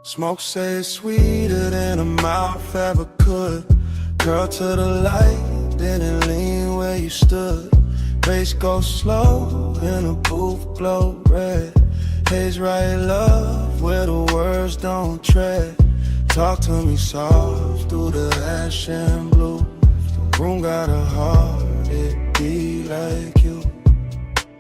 Smoke say it's sweeter than a mouth ever could. Girl to the light, didn't lean where you stood. Bass go slow, in a booth glow red. Haze right love, where the words don't tread. Talk to me soft, through the ash and blue. If the room got a heart, it be like you.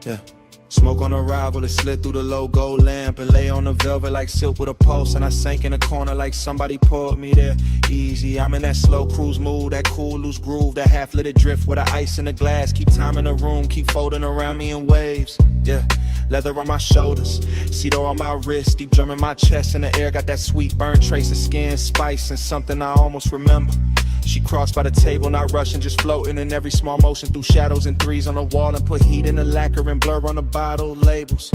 Yeah. Smoke on arrival, it slid through the low gold lamp and lay on the velvet like silk with a pulse. And I sank in a corner like somebody pulled me there. Easy, I'm in that slow cruise mood, that cool loose groove, that half-lit drift with the ice in the glass. Keep time in the room, keep folding around me in waves. Yeah, leather on my shoulders, cedar on my wrist, deep drum in my chest. In the air, got that sweet burn trace of skin, spice, and something I almost remember. She crossed by the table, not rushing, just floating in every small motion through shadows and threes on the wall, and put heat in the lacquer and blur on the bottle labels.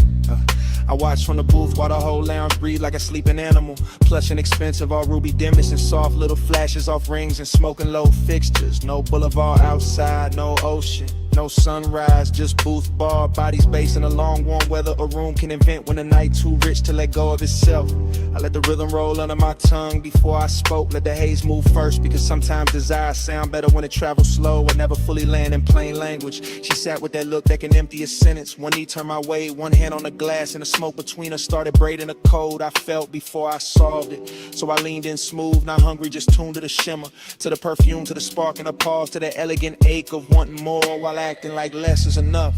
I watch from the booth while the whole lounge breathe like a sleeping animal. Plush and expensive, all ruby dimmest and soft little flashes off rings and smoking low fixtures. No boulevard outside, no ocean, no sunrise, just booth bar, bodies based in a long warm weather a room can invent when the night too rich to let go of itself. I let the rhythm roll under my tongue before I spoke, let the haze move first, because sometimes desire sound better when it travels slow and never fully land in plain language. She sat with that look that can empty a sentence. One knee turned my way, one hand on the glass, and the smoke between us started braiding the code I felt before I solved it. So I leaned in smooth, not hungry, just tuned to the shimmer, to the perfume, to the spark and the pause, to the elegant ache of wanting more while acting like less is enough.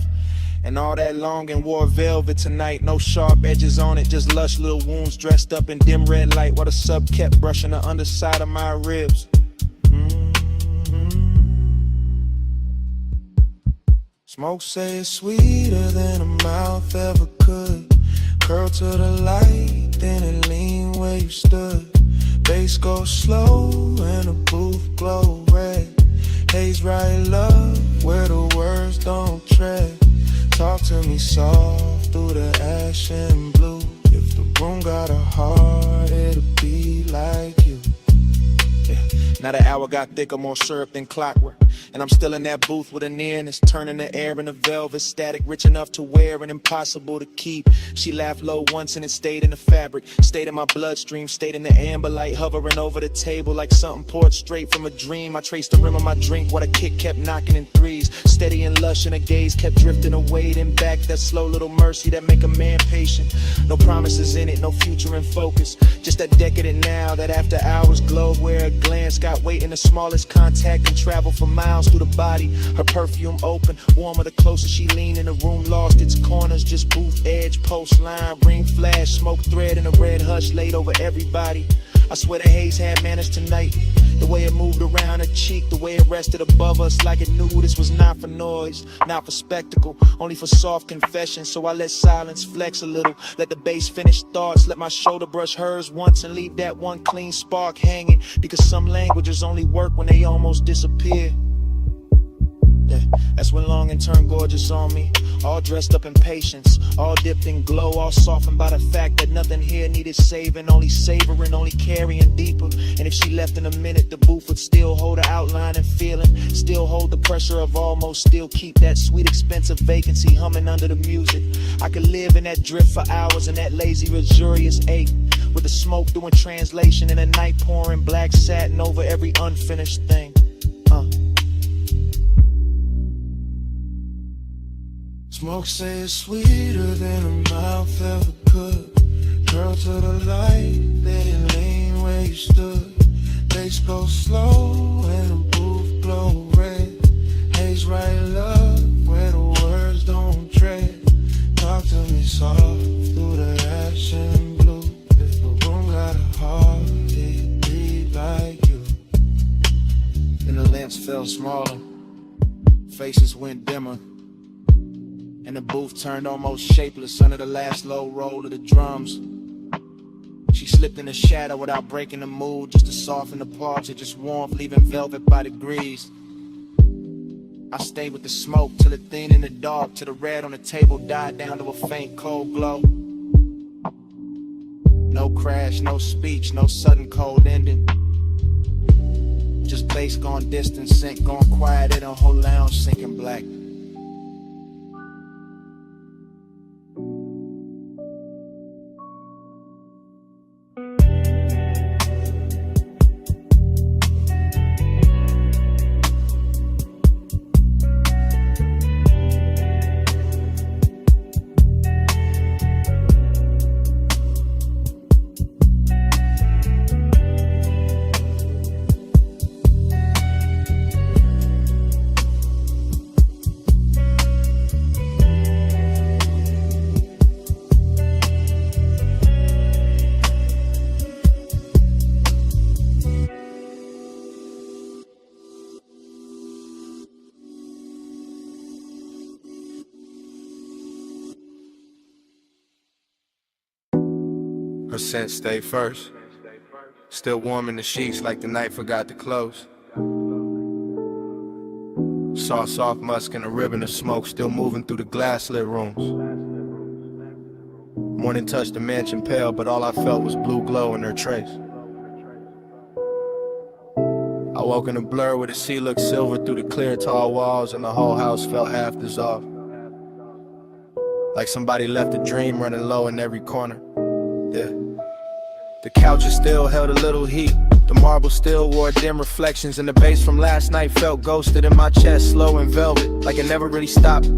And all that long and wore velvet tonight, no sharp edges on it, just lush little wounds dressed up in dim red light, while the sub kept brushing the underside of my ribs. Smoke say it's sweeter than a mouth ever could. Curl to the light, then it lean where you stood. Bass go slow and the booth glow red. Haze right love, where the words don't tread. Talk to me soft through the ash and blue. If the room got a heart, it'll be like you. Yeah. Now the hour got thicker, more syrup than clockwork, and I'm still in that booth with a nearness, turning the air into velvet static, rich enough to wear and impossible to keep. She laughed low once and it stayed in the fabric, stayed in my bloodstream, stayed in the amber light, hovering over the table like something poured straight from a dream. I traced the rim of my drink while the kick kept knocking in threes, steady and lush, and the gaze kept drifting away, then back. That slow little mercy that make a man patient. No promises in it, no future in focus, just that decadent now, that after hours glow where a glance got weight in the smallest contact and travel for miles through the body. Her perfume open, warmer the closer she leaned, in the room lost its corners, just booth edge, post line, ring flash, smoke thread in a red hush laid over everybody. I swear the haze had manners tonight, the way it moved around her cheek, the way it rested above us like it knew this was not for noise, not for spectacle, only for soft confession. So I let silence flex a little, let the bass finish thoughts, let my shoulder brush hers once and leave that one clean spark hanging, because some languages only work when they almost disappear. Yeah, that's when longing turned gorgeous on me, all dressed up in patience, all dipped in glow, all softened by the fact that nothing here needed saving, only savoring, only carrying deeper. And if she left in a minute, the booth would still hold her outline and feeling, still hold the pressure of almost, still keep that sweet expensive vacancy humming under the music. I could live in that drift for hours, in that lazy luxurious ache, with the smoke doing translation and the night pouring black satin over every unfinished thing. Smoke say it's sweeter than a mouth ever could. Curl to the light, let it lean where you stood. Bass go slow and the booth glow red. Haze right love, where the words don't tread. Talk to me soft through the ash and blue. If the room got a heart, it beat like you. Then the lamps fell smaller, faces went dimmer, and the booth turned almost shapeless under the last low roll of the drums. She slipped in the shadow without breaking the mood, just to soften the parts of just warmth, leaving velvet by degrees. I stayed with the smoke till it thinned in the dark, till the red on the table died down to a faint cold glow. No crash, no speech, no sudden cold ending, just bass gone distant, sync gone quiet in a whole lounge sinking black. scent stay first. Still warm in the sheets like the night forgot to close. Saw soft musk and a ribbon of smoke still moving through the glass-lit rooms. Morning touched the mansion pale, but all I felt was blue glow in her trace. I woke in a blur where the sea looked silver through the clear tall walls, and the whole house felt half dissolved. Like somebody left a dream running low in every corner. Yeah. The couches still held a little heat. The marble still wore dim reflections, and the bass from last night felt ghosted in my chest, slow and velvet, like it never really stopped.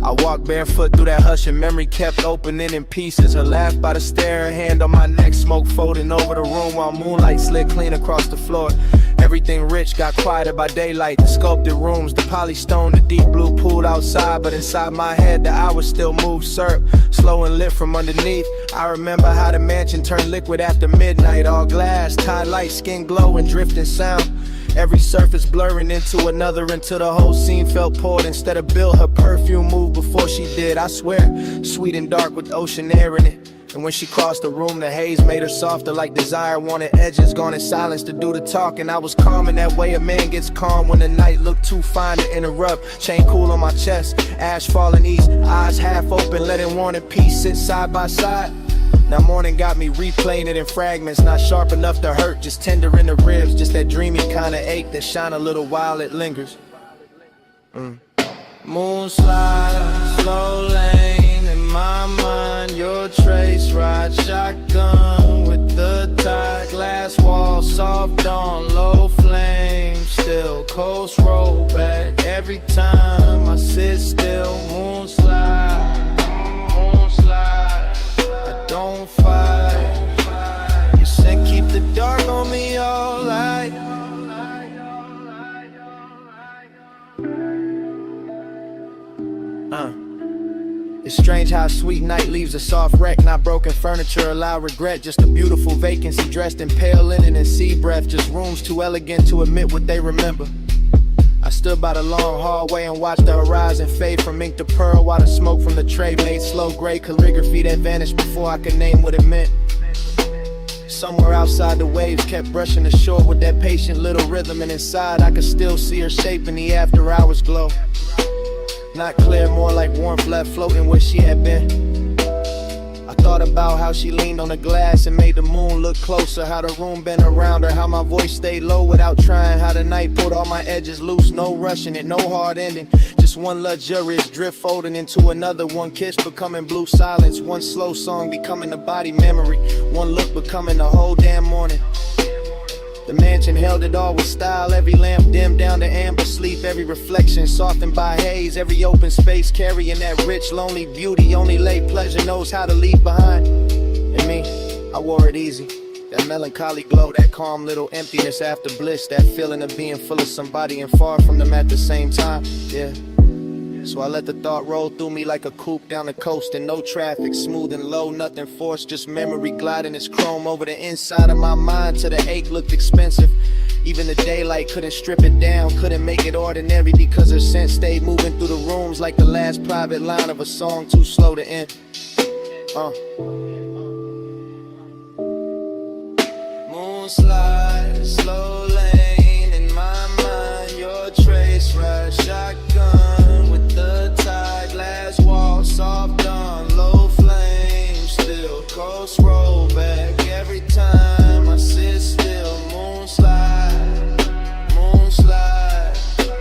I walked barefoot through that hush, and memory kept opening in pieces. Her laugh by the stair, her hand on my neck, smoke folding over the room while moonlight slid clean across the floor. Everything rich got quieter by daylight. The sculpted rooms, the polystone, the deep blue pool outside. But inside my head, the hours still moved syrup, slow and lit from underneath. I remember how the mansion turned liquid after midnight. All glass, tie light, skin glow and drifting sound. Every surface blurring into another until the whole scene felt poured instead of built. Her perfume moved before she did, I swear. Sweet and dark with ocean air in it. And when she crossed the room, the haze made her softer like desire wanted edges, gone in silence to do the talking. I was calm in that way a man gets calm when the night looked too fine to interrupt. Chain cool on my chest, ash falling east, eyes half open, letting warning peace sit side by side. Now morning got me replaying it in fragments, not sharp enough to hurt, just tender in the ribs, just that dreamy kind of ache that shine a little while it lingers. Moon slide, slow lane in my mind, your trace ride shotgun with the tide, glass wall, soft on low flame, still coast roll back every time I sit still. Moon slide, I don't fight. You said keep the dark on me all night. It's strange how a sweet night leaves a soft wreck. Not broken furniture, allow regret. Just a beautiful vacancy dressed in pale linen and sea breath. Just rooms too elegant to admit what they remember. I stood by the long hallway and watched the horizon fade from ink to pearl, while the smoke from the tray made slow gray calligraphy that vanished before I could name what it meant. Somewhere outside the waves kept brushing the shore with that patient little rhythm, and inside I could still see her shape in the after hours glow. Not clear, more like warmth left floating where she had been. I thought about how she leaned on the glass and made the moon look closer, how the room bent around her, how my voice stayed low without trying, how the night pulled all my edges loose, no rushing it, no hard ending, just one luxurious drift folding into another, one kiss becoming blue silence, one slow song becoming a body memory, one look becoming the whole damn morning. The mansion held it all with style, every lamp dimmed down to amber sleep, every reflection softened by haze, every open space carrying that rich, lonely beauty only late pleasure knows how to leave behind. And me, I wore it easy, that melancholy glow, that calm little emptiness after bliss, that feeling of being full of somebody and far from them at the same time, yeah. So I let the thought roll through me like a coupe down the coast, and no traffic, smooth and low, nothing forced, just memory gliding its chrome over the inside of my mind till the ache looked expensive. Even the daylight couldn't strip it down, couldn't make it ordinary, because her scent stayed moving through the rooms like the last private line of a song too slow to end. Moon slide, slow lane in my mind, your trace ride shotgun with the tide, glass wall, soft on low flame, still coast roll back every time I sit still. Moon slide,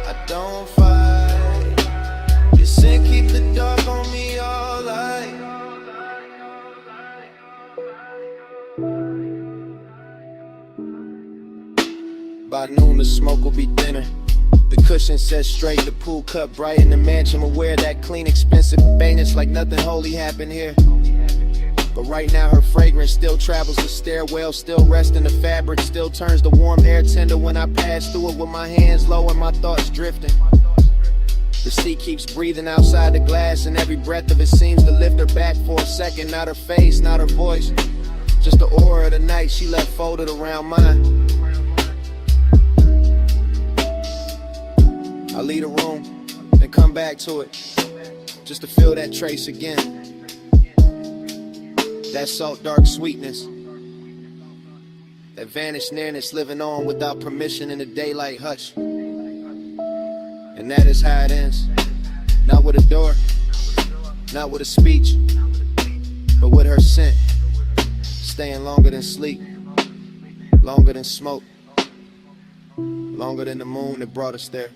I don't fight. You said keep the dark on me all night. By noon the smoke will be thinner, the cushion set straight, the pool cut bright, in the mansion aware that clean, expensive maintenance like nothing holy happened here. But right now her fragrance still travels the stairwell, still rests in the fabric, still turns the warm air tender when I pass through it with my hands low and my thoughts drifting. The sea keeps breathing outside the glass, and every breath of it seems to lift her back for a second. Not her face, not her voice, just the aura of the night she left folded around mine. I leave the room, then come back to it, just to feel that trace again. That salt dark sweetness, that vanished nearness living on without permission in the daylight hush. And that is how it ends. Not with a door, not with a speech, but with her scent, staying longer than sleep, longer than smoke, longer than the moon that brought us there.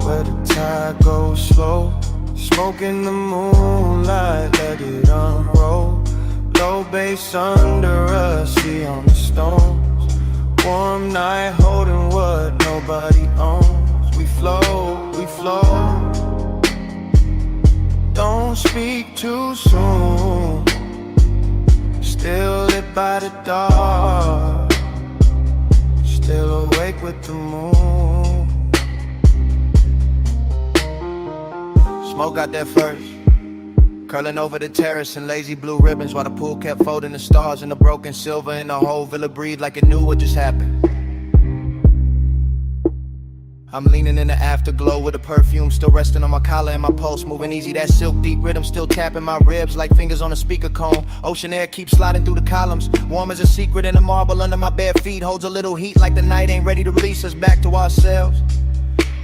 Where the tide goes slow, smoke in the moonlight, let it unroll. Low bass under us, see on the stones. Warm night holding what nobody owns. We flow, we flow. Don't speak too soon. Still lit by the dark, still awake with the moon. Smoke got there first, curling over the terrace in lazy blue ribbons, while the pool kept folding the stars and the broken silver, and the whole villa breathed like it knew what just happened. I'm leaning in the afterglow with the perfume still resting on my collar and my pulse moving easy. That silk deep rhythm still tapping my ribs like fingers on a speaker cone. Ocean air keeps sliding through the columns, warm as a secret, and the marble under my bare feet holds a little heat like the night ain't ready to release us back to ourselves.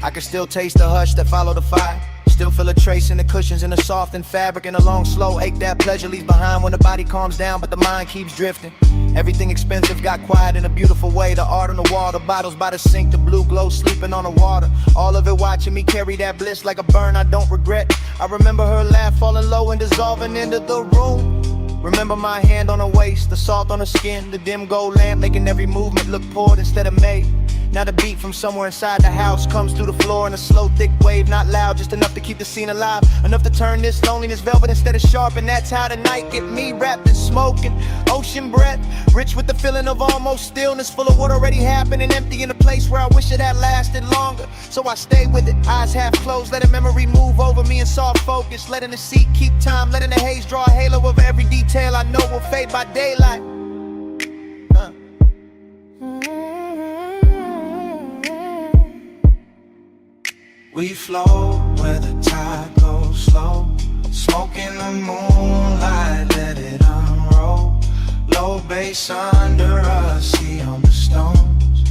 I can still taste the hush that followed the fire, still feel a trace in the cushions, in the softened fabric, and a long slow ache that pleasure leaves behind when the body calms down but the mind keeps drifting. Everything expensive got quiet in a beautiful way. The art on the wall, the bottles by the sink, the blue glow sleeping on the water. All of it watching me carry that bliss like a burn I don't regret. I remember her laugh falling low and dissolving into the room. Remember my hand on her waist, the salt on her skin, the dim gold lamp making every movement look poured instead of made. Now the beat from somewhere inside the house comes through the floor in a slow, thick wave, not loud, just enough to keep the scene alive, enough to turn this loneliness velvet instead of sharp. And that's how the night get me, wrapped in smoke and ocean breath, rich with the feeling of almost stillness, full of what already happened and empty in a place where I wish it had lasted longer. So I stay with it, eyes half closed, letting memory move over me in soft focus, letting the seat keep time, letting the haze draw a halo over every detail I know will fade by daylight. We flow where the tide goes slow, smoke in the moonlight, let it unroll. Low bass under us, see on the stones.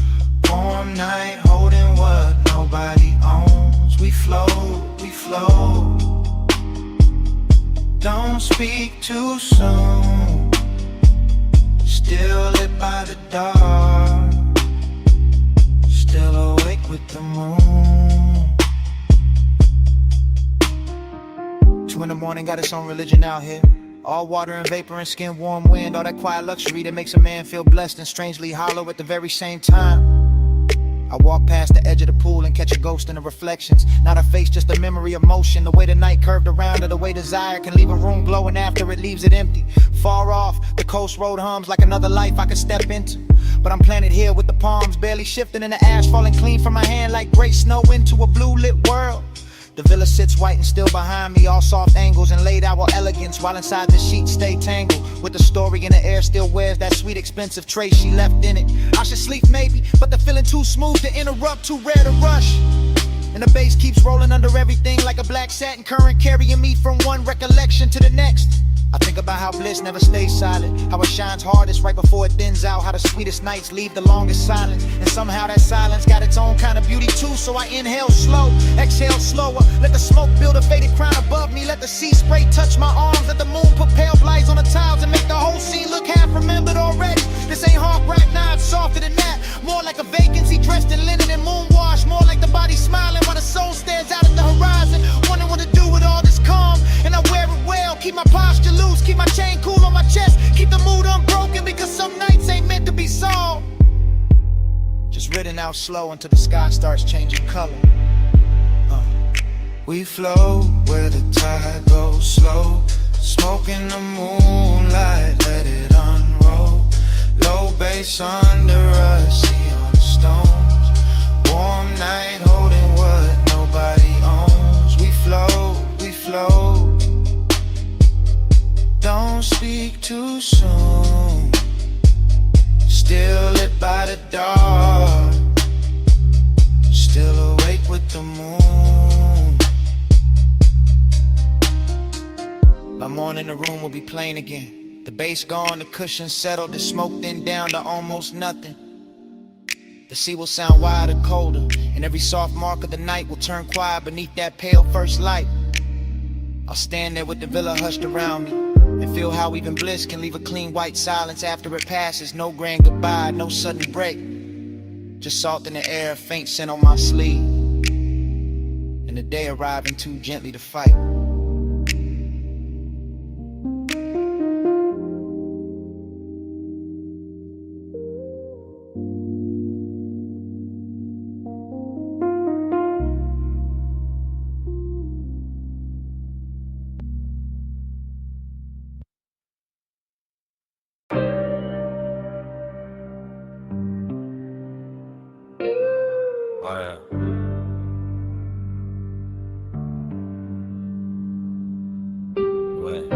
Warm night holding what nobody owns. We flow, we flow. Don't speak too soon. Still lit by the dark, still awake with the moon. in the morning got its own religion out here. All water and vapor and skin, warm wind, all that quiet luxury that makes a man feel blessed and strangely hollow at the very same time. I walk past the edge of the pool and catch a ghost in the reflections. Not a face, just a memory of motion. The way the night curved around or the way desire can leave a room glowing after it leaves it empty. Far off, the coast road hums like another life I could step into. But I'm planted here with the palms barely shifting and the ash falling clean from my hand like gray snow into a blue lit world. The villa sits white and still behind me, all soft angles and laid out with elegance, while inside the sheets stay tangled with the story in the air still wears that sweet expensive trace she left in it. I should sleep maybe, but the feeling too smooth to interrupt, too rare to rush. And the bass keeps rolling under everything like a black satin current, carrying me from one recollection to the next. I think about how bliss never stays silent, how it shines hardest right before it thins out, how the sweetest nights leave the longest silence, and somehow that silence got its own kind of beauty too. So I inhale slow, exhale slower, let the smoke build a faded crown above me, let the sea spray touch my arms, let the moon put pale lights on the tiles and make the whole scene look half remembered already. This ain't hard rap, nah, it's softer than that, more like a vacancy dressed in linen and moon wash, more like the body smiling while the soul stares out at the horizon, wondering what to do with all this calm. And I wear it well, keep my posture loose, keep my chain cool on my chest, keep the mood unbroken, because some nights ain't meant to be solved. Just ridden out slow until the sky starts changing color. We flow where the tide goes slow, smoke in the moonlight, let it unroll. Low bass under us, see on the stones. Warm night holding what nobody owns. We flow, we flow. Don't speak too soon. Still lit by the dark, still awake with the moon. By morning the room will be plain again. The bass gone, the cushions settled, the smoke then down to almost nothing. The sea will sound wider, colder, and every soft mark of the night will turn quiet beneath that pale first light. I'll stand there with the villa hushed around me and feel how even bliss can leave a clean white silence after it passes. No grand goodbye, no sudden break, just salt in the air, a faint scent on my sleeve, and the day arriving too gently to fight. Oh yeah. What?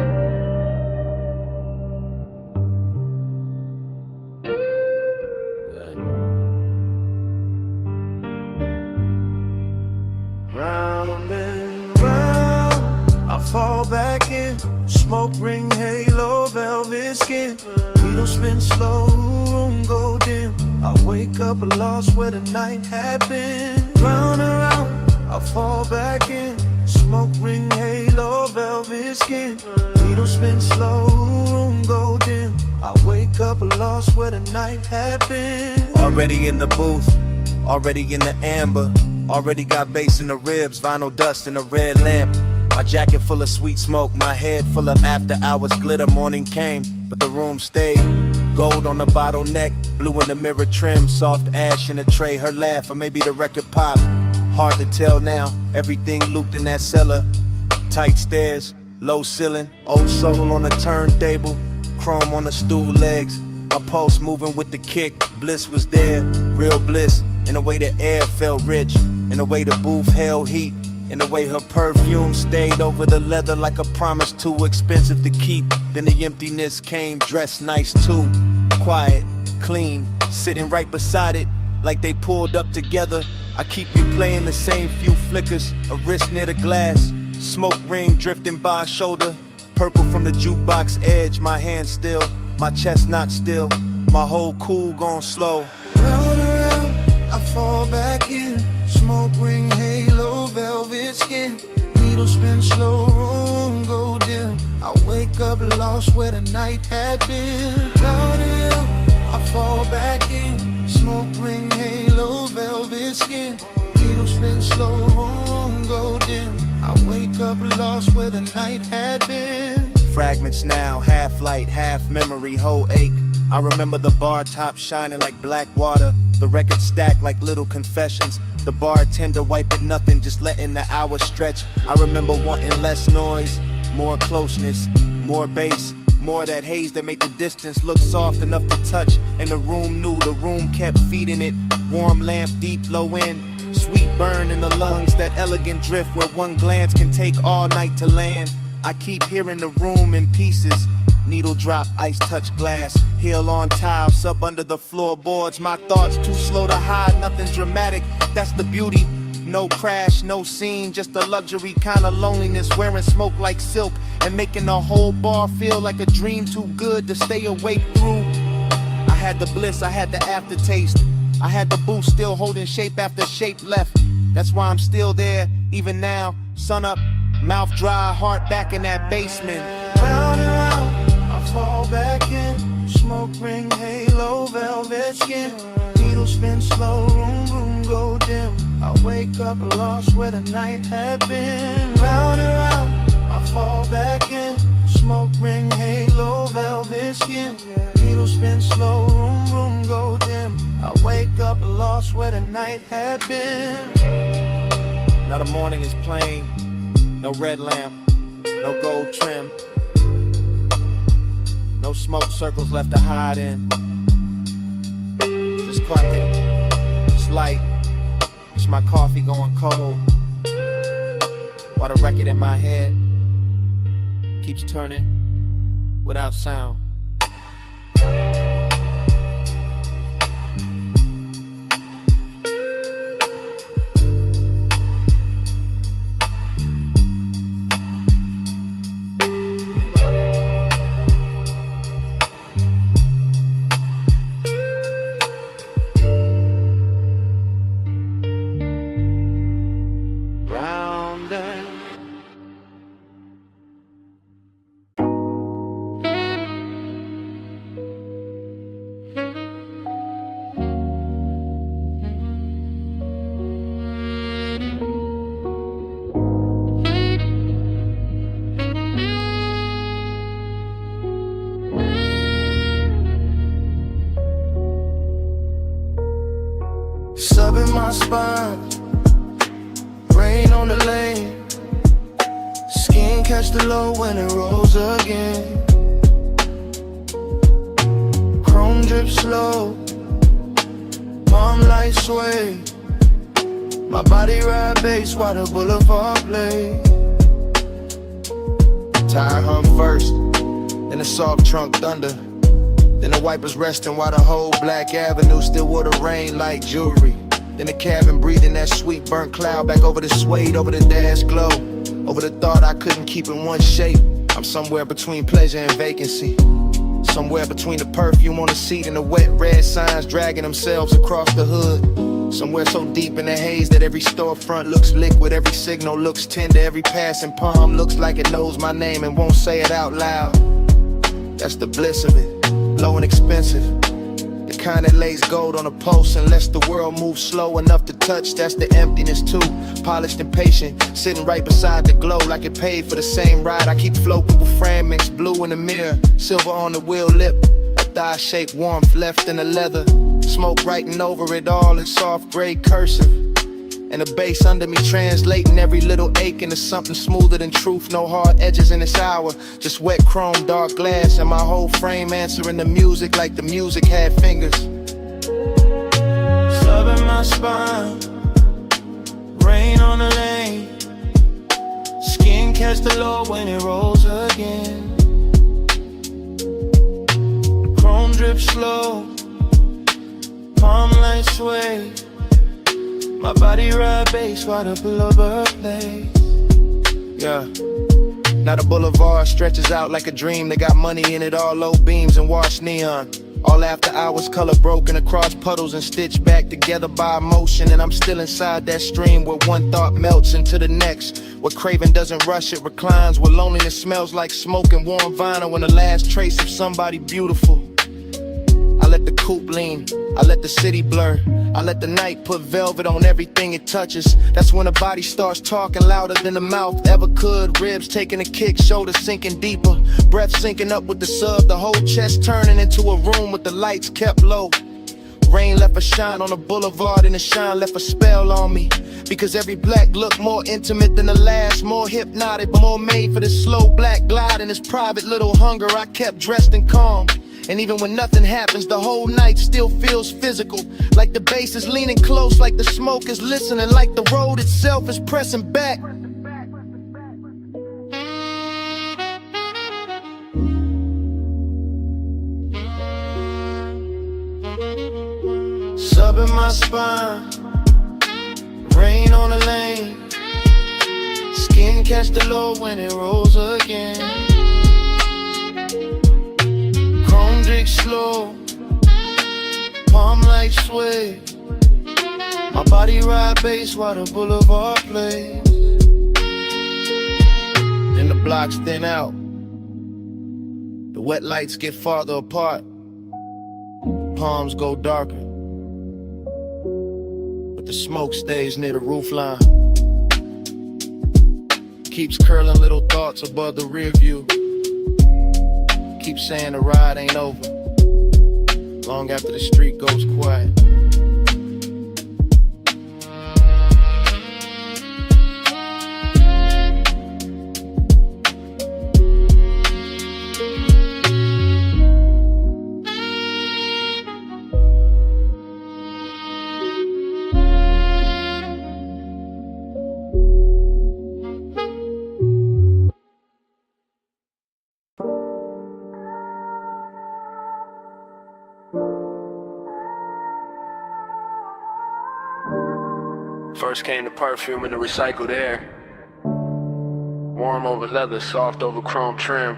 Round and round, I fall back in. Smoke ring, halo, velvet skin. Needle spin slow, room go dim. I wake up lost where the night had been. Round and round, I fall back in. Smoke ring, halo, velvet skin. Needle spin slow, room go dim. I wake up lost where the night had been. Already in the booth, already in the amber. Already got bass in the ribs, vinyl dust in a red lamp. My jacket full of sweet smoke, my head full of after hours glitter. Morning came, but the room stayed. Gold on the bottleneck, blue in the mirror trim, soft ash in a tray, her laugh, or maybe the record pop. Hard to tell now, everything looped in that cellar. Tight stairs, low ceiling, old soul on the turntable, chrome on the stool legs. My pulse moving with the kick, bliss was there, real bliss. In the way the air felt rich, in the way the booth held heat, in the way her perfume stayed over the leather like a promise too expensive to keep. Then the emptiness came, dressed nice too, quiet, clean, sitting right beside it like they pulled up together. I keep replaying the same few flickers, a wrist near the glass, smoke ring drifting by shoulder, purple from the jukebox edge, my hand still, my chest not still, my whole cool gone slow. Round and round, I fall back in. Smoke ring, halo, velvet skin. Needle spin slow, room go dim. I wake up lost where the night had been. Round and round, I fall back in. Smoke ring, halo, velvet skin. Needle spin slow, room go dim. I wake up lost where the night had been. Fragments now, half light, half memory, whole ache. I remember the bar top shining like black water, the record stacked like little confessions, the bartender wiping nothing, just letting the hours stretch. I remember wanting less noise, more closeness, more bass, more that haze that made the distance look soft enough to touch. And the room knew, the room kept feeding it. Warm lamp, deep low end, sweet burn in the lungs, that elegant drift where one glance can take all night to land. I keep hearing the room in pieces. Needle drop, ice touch glass, heel on tile, sub under the floorboards. My thoughts too slow to hide, nothing dramatic, that's the beauty. No crash, no scene, just a luxury kind of loneliness. Wearing smoke like silk and making the whole bar feel like a dream too good to stay awake through. I had the bliss, I had the aftertaste, I had the boost still holding shape after shape left. That's why I'm still there, even now. Sun up, mouth dry, heart back in that basement. Round and round, I fall back in. Smoke ring, halo, velvet skin. Needle spin slow, room, room go dim. I wake up lost where the night had been. Round and round, I fall back in. Smoke ring, halo, velvet skin. Needle spin slow, room, room go dim. I wake up lost where the night had been. Now the morning is plain. No red lamp, no gold trim, no smoke circles left to hide in. Just quiet, it's light, it's my coffee going cold, while the record in my head keeps turning without sound. Sub in my spine, rain on the lane. Skin catch the low when it rolls again. Chrome drip slow, palm light sway. My body ride bass while the boulevard play. Tire hum first, then the soft trunk thunder. Then the wipers resting while the whole Black Avenue still wore the rain like jewelry. Then the cabin breathing that sweet burnt cloud back over the suede, over the dash glow, over the thought I couldn't keep in one shape. I'm somewhere between pleasure and vacancy, somewhere between the perfume on the seat and the wet red signs dragging themselves across the hood. Somewhere so deep in the haze that every storefront looks liquid, every signal looks tender, every passing palm looks like it knows my name and won't say it out loud. That's the bliss of it, low and expensive, the kind that lays gold on a pulse unless the world moves slow enough to touch. That's the emptiness too, polished and patient, sitting right beside the glow like it paid for the same ride. I keep floating with fragments, blue in the mirror, silver on the wheel lip, a thigh-shaped warmth left in the leather, smoke writing over it all in soft gray cursive, and the bass under me translating every little ache into something smoother than truth. No hard edges in this hour, just wet chrome, dark glass, and my whole frame answering the music like the music had fingers. Sub in my spine, rain on the lane. Skin catch the low when it rolls again. Chrome drip slow, palm light sway. My body ride bass while the boulevard plays. Yeah. Now the boulevard stretches out like a dream. They got money in it, all low beams and washed neon. All after hours, color broken across puddles and stitched back together by emotion. And I'm still inside that stream where one thought melts into the next, where craving doesn't rush, it reclines, where loneliness smells like smoke and warm vinyl, and the last trace of somebody beautiful. I let the coupe lean, I let the city blur, I let the night put velvet on everything it touches. That's when the body starts talking louder than the mouth ever could. Ribs taking a kick, shoulders sinking deeper, breath sinking up with the sub, the whole chest turning into a room with the lights kept low. Rain left a shine on the boulevard and the shine left a spell on me. Because every black look more intimate than the last, more hypnotic, but more made for this slow black glide and this private little hunger. I kept dressed and calm. And even when nothing happens, the whole night still feels physical. Like the bass is leaning close, like the smoke is listening, like the road itself is pressing back. Sub in my spine, rain on the lane, skin catch the low when it rolls again. Chrome drink slow, palm light sway, my body ride bass while the boulevard plays. Then the blocks thin out, the wet lights get farther apart, palms go darker, but the smoke stays near the roofline. Keeps curling little thoughts above the rear view. Keeps saying the ride ain't over, long after the street goes quiet. First came the perfume and the recycled air, warm over leather, soft over chrome trim,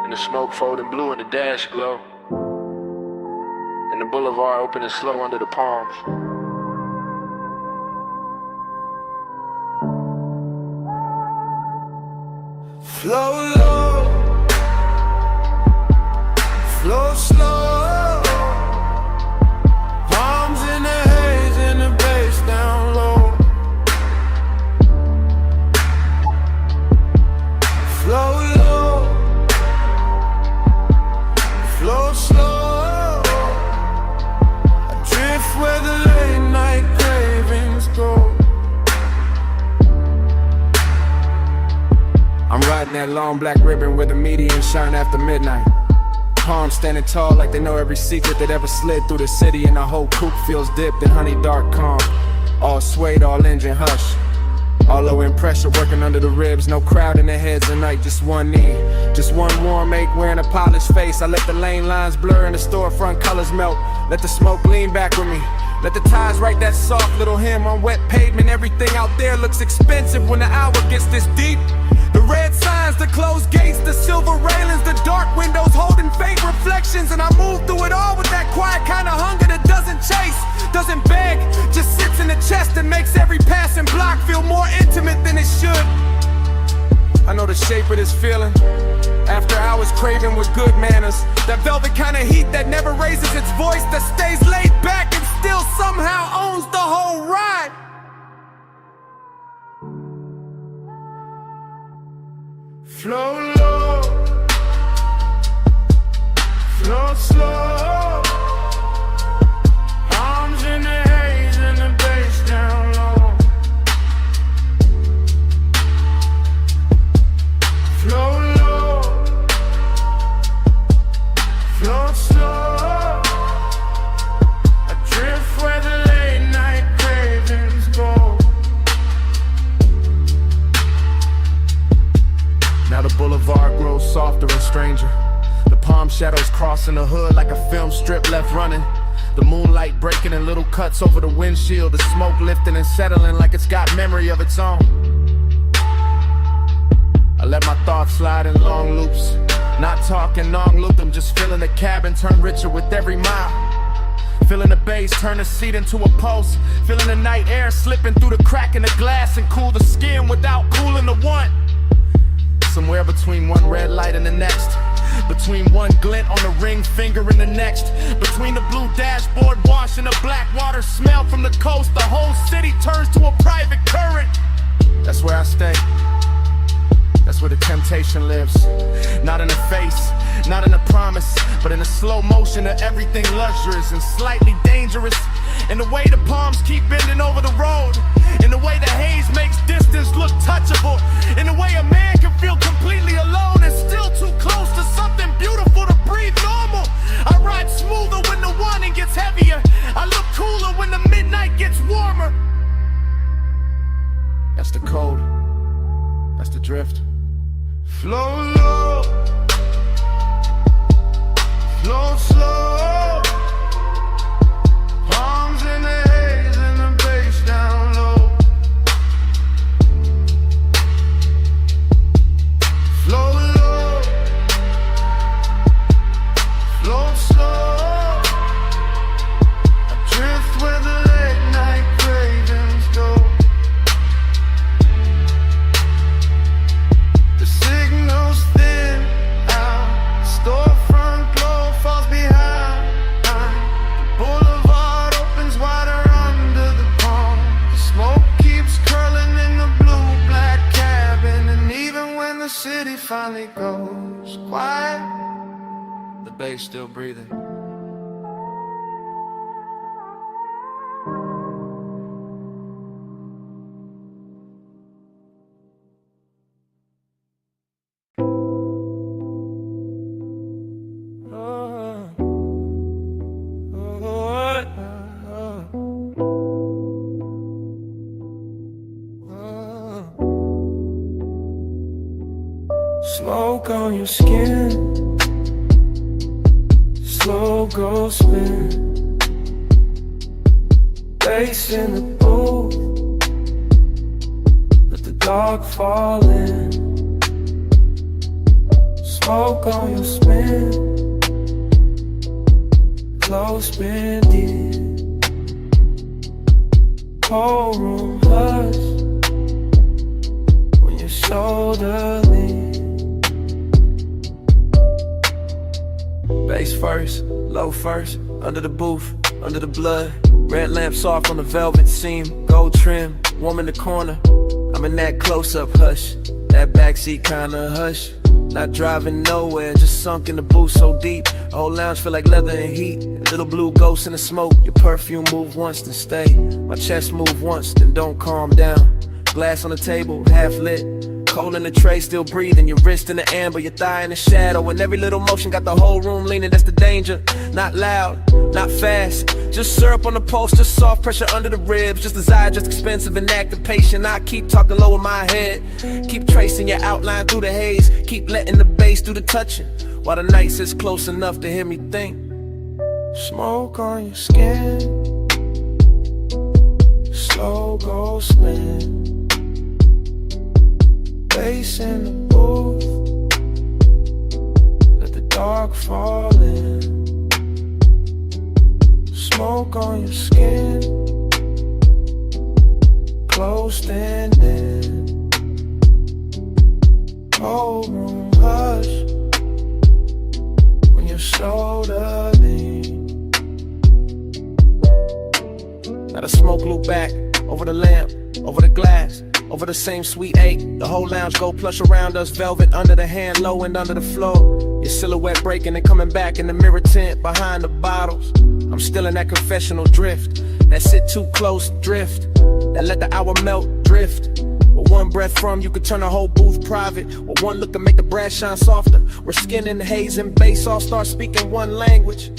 and the smoke folding blue in the dash glow, and the boulevard opening slow under the palms. Flow low, flow slow. That long black ribbon where the median shine after midnight. Palms standing tall like they know every secret that ever slid through the city, and the whole coupe feels dipped in honey dark calm. All suede, all engine hush, all low in pressure working under the ribs. No crowd in their heads at night, just one knee, just one warm ache wearing a polished face. I let the lane lines blur and the storefront colors melt. Let the smoke lean back with me, let the ties write that soft little hymn on wet pavement. Everything out there looks expensive when the hour gets this deep. The red signs, the closed gates, the silver railings, the dark windows holding faint reflections. And I move through it all with that quiet kind of hunger that doesn't chase, doesn't beg, just sits in the chest and makes every passing block feel more intimate than it should. I know the shape of this feeling, after hours craving with good manners. That velvet kind of heat that never raises its voice, that stays laid back and still somehow owns the whole ride. Flow low, flow slow, arms in the haze and the bass down low. Flow low, flow slow, adrift where the late night cravings go. Now the boulevard grows softer and stranger. The palm shadows crossing the hood like a film strip left running. The moonlight breaking in little cuts over the windshield. The smoke lifting and settling like it's got memory of its own. I let my thoughts slide in long loops, not talking non-loop them, just feeling the cabin turn richer with every mile. Feeling the bass turn the seat into a pulse. Feeling the night air slipping through the crack in the glass and cool the skin without cooling the one. Somewhere between one red light and the next, Between one glint on the ring finger and the next, between the blue dashboard wash and the black water smell from the coast, the whole city turns to a private current. That's where I stay. That's where the temptation lives. Not in the face, not in the promise, but in the slow motion of everything luxurious and slightly dangerous. In the way the palms keep bending over the road, in the way the haze makes distance look touchable, in the way a man can feel completely alone and still too close to something beautiful to breathe normal. I ride smoother when the warning gets heavier. I look cooler when the midnight gets warmer. That's the code. That's the drift. Flow low, flow slow. Palms in the haze and the bass down low. Flow low, flow slow. I drift where the late night cravings go. The signals thin out, storefront glow falls behind. Boulevard opens wider under the palm. The smoke keeps curling in the blue-black cabin, and even when the city finally goes quiet, the bay's still breathing. Smoke on your skin, slow go spin. Bass in the booth, let the dark fall in. Smoke on your spin, close bending. Whole room hush when your shoulder leans. Bass first, low first, under the booth, under the blood. Red lamp soft on the velvet seam, gold trim, warm in the corner. I'm in that close-up hush, that backseat kinda hush. Not driving nowhere, just sunk in the booth so deep. The whole lounge feel like leather and heat. Little blue ghosts in the smoke. Your perfume move once, then stay. My chest move once, then don't calm down. Glass on the table, half lit. Cold in the tray, still breathing. Your wrist in the amber, your thigh in the shadow. And every little motion got the whole room leaning, that's the danger. Not loud, not fast. Just syrup on the pulse, just soft pressure under the ribs. Just desire, just expensive and active patient. I keep talking low in my head. Keep tracing your outline through the haze. Keep letting the bass do the touching, while the night sits close enough to hear me think. Smoke on your skin, slow go spin. Bass in the booth, let the dark fall in. Smoke on your skin, closed in. Whole room hush when your shoulder lean. Now the smoke loop back over the lamp, over the glass, over the same sweet eight. The whole lounge go plush around us, velvet under the hand, low and under the floor. Your silhouette breaking and coming back in the mirror tint behind the bottles. I'm still in that confessional drift, that sit too close drift, that let the hour melt drift. With one breath from you could turn the whole booth private. With one look can make the brass shine softer. We're skin in the haze and bass all start speaking one language.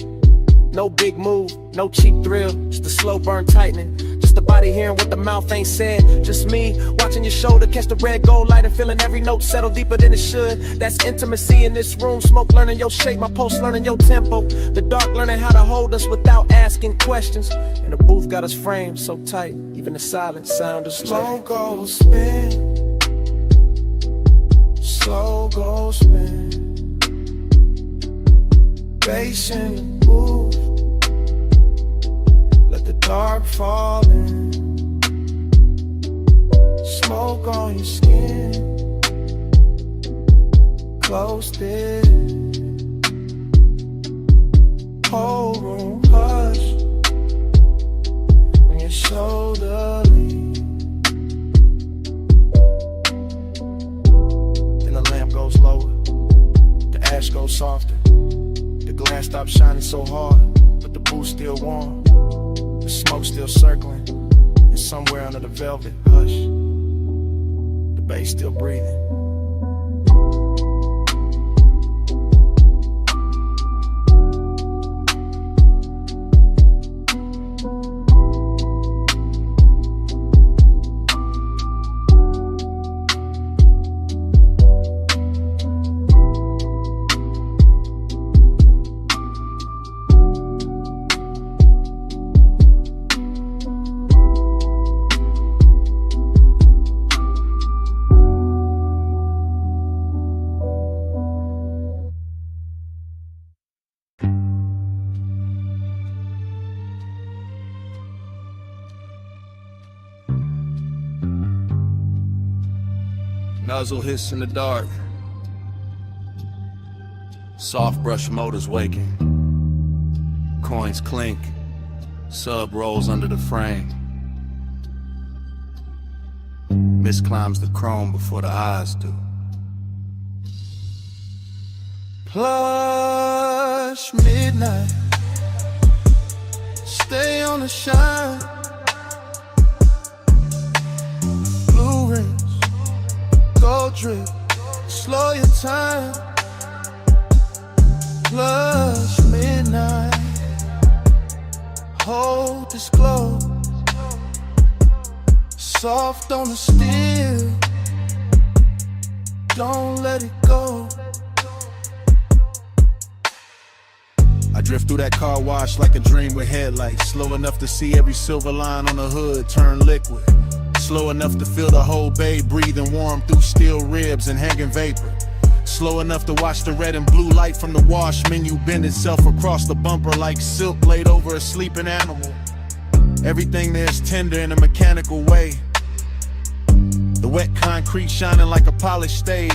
No big move, no cheap thrill, just a slow burn tightening. Just the body hearing what the mouth ain't said. Just me watching your shoulder catch the red gold light and feeling every note settle deeper than it should. That's intimacy in this room. Smoke learning your shape, my pulse learning your tempo. The dark learning how to hold us without asking questions. And the booth got us framed so tight, even the silence sound is slow go spin, slow go spin. Bass in the booth, let the dark fall in. Smoke on your skin, closed in. whole room hush when your shoulder leans. Then the lamp goes lower, the ash goes softer. The glass stops shining so hard, but the booth still warm. The smoke still circling, and somewhere under the velvet hush, the bass still breathing. Nuzzle hiss in the dark. Soft brush motors waking. Coins clink. Sub rolls under the frame. Mist climbs the chrome before the eyes do. Plush midnight, stay on the shine. Blue rings, gold drip, slow your time. Plush midnight, hold this glow. Soft on the steel, don't let it go. I drift through that car wash like a dream with headlights. Slow enough to see every silver line on the hood turn liquid. Slow enough to feel the whole bay breathing warm through steel ribs and hanging vapor. Slow enough to watch the red and blue light from the wash menu bend itself across the bumper like silk laid over a sleeping animal. Everything there's tender in a mechanical way. The wet concrete shining like a polished stage.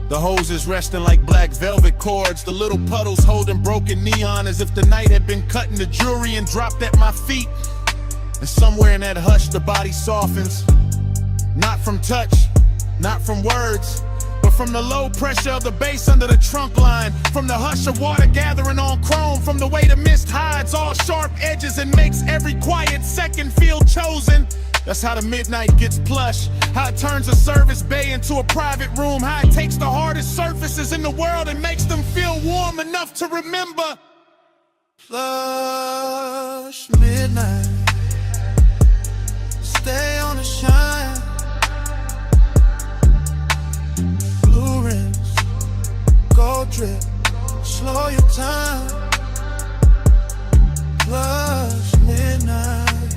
The hoses resting like black velvet cords. The little puddles holding broken neon as if the night had been cut into jewelry and dropped at my feet. And somewhere in that hush the body softens. Not from touch, not from words, but from the low pressure of the bass under the trunk line. From the hush of water gathering on chrome. From the way the mist hides all sharp edges and makes every quiet second feel chosen. That's how the midnight gets plush. How it turns a service bay into a private room. How it takes the hardest surfaces in the world and makes them feel warm enough to remember. Plush midnight, stay on the shine. Blue rims, gold drip, slow your time. Plush midnight,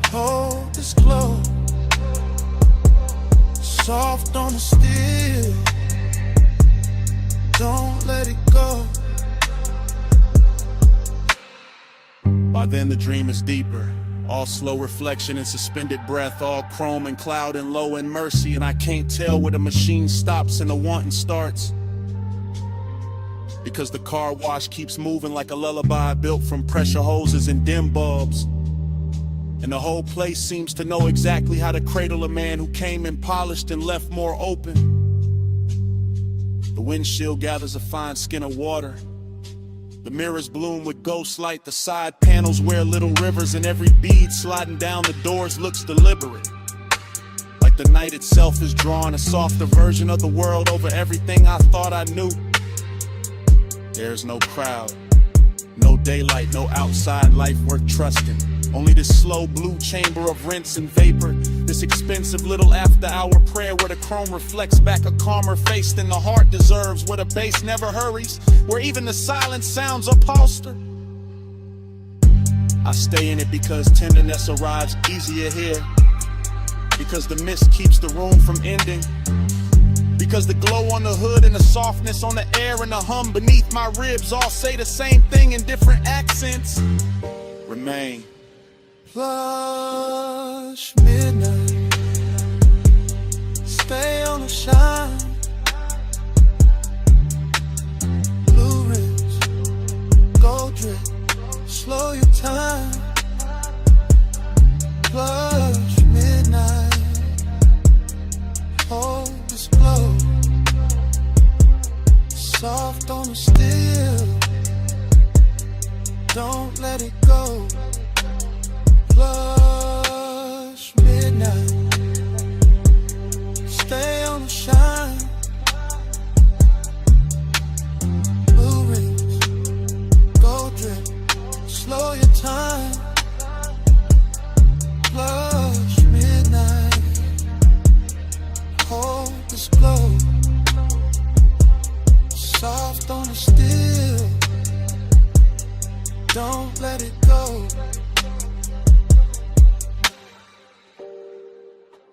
hold this glow. Soft on the steel, don't let it go. By then the dream is deeper. All slow reflection and suspended breath. All chrome and cloud and low and mercy. And I can't tell where the machine stops and the wanting starts. Because the car wash keeps moving like a lullaby built from pressure hoses and dim bulbs. And the whole place seems to know exactly how to cradle a man who came in polished and left more open. The windshield gathers a fine skin of water. The mirrors bloom with ghost light. The side panels wear little rivers, and every bead sliding down the doors looks deliberate. Like the night itself is drawing a softer version of the world over everything I thought I knew. There's no crowd, no daylight, no outside life worth trusting. Only this slow blue chamber of rinse and vapor. This expensive little after-hour prayer where the chrome reflects back a calmer face than the heart deserves. Where the bass never hurries, where even the silence sounds upholstered. I stay in it because tenderness arrives easier here. Because the mist keeps the room from ending. Because the glow on the hood and the softness on the air and the hum beneath my ribs all say the same thing in different accents. Remain. Plush midnight, stay on the shine. Blue rims,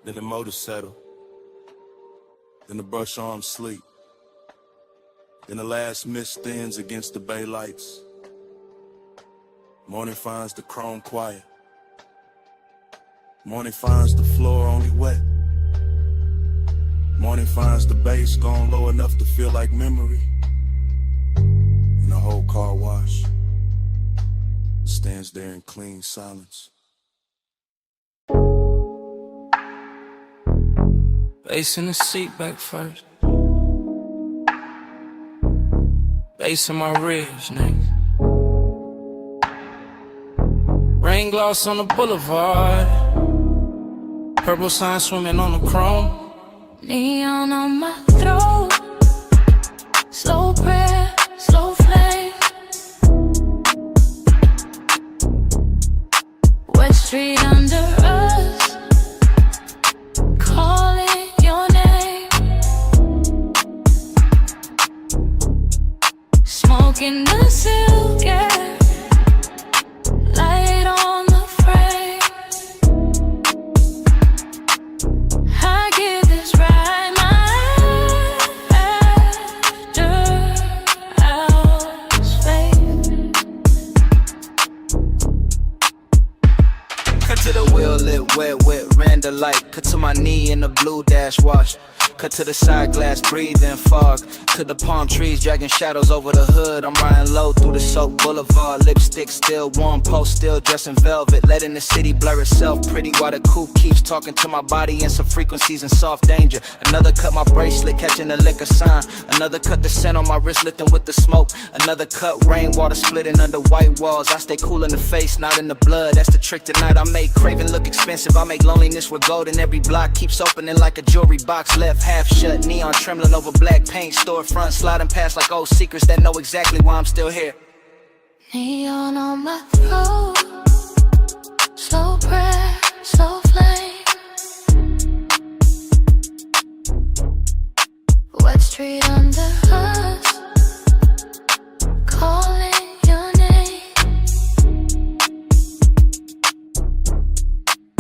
Then the motor settle. Then the brush arms sleep. Then the last mist thins against the bay lights. Morning finds the chrome quiet. Morning finds the floor only wet. Morning finds the bass gone low enough to feel like memory. And the whole car wash stands there in clean silence. Bass in the seat back first. Bass in my ribs, nigga. Rain gloss on the boulevard. Purple sign swimming on the chrome. Neon on my throat. Slow prayer, slow flame. Wet street under us, calling your name. Smoking the silk air, light on the frame. I give this ride my after hours fade. Cut to the wheel lit wet with Randall light. Cut to my knee in the blue dash wash. Cut to the side glass, breathing fog. To the palm trees, dragging shadows over the hood. I'm riding low through the soap boulevard. Lipstick still warm, post still dressed in velvet. Letting the city blur itself pretty while the coupe keeps talking to my body in some frequencies and soft danger. Another cut my bracelet, catching the liquor sign. Another cut the scent on my wrist, lifting with the smoke. Another cut rainwater splitting under white walls. I stay cool in the face, not in the blood. That's the trick tonight. I make craving look expensive. I make loneliness with gold, and every block keeps opening like a jewelry box. Left half shut, neon trembling over black paint. Storefront sliding past like old secrets that know exactly why I'm still here. Neon on my throat. Slow prayer, slow flame. Wet street under us, calling your name.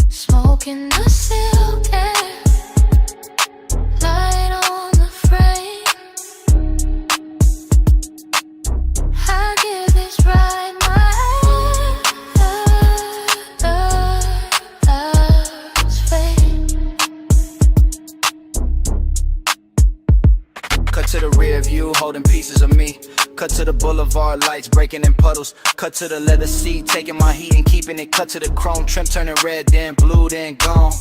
Smoking the silk air, light on the frame. I give this ride my last fade. Cut to the rear view, holding pieces of me. Cut to the boulevard lights, breaking in puddles. Cut to the leather seat, taking my heat and keeping it. Cut to the chrome trim, turning red, then blue, then gone.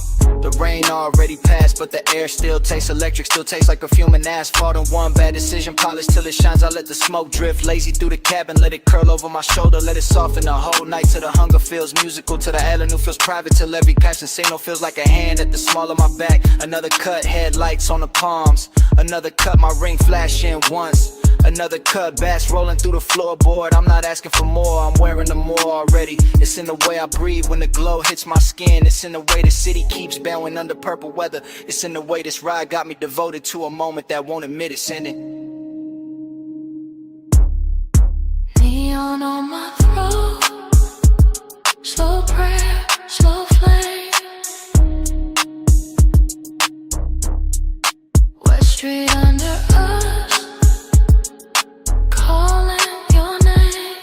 The rain already passed, but the air still tastes electric. Still tastes like perfume and asphalt. And one bad decision, polish till it shines. I let the smoke drift, lazy through the cabin. Let it curl over my shoulder, let it soften the whole night. Till the hunger feels musical, till the avenue feels private. Till every passion signal feels like a hand at the small of my back. Another cut, headlights on the palms. Another cut, my ring flashing once. Another cut, bass rolling through the floorboard. I'm not asking for more, I'm wearing the more already. It's in the way I breathe when the glow hits my skin. It's in the way the city keeps bowing under purple weather. It's in the way this ride got me devoted to a moment that won't admit it's ending. Neon on my throat. Slow prayer, slow flame. Wet street under us, calling your name.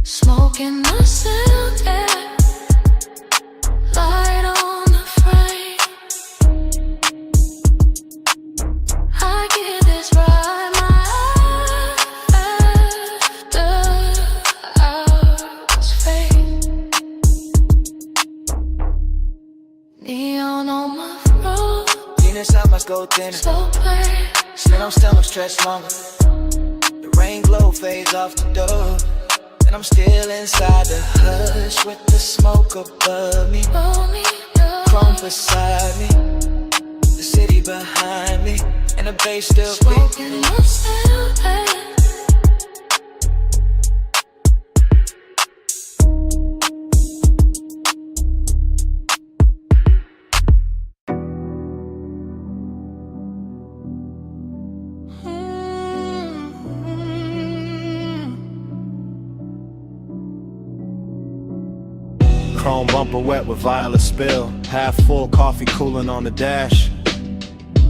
Smoking the silk air, light on the frame. I give this ride my after hours fade. Neon on my throat. Venus, I must go thinner. Slow play, Slim stomach stretch longer. The rain glow fades off the door. And I'm still inside the hush with the smoke above me. roll me up. Chrome beside me. The city behind me. And the bass still Smoking beating. the silk air. Chrome bumper wet with violet spill. Half full coffee cooling on the dash.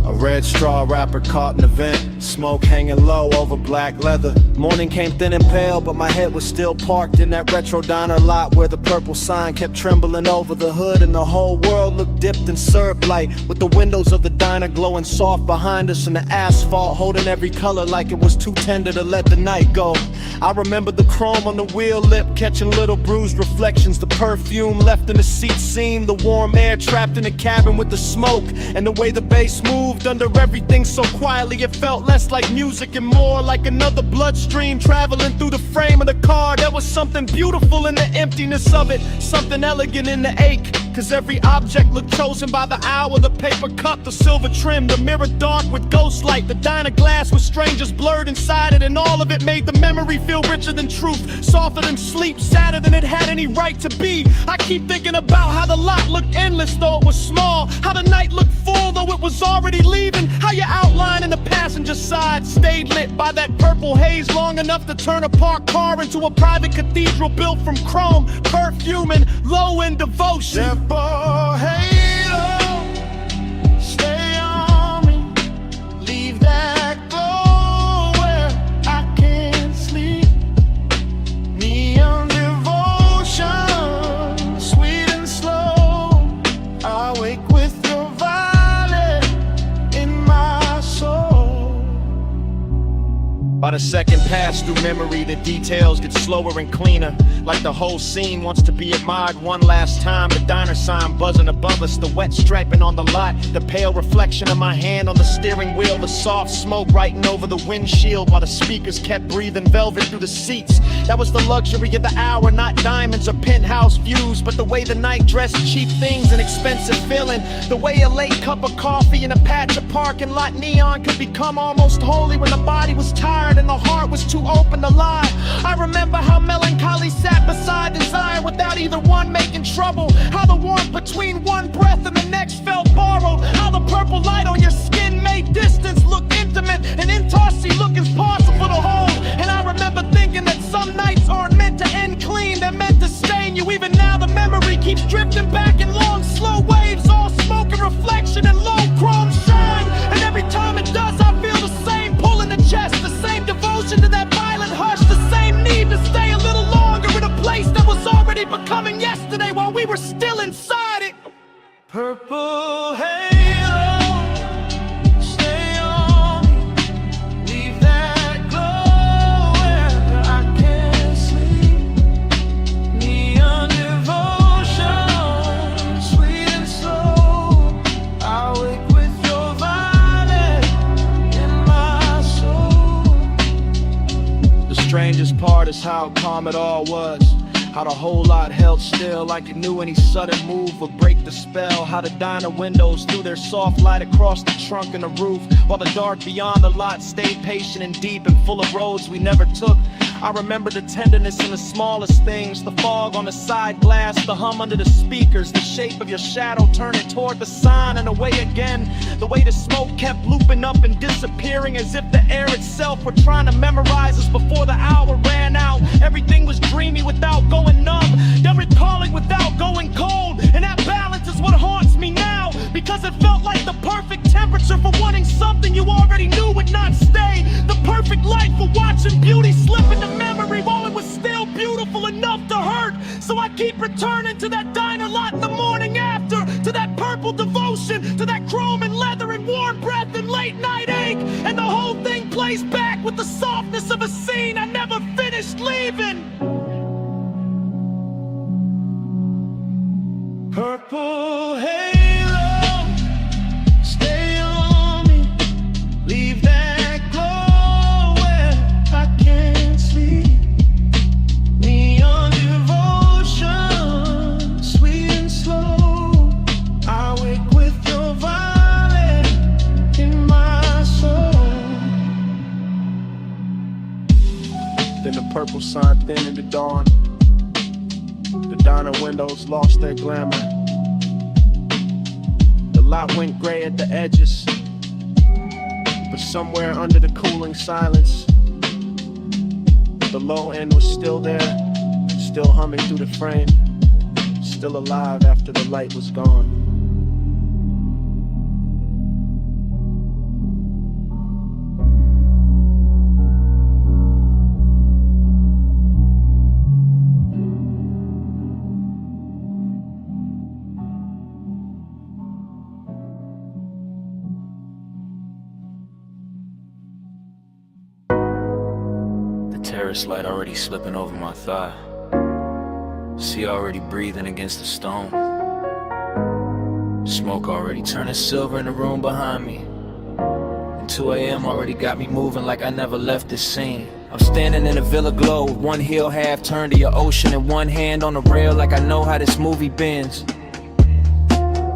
A red straw wrapper caught in the vent. Smoke hanging low over black leather. Morning came thin and pale, but my head was still parked in that retro diner lot where the purple sign kept trembling over the hood, and the whole world looked dipped in syrup light, with the windows of the diner glowing soft behind us and the asphalt holding every color like it was too tender to let the night go. I remember the chrome on the wheel lip catching little bruised reflections. The perfume left in the seat seam, the warm air trapped in the cabin with the smoke, and the way the bass moved under everything so quietly it felt less like music and more like another bloodstream traveling through the frame of the car. There was something beautiful in the emptiness of it, something elegant in the ache, cause every object looked chosen by the hour. The paper cup, the silver trim, the mirror dark with ghost light, the diner glass with strangers blurred inside it, and all of it made the memory feel richer than truth, softer than sleep, sadder than it had any right to be. I keep thinking about how the lot looked endless though it was small, how the night looked full though it was already leaving, how your outline in the passenger side stayed lit by that purple haze long enough to turn a parked car into a private cathedral built from chrome, perfume, and low-end devotion. Simple halo, stay on me, leave that glow where I can't sleep. Neon devotion, sweet and slow, I wake with your violet in my soul. By the second pass through memory, the details get slower and cleaner, like the whole scene wants to be admired one last time. The diner sign buzzing above us, the wet striping on the lot, the pale reflection of my hand on the steering wheel, the soft smoke writing over the windshield while the speakers kept breathing velvet through the seats. That was the luxury of the hour, not diamonds or penthouse views, but the way the night dressed cheap things and expensive feeling, the way a late cup of coffee in a patch of parking lot neon could become almost holy when the body was tired and the heart was too open to lie. I remember how melancholy sat beside desire without either one making trouble, how the warmth between one breath and the next felt borrowed, how the purple light on your skin made distance look intimate and intimacy look impossible to hold. And I remember thinking that some nights aren't meant to end clean, they're meant to stain you. Even now the memory keeps drifting back in long slow waves, all smoke and reflection and low chrome shine, and every time it does I feel the same pull in the chest, the same devotion to that violent hush, the same need to stay a little longer in a place that was already becoming yesterday while we were still inside it. Purple halo, stay on me, leave that glow where I can't sleep. Neon devotion, sweet and slow, I wake with your violet in my soul. The strangest part is how calm it all was, how the whole lot held still like it knew any sudden move would break the spell, how the diner windows threw their soft light across the trunk and the roof, while the dark beyond the lot stayed patient and deep and full of roads we never took. I remember the tenderness in the smallest things, the fog on the side glass, the hum under the speakers, the shape of your shadow turning toward the sign and away again, the way the smoke kept looping up and disappearing as if the air itself were trying to memorize us before the hour ran out. Everything was dreamy without going numb, then recalling without going cold, and that balance is what haunts me now, because it felt like the perfect temperature for wanting something you already knew would not stay, the perfect light for watching beauty slip into memory while it was still beautiful enough to hurt. So I keep returning to that diner lot in the morning after, to that purple devotion, to that chrome and leather and warm breath and late night ache, and the whole thing plays back with the softness of a scene I never finished leaving. Purple halo, stay on me, leave that glow where I can't sleep. Neon devotion, sweet and slow, I wake with your violet in my soul. Then the purple sign thin in the dawn, the diner windows lost their glamour, the lot went gray at the edges, but somewhere under the cooling silence, the low end was still there, still humming through the frame, still alive after the light was gone. Terrace light already slipping over my thigh. Sea already breathing against the stone. Smoke already turning silver in the room behind me. And 2 a.m. already got me moving like I never left this scene. I'm standing in a villa glow with one heel half turned to your ocean and one hand on the rail like I know how this movie bends.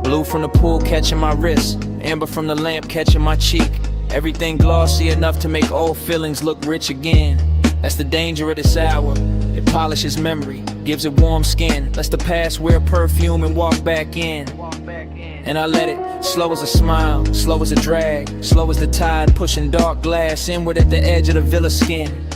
Blue from the pool catching my wrist, amber from the lamp catching my cheek. Everything glossy enough to make old feelings look rich again. That's the danger of this hour. It polishes memory, gives it warm skin, lets the past wear perfume and walk back in. And I let it, slow as a smile, slow as a drag, slow as the tide pushing dark glass inward at the edge of the villa skin.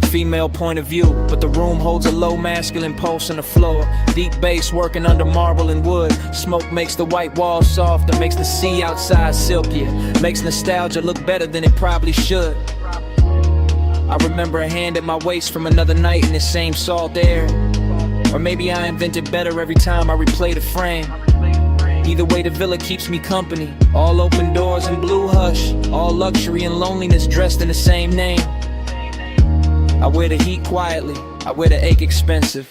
Female point of view, but the room holds a low masculine pulse on the floor. Deep bass working under marble and wood. Smoke makes the white walls soft and makes the sea outside silkier. Makes nostalgia look better than it probably should. I remember a hand at my waist from another night in the same salt air. Or maybe I invented better every time I replay the frame. Either way, the villa keeps me company. All open doors and blue hush. All luxury and loneliness dressed in the same name. I wear the heat quietly, I wear the ache expensive.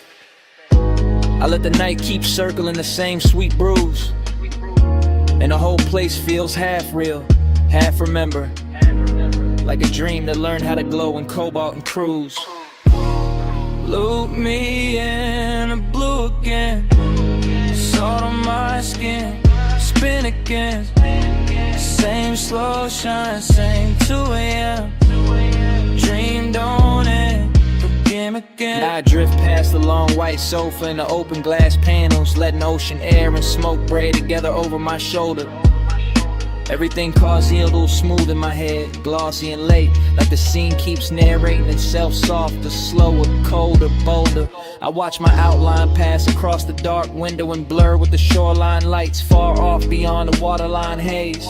I let the night keep circling the same sweet brews. And the whole place feels half real, half remember. Like a dream that learned how to glow in cobalt and cruise. Loop me in a blue again. Salt on my skin, spin again. Same slow shine, same 2 a.m. Dream don't end, forgive again. I drift past the long white sofa and the open glass panels, letting ocean air and smoke braid together over my shoulder. Everything causey a little smooth in my head, glossy and late, like the scene keeps narrating itself softer, slower, colder, bolder. I watch my outline pass across the dark window and blur with the shoreline lights far off beyond the waterline haze.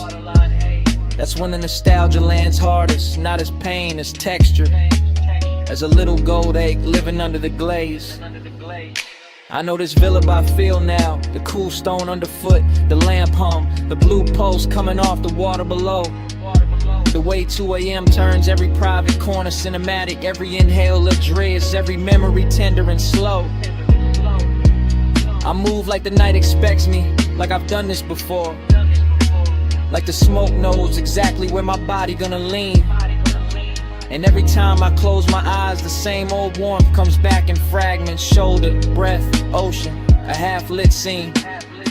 That's when the nostalgia lands hardest, not as pain, as texture. As a little gold egg living under the glaze. I know this villa by feel now, the cool stone underfoot, the lamp hum, the blue pulse coming off the water below. The way 2 a.m. turns every private corner cinematic, every inhale luxurious, every memory tender and slow. I move like the night expects me, like I've done this before. Like the smoke knows exactly where my body gonna lean. And every time I close my eyes, the same old warmth comes back in fragments. Shoulder, breath, ocean, a half-lit scene.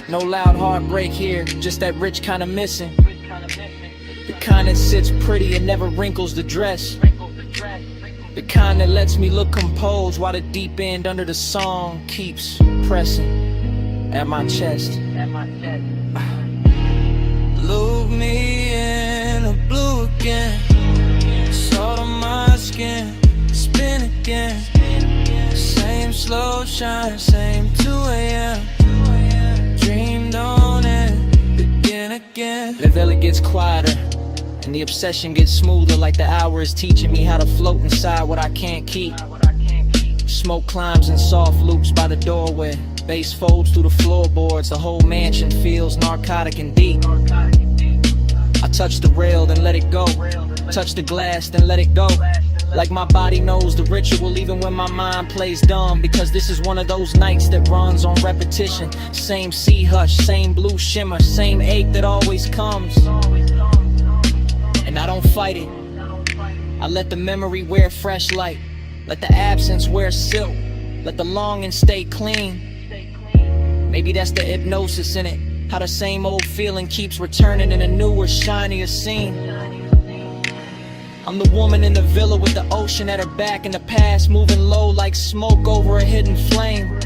No loud heartbreak here, just that rich kind of missing. The kind that sits pretty and never wrinkles the dress. The kind that lets me look composed while the deep end under the song keeps pressing at my chest. Loop me in a blue again. Salt on my skin, spin again. Same slow shine, same 2 a.m. Dream don't end, begin again. The villa gets quieter, and the obsession gets smoother. Like the hour is teaching me how to float inside what I can't keep. Smoke climbs in soft loops by the doorway. Bass folds through the floorboards. The whole mansion feels narcotic and deep. I touch the rail, then let it go. Touch the glass, then let it go. Like my body knows the ritual even when my mind plays dumb. Because this is one of those nights that runs on repetition. Same sea hush, same blue shimmer, same ache that always comes. And I don't fight it. I let the memory wear fresh light. Let the absence wear silk. Let the longing stay clean. Maybe that's the hypnosis in it. How the same old feeling keeps returning in a newer, shinier scene. I'm the woman in the villa with the ocean at her back and the past moving low like smoke over a hidden flame.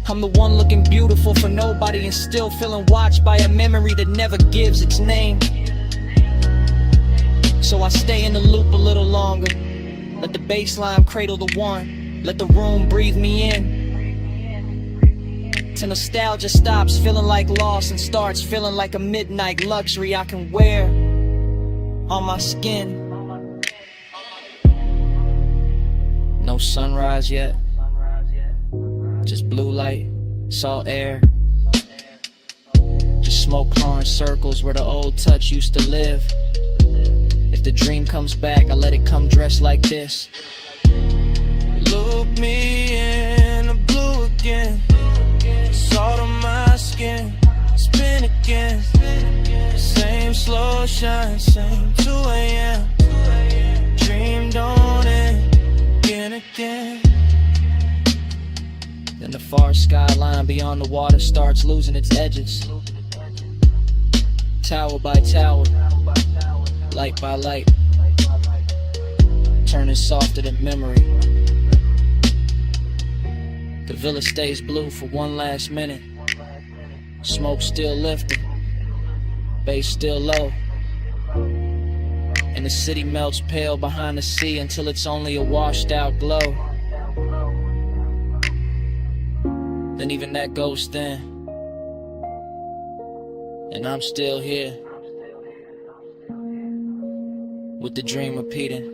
I'm the one looking beautiful for nobody and still feeling watched by a memory that never gives its name. So I stay in the loop a little longer. Let the bass line cradle the one. Let the room breathe me in. Till nostalgia stops feeling like loss and starts feeling like a midnight luxury I can wear on my skin. No sunrise yet, just blue light, salt air. Just smoke pouring circles where the old touch used to live. If the dream comes back, I let it come dressed like this. Look me in the blue again, salt on my skin, spin again. Same slow shine, same 2 a.m. Dreamed on it, again. Then the far skyline beyond the water starts losing its edges. Tower by tower, light by light, turning softer than memory. The villa stays blue for one last minute. Smoke still lifting, bass still low, and the city melts pale behind the sea until it's only a washed out glow. Then even that goes thin, and I'm still here with the dream repeating.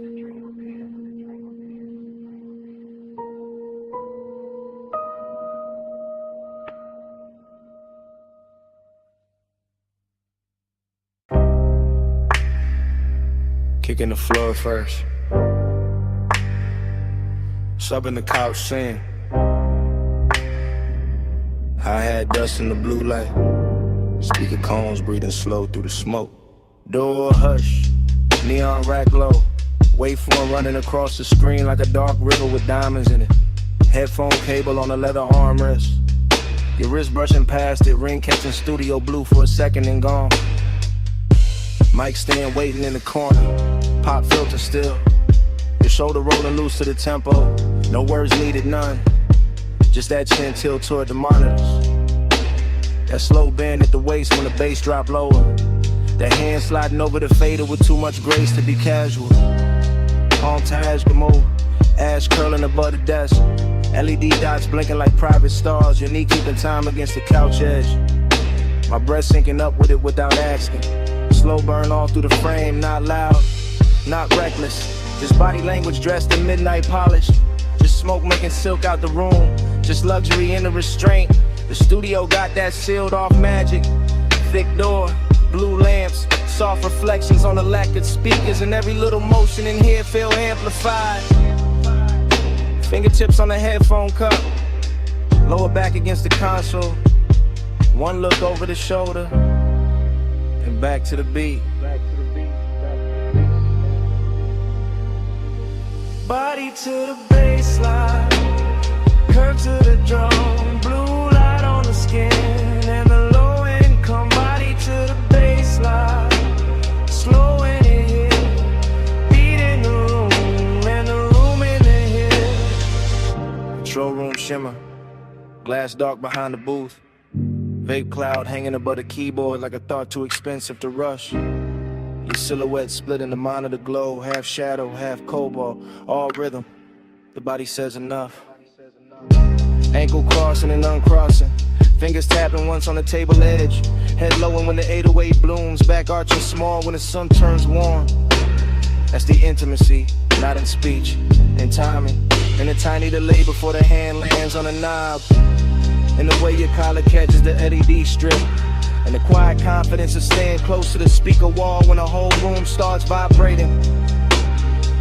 Kicking the floor first. Subbing the couch scene. Hi-hat dust in the blue light. Speaker cones breathing slow through the smoke. Door hush, neon rack glow. Waveform running across the screen like a dark river with diamonds in it. Headphone cable on a leather armrest. Your wrist brushing past it, ring catching studio blue for a second and gone. Mic stand waiting in the corner, pop filter still. Your shoulder rolling loose to the tempo, no words needed, none. Just that chin tilt toward the monitors. That slow bend at the waist when the bass drop lower. That hand sliding over the fader with too much grace to be casual. Palm Taj move, ash curling above the desk. LED dots blinking like private stars. Your knee keeping time against the couch edge. My breath syncing up with it without asking. Slow burn all through the frame, not loud, not reckless. Just body language dressed in midnight polish. Just smoke making silk out the room. Just luxury in the restraint. The studio got that sealed off magic. Thick door, blue lamps, soft reflections on the lacquered speakers. And every little motion in here feel amplified. Fingertips on the headphone cup, lower back against the console. One look over the shoulder, and back to the beat. Body to the baseline, curve to the drum, blue light on the skin, and the low income. Body to the baseline, slowing it here, beat in the room, and the room in the hill. Control room shimmer, glass dark behind the booth. Vape cloud hanging above the keyboard like a thought too expensive to rush. Your silhouette split in the monitor glow, half shadow, half cobalt, all rhythm. The body says enough. Ankle crossing and uncrossing, fingers tapping once on the table edge. Head lowering when the 808 blooms, back arching small when the sun turns warm. That's the intimacy, not in speech, in timing, and a tiny delay before the hand lands on the knob. And the way your collar catches the LED strip, and the quiet confidence of staying close to the speaker wall when the whole room starts vibrating.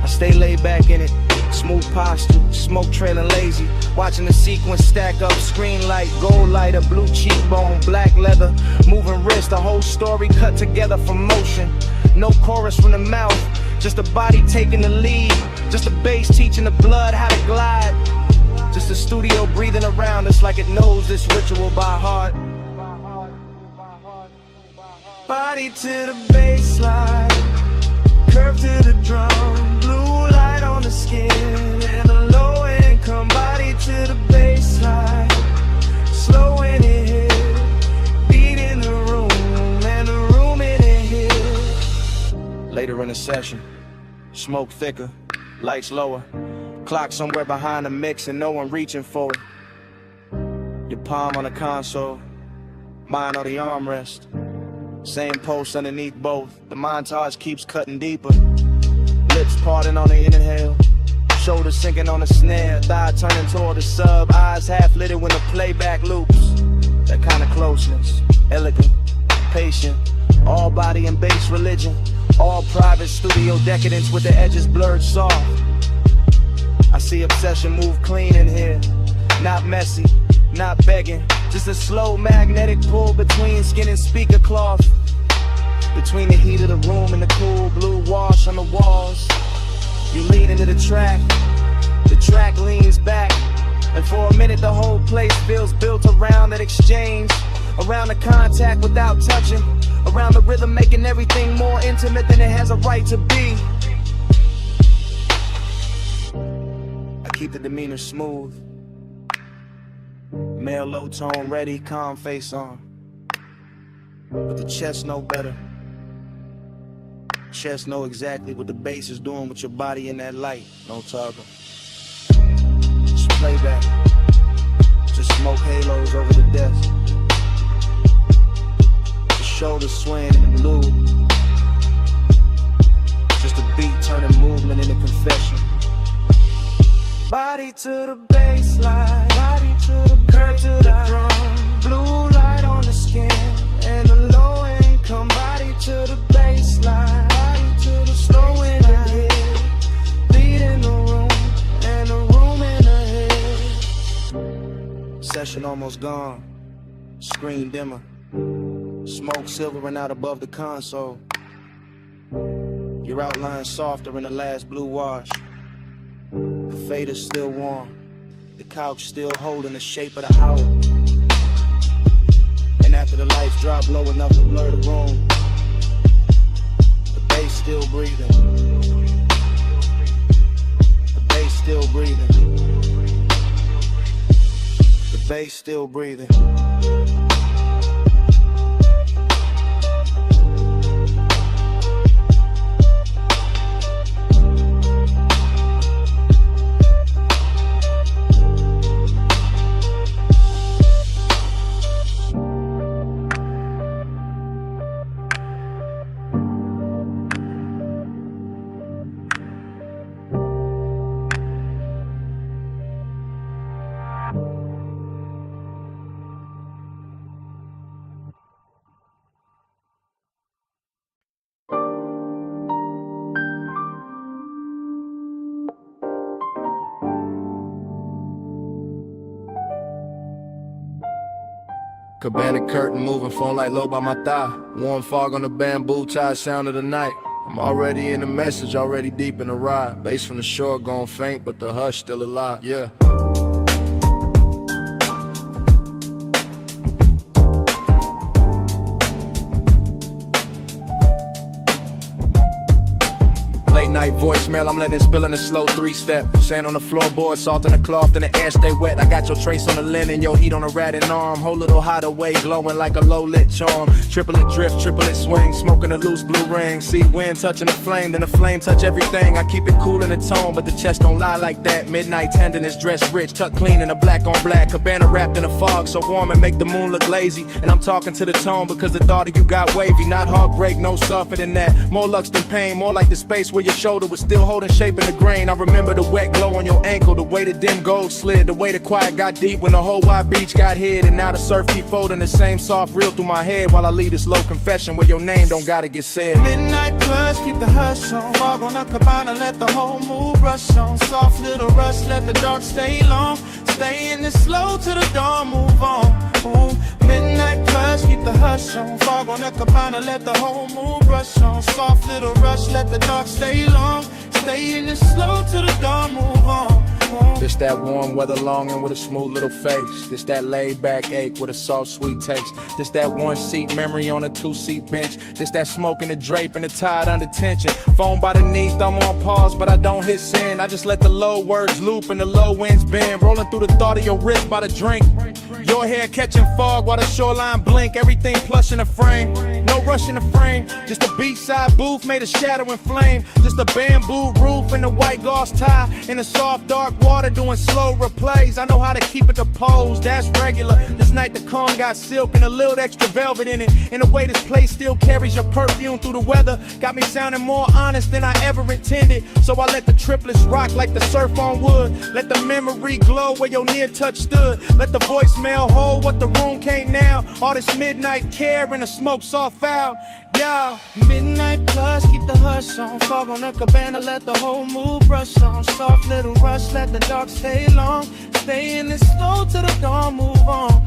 I stay laid back in it, smooth posture, smoke trailing lazy, watching the sequence stack up, screen light, gold lighter, blue cheekbone, black leather, moving wrist, the whole story cut together from motion. No chorus from the mouth, just a body taking the lead, just a bass teaching the blood how to glide. Just a studio breathing around us like it knows this ritual by heart. Body to the baseline, curve to the drum, blue light on the skin, and a low income. Body to the baseline, slowing it here, beat in the room, and the room in it here. Later in the session, smoke thicker, lights lower. Clock somewhere behind the mix and no one reaching for it. Your palm on the console, mine on the armrest. Same pulse underneath both. The montage keeps cutting deeper. Lips parting on the inhale, shoulders sinking on the snare, thigh turning toward the sub, eyes half lit when the playback loops. That kind of closeness, elegant, patient, all body and bass religion, all private studio decadence with the edges blurred soft. I see obsession move clean in here, not messy, not begging, just a slow magnetic pull between skin and speaker cloth, between the heat of the room and the cool blue wash on the walls. You lean into the track leans back, and for a minute the whole place feels built around that exchange, around the contact without touching, around the rhythm making everything more intimate than it has a right to be. I keep the demeanor smooth, male low tone ready, calm face on, but the chest know better. Chest know exactly what the bass is doing with your body in that light. No toggle. Just playback. Just smoke halos over the desk. The shoulders swaying in the blue. Just a beat turning movement into confession. Body to the baseline, body to the curve to the drum. Blue light on the skin and the low income. Body to the baseline, body to the slow in the head. Beat in the room and the room in the head. Session almost gone, screen dimmer. Smoke silvering out above the console. Your outline softer in the last blue wash. The fader's still warm, the couch still holding the shape of the hour. And after the lights drop low enough to blur the room, the bass still breathing. The bass still breathing. The bass still breathing. Cabana curtain moving, phone light low by my thigh. Warm fog on the bamboo tie, sound of the night. I'm already in the message, already deep in the ride. Bass from the shore gone faint, but the hush still alive, yeah. Night voicemail, I'm letting it spill in a slow 3-step. Sand on the floorboard, salt in the cloth, and the air stay wet. I got your trace on the linen, your heat on the ratting arm. Whole little hideaway, glowing like a low-lit charm. Triplet drift, triplet swing, smoking a loose blue ring. See wind touching the flame, then the flame touch everything. I keep it cool in the tone, but the chest don't lie like that. Midnight tenderness, dressed rich, tucked clean in a black on black. Cabana wrapped in a fog, so warm and make the moon look lazy. And I'm talking to the tone because the thought of you got wavy. Not heartbreak, no softer than that. More lux than pain, more like the space where your shoulder was still holding shape in the grain. I remember the wet glow on your ankle, the way the dim gold slid, the way the quiet got deep when the whole wide beach got hid. And now the surf keep folding the same soft reel through my head while I leave this low confession where your name don't gotta get said. Midnight plus, keep the hush on. Fog on the cabana, let the whole mood rush on. Soft little rush, let the dark stay long. Stay in this slow to the dawn, move on. Ooh. Midnight plus, keep the hush on. Fog on the cabana, let the whole mood rush on. Soft little rush, let the dark stay long. Stay in this slow to the dawn, move on. This that warm weather longing with a smooth little face. This that laid back ache with a soft sweet taste. This that one seat memory on a 2-seat bench. This that smoke in the drape and the tide under tension. Phone by the knee, thumb on pause, but I don't hit send. I just let the low words loop and the low winds bend. Rolling through the thought of your wrist by the drink. Your hair catching fog while the shoreline blink. Everything plush in the frame. no rush in the frame. Just a beachside booth made of shadow and flame. Just a bamboo roof and a white gauze tie. In the soft dark water doing slow replays. I know how to keep it composed, that's regular. This night the calm got silk and a little extra velvet in it. In a way this place still carries your perfume through the weather. Got me sounding more honest than I ever intended. So I let the triplets rock like the surf on wood. Let the memory glow where your near touch stood. Let the voicemail hold what the room can't now. All this midnight care and the smoke's all foul. Yeah. Midnight plus, keep the hush on. Fog on the cabana, let the whole mood brush on. Soft little rush, let the dark stay long. Stay in it slow till the dawn, move on.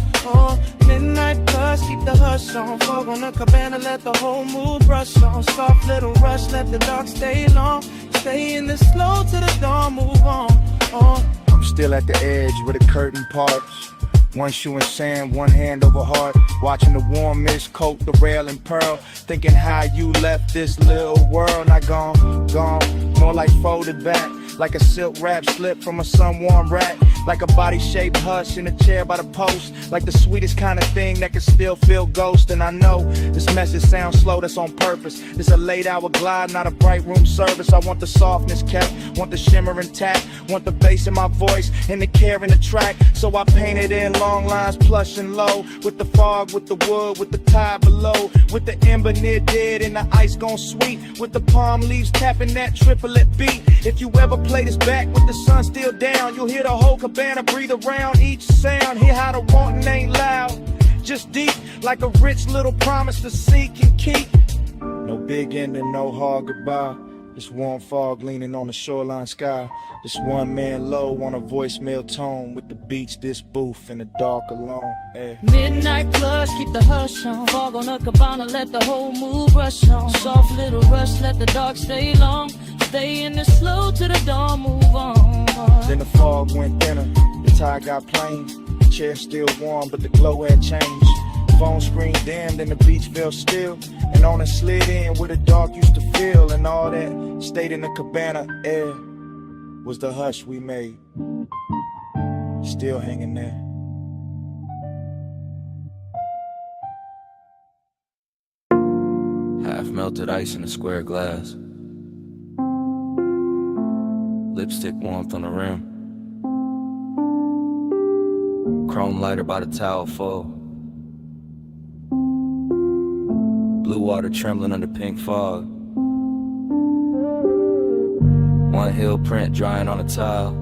Midnight plus, keep the hush on. Fog on the cabana, let the whole mood brush on. Soft little rush, let the dark stay long. Stay in it slow till the dawn, move on. I'm still at the edge where the curtain parts. One shoe in sand, one hand over heart. Watching the warm mist coat the rail and pearl. Thinking how you left this little world. Not gone, more like folded back. Like a silk wrap slip from a sun-warm rack. Like a body-shaped hush in a chair by the post. Like the sweetest kind of thing that can still feel ghost. And I know this message sounds slow, that's on purpose. It's a late-hour glide, not a bright room service. I want the softness kept, want the shimmer intact. Want the bass in my voice and the care in the track. So I painted in long lines, plush and low. With the fog, with the wood, with the tide below. With the ember near dead and the ice gone sweet. With the palm leaves tapping that triplet beat. If you ever play this back with the sun still down, you'll hear the whole cabana breathe around each sound. Hear how the wanting ain't loud, just deep, like a rich little promise to seek and keep. No big ending, no hard goodbye. This warm fog leaning on the shoreline sky. This one man low on a voicemail tone. With the beach, this booth in the dark alone. Yeah. Midnight plus, keep the hush on. Fog on the cabana, let the whole mood rush on. Soft little rush, let the dark stay long. Stay in the slow till the dawn, move on. Then the fog went thinner, the tide got plain. The chair still warm, but the glow had changed. Phone screen dimmed and the beach felt still. And on it slid in where the dark used to feel. And all that stayed in the cabana air was the hush we made. Still hanging there. Half melted ice in a square glass. Lipstick warmth on the rim. Chrome lighter by the towel full. Blue water trembling under pink fog. One heel print drying on a tile.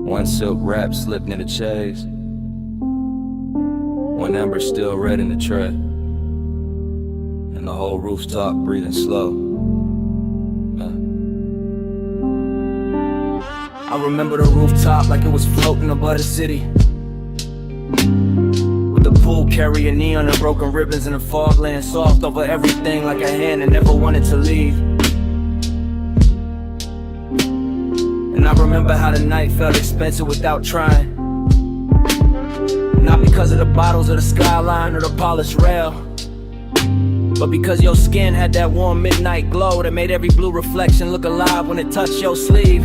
One silk wrap slipped near the chaise. One ember still red in the tray. And the whole rooftop breathing slow. I remember the rooftop like it was floating above the city. With the pool carrying neon and broken ribbons and the fog laying soft over everything like a hand that never wanted to leave. And I remember how the night felt expensive without trying. Not because of the bottles or the skyline or the polished rail, but because your skin had that warm midnight glow that made every blue reflection look alive when it touched your sleeve.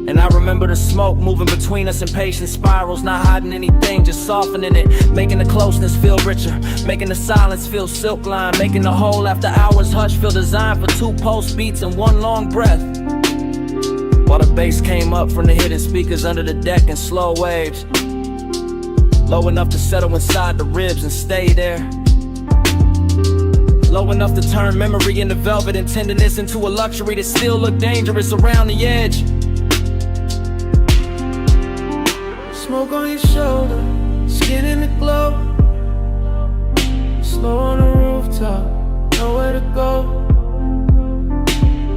And I remember the smoke moving between us in patient spirals, not hiding anything, just softening it, making the closeness feel richer, making the silence feel silk line, making the whole after hours hush feel designed for 2 pulse beats and 1 long breath. While the bass came up from the hidden speakers under the deck in slow waves, low enough to settle inside the ribs and stay there. Low enough to turn memory into velvet and tenderness into a luxury that still looked dangerous around the edge. Smoke on your shoulder, skin in the glow. Slow on the rooftop, nowhere to go.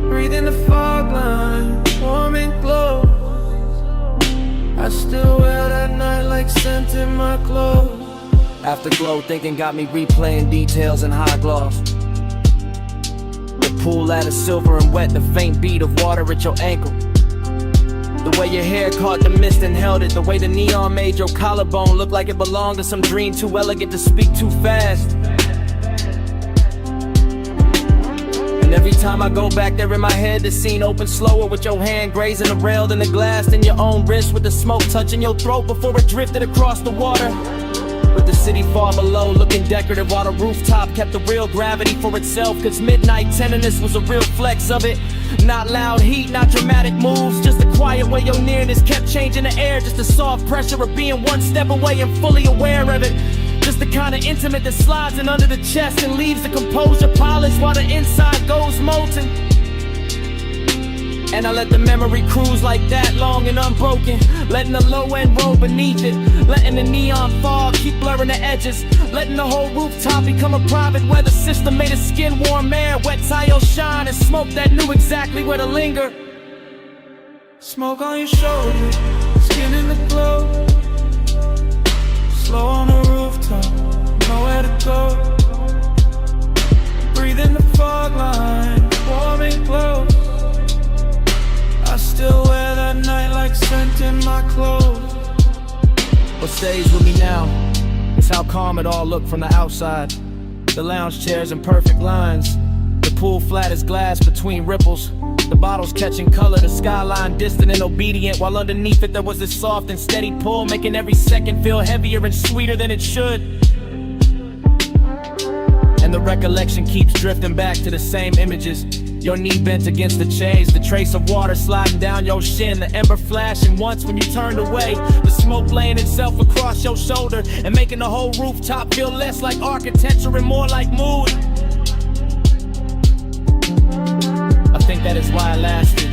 Breathe in the fog line, warm and glow. I still wear that night like scent in my clothes. Afterglow thinking got me replaying details in high gloss. The pool ladder silver and wet, the faint beat of water at your ankle. The way your hair caught the mist and held it. The way the neon made your collarbone look like it belonged to some dream too elegant to speak too fast. And And every time I go back there in my head, the scene opens slower with your hand grazing the rail, then the glass, then your own wrist with the smoke touching your throat before it drifted across the water. But the city far below looking decorative while the rooftop kept the real gravity for itself. Cause midnight tenderness was a real flex of it. Not loud heat, not dramatic moves, just a quiet way your nearness kept changing the air. Just a soft pressure of being one step away and fully aware of it. Just the kind of intimate that slides in under the chest and leaves the composure polished while the inside goes molten. And I let the memory cruise like that, long and unbroken, letting the low end roll beneath it, letting the neon fog keep blurring the edges, letting the whole rooftop become a private weather system made of skin warm air, wet tile shine, and smoke that knew exactly where to linger. Smoke on your shoulder, skin in the glow. Slow on the rooftop, nowhere to go. Breathe in the fog line, warm and close. I still wear that night like scent in my clothes. What stays with me now is how calm it all looked from the outside. The lounge chairs in perfect lines, the pool flat as glass between ripples, the bottles catching color, the skyline distant and obedient, while underneath it there was this soft and steady pull, making every second feel heavier and sweeter than it should. And the recollection keeps drifting back to the same images. Your knee bent against the chains, the trace of water sliding down your shin, the ember flashing once when you turned away, the smoke laying itself across your shoulder and making the whole rooftop feel less like architecture and more like mood. I think that is why I lasted.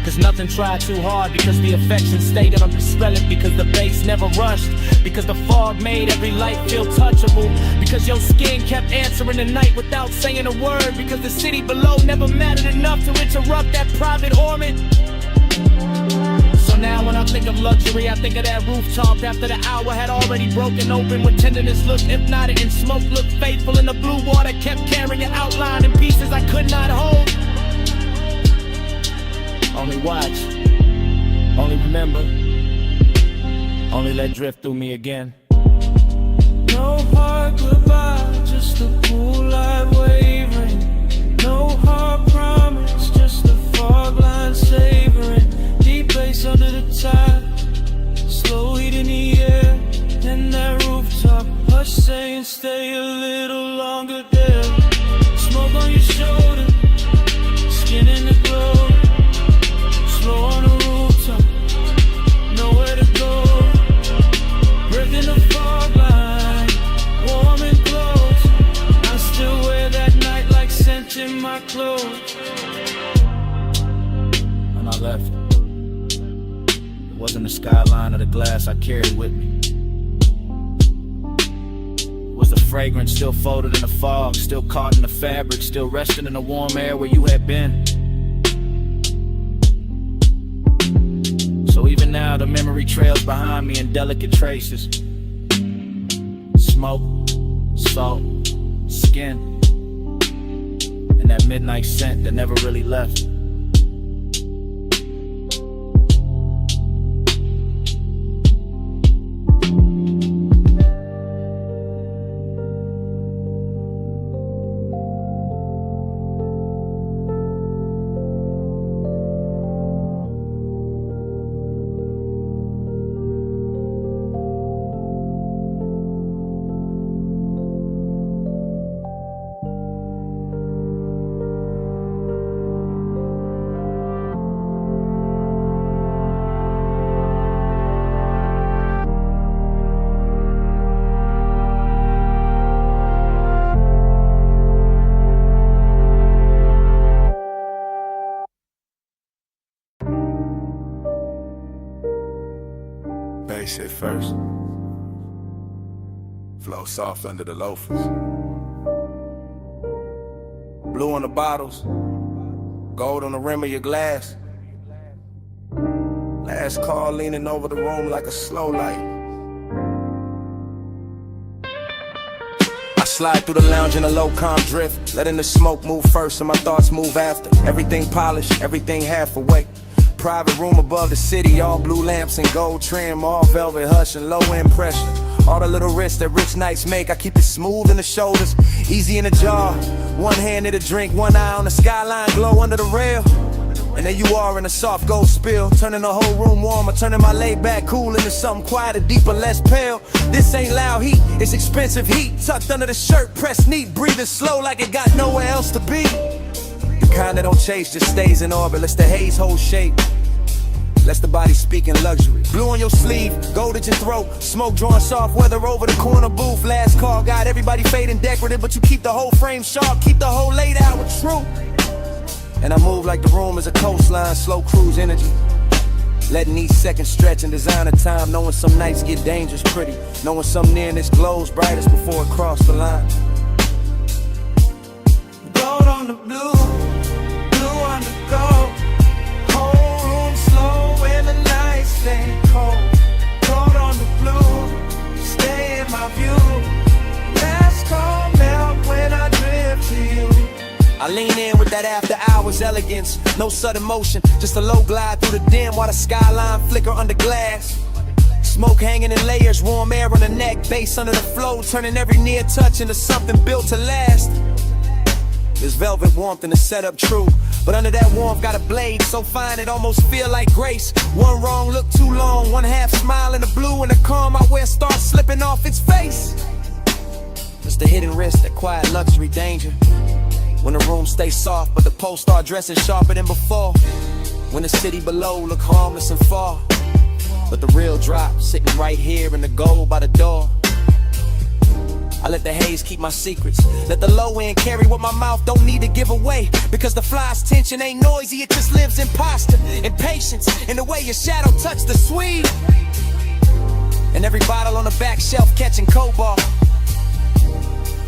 Cause nothing tried too hard, because the affection stayed undispelled, because the bass never rushed, because the fog made every light feel touchable, because your skin kept answering the night without saying a word, because the city below never mattered enough to interrupt that private orbit. So now when I think of luxury, I think of that rooftop after the hour had already broken open, when tenderness looked hypnotic and smoke looked faithful, and the blue water kept carrying an outline in pieces I could not hold. Only watch, only remember, only let drift through me again. No hard goodbye, just the pool light wavering. No hard promise, just the fog line savoring. Deep bass under the tide, slow heat in the air. And that rooftop hush saying stay a little longer there. Smoke on your shoulder, skin in the glow. Slow on the rooftop, nowhere to go. Breath in the fog line, warm and close. I still wear that night like scent in my clothes. When I left, it wasn't the skyline or the glass I carried with me. It was the fragrance still folded in the fog, still caught in the fabric, still resting in the warm air where you had been. So even now the memory trails behind me in delicate traces. Smoke, salt, skin, and that midnight scent that never really left. Bass hit first. Flow soft under the loafers. Blue on the bottles, gold on the rim of your glass. Last call leaning over the room like a slow light. I slide through the lounge in a low calm drift, letting the smoke move first and my thoughts move after. Everything polished, everything half awake. Private room above the city, all blue lamps and gold trim, all velvet hush and low end pressure. All the little risks that rich nights make, I keep it smooth in the shoulders, easy in the jaw. One hand in the drink, one eye on the skyline, glow under the rail. And there you are in a soft gold spill, turning the whole room warmer, turning my laid back cool into something quieter, deeper, less pale. This ain't loud heat, it's expensive heat, tucked under the shirt, pressed neat, breathing slow like it got nowhere else to be. The kind that don't chase, just stays in orbit, lets the haze hold shape, lets the body speak in luxury. Blue on your sleeve, gold at your throat, smoke drawing soft weather over the corner booth. Last call, got everybody fading decorative, but you keep the whole frame sharp, keep the whole laid out with truth. And I move like the room is a coastline, slow cruise energy, letting each second stretch in designer time, knowing some nights get dangerous pretty, knowing some nearness glows brightest before it crossed the line. Gold on the blue, blue on the gold. Whole room slow when the nights stay cold. Gold on the blue, stay in my view. Last call melt when I drift to you. I lean in with that after hours elegance, no sudden motion, just a low glide through the dim while the skyline flicker under glass. Smoke hanging in layers, warm air on the neck, bass under the flow, turning every near touch into something built to last. There's velvet warmth in the setup, true, but under that warmth got a blade so fine it almost feel like grace. One wrong look too long, one half smile in the blue, and the calm I wear starts slipping off its face. Just the hidden risk, that quiet luxury danger. When the room stays soft, but the post start dressing sharper than before. When the city below look harmless and far, but the real drop sitting right here in the gold by the door. I let the haze keep my secrets, let the low end carry what my mouth don't need to give away. Because the fly's tension ain't noisy, it just lives in posture, in patience, in the way your shadow touch the sweet. And every bottle on the back shelf catching cobalt,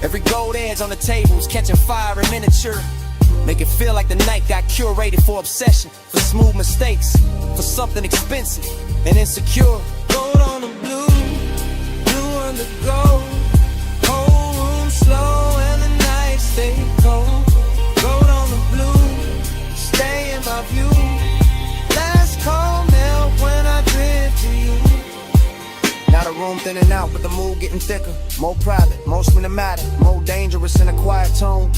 every gold edge on the tables catching fire in miniature. Make it feel like the night got curated for obsession, for smooth mistakes, for something expensive and insecure. Gold on the blue, blue on the gold. Whole room slow and the nights stay cold. Gold on the blue, stay in my view. Last call melt when I drift to you. Now the room thinning out, but the mood getting thicker, more private, more cinematic, more dangerous in a quiet tone.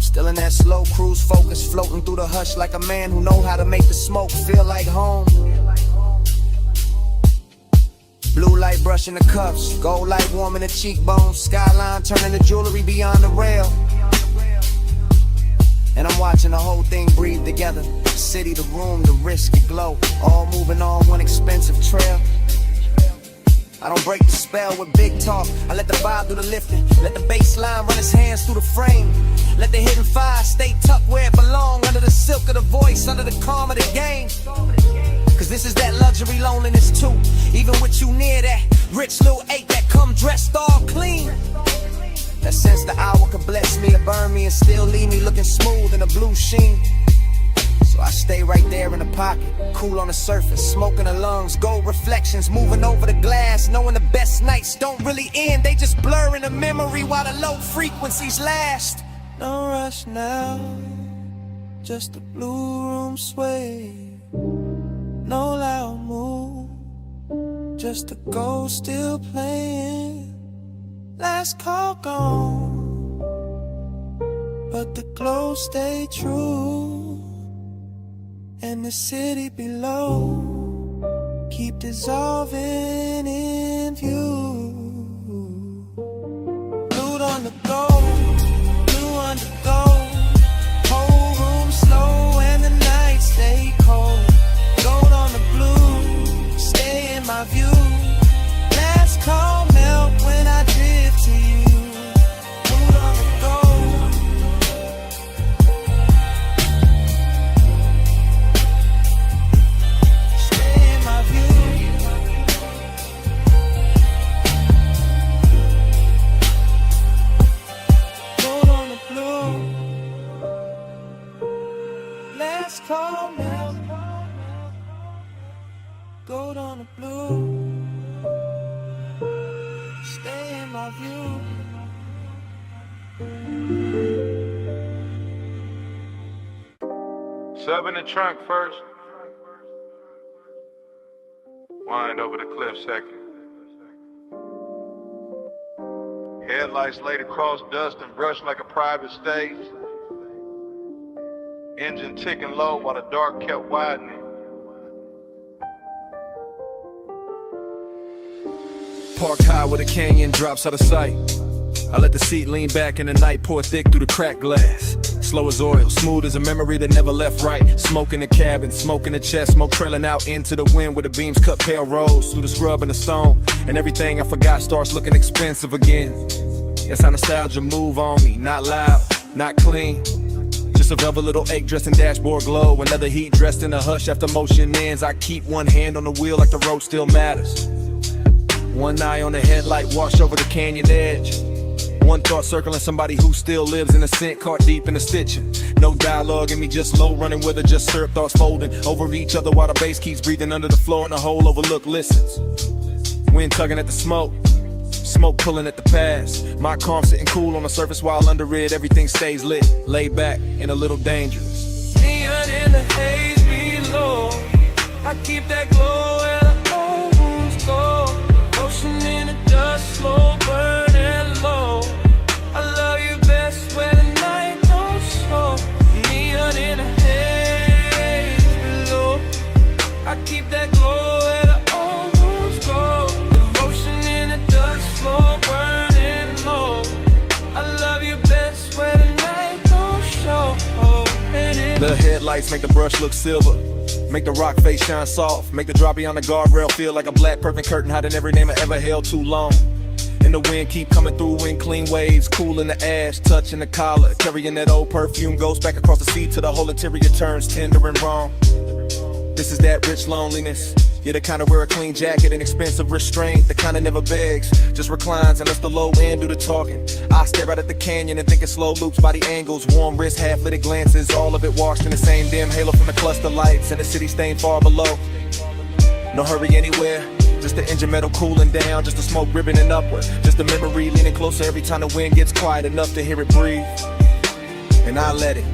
Still in that slow cruise focus, floating through the hush like a man who know how to make the smoke feel like home. Blue light brushing the cuffs, gold light warming the cheekbones, skyline turning the jewelry beyond the rail. And I'm watching the whole thing breathe together. The city, the room, the risk, the glow, all moving on one expensive trail. I don't break the spell with big talk, I let the vibe do the lifting. Let the bass line run its hands through the frame. Let the hidden fire stay tucked where it belong, under the silk of the voice, under the calm of the game. Cause this is that luxury loneliness too, even with you near that rich little ache that come dressed all clean. That sense the hour could bless me or burn me and still leave me looking smooth in a blue sheen. So I stay right there in the pocket, cool on the surface, smoking the lungs, gold reflections moving over the glass, knowing the best nights don't really end, they just blur in the memory while the low frequencies last. No rush now, just the blue room sway. No loud move, just a ghost still playing. Last call gone, but the glow stay true. And the city below keep dissolving in view. Blue on the gold, blue on the gold. Whole room slow and the nights stay cold. Gold on the blue, stay in my view. Last call melt when I drift to you. Blue on the gold. Stay in my view. Gold on the blue. Last call melt. Gold on the blue. Stay in my view. Sub in the trunk first. Wind over the cliff second. Headlights laid across dust and brushed like a private stage. Engine ticking low while the dark kept widening. Parked high where the canyon drops out of sight. I let the seat lean back and the night pour thick through the cracked glass. Slow as oil, smooth as a memory that never left right. Smoke in the cabin, smoke in the chest, smoke trailing out into the wind where the beams cut pale roads through the scrub and the stone. And everything I forgot starts looking expensive again. It's how nostalgia move on me, not loud, not clean. Just a velvet little ache dressed in dashboard glow. Another heat dressed in a hush after motion ends. I keep one hand on the wheel like the road still matters. One eye on the headlight, washed over the canyon edge. One thought circling somebody who still lives in a scent, caught deep in the stitching. No dialogue in me, just low running with her, just syrup thoughts folding over each other while the bass keeps breathing under the floor and the whole overlook listens. Wind tugging at the smoke, smoke pulling at the past. My calm sitting cool on the surface while under it everything stays lit, laid back and a little dangerous. Neon in the haze below, I keep that glow where the old wounds go. Ocean in the dust, slow burning low. I love you best when the night don't show. Neon in the haze below, I keep that glow where the old wounds go. Devotion in the dust, slow burning low. I love you best when the night don't show. The headlights make the brush look silver, make the rock face shine soft, make the drop beyond the guardrail feel like a black perfect curtain hiding every name I ever held too long. And the wind keep coming through in clean waves, cooling the ash, touching the collar, carrying that old perfume, goes back across the sea till the whole interior turns tender and wrong. This is that rich loneliness. Yeah, the kind of wear a clean jacket and expensive restraint, the kind of never begs, just reclines and lets the low end do the talking. I stare out at the canyon and think in slow loops by the angles, warm wrist, half-lit glances, all of it washed in the same dim halo from the cluster lights and the city staying far below. No hurry anywhere, just the engine metal cooling down, just the smoke ribboning upward, just the memory leaning closer every time the wind gets quiet enough to hear it breathe. And I let it.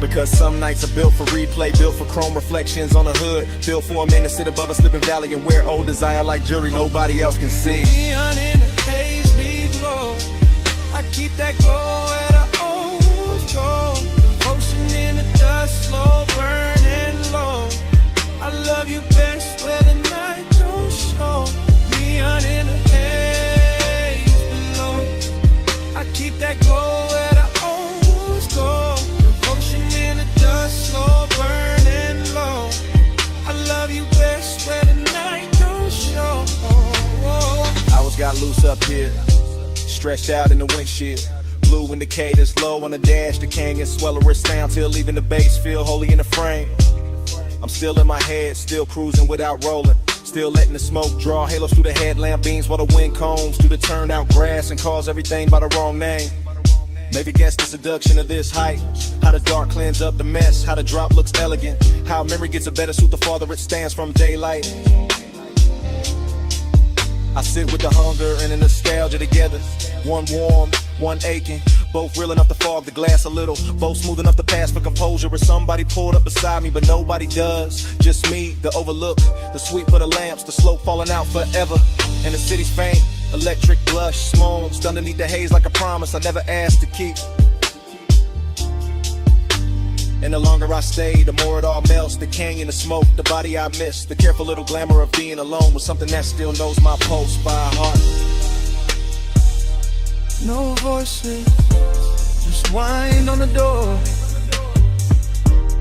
Because some nights are built for replay, built for chrome reflections on the hood, built for a man to sit above a slipping valley and wear old desire like jewelry nobody else can see. Neon in the haze below, I keep that glow where the old wounds go. Devotion in the dust, slow burning low. I love you best where the night don't show. Neon in the haze below, I keep that glow where the old wounds go. Slow burning low. I love you best where the night don't show. Hours got loose up here, stretched out in the windshield. Blue indicators low on the dash, the canyon swell a wrist down till leaving the base feel holy in the frame. I'm still in my head, still cruising without rolling. Still letting the smoke draw halos through the headlamp beams while the wind combs through the turned out grass and calls everything by the wrong name. Maybe guess the seduction of this height, how the dark cleans up the mess, how the drop looks elegant, how memory gets a better suit the farther it stands from daylight. I sit with the hunger and the nostalgia together, one warm, one aching, both real enough to fog the glass a little, both smooth enough to pass for composure. Or somebody pulled up beside me, but nobody does. Just me, the overlook, the sweep of the lamps, the slope falling out forever, and the city's faint. Electric blush, smokes underneath the haze like a promise I never asked to keep. And the longer I stay, the more it all melts. The canyon, the smoke, the body I miss, the careful little glamour of being alone with something that still knows my pulse by heart. No voices, just wind on the door,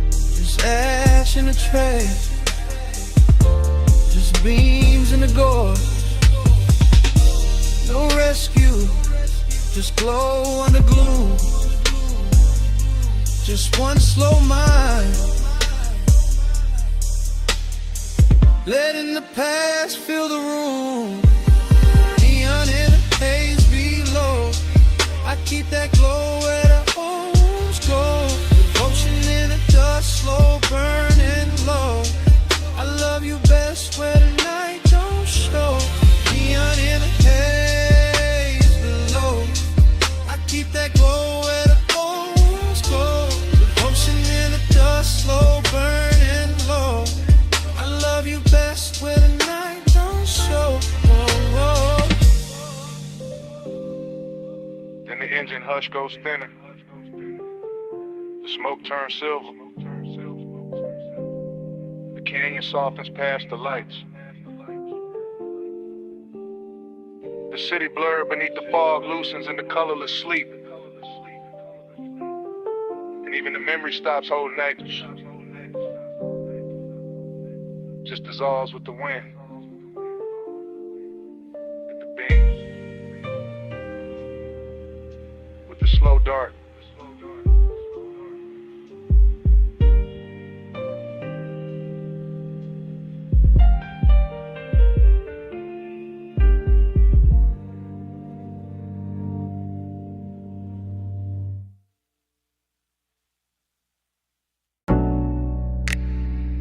just ash in the tray, just beams in the gore. No rescue, just glow under gloom, just one slow mind, letting the past fill the room. Neon in the haze below, I keep that glow where the homes go. Devotion in the dust, slow burning low. I love you best where the night don't show. Neon in the haze below, I keep that glow where the homes go. Devotion in the dust, slow burning low. I love you best where the night don't show. hush goes thinner. The smoke turns silver. The canyon softens past the lights. The city blurred beneath the fog loosens into colorless sleep. And even the memory stops holding anchors. Just dissolves with the wind. With the beam. With the slow dart.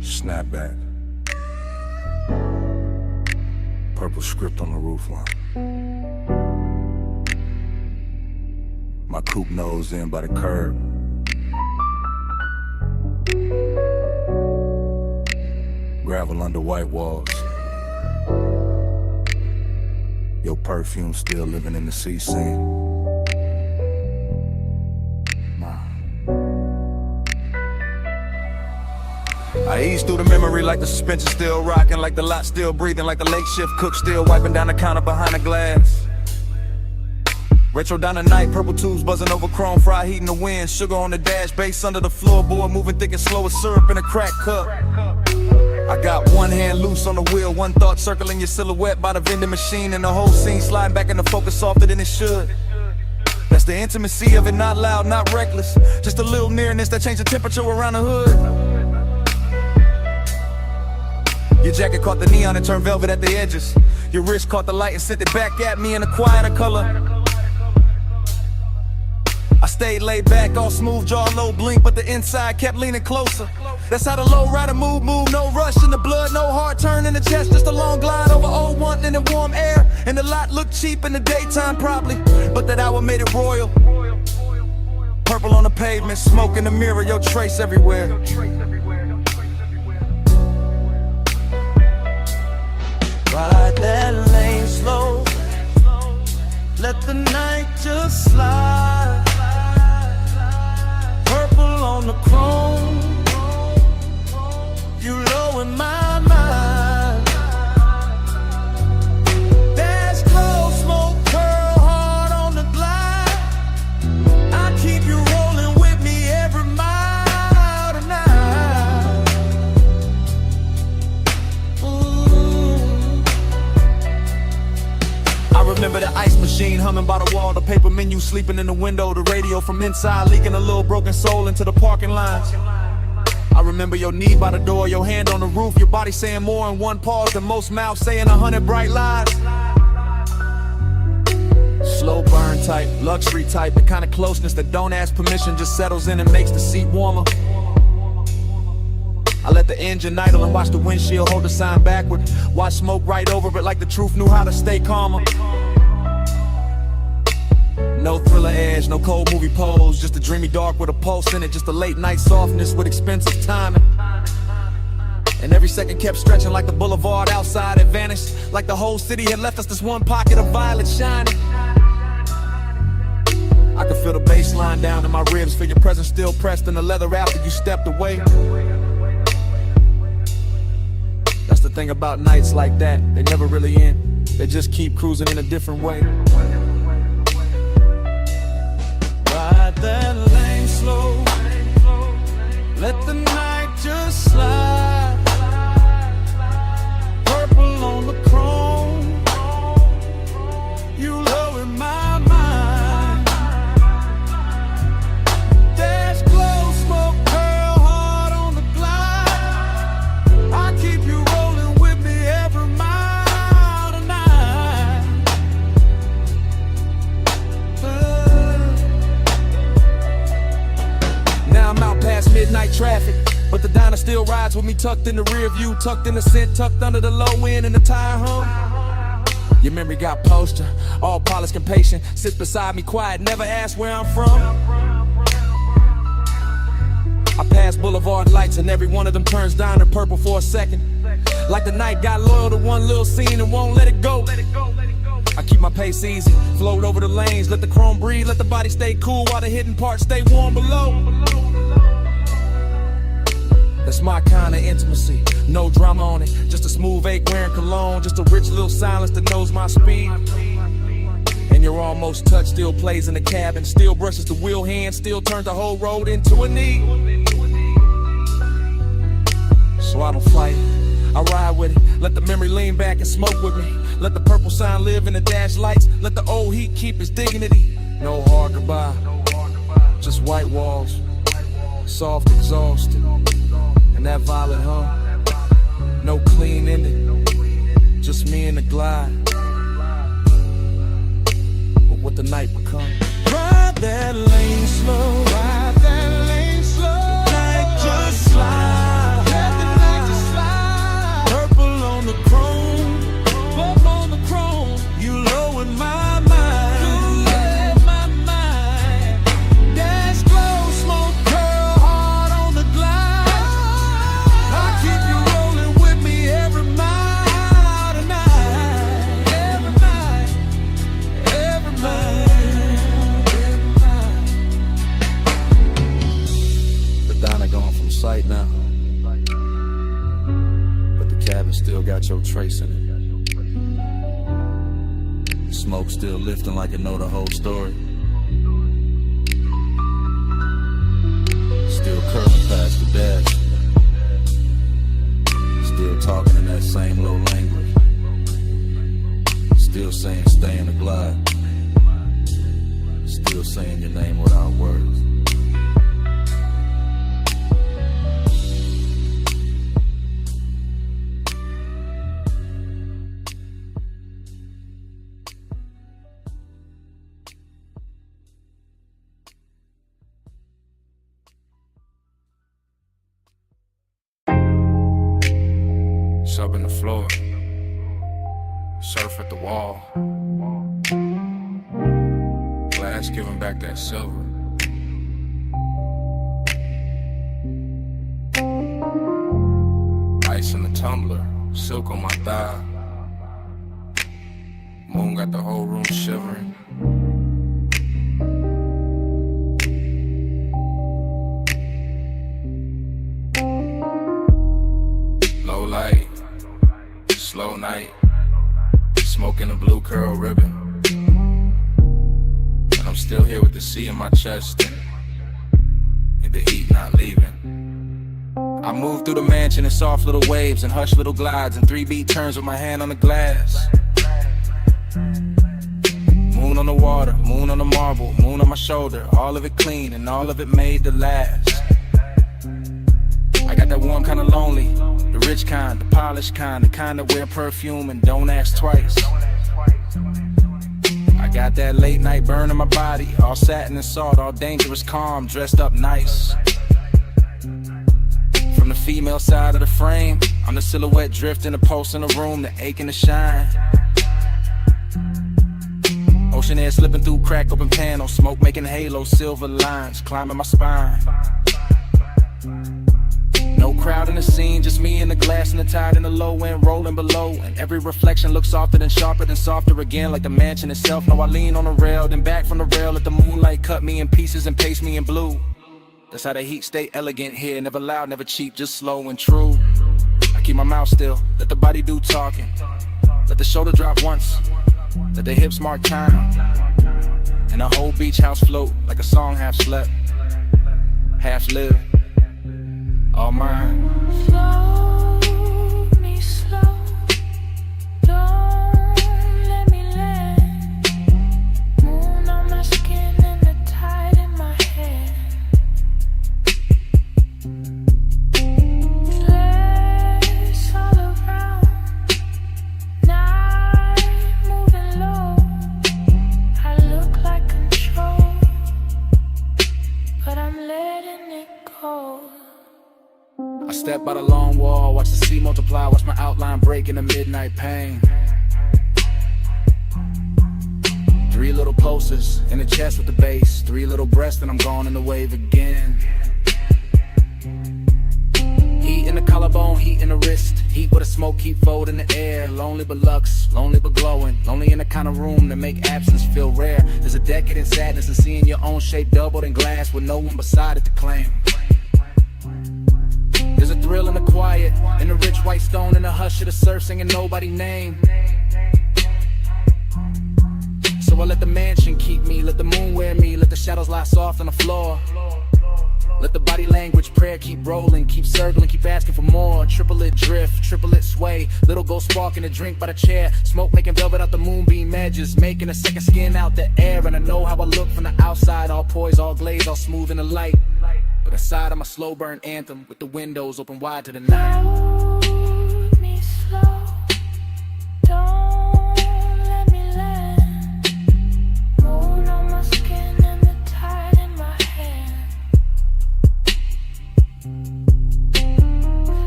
Snapback. Purple script on the roofline. My coupe nose in by the curb. Gravel under white walls. Your perfume still living in the sea scene. I ease through the memory like the suspension still rocking, like the lot still breathing, like the late shift cook still wiping down the counter behind the glass. Retro down the night, purple tubes buzzing over chrome, fry heat in the wind, sugar on the dash, bass under the floorboard, moving thick and slow as syrup in a crack cup. I got one hand loose on the wheel, one thought circling your silhouette by the vending machine, and the whole scene sliding back into focus softer than it should. That's the intimacy of it, not loud, not reckless, just a little nearness that changed the temperature around the hood. Your jacket caught the neon and turned velvet at the edges. Your wrist caught the light and sent it back at me in a quieter color. I stayed laid back, all smooth jaw, low blink, but the inside kept leaning closer. That's how the low rider move, no rush in the blood, no hard turn in the chest, just a long glide over old one in the warm air. And the lot looked cheap in the daytime probably, but that hour made it royal. Purple on the pavement, smoke in the mirror, your trace everywhere. Ride that lane slow, let the night just slide. Purple on the chrome, you low in my mind. Dash close, smoke curl hard on the glide. I keep you rolling with me every mile tonight. I remember the ice machine humming by the wall, the paper menu sleeping in the window, the radio from inside leaking a little broken soul into the parking lines. I remember your knee by the door, your hand on the roof, your body saying more in one pause than most mouths saying 100 bright lies. Slow burn type, luxury type, the kind of closeness that don't ask permission, just settles in and makes the seat warmer. I let the engine idle and watch the windshield hold the sign backward. Watch smoke right over it like the truth knew how to stay calmer. No thriller edge, no cold movie pose, just a dreamy dark with a pulse in it, just a late night softness with expensive timing. And every second kept stretching like the boulevard outside had vanished, like the whole city had left us this one pocket of violet shining. I could feel the bass line down in my ribs, feel your presence still pressed in the leather after you stepped away. That's the thing about nights like that, they never really end, they just keep cruising in a different way. Ride that lane slow, let the night just slide. Purple on the chrome, you low in my mind. Dash close, smoke curl hard on the glide. I keep you rolling with me every mile tonight. Now I'm out past midnight traffic, but the diner still rides with me tucked in the rear view, tucked in the scent, tucked under the low end and the tire hum. Your memory got posture, all polished and patient, sits beside me quiet, never ask where I'm from. I pass boulevard lights and every one of them turns down to purple for a second, like the night got loyal to one little scene and won't let it go. I keep my pace easy. Float over the lanes, let the chrome breathe, let the body stay cool while the hidden parts stay warm below. That's my kind of intimacy, no drama on it. Just a smooth 8 wearing cologne, just a rich little silence that knows my speed. And your almost touch still plays in the cabin, still brushes the wheel hand, still turns the whole road into a knee. So I don't fight it, I ride with it. Let the memory lean back and smoke with me. Let the purple sign live in the dash lights. Let the old heat keep its dignity. No hard goodbye, just white walls, soft exhaust, and that violet hum. No clean ending, just me and the glide. But what the night becomes. Ride that lane slow, ride that lane slow. The night just slide. Sight now, but the cabin still got your trace in it. The smoke still lifting like it know the whole story. Still curving past the dash, still talking in that same low language. Still saying stay in the glide, still saying your name without words. Up in the floor, surf at the wall, glass giving back that silver. Ice in the tumbler, silk on my thigh. Moon got the whole room shivering. Low light, slow night, smoking a blue curl ribbon. And I'm still here with the sea in my chest and the heat not leaving. I move through the mansion in soft little waves and hush little glides and 3-beat turns with my hand on the glass. Moon on the water, moon on the marble, moon on my shoulder, all of it clean and all of it made to last. I got that warm kind of lonely, the rich kind, the polished kind, the kind that wear perfume and don't ask twice. I got that late night burn in my body, all satin and salt, all dangerous calm, dressed up nice. From the female side of the frame, I'm the silhouette drifting, a pulse in the room, the ache and the shine. Ocean air slipping through crack open panels, smoke making halos, silver lines climbing my spine. No crowd in the scene, just me and the glass and the tide in the low end rolling below. And every reflection looks softer than sharper than softer again, like the mansion itself. Now I lean on the rail, then back from the rail, let the moonlight cut me in pieces and paste me in blue. That's how the heat stay elegant here, never loud, never cheap, just slow and true. I keep my mouth still, let the body do talking. Let the shoulder drop once, let the hips mark time. And the whole beach house float like a song half slept, half lived. All mine. Slow me slow, don't let me land. Moon on my skin and the tide in my hair. Flares all around, night moving low. I look like control, but I'm letting it go. I step by the long wall, watch the sea multiply, watch my outline break in the midnight pain. 3 little pulses in the chest with the bass, 3 little breaths and I'm gone in the wave again. Heat in the collarbone, heat in the wrist, heat with a smoke keep folding the air. Lonely but lux, lonely but glowing, lonely in the kind of room that make absence feel rare. There's a decadent sadness in seeing your own shape doubled in glass with no one beside it to claim. There's a thrill in the quiet, in the rich white stone, in the hush of the surf singing nobody's name. So I let the mansion keep me, let the moon wear me, let the shadows lie soft on the floor. Let the body language prayer keep rolling, keep circling, keep asking for more. Triplet drift, triplet sway, little gold spark in a drink by the chair. Smoke making velvet out the moonbeam edges, making a second skin out the air. And I know how I look from the outside, all poised, all glazed, all smooth in the light. But inside I'm a slow burn anthem with the windows open wide to the night. Hold me slow, don't let me land. Moon on my skin and the tide in my hand.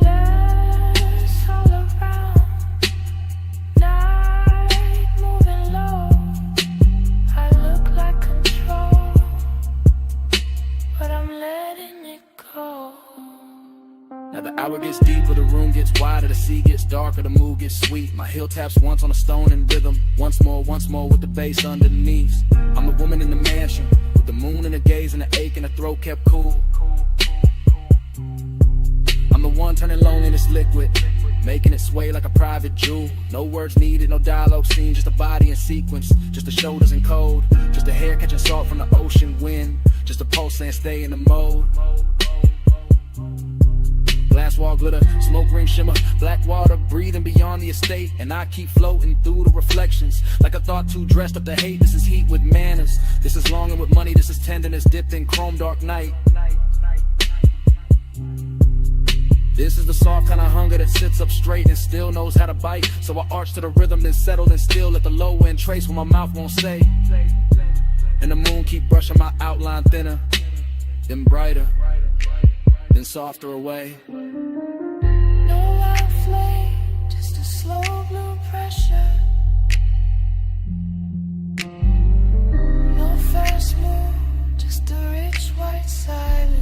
Glass all around, night moving low. I look like control, but I'm letting it go. Now the hour gets deeper, the room gets wider, the sea gets darker, the mood gets sweet. My heel taps once on a stone in rhythm, once more with the bass underneath. I'm the woman in the mansion, with the moon in the gaze and the ache in the throat kept cool. I'm the one turning loneliness liquid, making it sway like a private jewel. No words needed, no dialogue scene, just a body in sequence, just the shoulders in code, just a hair catching salt from the ocean wind, just a pulse saying stay in the mode. Glass wall glitter, smoke ring shimmer, black water breathing beyond the estate. And I keep floating through the reflections, like a thought too dressed up to hate. This is heat with manners, this is longing with money, this is tenderness dipped in chrome dark night. This is the soft kind of hunger that sits up straight and still knows how to bite. So I arch to the rhythm, then settle and still at the low end trace what my mouth won't say. And the moon keep brushing my outline thinner, then brighter, then softer away. No loud flame, just a slow blue pressure. No fast move, just a rich white silence.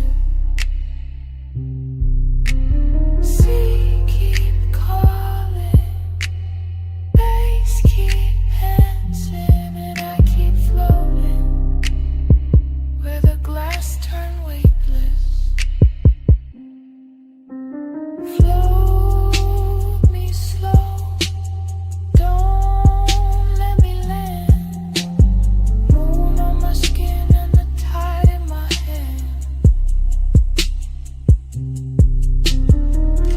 Sea keep calling, bass keep dancing, and I keep floating where the glass turn weightless. Float me slow, don't let me land. Moon on my skin and the tide in my hand.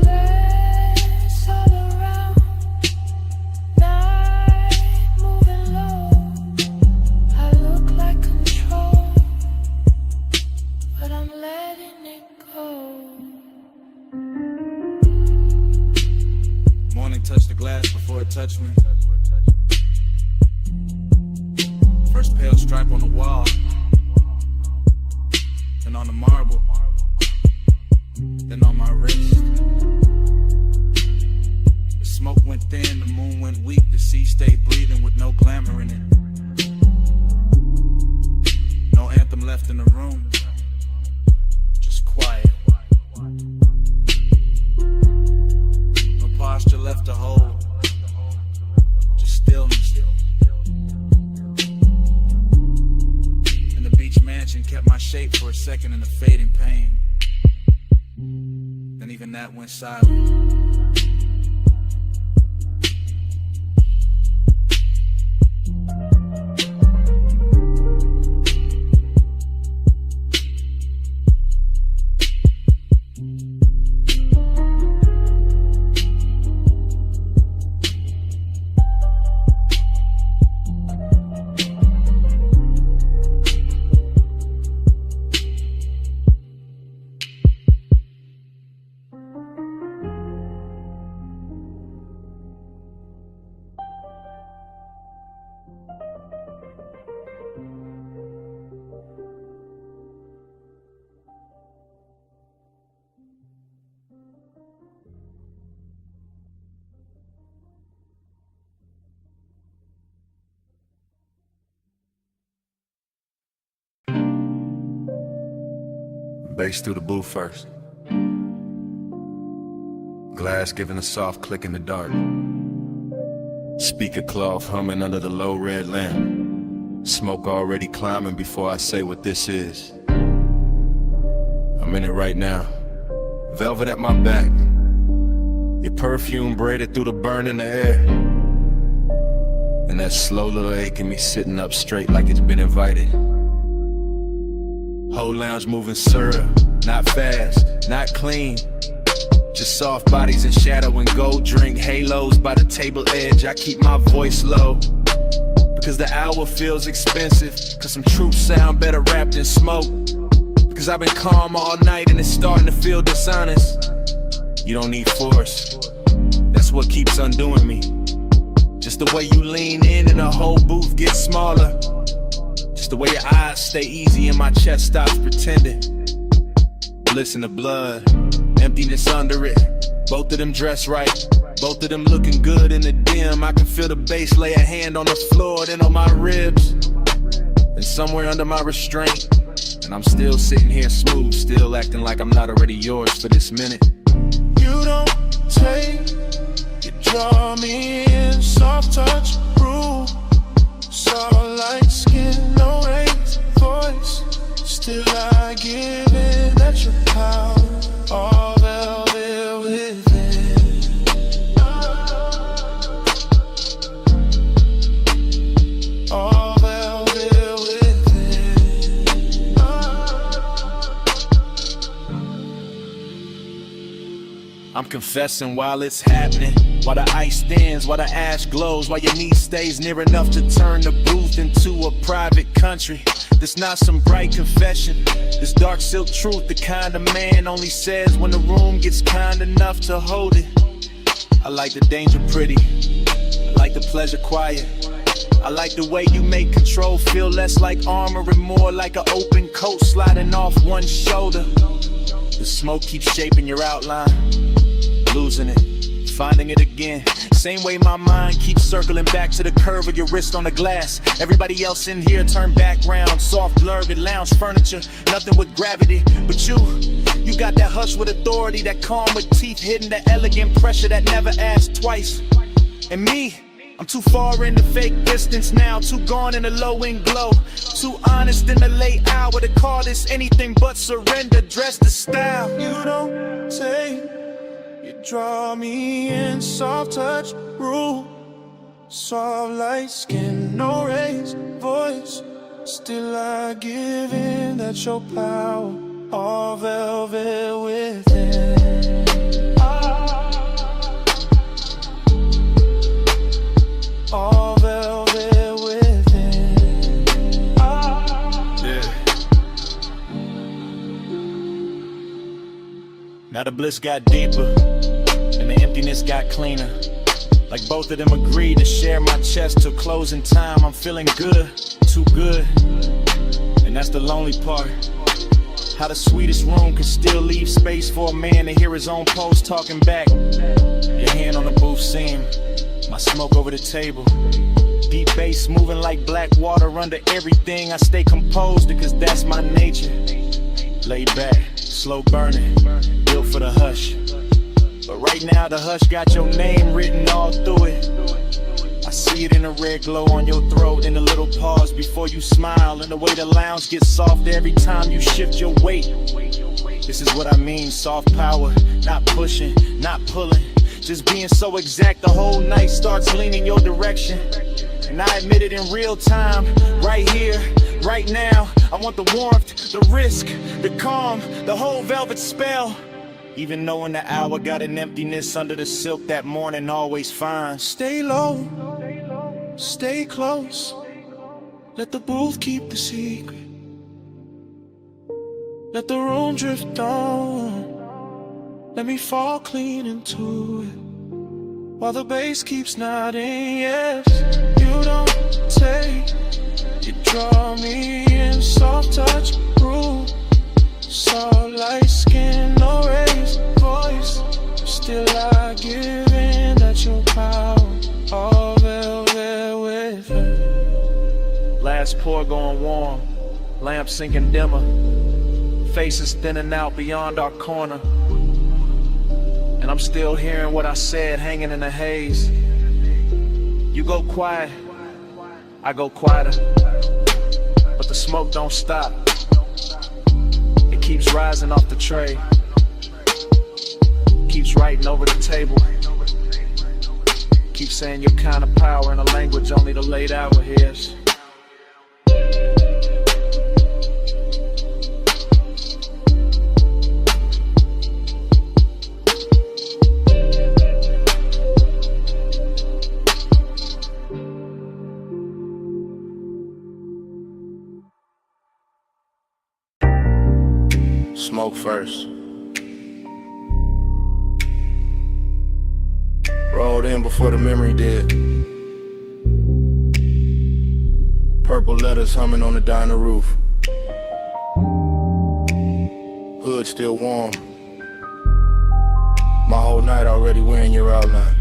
Glass all around, night moving low. I look like control, but I'm letting it go. Morning touched the glass before it touched me. First pale stripe on the wall, then on the marble, then on my wrist. The smoke went thin, the moon went weak, the sea stayed breathing with no glamour in it. No anthem left in the room, just quiet. No posture left to hold, just stillness. And the beach mansion kept my shape for a second in the fading pain. Then even that went silent. Bass through the booth first. Glass giving a soft click in the dark. Speaker cloth humming under the low red lamp. Smoke already climbing before I say what this is. I'm in it right now. Velvet at my back. Your perfume braided through the burn in the air. And that slow little ache in me sitting up straight like it's been invited. Whole lounge moving syrup, not fast, not clean. Just soft bodies and shadow and gold drink halos by the table edge. I keep my voice low because the hour feels expensive, cause some truth sound better wrapped in smoke. Cause I've been calm all night and it's starting to feel dishonest. You don't need force, that's what keeps undoing me. Just the way you lean in and the whole booth gets smaller. Just the way your eyes stay easy and my chest stops pretending. Bliss in the blood, emptiness under it. Both of them dressed right, both of them looking good in the dim. I can feel the bass lay a hand on the floor, then on my ribs, and somewhere under my restraint. And I'm still sitting here smooth, still acting like I'm not already yours for this minute. You don't take, you draw me in, soft touch, rule. Soft light skin, no raised voice. Still I give in at your power, all velvet within. All velvet within. I'm confessing while it's happening, while the ice thins, while the ash glows, while your knee stays near enough to turn the booth into a private country. This not some bright confession, this dark silk truth, the kind of man only says when the room gets kind enough to hold it. I like the danger pretty, I like the pleasure quiet. I like the way you make control feel less like armor and more like an open coat sliding off one shoulder. The smoke keeps shaping your outline, losing it, finding it again. Same way my mind keeps circling back to the curve of your wrist on the glass. Everybody else in here turn background, soft blurred lounge furniture, nothing with gravity. But you got that hush with authority, that calm with teeth hidden, that elegant pressure that never asks twice. And me, I'm too far in the fake distance now, too gone in the low-end glow, too honest in the late hour to call this anything but surrender. Dress the style. You don't take, you draw me in, soft touch, rule. Soft light skin, no raised voice. Still I give in, that's your power, all velvet within. All velvet within. Yeah. Now the bliss got deeper and the emptiness got cleaner. Like both of them agreed to share my chest till closing time. I'm feeling good, too good, and that's the lonely part. How the sweetest room can still leave space for a man to hear his own pulse talking back. Your hand on the booth seam, my smoke over the table. Deep bass moving like black water under everything. I stay composed because that's my nature. Laid back, slow burning, built for the hush. But right now the hush got your name written all through it. I see it in the red glow on your throat, in the little pause before you smile, and the way the lounge gets softer every time you shift your weight. This is what I mean, soft power, not pushing, not pulling, just being so exact the whole night starts leaning your direction. And I admit it in real time, right here, right now. I want the warmth, the risk, the calm, the whole velvet spell. Even knowing the hour got an emptiness under the silk that morning always finds. Stay low, stay close. Let the booth keep the secret. Let the room drift on. Let me fall clean into it. While the bass keeps nodding, yes. You don't take, you draw me in, soft touch, rule. Soft light skin, no raised voice. Still I give in, that's your power, all velvet within. Last pour going warm, lamp sinking dimmer, faces thinning out beyond our corner. and I'm still hearing what I said hanging in the haze. You go quiet, I go quieter, but the smoke don't stop. It keeps rising off the tray, keeps writing over the table, keeps saying your kind of power in a language only the late hour hears. Smoke first. Rolled in before the memory did. Purple letters humming on the diner roof. Hood still warm. My whole night already wearing your outline.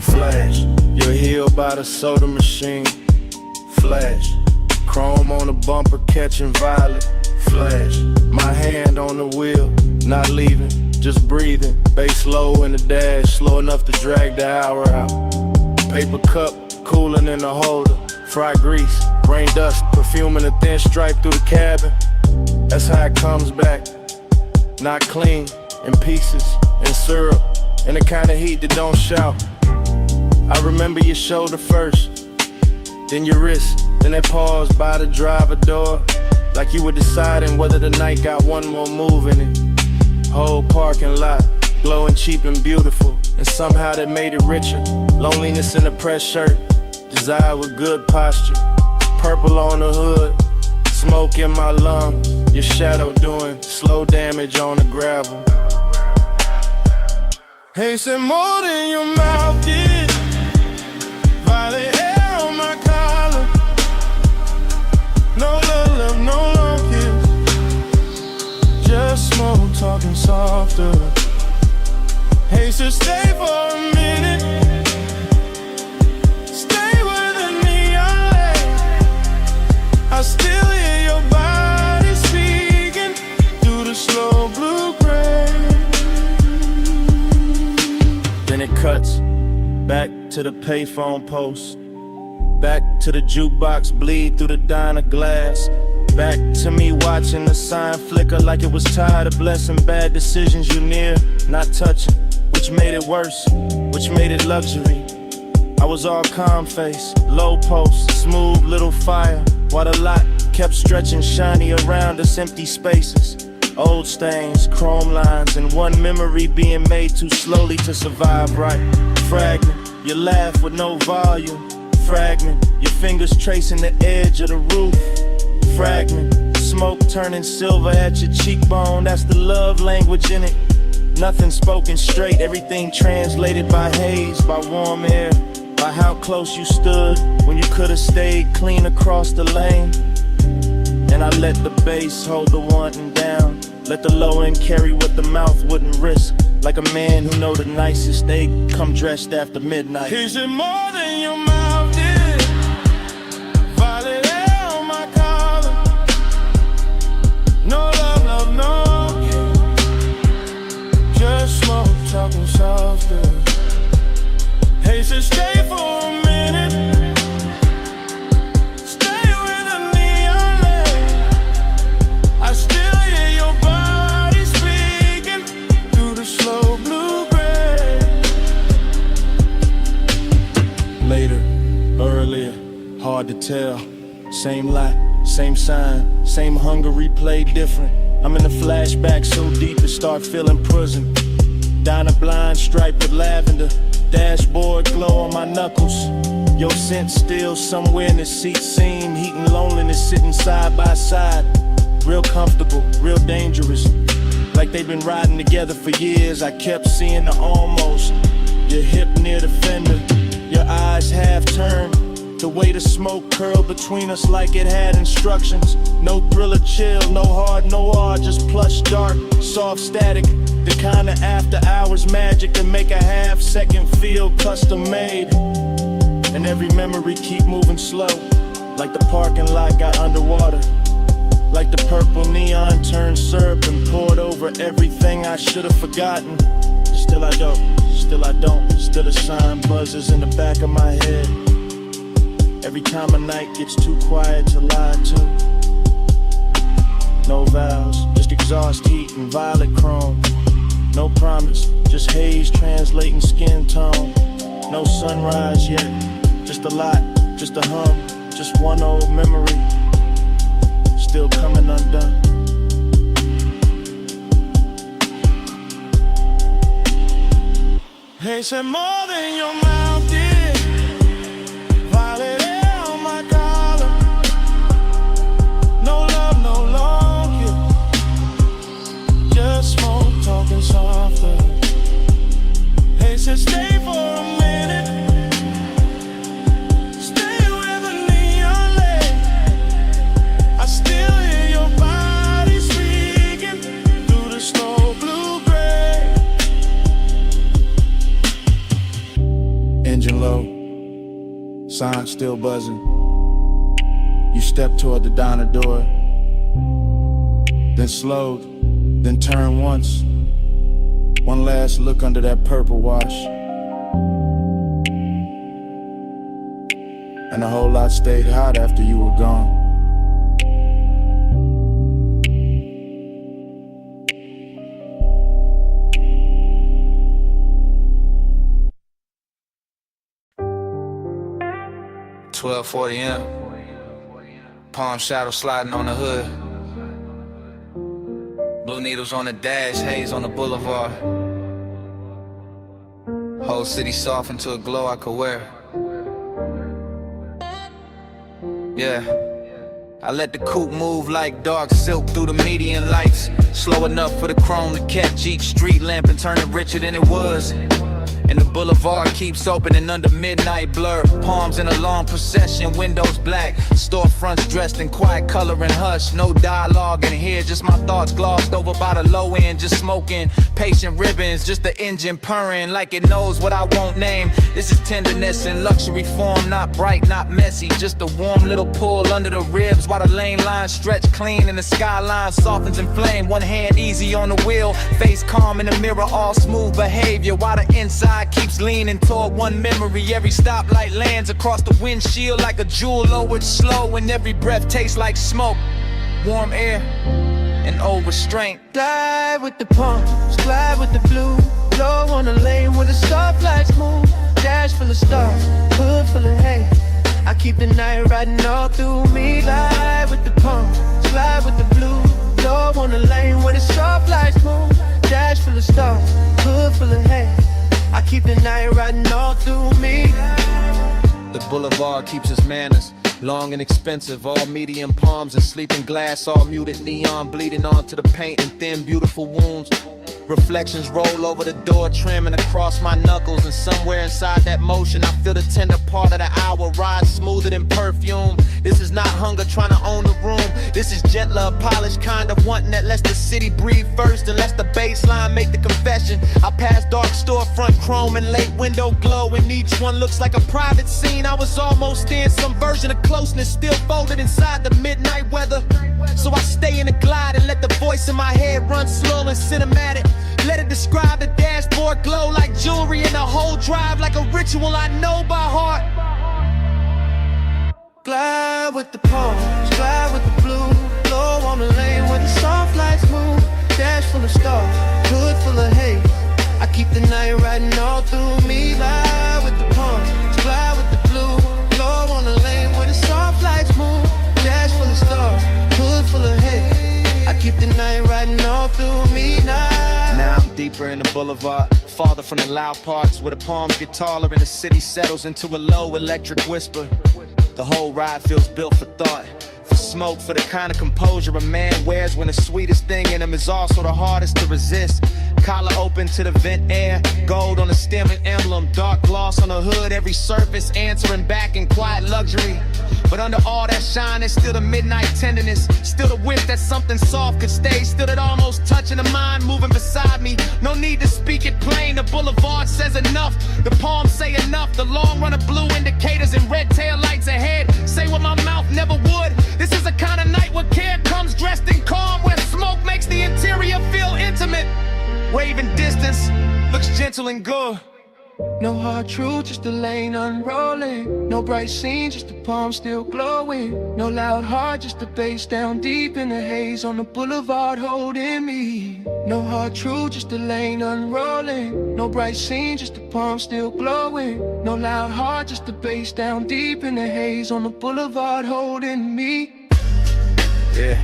Flash, you're healed by the soda machine. Flash, chrome on the bumper catching violet. Flash, my hand on the wheel, not leaving, just breathing. Bass low in the dash, slow enough to drag the hour out. Paper cup, cooling in the holder. Fried grease, rain dust, perfume in a thin stripe through the cabin. That's how it comes back. Not clean, in pieces, in syrup, in the kind of heat that don't shout. I remember your shoulder first, then your wrist, then that pause by the driver door. Like you were deciding whether the night got one more move in it. Whole parking lot, glowing cheap and beautiful, and somehow that made it richer. Loneliness in a pressed shirt, desire with good posture. Purple on the hood, smoke in my lungs. Your shadow doing slow damage on the gravel. Hey, said more than your mouth did. Violet hair on my collar. No love, no long kiss. Just smoke talking softer. Hey, so stay for a minute. Stay where the neon lay. I still hear your body speaking through the slow blue-gray. Then it cuts back to the payphone post. Back to the jukebox, bleed through the diner glass. Back to me watching the sign flicker like it was tired of blessing bad decisions you near, not touching, which made it worse, which made it luxury. I was all calm face, low post, smooth little fire, while the lot kept stretching shiny around us, empty spaces. Old stains, chrome lines, and one memory being made too slowly to survive right. Fragment, you laugh with no volume. Fragment, your fingers tracing the edge of the roof. Fragment, smoke turning silver at your cheekbone. That's the love language in it. Nothing spoken straight, everything translated by haze, by warm air, by how close you stood when you could have stayed clean across the lane. And I let the bass hold the wanting down, let the low end carry what the mouth wouldn't risk. Like a man who know the nicest, they come dressed after midnight. Is it more than your mouth did? Violet hair on my collar. No love, love, no. Just smoke, talking softer. Hey, so stay for a minute. Stay where the neon lay. I still hear your body speaking through the slow blue-gray. Later, earlier, hard to tell. Same lot, same sign, same hunger replayed different. I'm in a flashback so deep it start feeling prison. Diner blind striped with lavender, dashboard glow on my knuckles. Your scent still somewhere in the seat seam, heat and loneliness sitting side by side. Real comfortable, real dangerous. Like they've been riding together for years. I kept seeing the almost. Your hip near the fender, your eyes half turned. The way the smoke curled between us like it had instructions. No thriller chill, no hard, no hard, just plush dark, soft static. The kind of after hours magic to make a half second feel custom made. And every memory keep moving slow, Like the parking lot got underwater. Like the purple neon turned syrup and poured over everything I should have forgotten. Still I don't, still a sign buzzes in the back of my head. Every time a night gets too quiet to lie to. No vows, just exhaust heat and violet chrome. No promise, just haze translating skin tone. No sunrise yet, just a lot, just a hum, just one old memory. Still coming undone. Hey, said more than your mouth did. Violet air on my collar. No love, no long kiss. Just smoke, talking softer. Hey, said stay for a minute. Stay where the neon lay. I still hear your body speaking through the slow blue gray. Engine low, sign still buzzing. You step toward the diner door, then slowed, then turned once. One last look under that purple wash, and a whole lot stayed hot after you were gone. M. Palm shadow sliding on the hood. Blue needles on the dash, haze on the boulevard. Whole city soft into a glow I could wear. Yeah, I let the coupe move like dark silk through the median lights. Slow enough for the chrome to catch each street lamp and turn it richer than it was. And the boulevard keeps opening under midnight blur. Palms in a long procession, windows black. Storefronts dressed in quiet color and hush. No dialogue in here, just my thoughts glossed over by the low end. Just smoking, patient ribbons, just the engine purring like it knows what I won't name. This is tenderness in luxury form, not bright, not messy. Just a warm little pull under the ribs while the lane lines stretch clean and the skyline softens in flame. One hand easy on the wheel, face calm in the mirror, all smooth behavior while the inside keeps leaning toward one memory. Every stoplight lands across the windshield like a jewel lowered slow, and every breath tastes like smoke, warm air, and overstrained. Glide with the palms, glide with the blue. Blow on the lane where the stoplights move. Dash full of stars, hood full of hay. I keep the night riding all through me. Glide with the palms, glide with the blue. Blow on the lane where the stoplights move. Dash full of stars, hood full of hay. I keep the night riding all through me. The boulevard keeps its manners, long and expensive. All medium palms and sleeping glass, all muted neon bleeding onto the paint and thin beautiful wounds. Reflections roll over the door trim and across my knuckles. And somewhere inside that motion I feel the tender part of the hour rise smoother than perfume. This is not hunger trying to own the room. This is gentler, polished kind of wanting that lets the city breathe first and lets the baseline make the confession. I pass dark storefront chrome and late window glow, and each one looks like a private scene. I was almost in some version of closeness, still folded inside the midnight weather. So I stay in the glide and let the voice in my head run slow and cinematic. Let it describe the dashboard glow like jewelry, and the whole drive like a ritual I know by heart. Glide with the palms, glide with the blue. Blow on the lane where the soft lights move. Dash full of stars, hood full of haze. I keep the night riding all through me. Glide with the palms, glide with the blue. Blow on the lane where the soft lights move. Dash full of stars, hood full of haze. I keep the night riding all through me now. Now I'm deeper in the boulevard, farther from the loud parts where the palms get taller and the city settles into a low electric whisper. The whole ride feels built for thought, for smoke, for the kind of composure a man wears when the sweetest thing in him is also the hardest to resist. Collar open to the vent air, gold on the stem and emblem, dark gloss on the hood, every surface answering back in quiet luxury. But under all that shine, there's still the midnight tenderness. Still the wish that something soft could stay. Still that almost touching the mind moving beside me. No need to speak it plain. The boulevard says enough. The palms say enough. The long run of blue indicators and red tail lights ahead say what my mouth never would. This is a kind of night where care comes dressed in calm, where smoke makes the interior feel intimate. Waving distance looks gentle and good. No hard truth, just a lane unrolling. No bright scene, just the palm still glowing. No loud heart, just the bass down deep in the haze on the boulevard holding me. No hard truth, just a lane unrolling. No bright scene, just the palm still glowing. No loud heart, just the bass down deep in the haze on the boulevard holding me. Yeah.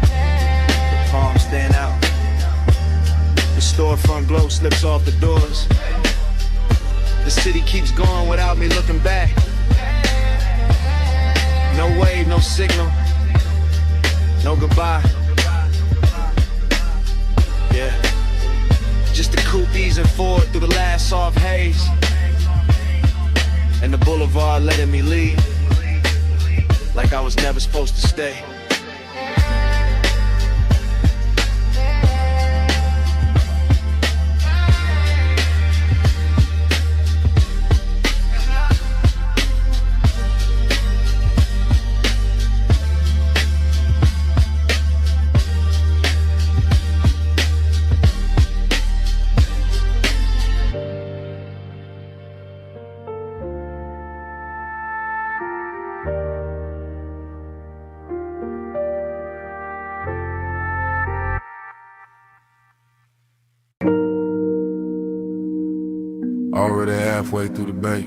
The palms stand out. The storefront glow slips off the doors. The city keeps going without me looking back. No wave, no signal, no goodbye. Yeah. Just the coupe easing forward through the last soft haze. And the boulevard letting me leave like I was never supposed to stay. Already halfway through the bay.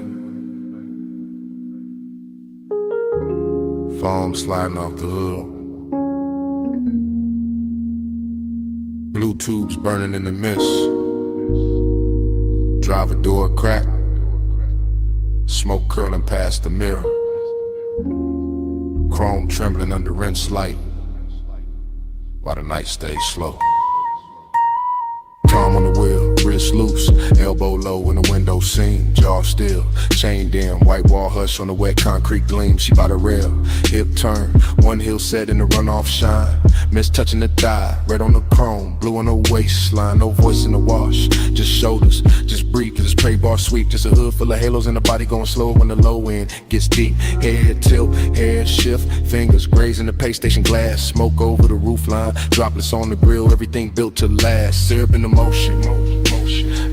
Foam sliding off the hood. Blue tubes burning in the mist. Driver door crack. Smoke curling past the mirror. Chrome trembling under rinse light while the night stays slow. Palm on the wheel, wrist loose, elbow low in the window seam, jaw still, chained in, white wall hush on the wet concrete gleam. She by the rail, hip turn, one heel set in the runoff shine. Miss touching the thigh, red on the chrome, blue on the waistline, no voice in the wash, just shoulders, just breathe, cause it's pay bar sweep, just a hood full of halos and the body going slow when the low end gets deep. Head tilt, hair shift, fingers grazing the pay station glass, smoke over the roof line, droplets on the grill, everything built to last, syrup in the motion,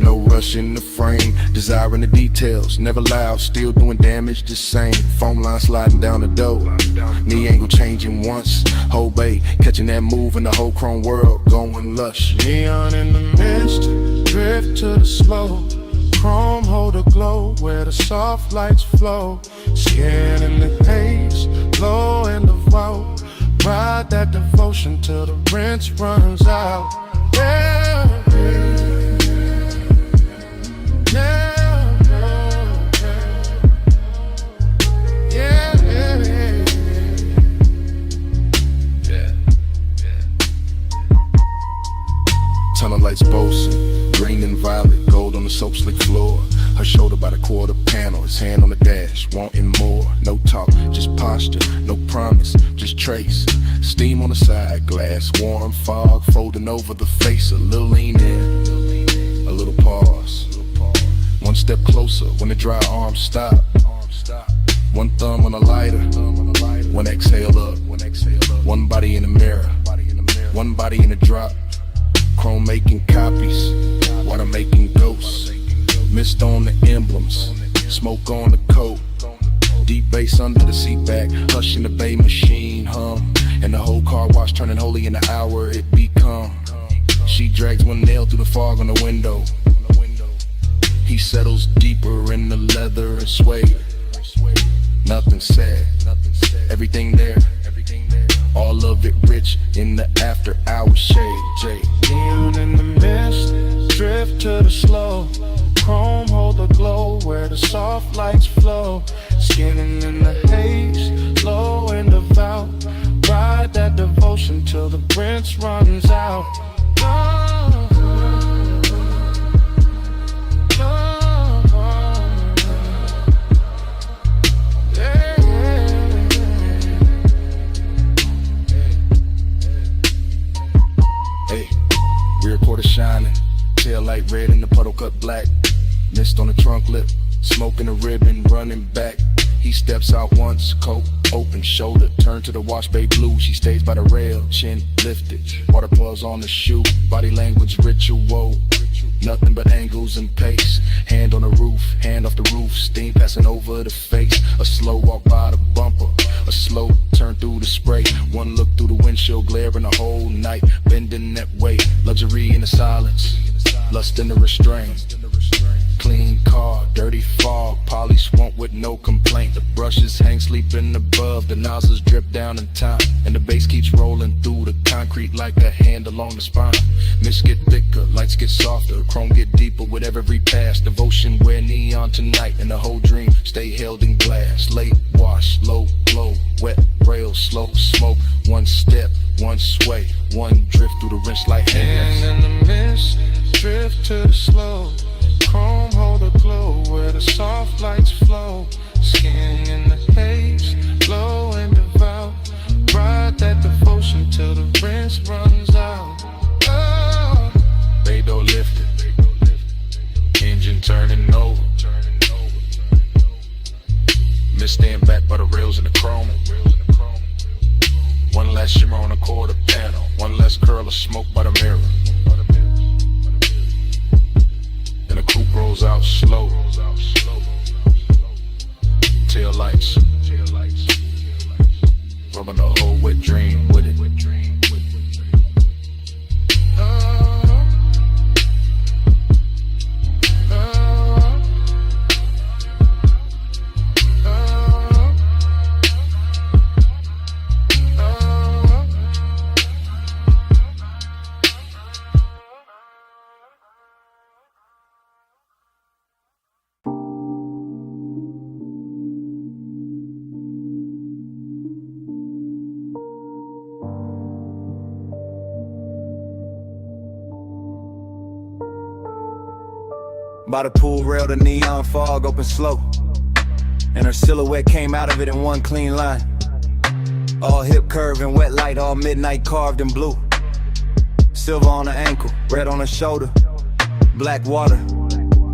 no rush in the frame, desiring the details, never loud, still doing damage the same, foam line sliding down the door, knee angle changing once, whole bay, catching that move in the whole chrome world, going lush. Neon in the mist, drift to the slow, chrome hold a glow where the soft lights flow, skin in the haze, glow in the vault, ride that devotion till the rinse runs out. Yeah, yeah, yeah, yeah, yeah. Tunnel lights boasting, green and violet, gold on the soap slick floor. Her shoulder by the quarter panel, his hand on the dash, wanting more. No talk, just posture, no promise, just trace. Steam on the side, glass, warm fog, folding over the face, a little lean in, a little pause. One step closer when the dry arms stop. One thumb on the lighter, one exhale up. One body in the mirror, one body in the drop. Chrome making copies, water making ghosts. Mist on the emblems, smoke on the coat. Deep bass under the seat back, hush in the bay machine hum. And the whole car wash turning holy in the hour it become. She drags one nail through the fog on the window. He settles deeper in the leather and suede. Nothing said, everything there. All of it rich in the after hour shade. Jay. Neon in the mist, drift to the slow. Chrome hold the glow where the soft lights flow. Skinning in the haze, low in the vow. Ride that devotion till the rinse runs out. Yeah, yeah. Headlight red and the puddle cut black. Mist on the trunk lip, smoking a ribbon, running back. He steps out once, coat open, shoulder turned to the wash bay blue. She stays by the rail, chin lifted, water pulls on the shoe. Body language ritual, nothing but angles and pace. Hand on the roof, hand off the roof, steam passing over the face. A slow walk by the bumper, a slow turn through the spray. One look through the windshield, glaring the whole night, bending that way. Luxury in the silence, lust in the restraint. Clean car, dirty fog, polish won't with no complaint. The brushes hang sleeping above, the nozzles drip down in time, and the bass keeps rolling through the concrete like a hand along the spine. Mist get thicker, lights get softer, chrome get deeper with every pass. Devotion wear neon tonight, and the whole dream stay held in glass. Late wash, low glow, wet rail, slow smoke. One step, one sway, one drift through the rinse like hands. And in the mist, drift to the slow. Chrome hold a glow where the soft lights flow. Skin in the haze, low and devout. Ride that devotion till the rinse runs out. Oh. Bay door lifted, engine turning over. Mist stand back by the rails and the chrome. One last shimmer on the quarter panel, one less curl of smoke by the mirror. And the coupe rolls out slow. Tail lights, rubbing the whole wet dream with it. By the pool rail, the neon fog open slow, and her silhouette came out of it in one clean line. All hip curve and wet light, all midnight carved in blue. Silver on her ankle, red on her shoulder. Black water,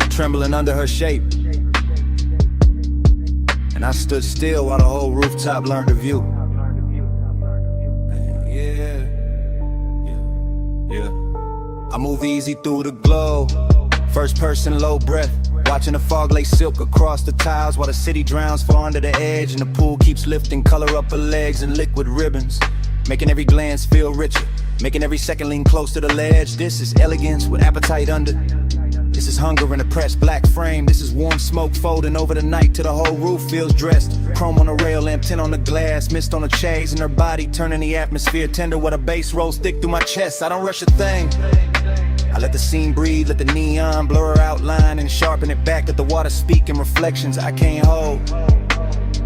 trembling under her shape. And I stood still while the whole rooftop learned to view. I move easy through the glow. First person, low breath, watching the fog lay silk across the tiles while the city drowns far under the edge, and the pool keeps lifting color up her legs in liquid ribbons, making every glance feel richer, making every second lean close to the ledge. This is elegance with appetite under. This is hunger in a pressed black frame. This is warm smoke folding over the night till the whole roof feels dressed. Chrome on the rail, lamp tint on the glass, mist on the chase, and her body turning the atmosphere tender while the bass rolls thick through my chest. I don't rush a thing. I let the scene breathe, let the neon blur her outline and sharpen it back. Let the water speak in reflections I can't hold.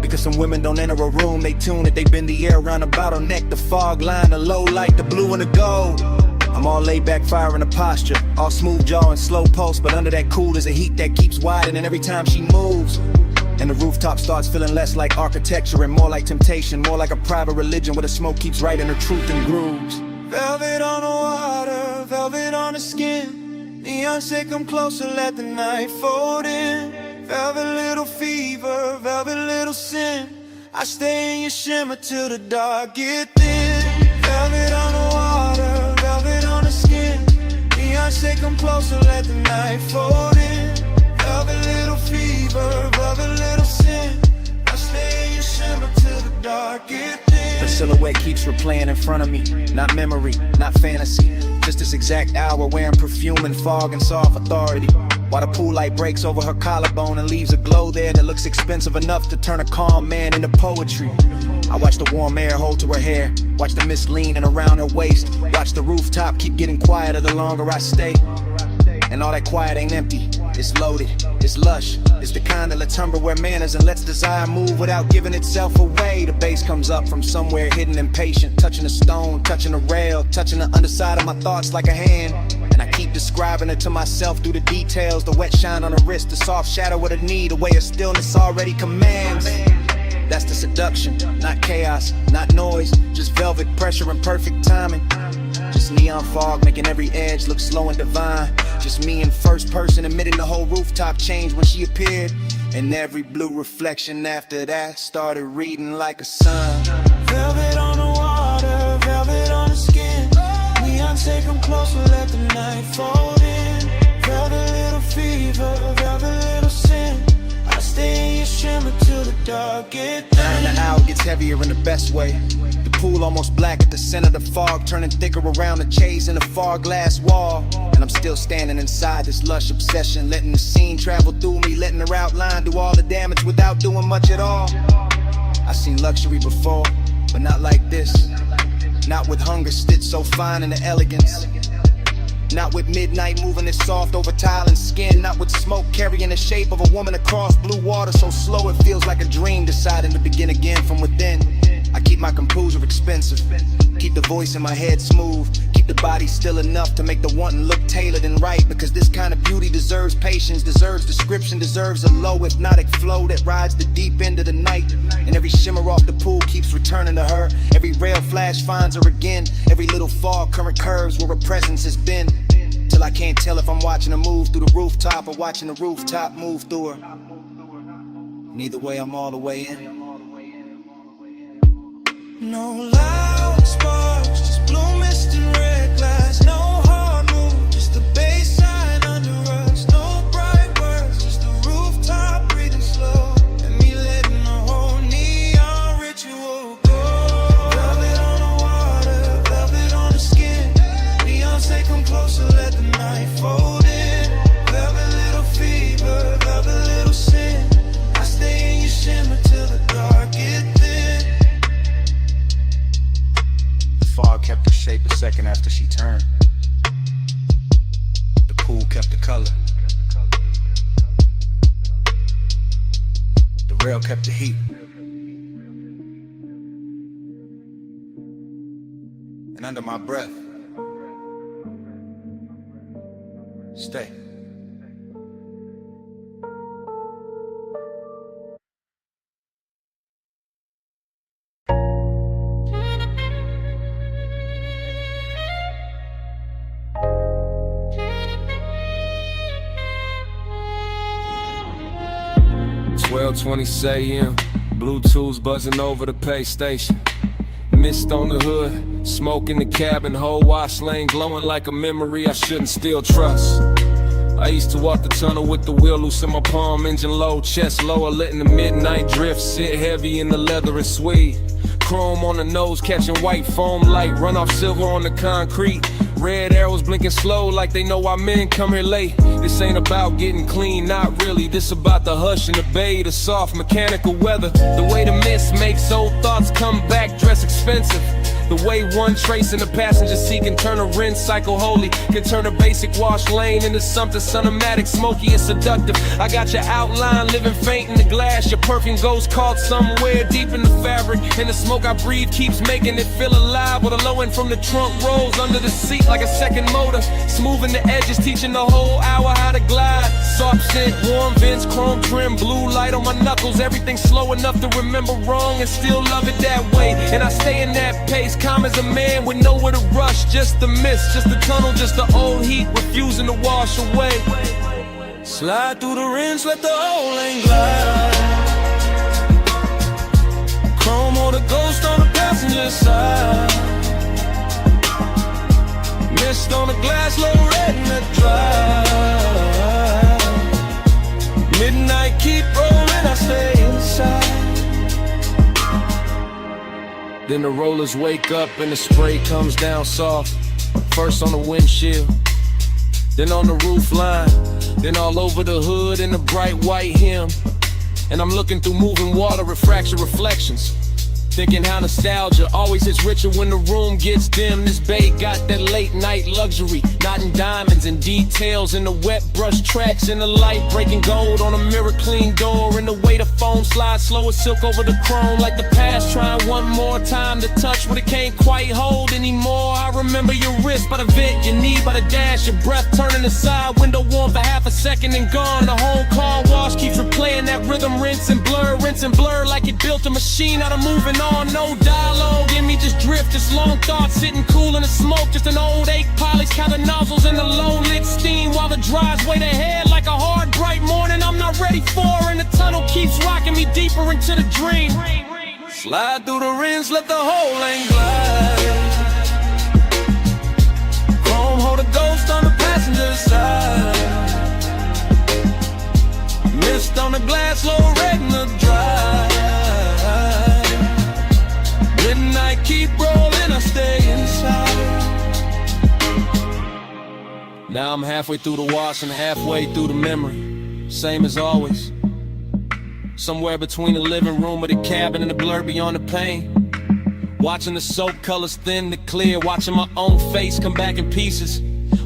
Because some women don't enter a room, they tune it, they bend the air around a bottleneck. The fog line, the low light, the blue and the gold. I'm all laid back, fire in a posture, all smooth jaw and slow pulse, but under that cool is a heat that keeps widening every time she moves. And the rooftop starts feeling less like architecture and more like temptation, more like a private religion where the smoke keeps writing her truth in grooves. Velvet on the water, velvet on the skin. Neon say come closer, let the night fold in. Velvet little fever, velvet little sin. I stay in your shimmer till the dark get thin. Velvet on the water, velvet on the skin. Neon say come closer, let the night fold in. Velvet little fever, velvet little sin. I stay in your shimmer till the dark get thin. The silhouette keeps replaying in front of me, not memory, not fantasy. Just this exact hour wearing perfume and fog and soft authority. While the pool light breaks over her collarbone and leaves a glow there that looks expensive enough to turn a calm man into poetry. I watch the warm air hold to her hair, watch the mist leaning around her waist, watch the rooftop keep getting quieter the longer I stay. And all that quiet ain't empty, it's loaded, it's lush. It's the kind that lets hunger wear manners and lets desire move without giving itself away. The bass comes up from somewhere hidden impatient, touching a stone, touching a rail, touching the underside of my thoughts like a hand. And I keep describing it to myself through the details. The wet shine on the wrist, the soft shadow of the knee, the way of stillness already commands. That's the seduction, not chaos, not noise. Just velvet pressure and perfect timing. Just neon fog making every edge look slow and divine. Just me in first person admitting the whole rooftop changed when she appeared. And every blue reflection after that started reading like a sun. Velvet on the water, velvet on the skin. Neon, take them closer, let the night fold in. Velvet little fever, velvet little sin. I stay in your shimmer till the dark get And the hour gets heavier in the best way. The pool almost black at the center of the fog, turning thicker around the chase in a far glass wall. And I'm still standing inside this lush obsession, letting the scene travel through me, letting her outline do all the damage without doing much at all. I've seen luxury before, but not like this. Not with hunger stitched so fine in the elegance. Not with midnight moving it soft over tile and skin. Not with smoke carrying the shape of a woman across blue water so slow it feels like a dream deciding to begin again from within. I keep my composure expensive, keep the voice in my head smooth, keep the body still enough to make the wanting look tailored and right. Because this kind of beauty deserves patience, deserves description, deserves a low hypnotic flow that rides the deep end of the night. And every shimmer off the pool keeps returning to her. Every rail flash finds her again. Every little fog current curves where her presence has been. Till I can't tell if I'm watching her move through the rooftop or watching the rooftop move through her. Neither way, I'm all the way in. no loud sparks, just blue mist and red glass. No hard move, just the bass sign under us. No bright words, just the rooftop breathing slow. And me letting the whole neon ritual go. Velvet on the water, velvet on the skin. Neon, say come closer, let the night fold in. Velvet little fever, velvet little sin. I stay in your shimmer till the dark get thin. Fog kept the shape a second after she turned. The pool kept the color. The rail kept the heat. And under my breath, stay. .20 a.m. Bluetooth buzzing over the pay station. Mist on the hood, smoke in the cabin, whole wash lane glowing like a memory I shouldn't still trust. I used to walk the tunnel with the wheel loose in my palm, engine low, chest lower, letting the midnight drift sit heavy in the leather and suede. Chrome on the nose, catching white foam light, run off silver on the concrete. Red arrows blinking slow like they know our men come here late. This ain't about getting clean, not really. This about the hush and the bay, the soft mechanical weather. The way the mist makes old thoughts come back, dress expensive. The way one trace in the passenger seat can turn a rinse cycle holy, can turn a basic wash lane into something cinematic, smoky and seductive. I got your outline living faint in the glass. Your perfume goes caught somewhere deep in the fabric, and the smoke I breathe keeps making it feel alive. With a low end from the trunk rolls under the seat like a second motor, smoothing the edges, teaching the whole hour how to glide. Soft scent, warm vents, chrome trim, blue light on my knuckles. Everything slow enough to remember wrong and still love it that way. And I stay in that pace, calm as a man with nowhere to rush. Just the mist, just the tunnel, just the old heat refusing to wash away. Slide through the rinse, let the whole lane glide. Chrome or the ghost on the passenger side. Mist on the glass, low red in the drive. Midnight keep rolling, I stay inside. Then the rollers wake up and the spray comes down soft. First on the windshield, then on the roof line, then all over the hood in the bright white hem. And I'm looking through moving water, refraction reflections. Thinking how nostalgia always is richer when the room gets dim. This bay got that late night luxury, not in diamonds and details, in the wet brush tracks, in the light breaking gold on a mirror clean door, in the way the foam slides slow as silk over the chrome, like the past trying one more time to touch what it can't quite hold anymore. I remember your wrist by the vent, your knee by the dash, your breath turning aside, window warm for half a second and gone. The whole car wash keeps replaying that rhythm, rinse and blur like it built a machine out of moving on. No dialogue in me, just drift, just long thoughts sitting cool in the smoke, just an old ache polish, counting nozzles in the low lit steam while the drives wait ahead like a hard bright morning I'm not ready for, and the tunnel keeps rocking me deeper into the dream. Slide through the rinse, let the whole lane glide. Chrome hold a ghost on the passenger side. Mist on the glass, low red in the drive. Midnight keep rolling, I stay inside. Now I'm halfway through the wash and halfway through the memory. Same as always. Somewhere between the living room or the cabin and the blur beyond the pain. Watching the soap colors thin to clear, watching my own face come back in pieces.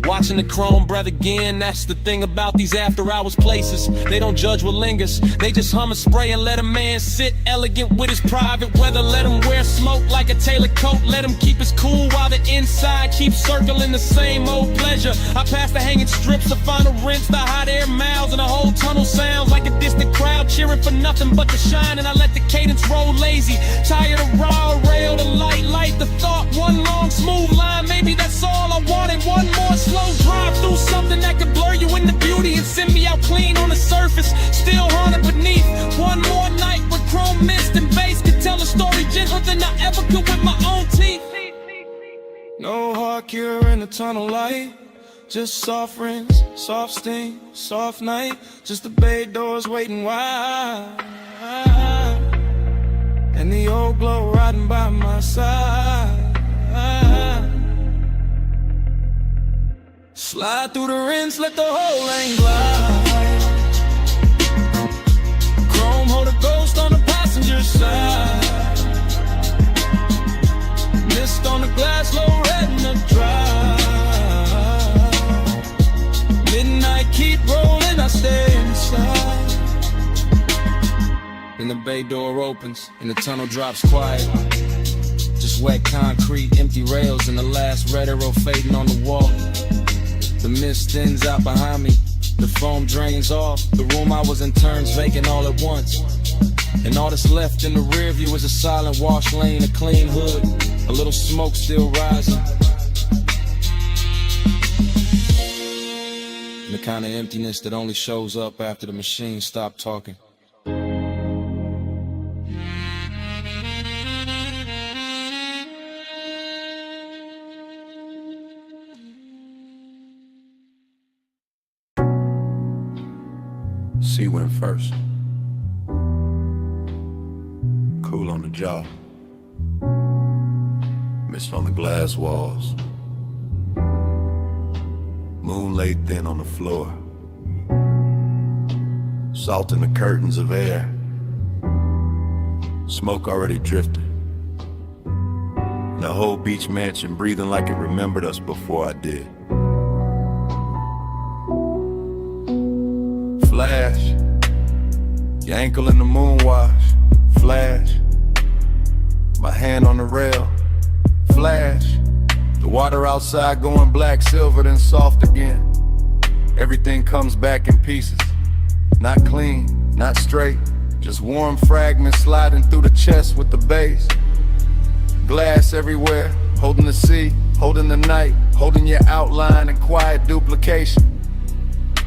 Watching the chrome breath again, that's the thing about these after hours places. They don't judge what lingers, they just hum and spray and let a man sit elegant with his private weather. Let him wear smoke like a tailored coat, let him keep his cool while the inside keeps circling the same old pleasure. I pass the hanging strips, the final rinse, the hot air miles, and the whole tunnel sounds like a distant crowd cheering for nothing but the shine. And I let the cadence roll lazy, tired of raw rail, the light the thought, one long smooth line, maybe that's all I wanted. One more slow drive through something that could blur you into beauty and send me out clean on the surface, still haunted beneath. One more night with chrome mist and bass could tell a story gentler than I ever could with my own teeth. No hard cure in the tunnel light, just soft rinse, soft steam, soft night, just the bay doors waiting wide, and the old glow riding by my side. Slide through the rinse, let the whole lane glide. Chrome hold a ghost on the passenger side. Mist on the glass, low red in the drive. Midnight keep rolling, I stay inside. Then the bay door opens and the tunnel drops quiet. Just wet concrete, empty rails, and the last red arrow fading on the wall. The mist thins out behind me, the foam drains off. The room I was in turns vacant all at once. And all that's left in the rear view is a silent wash lane, a clean hood, a little smoke still rising. And the kind of emptiness that only shows up after the machine stopped talking. Sea went first. Cool on the jaw. Mist on the glass walls. Moon laid thin on the floor. Salt in the curtains of air. Smoke already drifted. The whole beach mansion breathing like it remembered us before I did. Flash, your ankle in the moon wash. Flash, my hand on the rail. Flash, the water outside going black, silver, then soft again. Everything comes back in pieces, not clean, not straight, just warm fragments sliding through the chest with the bass. Glass everywhere, holding the sea, holding the night, holding your outline in quiet duplication.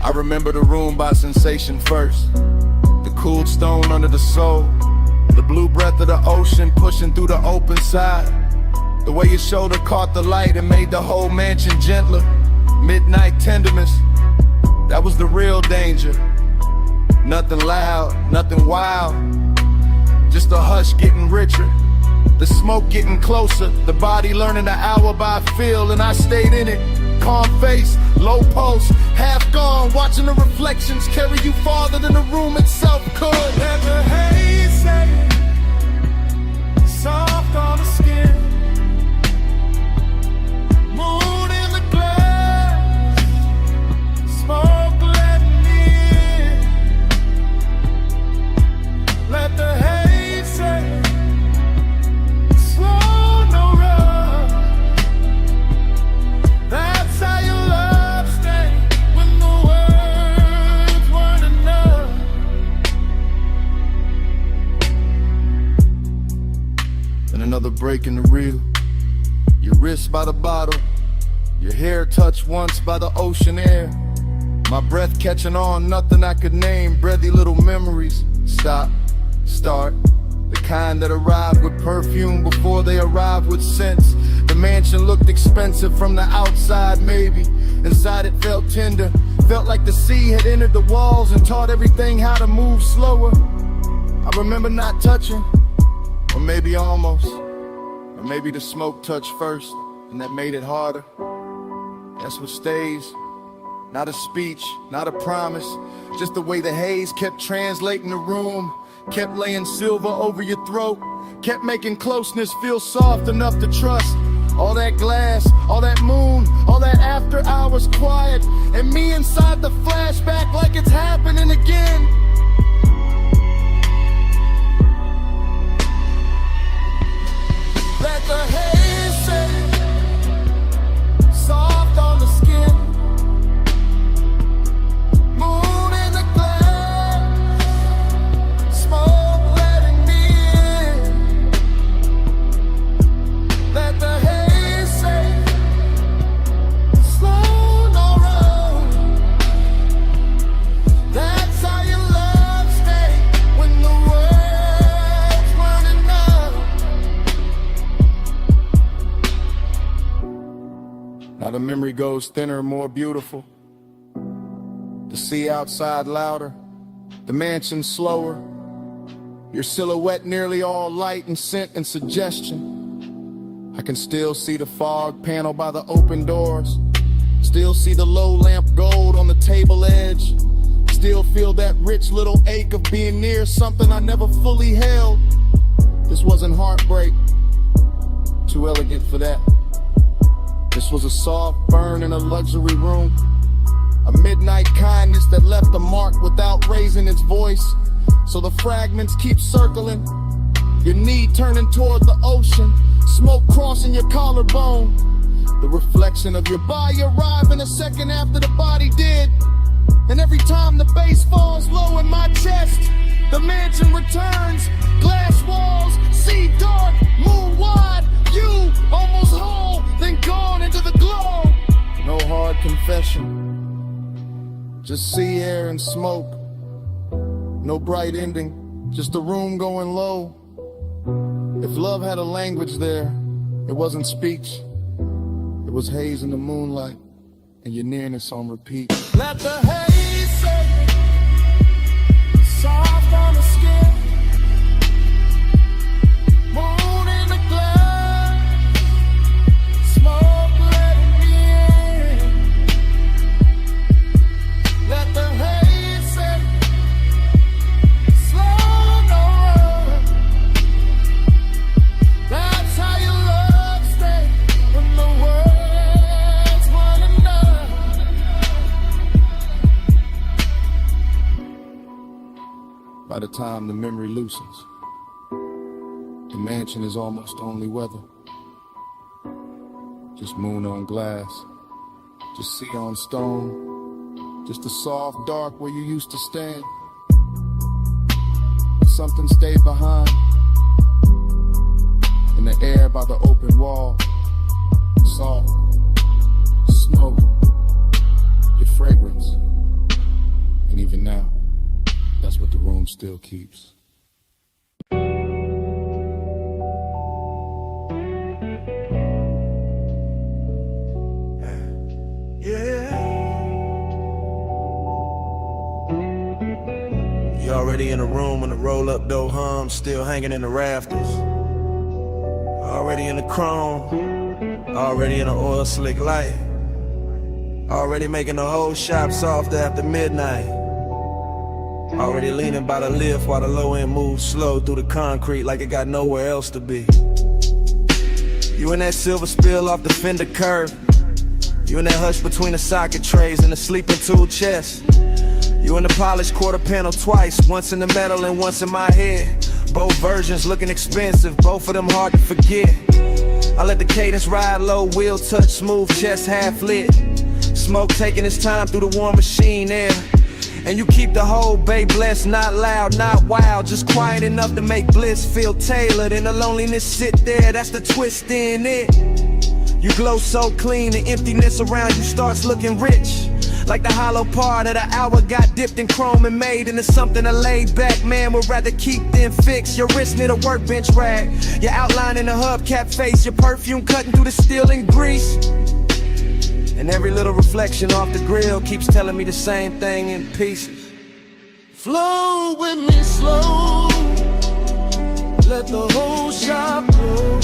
I remember the room by sensation first. The cooled stone under the soul. The blue breath of the ocean pushing through the open side. The way your shoulder caught the light and made the whole mansion gentler. Midnight tenderness, that was the real danger. Nothing loud, nothing wild, just a hush getting richer. The smoke getting closer, the body learning the hour by feel, and I stayed in it. Calm face, low pulse, half gone, watching the reflections carry you farther than the room itself could. Let the haze say, Your wrist by the bottle, your hair touched once by the ocean air. My breath catching on, nothing I could name. Breathy little memories. Stop, start. The kind that arrived with perfume before they arrived with scents. The mansion looked expensive from the outside, maybe. Inside it felt tender. Felt like the sea had entered the walls and taught everything how to move slower. I remember not touching, or maybe almost. Or maybe the smoke touched first, and that made it harder. That's what stays. Not a speech, not a promise. Just the way the haze kept translating the room. Kept laying silver over your throat. Kept making closeness feel soft enough to trust. All that glass, all that moon, all that after hours quiet. And me inside the flashback like it's happening again. Let the haze set soft on the skin. Moon in the glass, smoke letting me in. Let the haze say, slow, no road. That's how your love stay when the world's running out. Now the memory goes thinner, more beautiful. The sea outside louder, the mansion slower. Your silhouette nearly all light and scent and suggestion. I can still see the fog panel by the open doors. Still see the low lamp gold on the table edge. Still feel that rich little ache of being near something I never fully held. This wasn't heartbreak, too elegant for that. This was a soft burn in a luxury room. A midnight kindness that left a mark without raising its voice. So the fragments keep circling, your knee turning toward the ocean, smoke crossing your collarbone. The reflection of your body arriving a second after the body did. And every time the bass falls low in my chest, the mansion returns. Glass walls, sea dark, moon wide. You almost whole, then gone into the glow. No hard confession, just sea air and smoke. No bright ending, just a room going low. If love had a language there, it wasn't speech. It was haze in the moonlight, and your nearness on repeat. Let the haze say, soft on the skin. Moon in the glass, smoke letting me in. Let the haze say, slow, no road. That's how your love stay when the world's running out. By the time the memory loosens, the mansion is almost only weather. Just moon on glass, just sea on stone, just a soft dark where you used to stand. Something stayed behind in the air by the open wall. Salt, smoke, your fragrance. And even now, that's what the room still keeps. You already in the room when the roll-up door hums, still hanging in the rafters. Already in the chrome, already in the oil slick light. Already making the whole shop soft after midnight. Already leaning by the lift while the low end moves slow through the concrete like it got nowhere else to be. You in that silver spill off the fender curve. You in that hush between the socket trays and the sleeping tool chest. You in the polished quarter panel twice, once in the metal and once in my head. Both versions looking expensive, both of them hard to forget. I let the cadence ride low, wheel touch smooth, chest half lit. Smoke taking its time through the warm machine air. And you keep the whole bay blessed, not loud, not wild, just quiet enough to make bliss feel tailored. And the loneliness sit there, that's the twist in it. You glow so clean, the emptiness around you starts looking rich. Like the hollow part of the hour got dipped in chrome and made into something a laid back man would rather keep than fix. Your wrist near the workbench rag, your outline in the hubcap face, your perfume cutting through the steel and grease. And every little reflection off the grill keeps telling me the same thing in pieces. Flow with me slow, let the whole shop go.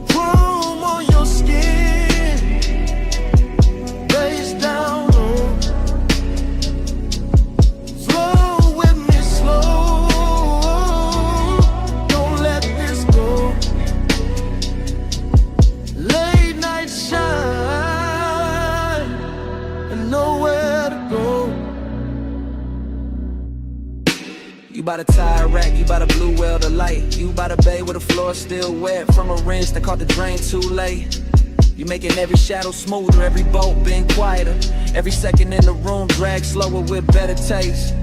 Chrome on your skin, face down low. Flow with me slow, don't let this go. Late night shine and nowhere to go. You by the tire rack, you by the blue well the light. You by the bay where the floor still wet from a rinse that caught the drain too late. You making every shadow smoother, every bolt been quieter. Every second in the room drag slower with better taste.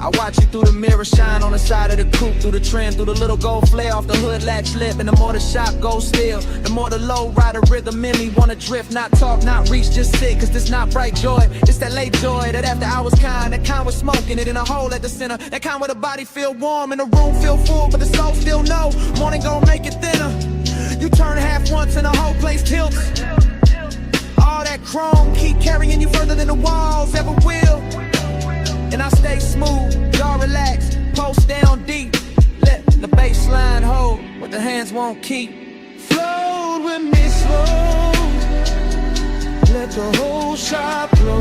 I watch you through the mirror shine on the side of the coupe, through the trim, through the little gold flare off the hood latch lip. And the more the shop goes still, the more the low rider rhythm in me wanna drift, not talk, not reach, just sit. Cause this not bright joy, it's that late joy, that after hours kind, that kind with smoking it in a hole at the center, that kind where the body feel warm and the room feel full, but the soul still know morning gon' make it thinner. You turn half once and the whole place tilts. All that chrome keep carrying you further than the walls ever will. And I stay smooth, y'all relax, post down deep. Let the baseline hold what the hands won't keep. Float with me slow, let the whole shop blow.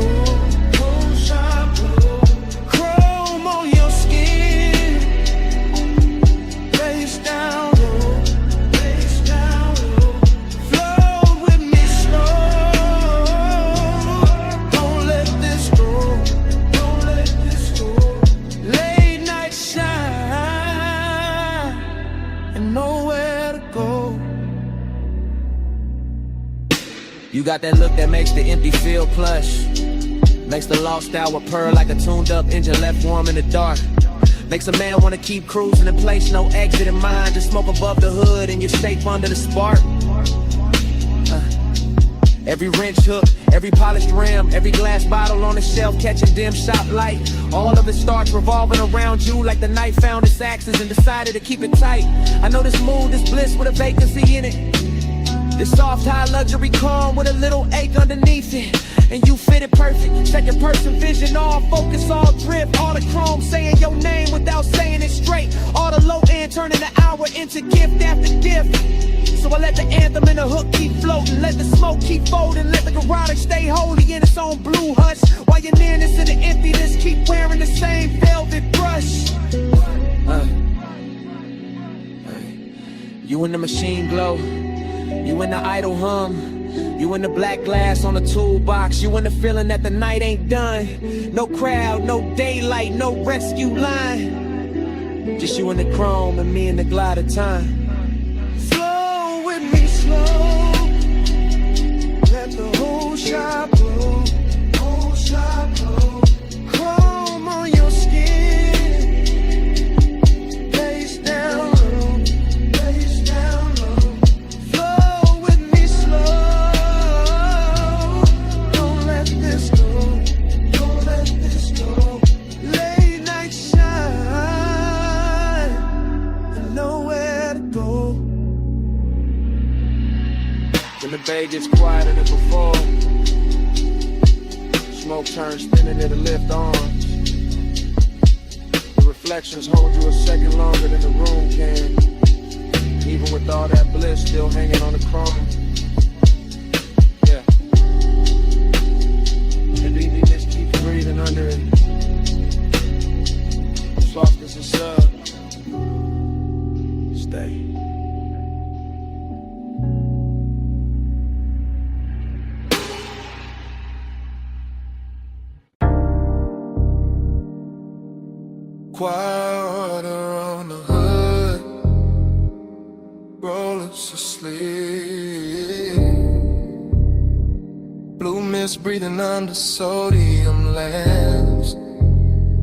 Whole shop blow. Chrome on your skin, face down low, face down low. Float with me slow, don't let this go. Late night shine and nowhere to go. You got that look that makes the empty feel plush, makes the lost hour purr like a tuned up engine left warm in the dark. Makes a man wanna keep cruising in place, no exit in mind. Just smoke above the hood and you're safe under the spark. Every wrench hook, every polished rim, every glass bottle on the shelf catching dim shop light. All of it starts revolving around you like the night found its axis and decided to keep it tight. I know this mood, this bliss with a vacancy in it. This soft high luxury calm with a little ache underneath it. And you fit it perfect, second person vision, all focus, all drift. All the chrome saying your name without saying it straight. All the low end turning the hour into gift after gift. So I let the anthem and the hook keep floating, let the smoke keep folding, let the garage stay holy in its own blue hush. While your nearness and the emptiness keep wearing the same velvet brush. You in the machine glow, you in the idle hum, you in the black glass on the toolbox, you in the feeling that the night ain't done. No crowd, no daylight, no rescue line, just you and the chrome and me and the glide of time. Let the whole shop blow, whole shop blow. Chrome on your skin, face down low, face down low. Flow with me slow, don't let this go, don't let this go. Late night shine and nowhere to go. When the bay gets quieter than before, smoke turns thinner than the lift arms. The reflections hold you a second longer than the room can. Even with all that bliss still hanging on the chrome. Yeah. And you just keep breathing under it. Soft as a sub. Stay. Water on the hood, rollers asleep. Blue mist breathing under sodium lamps.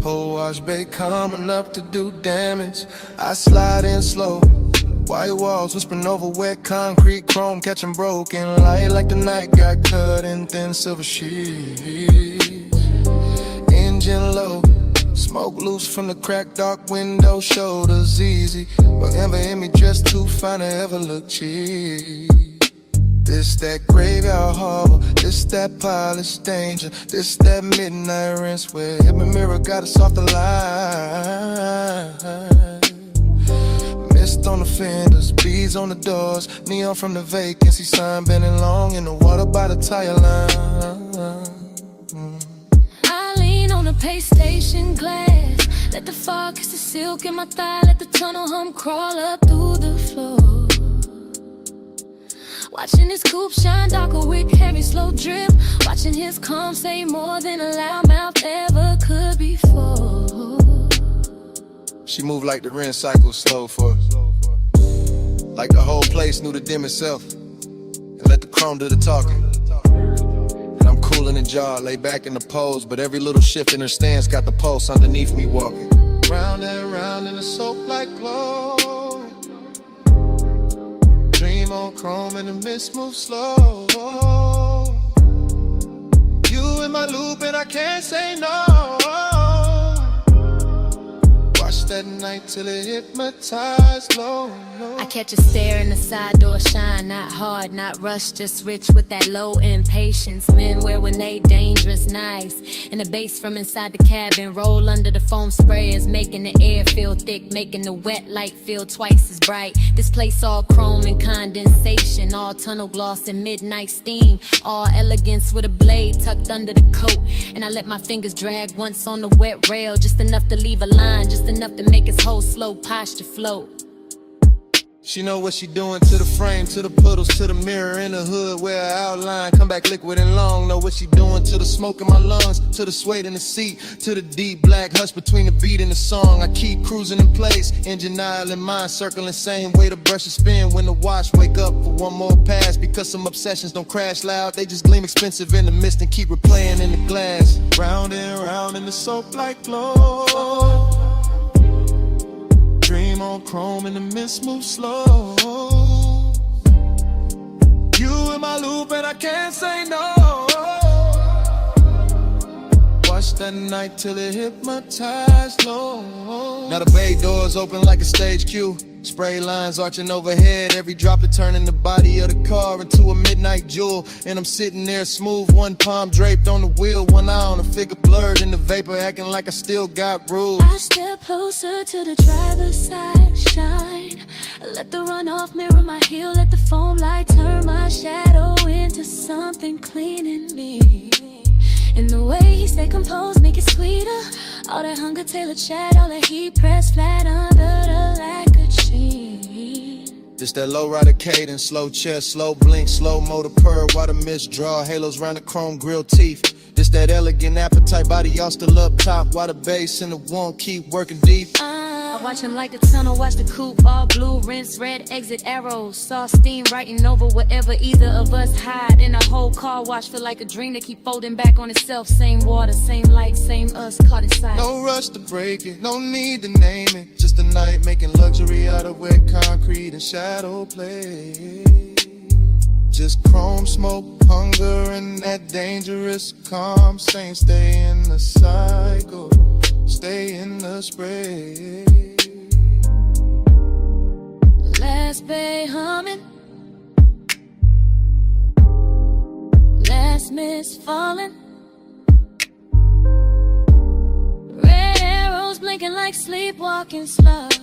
Whole wash bay coming up to do damage. I slide in slow, White walls whispering over wet concrete, chrome catching broken light like the night got cut in thin silver sheets. Engine low, smoke loose from the cracked dark window, shoulders easy, but never in me dressed too fine to ever look cheap. This that graveyard harbor, this that polished danger, this that midnight rinse where every mirror got a softer line. Mist on the fenders, beads on the doors, neon from the vacancy sign bending long in the water by the tire line. I lean on the pay station glass, let the fog kiss the silk in my thigh, let the tunnel hum crawl up through the floor. Watching his coupe shine darker with heavy slow drip, watching his calm say more than a loudmouth ever could before. She moved like the Ren cycle slow for us, like the whole place knew to dim itself and let the chrome do the talking. And I'm cool in the jaw, lay back in the pose, but every little shift in her stance got the pulse underneath me walking. Round and round in the soap-like glow, dream on chrome and the mist moves slow. You in my loop and I can't say no. Watch that night till it hypnotized low. I catch a stare in the side door shine, not hard, not rushed, just rich with that low impatience. Men wear when they dangerous, nice. And the bass from inside the cabin roll under the foam sprayers, making the air feel thick, making the wet light feel twice as bright. This place all chrome and condensation, all tunnel gloss and midnight steam, all elegance with a blade tucked under the coat. And I let my fingers drag once on the wet rail, just enough to leave a line, just enough to make his whole slow posture float. She know what she doing to the frame, to the puddles, to the mirror in the hood where her outline come back liquid and long. Know what she doing to the smoke in my lungs, to the suede in the seat, to the deep black hush between the beat and the song. I keep cruising in place, engine aisle in mind, circling same way the brushes spin when the watch wake up for one more pass. Because some obsessions don't crash loud, they just gleam expensive in the mist and keep replaying in the glass. Round and round in the soap-like glow, dream on chrome and the mist moves slow. You in my loop and I can't say no. Watch that night till it hypnotized low. Now the bay doors open like a stage cue, spray lines arching overhead, every droplet turning the body of the car into a midnight jewel. And I'm sitting there smooth, one palm draped on the wheel, one eye on the figure blurred in the vapor, acting like I still got rules. I step closer to the driver's side, shine, let the runoff mirror my heel, let the foam light turn my shadow into something clean in me. And the way he stay composed make it sweeter, all that hunger tailored chat, all that heat pressed flat under the lacquered sheet. Just that low rider cadence, slow chest, slow blink, slow motor purr, while the mist draw halos round the chrome grill teeth. Just that elegant appetite, body all still up top, while the bass and the one keep working deep. I watch him like the tunnel, watch the coupe, all blue, rinse, red, exit arrows. Saw steam writing over whatever either of us hide. In a whole car wash, feel like a dream that keep folding back on itself. Same water, same light, same us, caught inside. No rush to break it, no need to name it. Just a night making luxury out of wet concrete and shadow play. Just chrome smoke, hunger, and that dangerous calm. Saying stay in the cycle, stay in the spray. Last bay humming, last mist falling, red arrows blinking like sleepwalking slugs.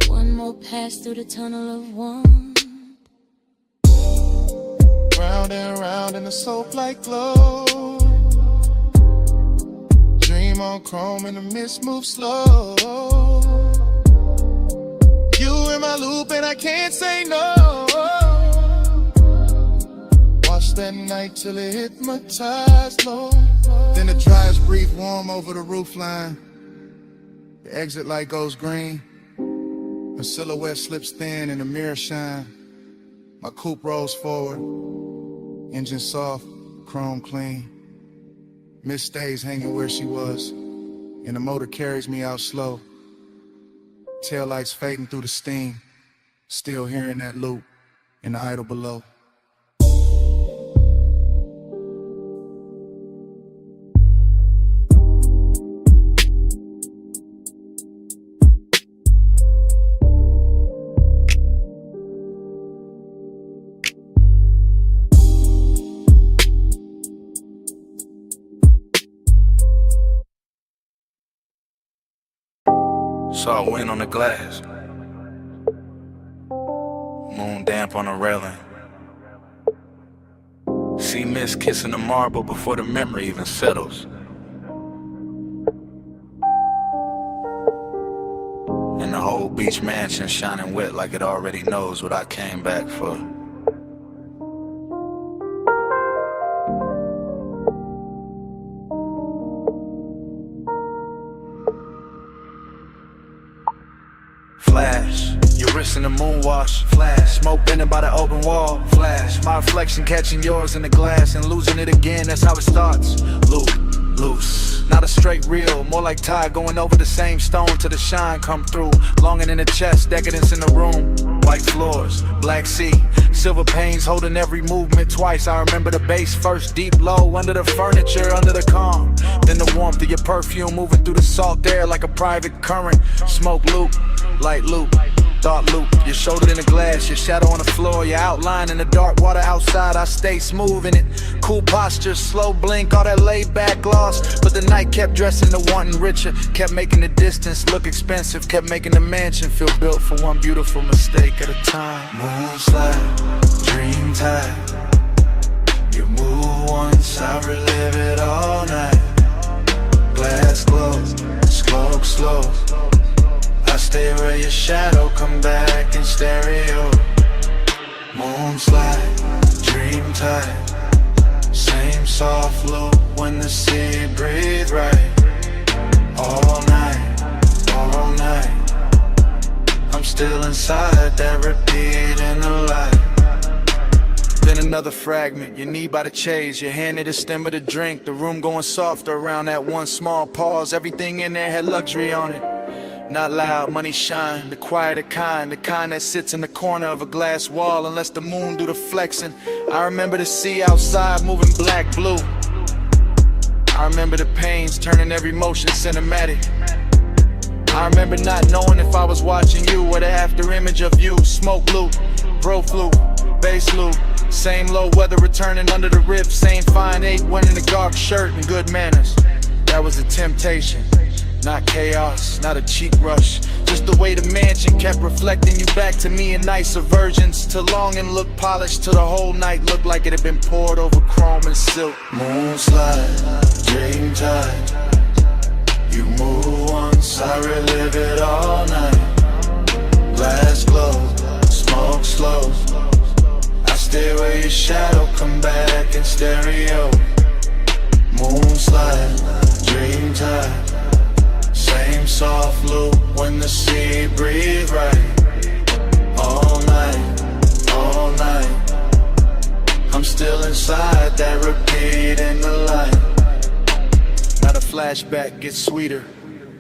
One more pass through the tunnel of one. Round and round in the soap-like glow, dream on chrome and the mist moves slow. You in my loop and I can't say no. Watch that night till it hypnotized low. Then the dryers breathe warm over the roofline. The exit light goes green. A silhouette slips thin and the mirror shine. My coupe rolls forward, engine soft, chrome clean. Mist stays hanging where she was, and the motor carries me out slow. Taillights fading through the steam. Still hearing that loop in the idle below. Saw wind on the glass, moon damp on the railing. See mist kissing the marble before the memory even settles. And the whole beach mansion shining wet like it already knows what I came back for. Flash, your wrist in the moonwash. Flash, smoke bending by the open wall. Flash, my reflection catching yours in the glass and losing it again, that's how it starts. Loop, loose, not a straight reel, more like tide going over the same stone till the shine come through. Longing in the chest, decadence in the room. White floors, black sea, silver panes holding every movement twice. I remember the bass first, deep low, under the furniture, under the calm. Then the warmth of your perfume moving through the salt air like a private current. Smoke loop, light loop, thought loop. Your shoulder in the glass, your shadow on the floor, your outline in the dark water outside. I stay smooth in it, cool posture, slow blink, all that laid back gloss. But the night kept dressing to wanting richer, kept making the distance look expensive, kept making the mansion feel built for one beautiful mistake at a time. Moonslide, dream tide. You move once, I relive it all night. Glass glows, smoke slow. I stay where your shadow come back in stereo. Moonslide, dream tide. Same soft loop when the sea breathe right. All night, all night. I'm still inside that repeat in the light. Then another fragment, your knee by the chase, your hand at the stem of the drink. The room going softer around that one small pause. Everything in there had luxury on it. Not loud, money shine, the quieter kind, the kind that sits in the corner of a glass wall and lets the moon do the flexing. I remember the sea outside moving black, blue. I remember the pains turning every motion cinematic. I remember not knowing if I was watching you or the after image of you. Smoke loop, bro flute, bass loop. Same low weather returning under the rib. Same fine 8 in the dark shirt and good manners. That was a temptation, not chaos, not a cheap rush. Just the way the mansion kept reflecting you back to me in nicer versions. Till longing looked polished, till the whole night looked like it had been poured over chrome and silk. Moonslide, dream tide. You move once, I relive it all night. Glass glows, smoke slows. I stay where your shadow come back in stereo. Moonslide, dream tide. Same soft loop when the sea breathe right. All night, all night. I'm still inside that repeat in the light. Now the flashback gets sweeter,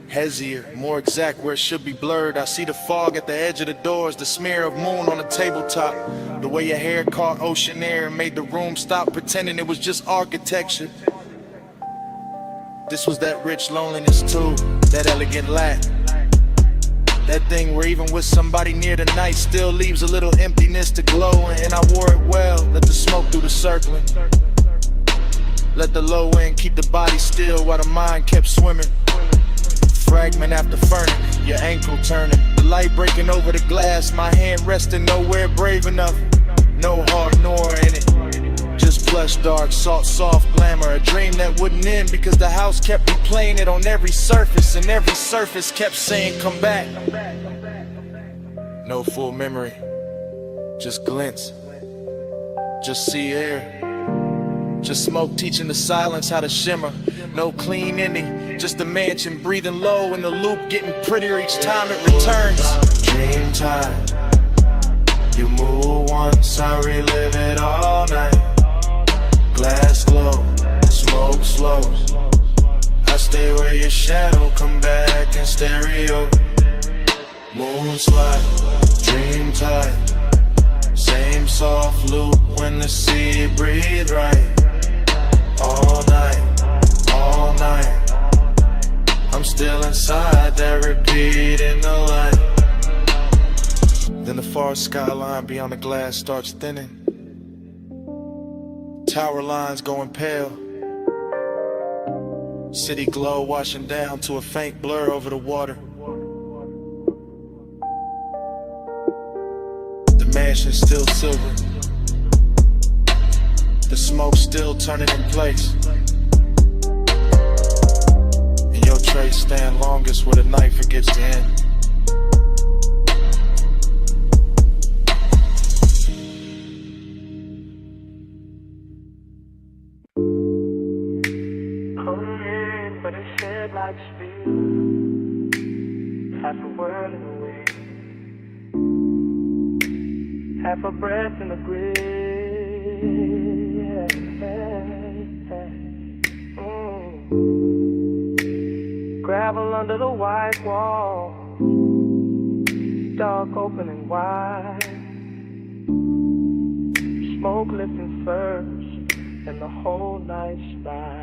hazier, more exact where it should be blurred. I see the fog at the edge of the doors, the smear of moon on the tabletop. The way your hair caught ocean air and made the room stop pretending it was just architecture. This was that rich loneliness too, that elegant lack. That thing where even with somebody near the night still leaves a little emptiness to glow. And I wore it well, let the smoke do the circling. Let the low end keep the body still while the mind kept swimming. Fragment after fragment, your ankle turning. The light breaking over the glass, my hand resting nowhere brave enough. No heart nor in it. Just plush, dark, salt, soft glamour. A dream that wouldn't end because the house kept replaying it on every surface. And every surface kept saying, come back. No full memory, just glints. Just sea air. Just smoke teaching the silence how to shimmer. No clean ending, just a mansion breathing low and the loop getting prettier each time it returns. Dream time. You move once, I relive it all night. Glass glow, smoke slows. I stay where your shadow come back in stereo. slide, dream tight. Same soft loop when the sea breathe right. All night, I'm still inside that repeat in the light. Then the far skyline beyond the glass starts thinning. Tower lines going pale. City glow washing down to a faint blur over the water. The mansion's still silver. The smoke still turning in place. And your trace stand longest where the night forgets to end. But it shed like speed, half a world in a week, half a breath in a breeze. Gravel under the white wall, dark open and wide, smoke lifting first, and the whole night's by.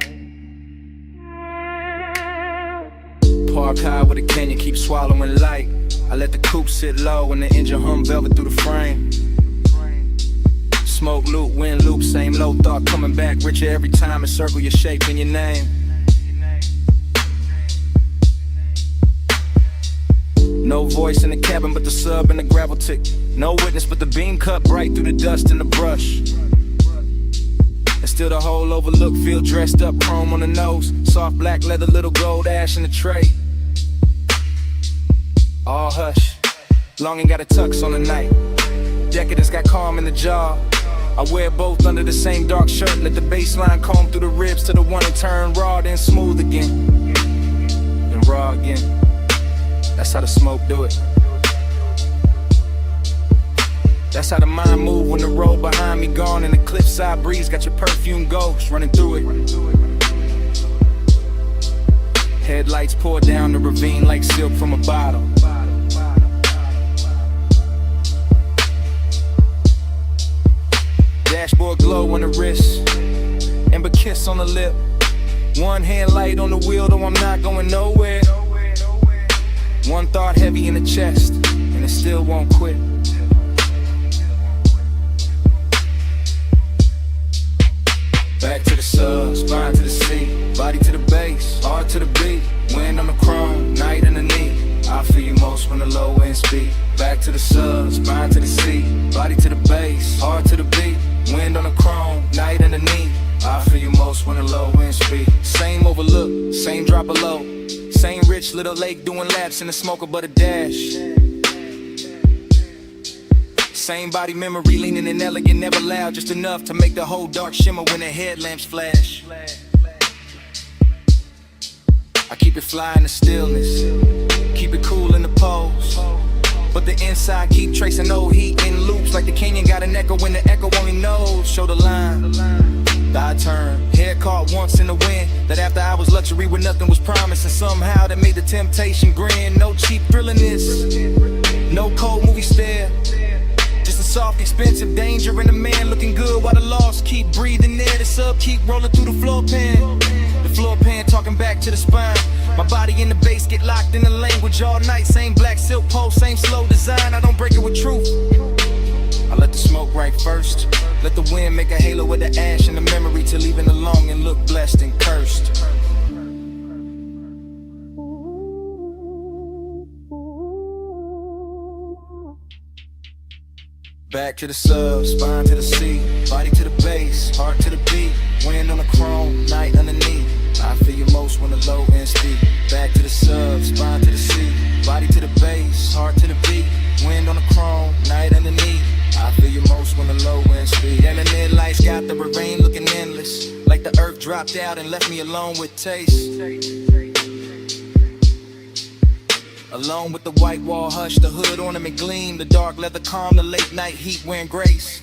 Park high with a canyon, keep swallowing light. I let the coupe sit low and the engine hum velvet through the frame. Smoke loop, wind loop, same low thought coming back richer every time. And circle your shape and your name. No voice in the cabin but the sub and the gravel tick. No witness but the beam cut bright through the dust and the brush. And still the whole overlook, feel dressed up, chrome on the nose. Soft black leather, little gold ash in the tray. All hush, longing got a tux on the night. Decadence got calm in the jaw. I wear both under the same dark shirt. Let the baseline comb through the ribs to the one and turn raw, then smooth again, then raw again. That's how the smoke do it. That's how the mind move when the road behind me gone and the cliffside breeze got your perfume ghost running through it. Headlights pour down the ravine like silk from a bottle. Dashboard glow on the wrist, amber kiss on the lip. One hand light on the wheel, though I'm not going nowhere. One thought heavy in the chest, and it still won't quit. Back to the sub, spine to the seat, body to the bass, heart to the beat. Wind on the chrome, night underneath. I feel you most when the low end speed. Back to the sub, spine to the seat, body to the bass, heart to the beat. Wind on the chrome, night underneath. I feel you most when the low end speed. Same overlook, same drop below. Same rich little lake doing laps in the smoker but a dash. Same body memory, leaning and elegant, never loud, just enough to make the whole dark shimmer when the headlamps flash. I keep it fly in the stillness, keep it cool in the pose, but the inside keep tracing old heat in loops like the canyon got an echo when the echo only knows. Show the line, I turn, hair caught once in the wind. That after hours luxury where nothing was promised, and somehow that made the temptation grin. No cheap thrill in this, no cold movie stare. Just a soft, expensive danger and a man looking good while the lost keep breathing air. The sub keep rolling through the floor pan. The floor pan talking back to the spine. My body in the bass get locked in the language all night. Same black silk pole, same slow design. I don't break it with truth. I let the smoke right first. Let the wind make a halo with the ash and the memory till even the longing look blessed and cursed. Back to the sub, spine to the seat, body to the bass, heart to the beat. Wind on the chrome, night underneath. I feel you most when the low end speak. Back to the sub, spine to the seat, body to the bass, heart to the beat. Wind on the chrome, night underneath. I feel you most when the low end speed. And the mid lights got the rain looking endless, like the earth dropped out and left me alone with taste. Alone with the white wall hush, the hood ornament gleam, the dark leather calm, the late night heat wearing grace.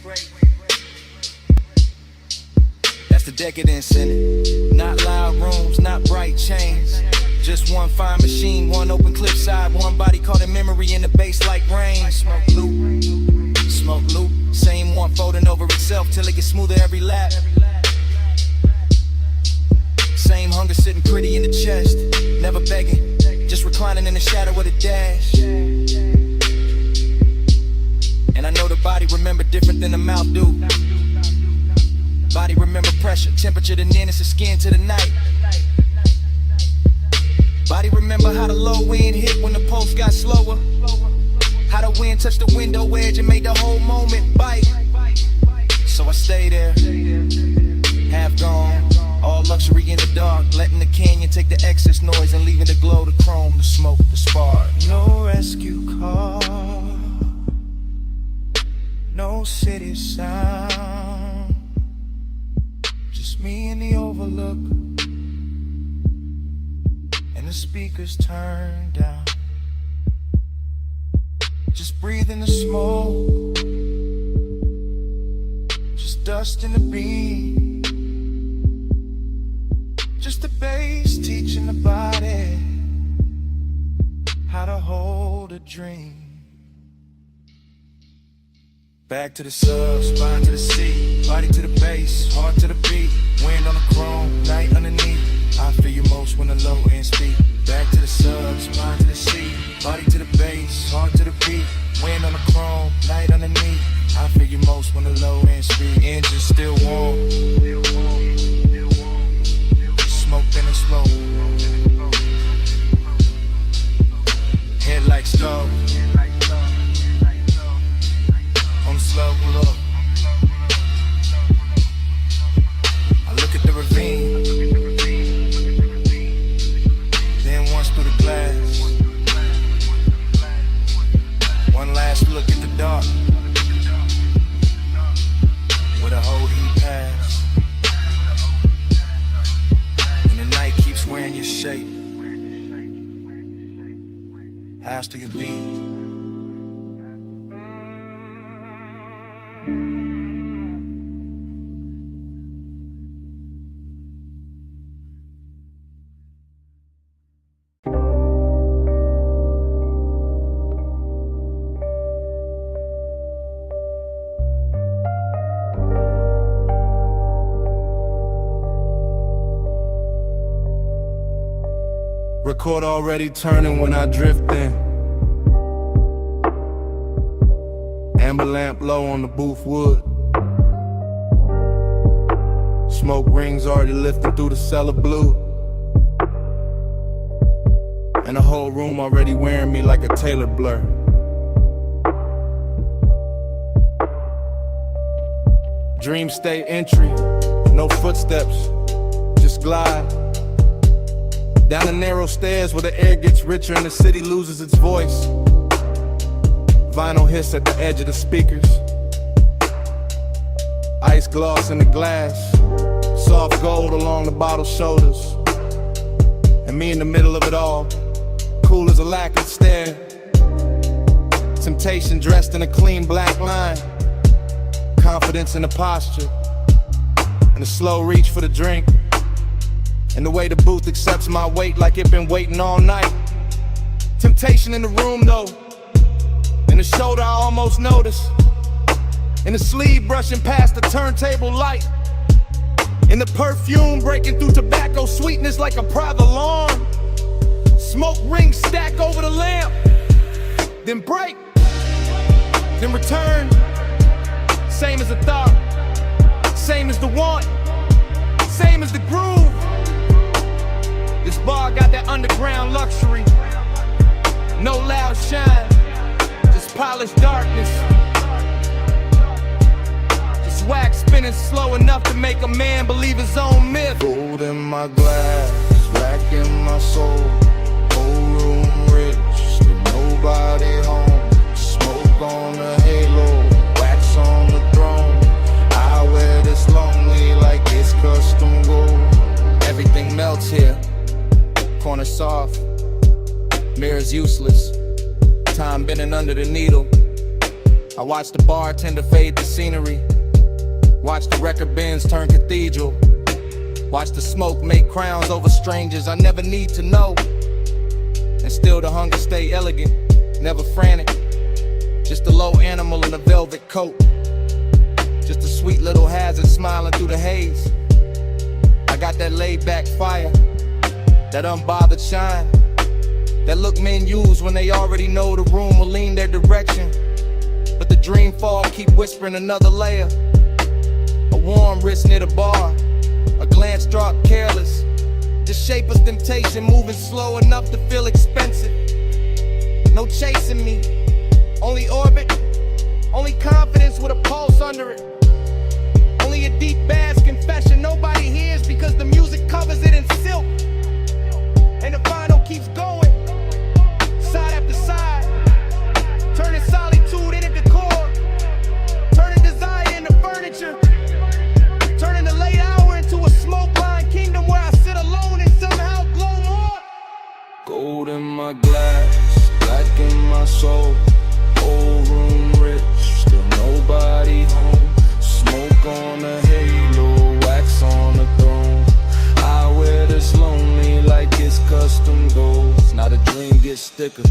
That's the decadence in it. Not loud rooms, not bright chains, Just one fine machine, one open cliffside, one body caught in memory in the bass like rain. Smoke loop, same one folding over itself till it gets smoother every lap. Same hunger sitting pretty in the chest, never begging, just reclining in the shadow of the dash. And I know the body remember different than the mouth do. Body remember pressure, temperature, the nearness of skin to the night. Body remember how the low wind hit when the pulse got slower. How the wind touched the window edge and made the whole moment bite. So I stay there, half gone, all luxury in the dark, letting the canyon take the excess noise and leaving the glow, the chrome, the smoke, the spark. No rescue call, no city sound, just me in the overlook, and the speakers turned down. Just breathing the smoke, just dust in the beat, just the bass teaching the body how to hold a dream. Back to the sub, spine to the seat, body to the bass, heart to the beat, wind on the chrome, night underneath. I feel you most when the low end speak. Back to the sub, spine to the seat, body to the bass, heart to the beat, wind on the chrome, night underneath. I feel you most when the low end speak. Engine still warm, smoke then it's slow. Headlights stove on the slow look. I look at the ravine, then once through the glass. One last look at the dark, where the whole heat pass. And the night keeps wearing your shape. House to your beat. Record already turning when I drift in. Amber lamp low on the booth wood. Smoke rings already lifting through the cellar blue. And the whole room already wearing me like a tailored blur. Dream state entry, no footsteps, just glide down the narrow stairs where the air gets richer and the city loses its voice. Vinyl hiss at the edge of the speakers. Ice gloss in the glass. Soft gold along the bottle's shoulders. And me in the middle of it all, cool as a lacquered stare. Temptation dressed in a clean black line. Confidence in the posture. And a slow reach for the drink. And the way the booth accepts my weight like it been waiting all night. Temptation in the room though. In the shoulder I almost notice. In the sleeve brushing past the turntable light. In the perfume breaking through tobacco sweetness like a private alarm. Smoke rings stack over the lamp. Then break. Then return. Same as the thought. Same as the want. Same as the groove. This bar got that underground luxury. No loud shine, just polished darkness. Just wax spinning slow enough to make a man believe his own myth. Gold in my glass, black in my soul. Whole room rich, still nobody home. Smoke on the halo, wax on the throne. I wear this lonely like it's custom gold. Everything melts here. Corner soft, mirrors useless. Time bending under the needle. I watch the bartender fade the scenery. Watch the record bins turn cathedral. Watch the smoke make crowns over strangers I never need to know. still the hunger stay elegant, never frantic. Just a low animal in a velvet coat. Just a sweet little hazard smiling through the haze. I got that laid back fire, that unbothered shine, that look men use when they already know the room will lean their direction. But the dream fog keep whispering another layer. A warm wrist near the bar, a glance drop careless. The shape of temptation moving slow enough to feel expensive. No chasing me, only orbit, only confidence with a pulse under it. Only a deep bass confession nobody hears because the music covers it in silk. And the vinyl keeps going, side after side, turning solitude into decor, turning desire into furniture, turning the late hour into a smoke-lined kingdom where I sit alone and somehow glow more. Gold in my glass, black in my soul. Old room rich, still nobody home. Smoke on a halo, wax on the throne. I wear this lonely like it's custom gold. Now the dream gets thicker,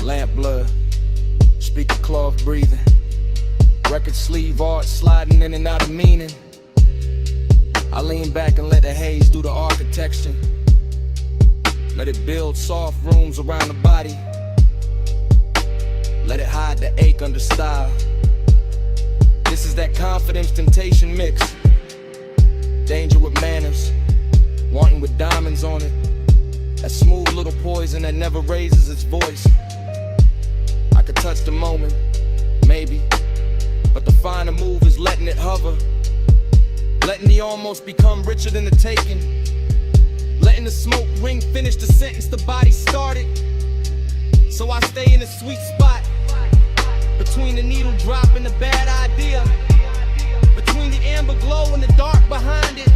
lamp blood, speaker cloth breathing, record sleeve art sliding in and out of meaning. I lean back and let the haze do the architecture. Let it build soft rooms around the body. Let it hide the ache under style. This is that confidence temptation mix. Danger with manners, wanting with diamonds on it. That smooth little poison that never raises its voice. I could touch the moment, maybe, but the finer move is letting it hover. Letting the almost become richer than the taking. Letting the smoke ring finish the sentence the body started. So I stay in a sweet spot, between the needle drop and the bad idea, between the amber glow and the dark behind it,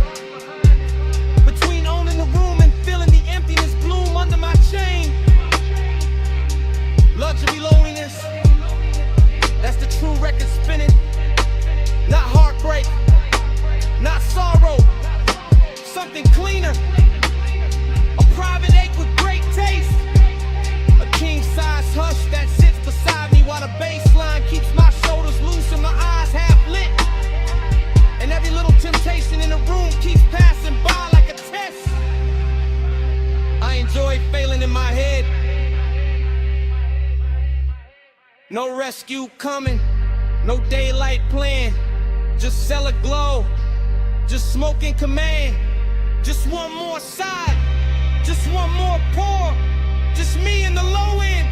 between owning the room and feeling the emptiness bloom under my chain. Luxury loneliness, that's the true record spinning. Not heartbreak, not sorrow, something cleaner. A private ache with great taste. A king-size hush that sits beside me while the bass line keeps my shoulders loose and my eyes half lit. And every little temptation in the room keeps passing by like a test. I enjoy failing in my head. No rescue coming, no daylight plan. Just cellar glow, just smoke in command. Just one more side, just one more pour. Just me in the low end,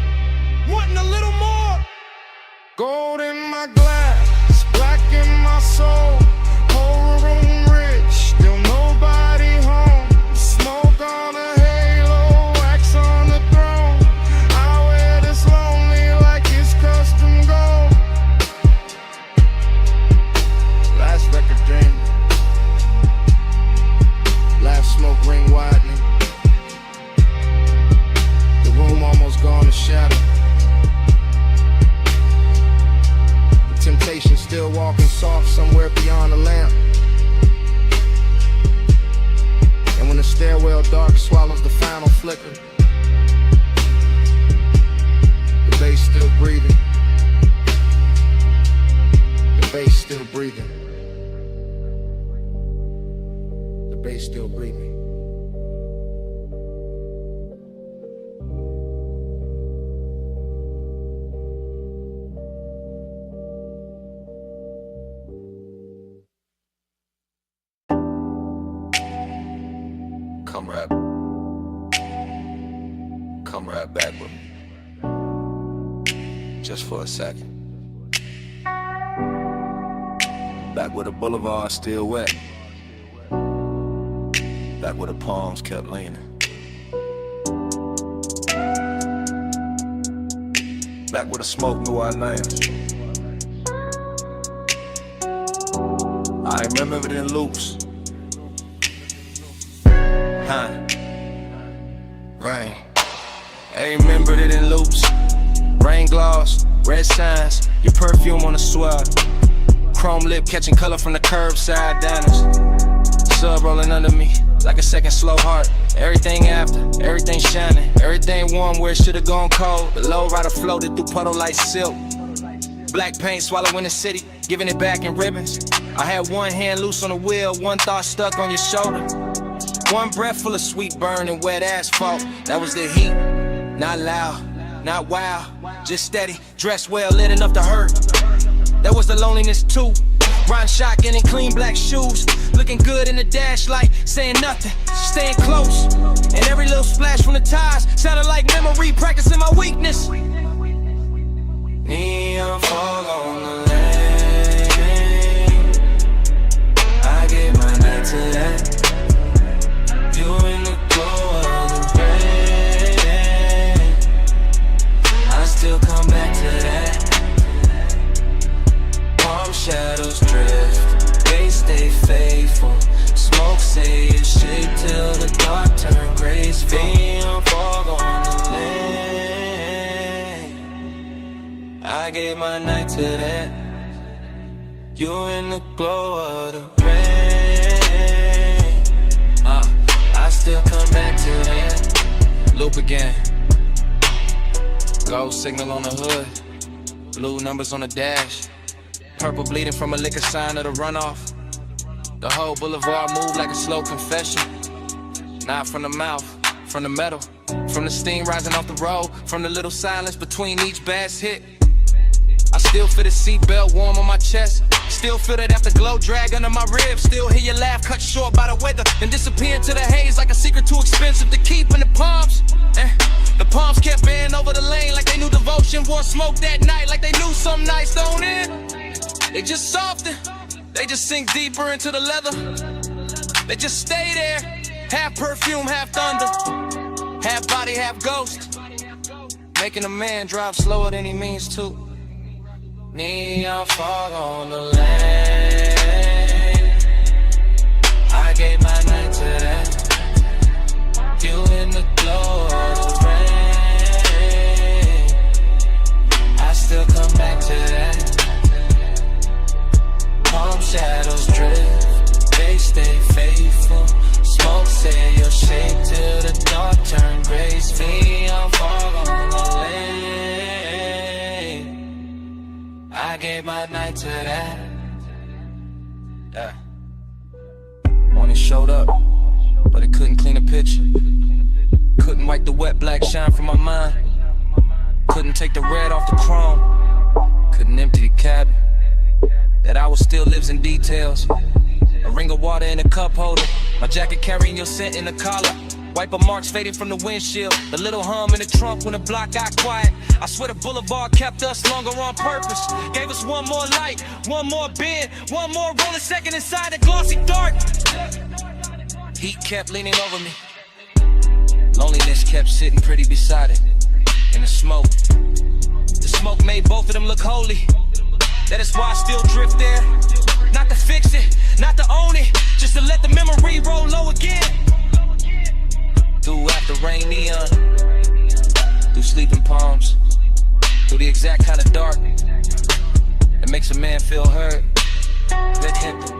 wanting a little more. Gold in my glass, black in my soul. Whole room rich, still nobody home. Smoke on a halo, wax on the throne. I wear this lonely like it's custom gold. Last record dream, last smoke ring widening. The room almost gone to shadow. The temptation still walking soft somewhere beyond the lamp. And when the stairwell dark swallows the final flicker, the bass still breathing. The bass still breathing. The bass still breathing. Come right back with me, just for a second. Back where the boulevard still wet, back where the palms kept leaning, back where the smoke knew our names. I remember it in loops. Rain. I remembered it in loops. Rain gloss, red shines, your perfume on the swell. Chrome lip catching color from the curbside diners. Sub rolling under me, like a second slow heart. Everything after, everything shining, everything warm where it should've gone cold. The low rider floated through puddle like silk. Black paint swallowing the city, giving it back in ribbons. I had one hand loose on the wheel, one thought stuck on your shoulder. One breath full of sweet burn and wet asphalt. That was the heat, not loud, not wild, just steady, dressed well, lit enough to hurt. That was the loneliness too. Riding shotgun in clean black shoes, looking good in the dash light, saying nothing, staying close. And every little splash from the tires sounded like memory, practicing my weakness. Neon fog on the lane, I gave my night to that. You in the glow of the rain, I still come back to that. Palm shadows drift, they stay faithful. Smoke say it's shake till the dark turn gray. Neon fog on the lane, I gave my night to that. You in the glow of the rain, I still come back to that. Loop again. Gold signal on the hood, blue numbers on the dash. Purple bleeding from a liquor sign of the runoff. The whole boulevard moved like a slow confession. Not from the mouth, from the metal, from the steam rising off the road, from the little silence between each bass hit. I still feel the seatbelt warm on my chest. Still feel that afterglow drag under my ribs. Still hear your laugh cut short by the weather and disappear into the haze like a secret too expensive to keep in the palms. The palms kept bending over the lane like they knew devotion. Wore smoke that night like they knew some nights don't end. They just soften, they just sink deeper into the leather. They just stay there, half perfume, half thunder, half body, half ghost, making a man drive slower than he means to. Neon fog on the lane, I gave my night to that. You in the glow of the rain, I still come back to that. Palm shadows drift, they stay faithful. Smoke say you'll shake till the dark turn gray. Neon fog on the lane, I gave my night to that. Morning showed up, but it couldn't clean a picture. Couldn't wipe the wet black shine from my mind. Couldn't take the red off the chrome. Couldn't empty the cabin. That hour still lives in details. A ring of water in a cup holder, my jacket carrying your scent in the collar. Wiper marks fading from the windshield, the little hum in the trunk when the block got quiet. I swear the boulevard kept us longer on purpose. Gave us one more light, one more bend, one more rolling second inside the glossy dark. Heat kept leaning over me, loneliness kept sitting pretty beside it. In the smoke made both of them look holy. That is why I still drift there. Not to fix it, not to own it, just to let the memory roll low again. Through after rain neon, through sleeping palms, through the exact kind of dark that makes a man feel heard, lit hippie.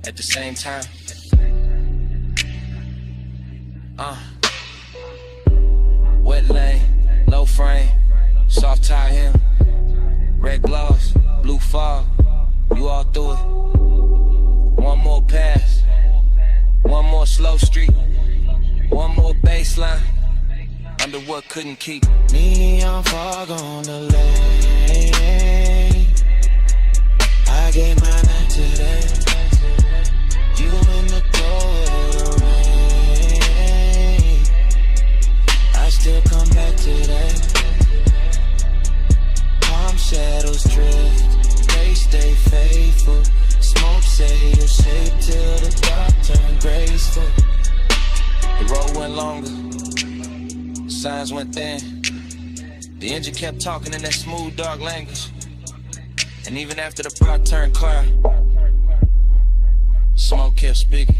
At the same time, wet lane, low frame, soft tie hem, red gloss, blue fog, you all through it. One more pass, one more slow street, one more baseline, under what couldn't keep. Neon fog on the lane, I gave my night to that. You in the glow of the rain, I still come back to that. Palm shadows drift, they stay faithful. Smoke say you'll shake till the dark turn graceful. The road went longer, the signs went thin. The engine kept talking in that smooth, dark language. And even after the block turned clear, smoke kept speaking.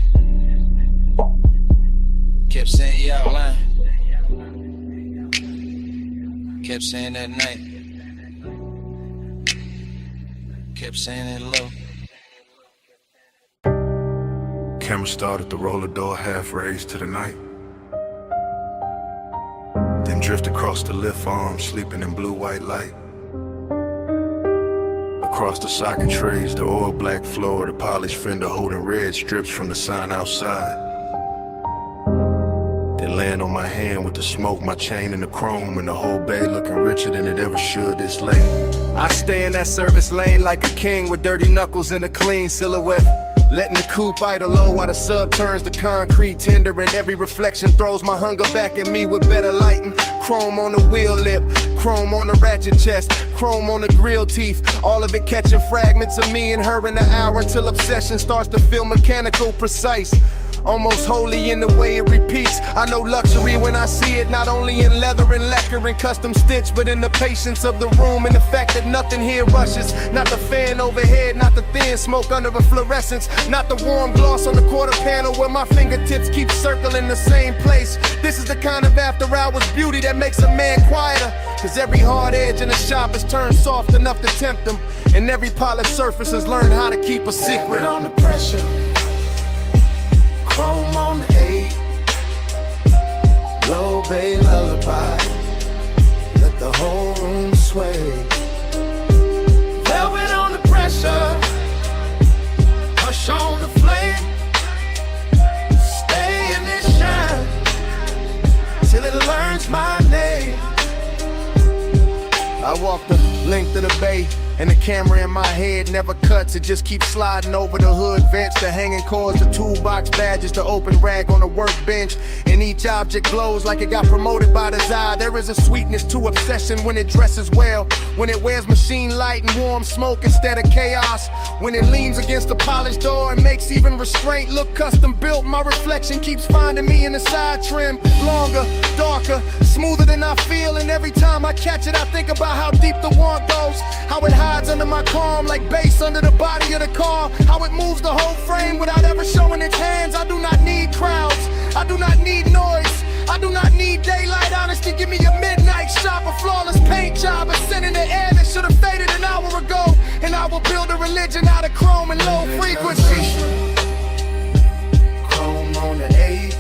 Kept saying you out lying. Kept saying that night. Kept saying it low. camera started to roll the door half raised to the night. Then drift across the lift arm, sleeping in blue-white light. Across the socket trays, the oil black floor, the polished fender holding red strips from the sign outside. Then land on my hand with the smoke, my chain and the chrome, and the whole bay looking richer than it ever should this late. I stay in that service lane like a king with dirty knuckles and a clean silhouette. Letting the coupe idle low while the sub turns to concrete tender, and every reflection throws my hunger back at me with better lighting. Chrome on the wheel lip, chrome on the ratchet chest, chrome on the grill teeth, all of it catching fragments of me and her in the hour until obsession starts to feel mechanical, precise. Almost holy in the way it repeats. I know luxury when I see it, not only in leather and lacquer and custom stitch, but in the patience of the room and the fact that nothing here rushes. Not the fan overhead, not the thin smoke under a fluorescence, not the warm gloss on the quarter panel where my fingertips keep circling the same place. This is the kind of after hours beauty that makes a man quieter, cause every hard edge in the shop is turned soft enough to tempt them, and every polished surface has learned how to keep a secret. On the pressure, chrome on the 8, low bay lullaby, let the whole room sway. Velvet on the pressure, hush on the flame, stay in this shine till it learns my name. I walk the length of the bay, and the camera in my head never cuts. It just keeps sliding over the hood vents, the hanging cords, the toolbox badges, the open rag on the workbench. And each object glows like it got promoted by desire. There is a sweetness to obsession when it dresses well, when it wears machine light and warm smoke instead of chaos, when it leans against the polished door and makes even restraint look custom built. My reflection keeps finding me in the side trim, longer, darker, smoother than I feel. And every time I catch it, I think about how deep the want goes, how it hides under my calm like bass under the body of the car, how it moves the whole frame without ever showing its hands. I do not need crowds, I do not need noise, I do not need daylight honesty. Give me a midnight shop, a flawless paint job, a scent in the air that should have faded an hour ago, and I will build a religion out of chrome and low frequency. Chrome on the 8,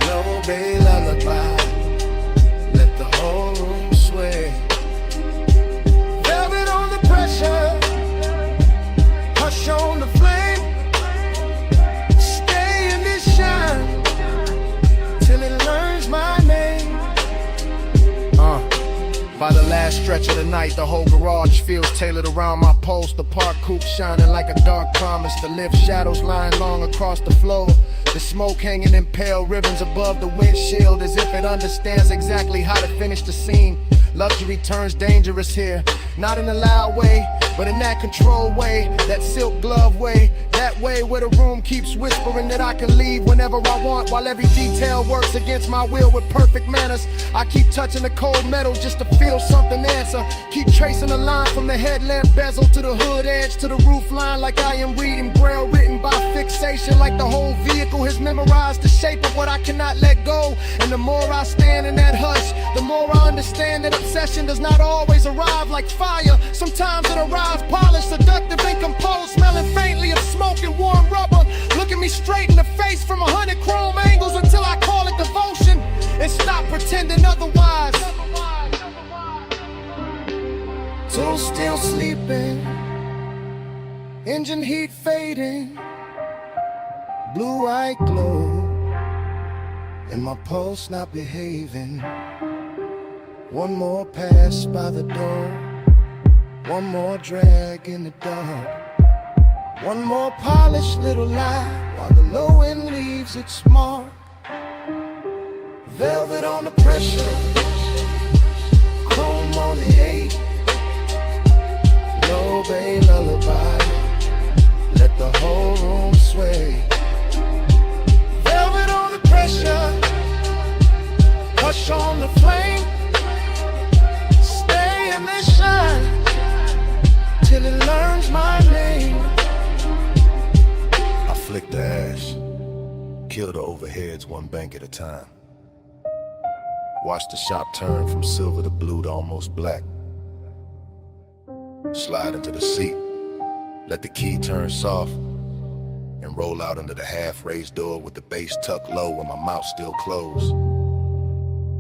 low bay lullaby, let the whole room sway. Velvet on the pressure, hush on the flame, stay in this shine till it learns my name. By the last stretch of the night, the whole garage feels tailored around my post. The park coupe shining like a dark promise. The lift shadows lying long across the floor. The smoke hanging in pale ribbons above the windshield, as if it understands exactly how to finish the scene. Luxury turns dangerous here, not in a loud way, but in that controlled way, that silk glove way, that way where the room keeps whispering that I can leave whenever I want, while every detail works against my will with perfect manners. I keep touching the cold metal just to feel something answer. Keep tracing a line from the headlamp bezel to the hood edge to the roof line, like I am reading braille written by fixation, like the whole vehicle has memorized the shape of what I cannot let go. And the more I stand in that hush, the more I understand that obsession does not always arrive like fire. Sometimes it arrives polished, seductive, and composed, smelling faintly of smoke and warm rubber, looking me straight in the face from 100 chrome angles until I call it devotion and stop pretending otherwise. Till still sleeping, engine heat fading, blue-eyed glow, and my pulse not behaving. One more pass by the door, one more drag in the dark, one more polished little lie while the low end leaves its mark. Velvet on the pressure, chrome on the 8, low bay lullaby, let the whole room sway. Velvet on the pressure, hush on the flame, stay in the shine till it learns my name. I flick the ash, kill the overheads one bank at a time. Watch the shop turn from silver to blue to almost black. Slide into the seat, let the key turn soft, and roll out under the half-raised door with the bass tucked low and my mouth still closed,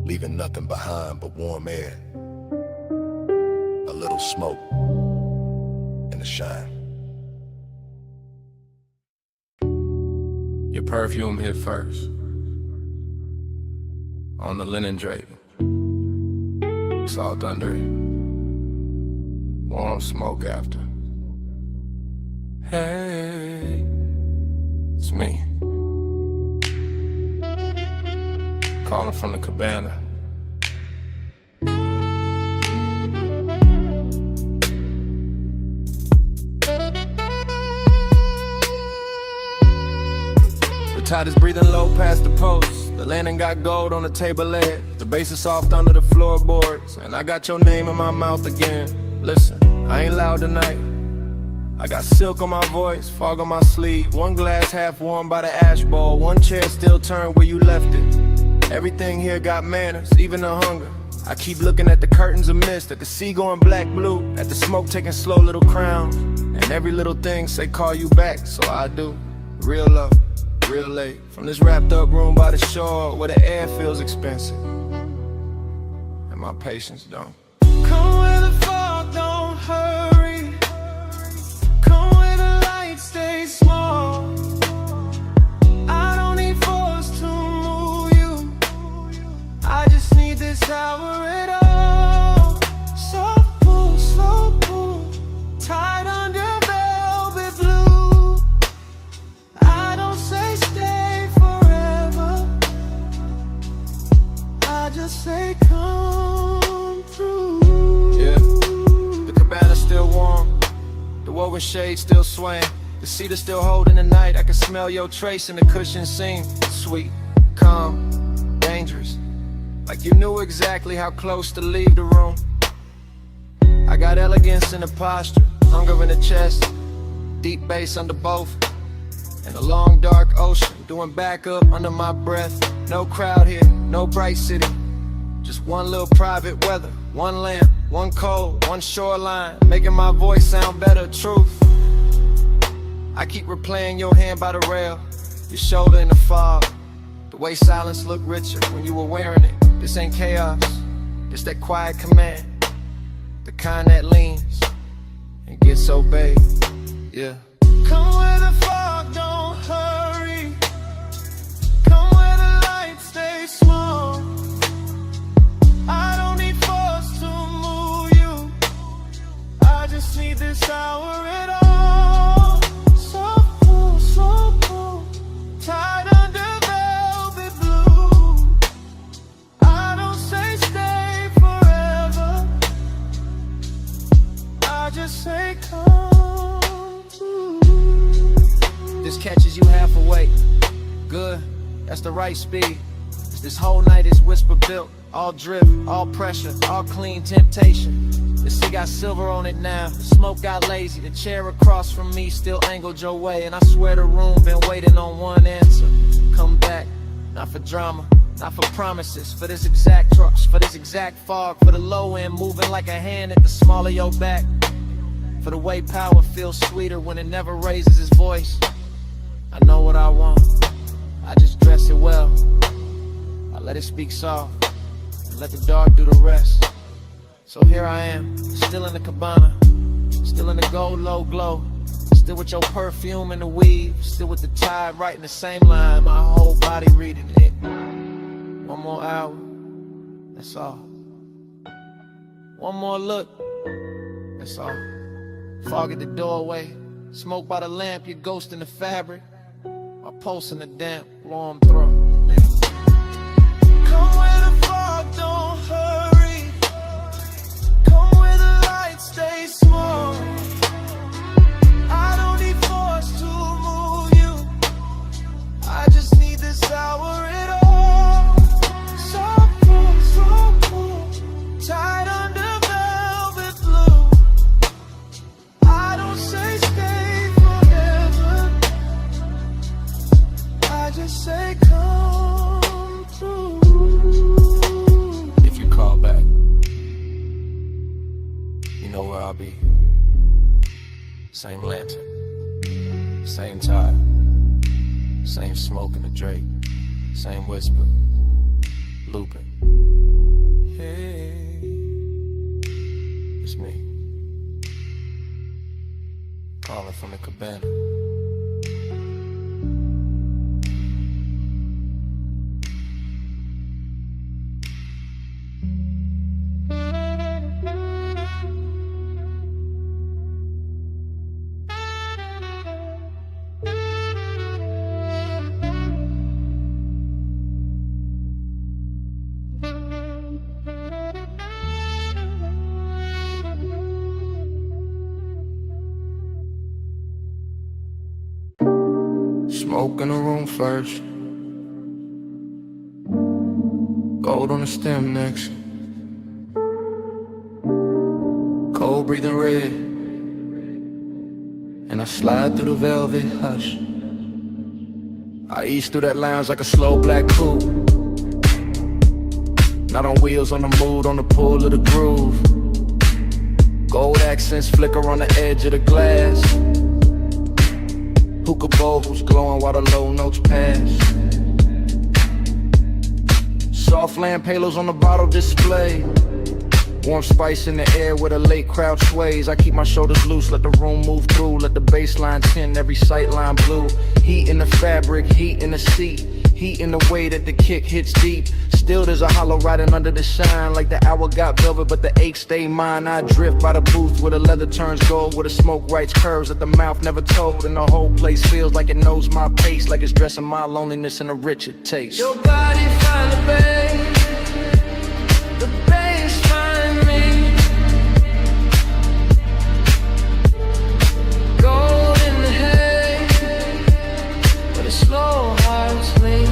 leaving nothing behind but warm air, a little smoke, and a shine. Your perfume hit first on the linen draping. Salt under it, warm smoke after. Hey, it's me, calling from the cabana. The tide is breathing low past the post. The landing got gold on the table leg. The bass is soft under the floorboards, and I got your name in my mouth again. Listen, I ain't loud tonight. I got silk on my voice, fog on my sleeve. One glass half warm by the ash bowl. One chair still turned where you left it. Everything here got manners, even the hunger. I keep looking at the curtains of mist, at the sea going black-blue, at the smoke taking slow little crowns. And every little thing say call you back, so I do. Real love, real late. From this wrapped up room by the shore where the air feels expensive and my patience don't. Come where the fog don't hurry. Come where the light stays small. I don't need force to move you. I just need this hour at all. Soft pull, slow pull, tight under velvet blue. I don't say stay forever. I just say come through. Yeah, the cabana's still warm, the woven shade still swaying. The cedar still holding the night. I can smell your trace in the cushion seam. Sweet, calm, dangerous, like you knew exactly how close to leave the room. I got elegance in the posture, hunger in the chest, deep bass under both, and a long dark ocean doing backup under my breath. No crowd here, no bright city, just one little private weather, one lamp, one cold, one shoreline, making my voice sound better. Truth, I keep replaying your hand by the rail, your shoulder in the fog, the way silence looked richer when you were wearing it. This ain't chaos, it's that quiet command, the kind that leans and gets obeyed. Yeah. Come where the fog don't hurry. Come where the light stays small. I don't need force to move you. I just need this hour at all. Soft pull, slow pull, tight under velvet blue. I don't say stay forever. I just say come through. This catches you half awake. Good, that's the right speed. This whole night is whisper built. All drip, all pressure, all clean temptation. The sea got silver on it now. The smoke got lazy. The chair across from me still angled your way. And I swear the room been waiting on one answer. Come back, not for drama, not for promises. For this exact trust, for this exact fog. For the low end moving like a hand at the small of your back. For the way power feels sweeter when it never raises its voice. I know what I want, I just dress it well. I let it speak soft, and let the dark do the rest. So here I am, still in the cabana, still in the gold low glow, still with your perfume in the weave, still with the tide writing the same line, my whole body reading it. One more hour, that's all. One more look, that's all. Fog at the doorway, smoke by the lamp, your ghost in the fabric, my pulse in the damp, warm throat. Come where the fog don't hurry. Come where the light stays small. I don't need force to move you. I just need this hour at all. Soft pull, slow pull, tight under velvet blue. I don't say stay forever. I just say come through. If you call back, you know where I'll be. Same lantern, same tide. Same smoke in the Drake, same whisper, looping. Hey, it's me, calling from the cabana. Smoke in the room first, gold on the stem next, cold breathing red, and I slide through the velvet hush. I ease through that lounge like a slow black coupe, not on wheels, on the mood, on the pull of the groove. Gold accents flicker on the edge of the glass. Hookah bowls glowing while the low notes pass. Soft lamp halos on the bottle display. Warm spice in the air where the late crowd sways. I keep my shoulders loose, let the room move through. Let the baseline tint every sightline blue. Heat in the fabric, heat in the seat. Heat in the way that the kick hits deep. Still there's a hollow riding under the shine. Like the hour got velvet but the ache stay mine. I drift by the booth where the leather turns gold, where the smoke writes curves that the mouth never told. And the whole place feels like it knows my pace, like it's dressing my loneliness in a richer taste. Your body find the bass find me. Gold in the hay, where the slow hearts lean.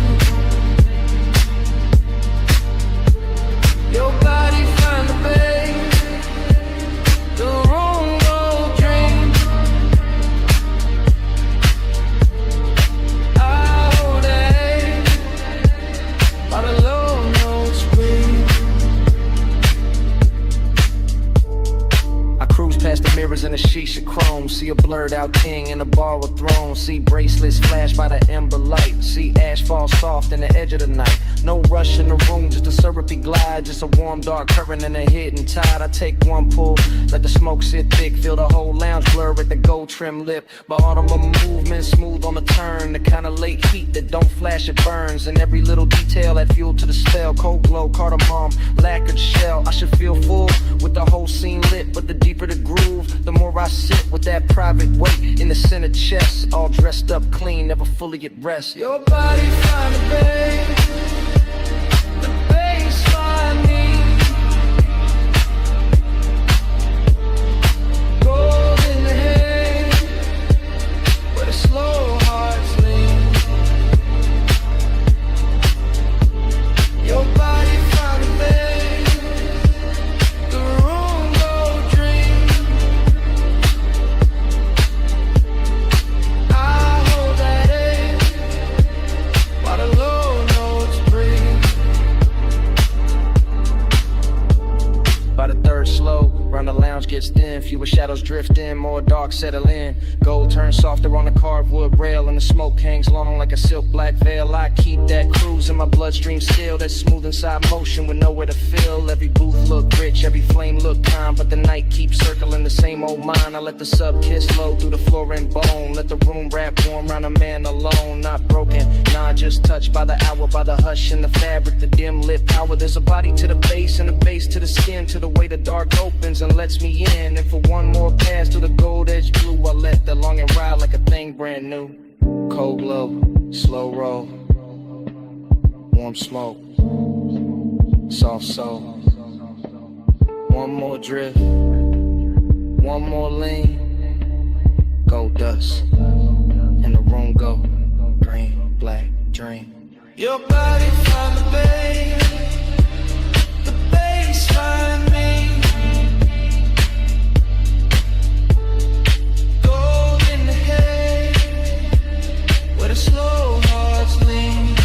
Your body find the bass, the room go dream. All day, by the low notes breathe. I cruise past the mirrors in a shisha chrome. See a blurred out king in a bar of thrones. See bracelets flash by the ember light. See ash fall soft in the edge of the night. No rush in the room, just a syrupy glide. Just a warm dark current and a hidden tide. I take one pull, let the smoke sit thick. Feel the whole lounge blur at the gold trim lip. But autumn of movement smooth on the turn. The kind of late heat that don't flash, it burns. And every little detail add fuel to the spell. Cold glow, cardamom, lacquered shell. I should feel full with the whole scene lit. But the deeper the groove, the more I sit with that private weight in the center chest. All dressed up clean, never fully at rest. Your body find the bass find me. Gold in the hay, where the slow hearts lean. Your body find the bass, the room go dream. I hold that ache while the low notes breathe. By the third slow, round the lounge gets thin. Fewer shadows drift in, more dark settle in. Gold turns softer on the carved wood rail, and the smoke hangs long like a silk black veil. I keep that cruise in my bloodstream still. That smooth inside motion with nowhere to fill. Every booth look rich, every flame look kind. But the night keeps circling the same old mind. I let the sub kiss flow through the floor and bone. Let the room wrap warm round a man alone. Not broken, nah, just touched by the hour. By the hush in the fabric, the dim lit power. There's a body to the base and a base to the skin. To the way the dark opens and lets me in. And for one more pass to the gold edge blue, I let the longing ride like a thing brand new. Cold glow, slow roll, warm smoke, soft soul. One more drift, one more lean. Gold dust, and the room go green, black, dream. Your body find the bass find me. Gold in the hay, where the slow hearts lean.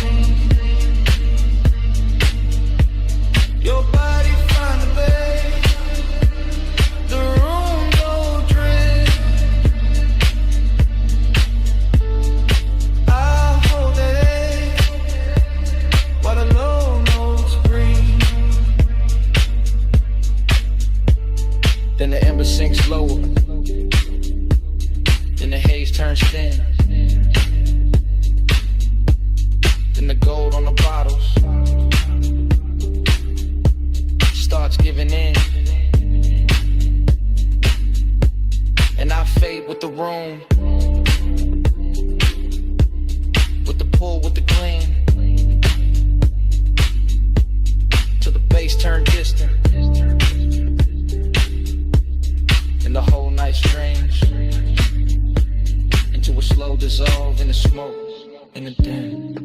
Your body find the bass, the room go dream. I hold Then the ember sinks lower. Then the haze turns thin. Then the gold on the bottles starts giving in. And I fade with the room, with the pull, with the gleam, till the bass turn distant, and the whole night strange, into a slow dissolve in the smoke, in the den.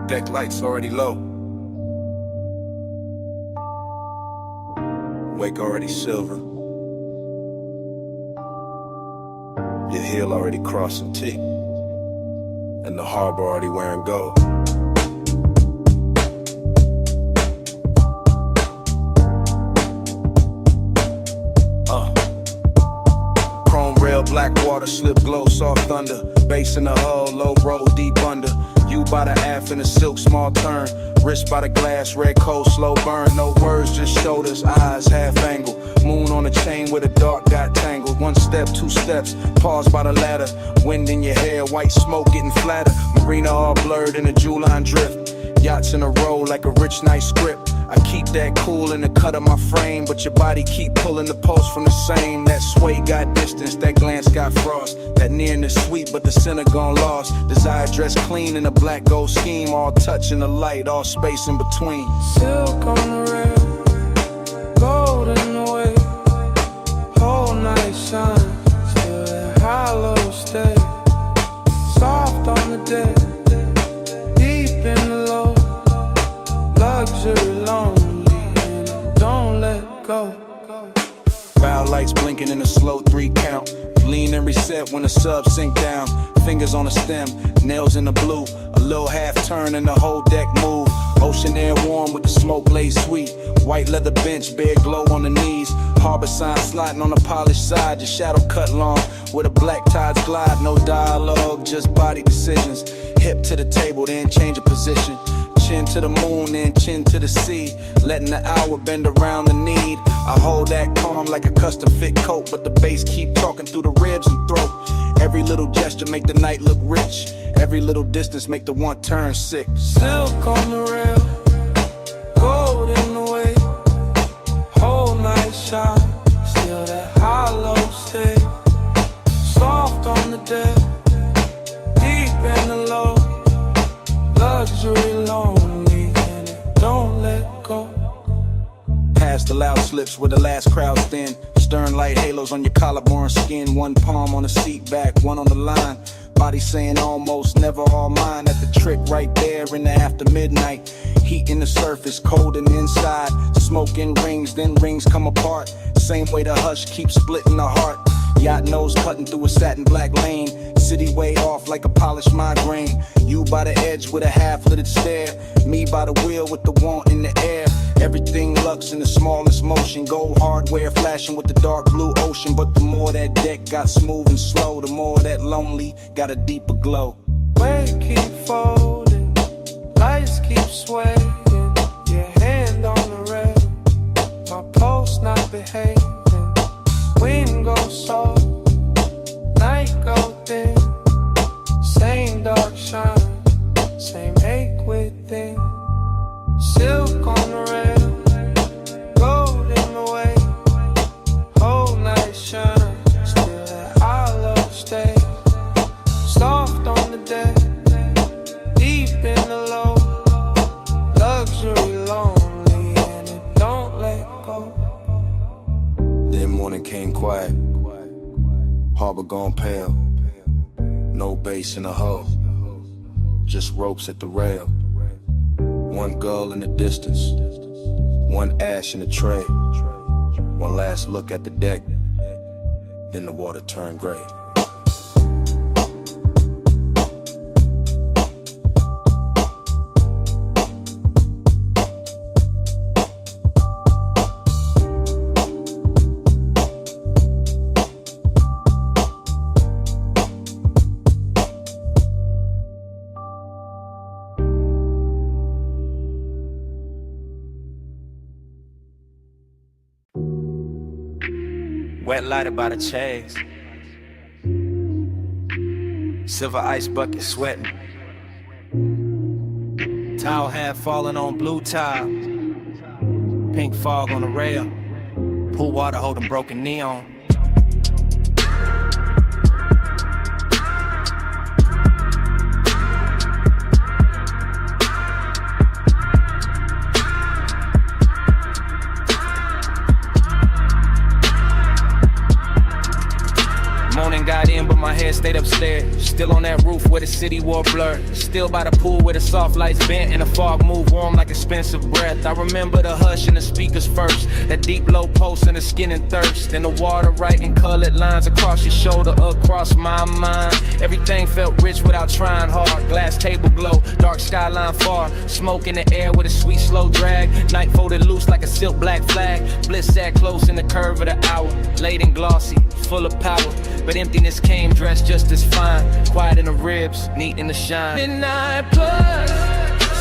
Deck lights already low. Wake already silver. Your heel already crossing T. And the harbor already wearing gold. Chrome rail, black water, slip glow, soft thunder. Bass in the hull, low roll, deep under. You by the aft in a silk, small turn. Wrist by the glass, red coat, slow burn. No words, just shoulders, eyes, half angle. Moon on a chain where the dark got tangled. One step, two steps, pause by the ladder. Wind in your hair, white smoke getting flatter. Marina all blurred in a jewel line drift. Yachts in a row like a rich night script. I keep that cool in the cut of my frame, but your body keep pulling the pulse from the same. That sway got distance, that glance got frost. That nearness sweet, but the center gone lost. Desire dressed clean in a black gold scheme. All touch in the light, all space in between. Silk on the rail, gold in the way. Whole night shine, still that hollow stay. Soft on the deck, deep in the low. Luxury lonely, and don't let go. Bow lights blinking in a slow 3 count. Lean and reset when the sub sink down. Fingers on the stem, nails in the blue. A little half turn and the whole deck move. Ocean air warm with the smoke laid sweet. White leather bench, bare glow on the knees. Harbor sign sliding on the polished side. Your shadow cut long where the black tides glide. No dialogue, just body decisions. Hip to the table, then change of position. Chin to the moon, then chin to the sea. Letting the hour bend around the need. I hold that calm like a custom fit coat, but the bass keep talking through the ribs and throat. Every little gesture make the night look rich. Every little distance make the one turn sick. Silk on the rail, gold in the way. Whole night shine, still that hollow stay. Soft on the deck, deep in the low. Luxury lonely, and it don't let go. Past the loud slips where the last crowd's thin. Stern light halos on your collarbone skin. One palm on the seat back, one on the line. Body saying almost, never all mine. At the trick right there in the after midnight. Heat in the surface, cold in the inside. Smoke in rings, then rings come apart. Same way the hush keeps splitting the heart. Yacht nose cutting through a satin black lane. City way off like a polished migraine. You by the edge with a half-littered stare. Me by the wheel with the want in the air. Everything lux in the smallest motion. Gold hardware flashing with the dark blue ocean. But the more that deck got smooth and slow, the more that lonely got a deeper glow. Weight keep folding, lights keep swaying. Your hand on the rail, my pulse not behaving. Wind goes soft, night go thin. Same dark shine, same ache within. Silk on the rail, gold in the way. Whole night shine, still that hollow stay. Soft on the deck, deep in the low. Luxury lonely, and it don't let go. Then morning came quiet. Harbor gone pale. No bass in the hull. Just ropes at the rail. One gull in the distance. One ash in the tray. One last look at the deck. Then the water turned gray. Wet lighted by the chase. Silver ice bucket sweating. Towel hat falling on blue tile. Pink fog on the rail. Pool water holding broken neon. Morning got in, but my head stayed upstairs. Still on that roof where the city wore blur. Still by the pool where the soft lights bent and the fog moved warm like expensive breath. I remember the hush in the speakers first. That deep low pulse in the skin and thirst. Then the water writing colored lines across your shoulder, across my mind. Everything felt rich without trying hard. Glass table glow, dark skyline far. Smoke in the air with a sweet slow drag. Night folded loose like a silk black flag. Bliss sat close in the curve of the hour. Late and glossy, full of power. But emptiness came dressed just as fine. Quiet in the ribs, neat in the shine. Midnight plus,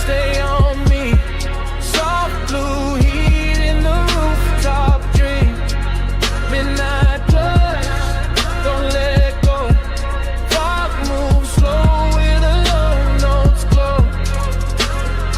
stay on me. Soft blue heat in the rooftop dream. Midnight plus, don't let go. Fog moves slow with the low notes glow.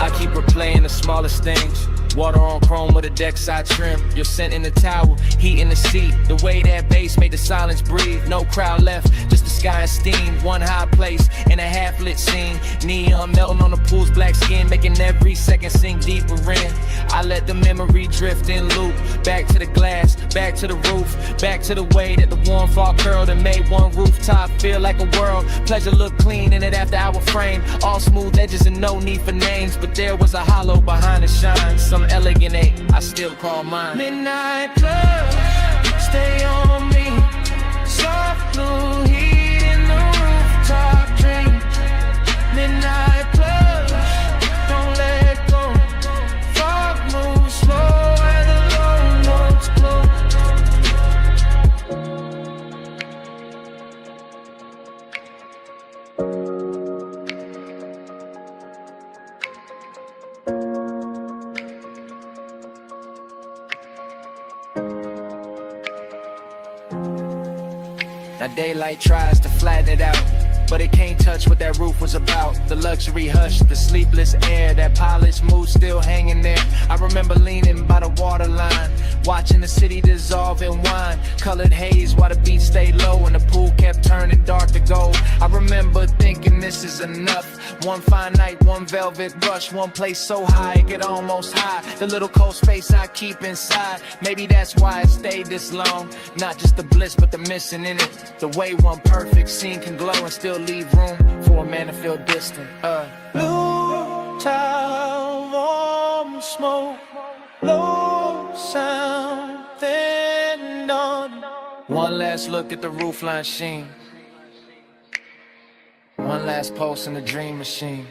I keep replaying the smallest things. Water on chrome with a deck side trim. Your scent in the towel, heat in the seat. The way that bass made the silence breathe. No crowd left, just the sky and steam. One high place in a half-lit scene. Neon melting on the pool's black skin, making every second sink deeper in. I let the memory drift in loop. Back to the glass, back to the roof. Back to the way that the warm fog curled and made one rooftop feel like a world. Pleasure looked clean in it after our frame. All smooth edges and no need for names. But there was a hollow behind the shine. Some elegant ache, I still call mine. Midnight plus, stay on me. Soft blue heat in the rooftop dream. Midnight plus, don't let go. Fog moves slow and the low notes glow. Now daylight tries to flatten it out, but it can't touch what that roof was about. The luxury hush, the sleepless air, that polished mood still hanging there. I remember leaning by the waterline, watching the city dissolve in wine. Colored haze while the beach stayed low and the pool kept turning dark to gold. I remember thinking this is enough. One fine night, one velvet brush, one place so high it could almost hide the little cold space I keep inside. Maybe that's why it stayed this long. Not just the bliss, but the missing in it. The way one perfect scene can glow and still leave room for a man to feel distant. Blue tile, warm smoke, low sound, then dawn. One last look at the roofline sheen. One last pulse in the dream machine.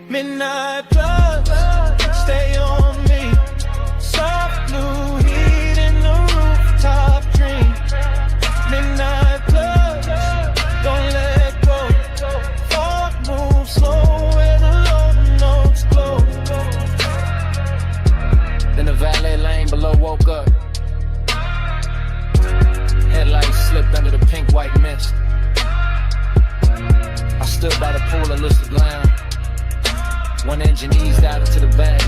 Midnight plus, stay on me. Soft blue heat in the rooftop dream. Midnight plus, don't let go. Fog moves slow and the low notes glow. Then the valet lane below woke up. Headlights slipped under the pink-white mist. I stood by the pool and looked around. One engine eased out into the bay.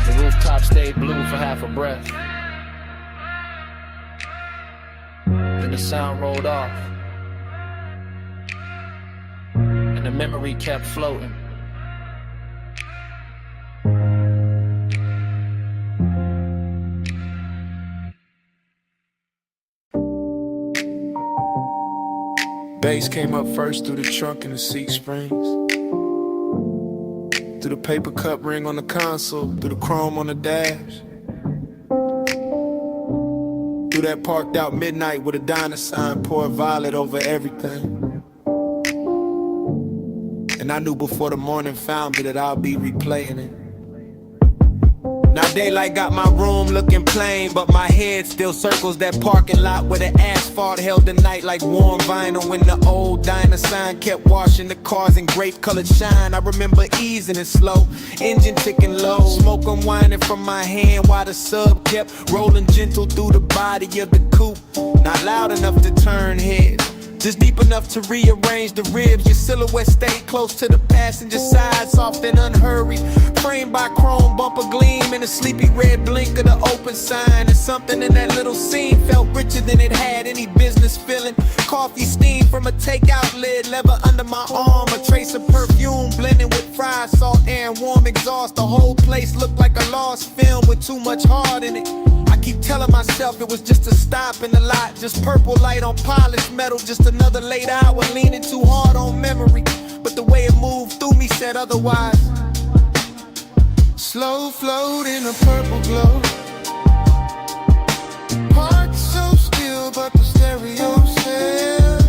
The rooftop stayed blue for half a breath. Then the sound rolled off, and the memory kept floating. Bass came up first through the trunk and the seat springs. Through the paper cup ring on the console, through the chrome on the dash. Through that parked out midnight with a diner sign, pour violet over everything. And I knew before the morning found me that I'll be replaying it. Now daylight got my room looking plain, but my head still circles that parking lot where the asphalt held the night like warm vinyl. When the old diner sign kept washing the cars in grape colored shine. I remember easing it slow, engine ticking low, smoke unwinding from my hand while the sub kept rolling gentle through the body of the coupe. Not loud enough to turn heads, just deep enough to rearrange the ribs. Your silhouette stayed close to the passenger side, soft and unhurried, framed by chrome bumper gleam and a sleepy red blink of the open sign. And something in that little scene felt richer than it had any business feeling. Coffee steam from a takeout lid, leather under my arm, a trace of perfume blending with fried salt air and warm exhaust. The whole place looked like a lost film with too much heart in it. I keep telling myself it was just a stop in the lot, just purple light on polished metal, just another late hour leaning too hard on memory. But the way it moved through me said otherwise. Slow float in a purple glow, parked so still but the stereo said,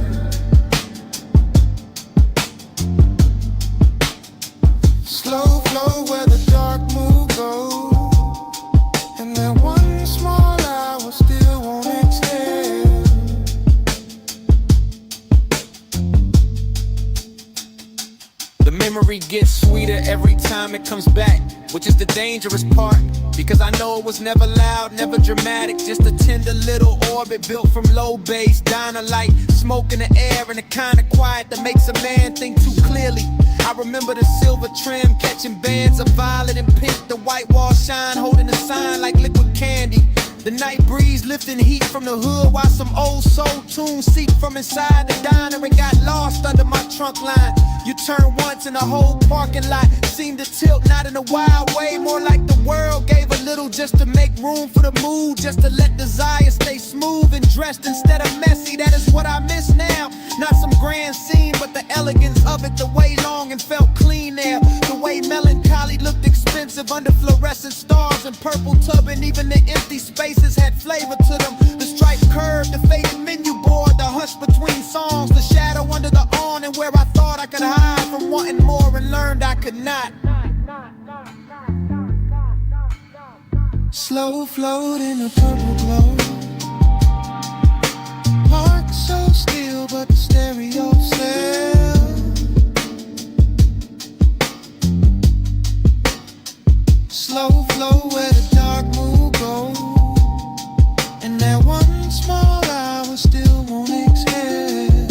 slow flow where the dark mood goes, and that one small hour still won't exhale. The memory gets sweeter every time it comes back, which is the dangerous part, because I know it was never loud, never dramatic, just a tender little orbit built from low bass, diner light, smoke in the air, and the kind of quiet that makes a man think too clearly. I remember the silver trim catching bands of violet and pink, the white wall shine holding a sign like liquid candy. The night breeze lifting heat from the hood while some old soul tunes seep from inside the diner and got lost under my trunk line. You turn once and the whole parking lot seemed to tilt, not in a wild way, more like the world gave a little just to make room for the mood, just to let desire stay smooth and dressed instead of messy. That is what I miss now. Not some grand scene, but the elegance of it, the way long and felt clean there, the way melancholy looked expensive under fluorescent stars and purple tubbing. Even the empty spaces had flavor to them. The striped curve, the faded menu board, the hush between songs, the shadow under the awning where I thought I could hide from wanting more and learned I could not. Slow float in a purple glow, parked so still but the stereo said, slow flow where the dark mood goes, and that one small hour still won't exhale.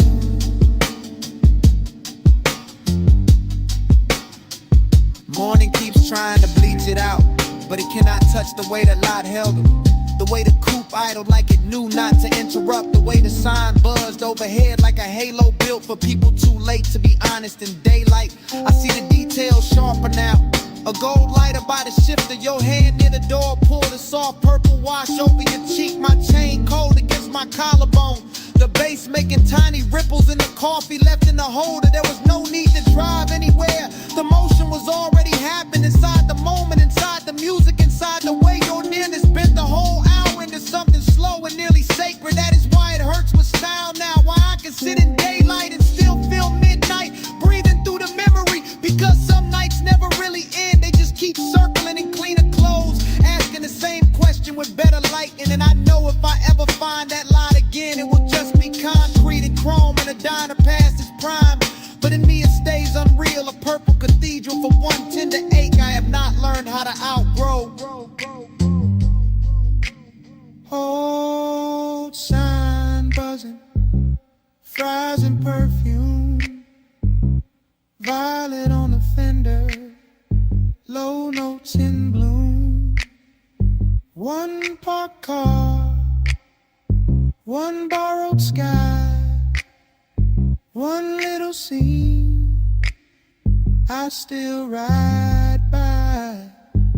Morning keeps trying to bleach it out, but it cannot touch the way that lot held him. The way the coupe idled like it knew not to interrupt. The way the sign buzzed overhead like a halo built for people too late to be honest in daylight. I see the details sharper now. A gold lighter by the shifter, your hand near the door, pull the soft purple wash over your cheek. My chain cold against my collarbone. The bass making tiny ripples in the coffee left in the holder. There was no need to drive anywhere. The motion was already happening inside the moment, inside the music, inside the way your nearness bent the whole hour into something slow and nearly sacred. That is why it hurts with style now. Why I can sit in daylight and still feel midnight, breathing through the memory. Because some nights never really end. They just keep circling in cleaner clothes, asking the same question with better lighting. And I know if I ever find that light again, it will just be concrete and chrome and a diner past its prime. But in me it stays unreal, a purple cathedral for one tender ache I have not learned how to outgrow. Old sign buzzing, fries and perfume, violet on the fender, low notes in bloom. One parked car, one borrowed sky, one little scene I still ride by.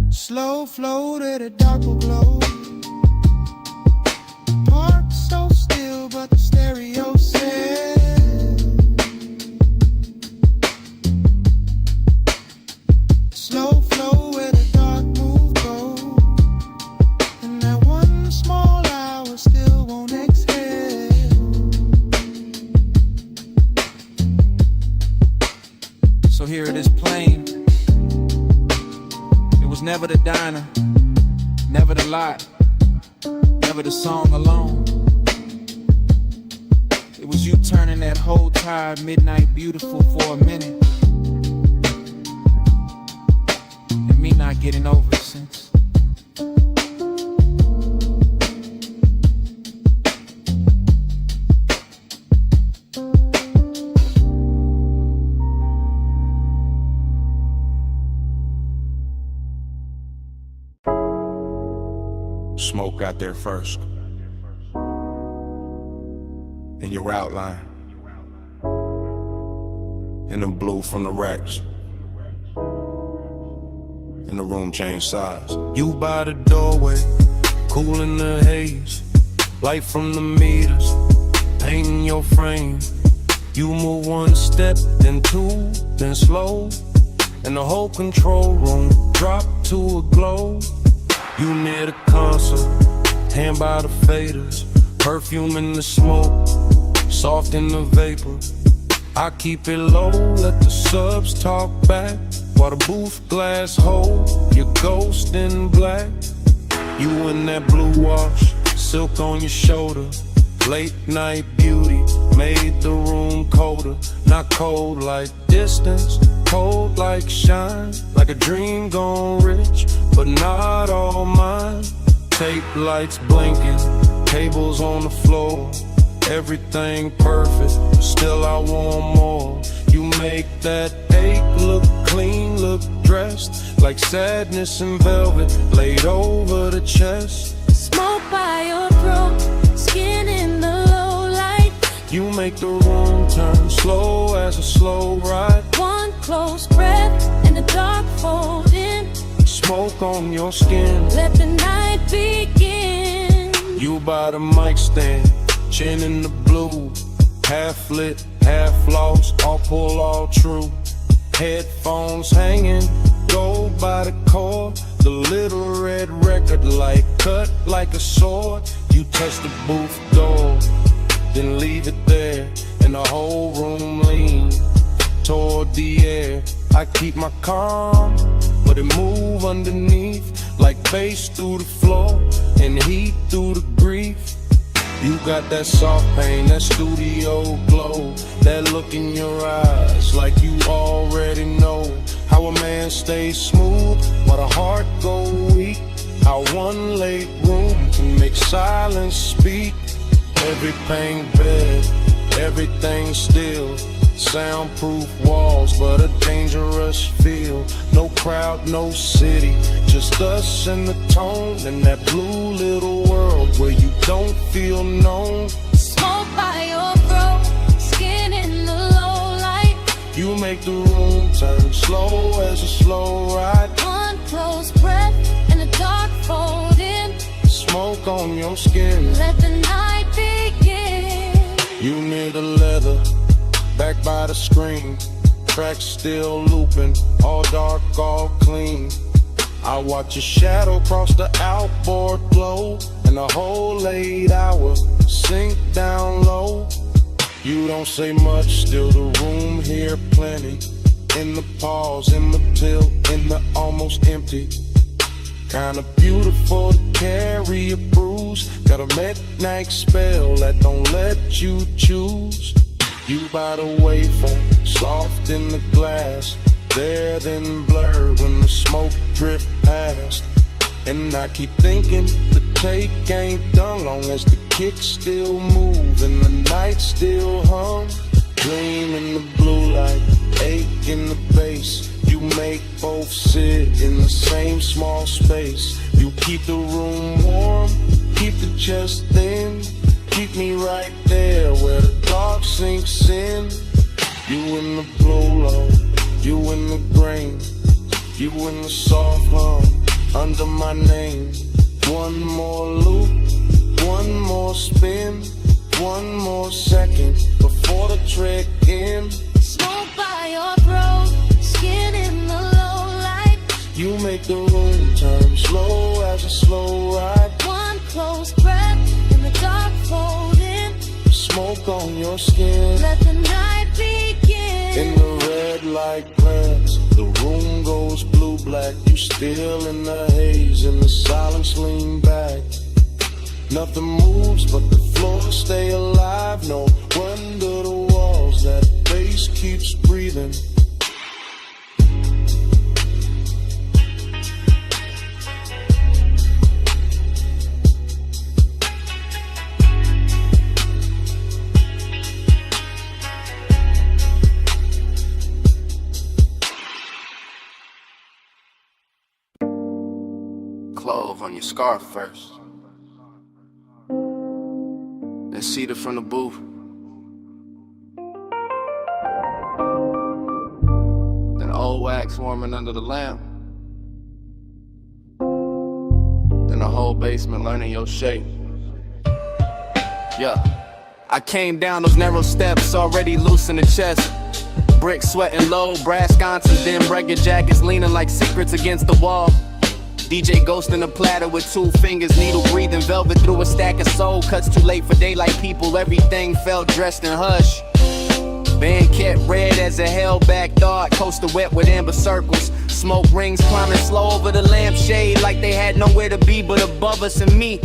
Slow float at a darker glow, parked so still but the stereo said, slow flow where the dark move goes, and that one small hour still won't exhale. So here it is plain. It was never the diner, Never the lot, never the song alone. It was you turning that whole tired midnight beautiful for a minute, and me not getting over it since. Smoke got there first. In your outline. In the blue from the racks. And the room changed size. You by the doorway, cool in the haze. Light from the meters, painting your frame. You move one step, then two, then slow. And the whole control room dropped to a glow. You near the console, hand by the faders. Perfume in the smoke, soft in the vapor. I keep it low, let the subs talk back. While the booth glass hold your ghost in black. You in that blue wash, silk on your shoulder. Late night beauty made the room colder. Not cold like distance, cold like shine. Like a dream gone rich, but not all mine. Tape lights blinking, tables on the floor. Everything perfect, still I want more. You make that ache look clean, look dressed. Like sadness in velvet, laid over the chest. Smoke by your throat, skin in the low light. You make the room turn slow as a slow ride. One close breath and the dark fold in. Smoke on your skin, let the night begin. You by the mic stand, chin in the blue. Half lit, half lost, all pull, all true. Headphones hanging, go by the cord. The little red record light cut like a sword. You touch the booth door, then leave it there. And the whole room lean toward the air. I keep my calm, but it move underneath. Like bass through the floor and heat through the grief. You got that soft pain, that studio glow. That look in your eyes like you already know. How a man stays smooth while the heart go weak. How one late room can make silence speak. Every pain bed, everything still. Soundproof walls, but a dangerous feel. No crowd, no city, just us and the tone. In that blue little world where you don't feel known. Smoke by your throat, skin in the low light. You make the room turn slow as a slow ride. One close breath and the dark fold in. Smoke on your skin, let the night begin. You near the leather, back by the screen. Tracks still looping, all dark, all clean. I watch your shadow cross the outboard glow. And the whole 8 hour sink down low. You don't say much, still the room here plenty. In the pause, in the tilt, in the almost empty. Kinda beautiful to carry a bruise. Got a midnight spell that don't let you choose. You by the waveform, soft in the glass. There then blurred when the smoke drift past. And I keep thinking the take ain't done. Long as the kicks still move and the night still hum. Dream in the blue light, ache in the bass. You make both sit in the same small space. You keep the room warm, keep the chest thin. Keep me right there where the dark sinks in. You in the blue low, you in the grain. You in the soft hum, under my name. One more loop, one more spin. One more second before the trick ends. Smoke by your throat, skin in the low light. You make the room turn slow as a slow ride. One close breath in the dark fold in. Smoke on your skin, let the night begin. In the red light glance, the room goes blue. black. You still in the haze, in the silence lean back. Nothing moves but the floor stay alive. No wonder the walls, that bass keeps breathing. Clove on your scarf first, then cedar from the booth, then old wax warming under the lamp, then the whole basement learning your shape. Yeah, I came down those narrow steps already loose in the chest. Brick sweating low, brass sconces, then break your jackets leaning like secrets against the wall. DJ Ghost in a platter with 2 fingers, needle breathing, velvet through a stack of soul. Cuts too late for daylight people, everything felt dressed in hush. Band kept red as a held-back thought, coaster wet with amber circles. Smoke rings climbing slow over the lampshade like they had nowhere to be but above us and me.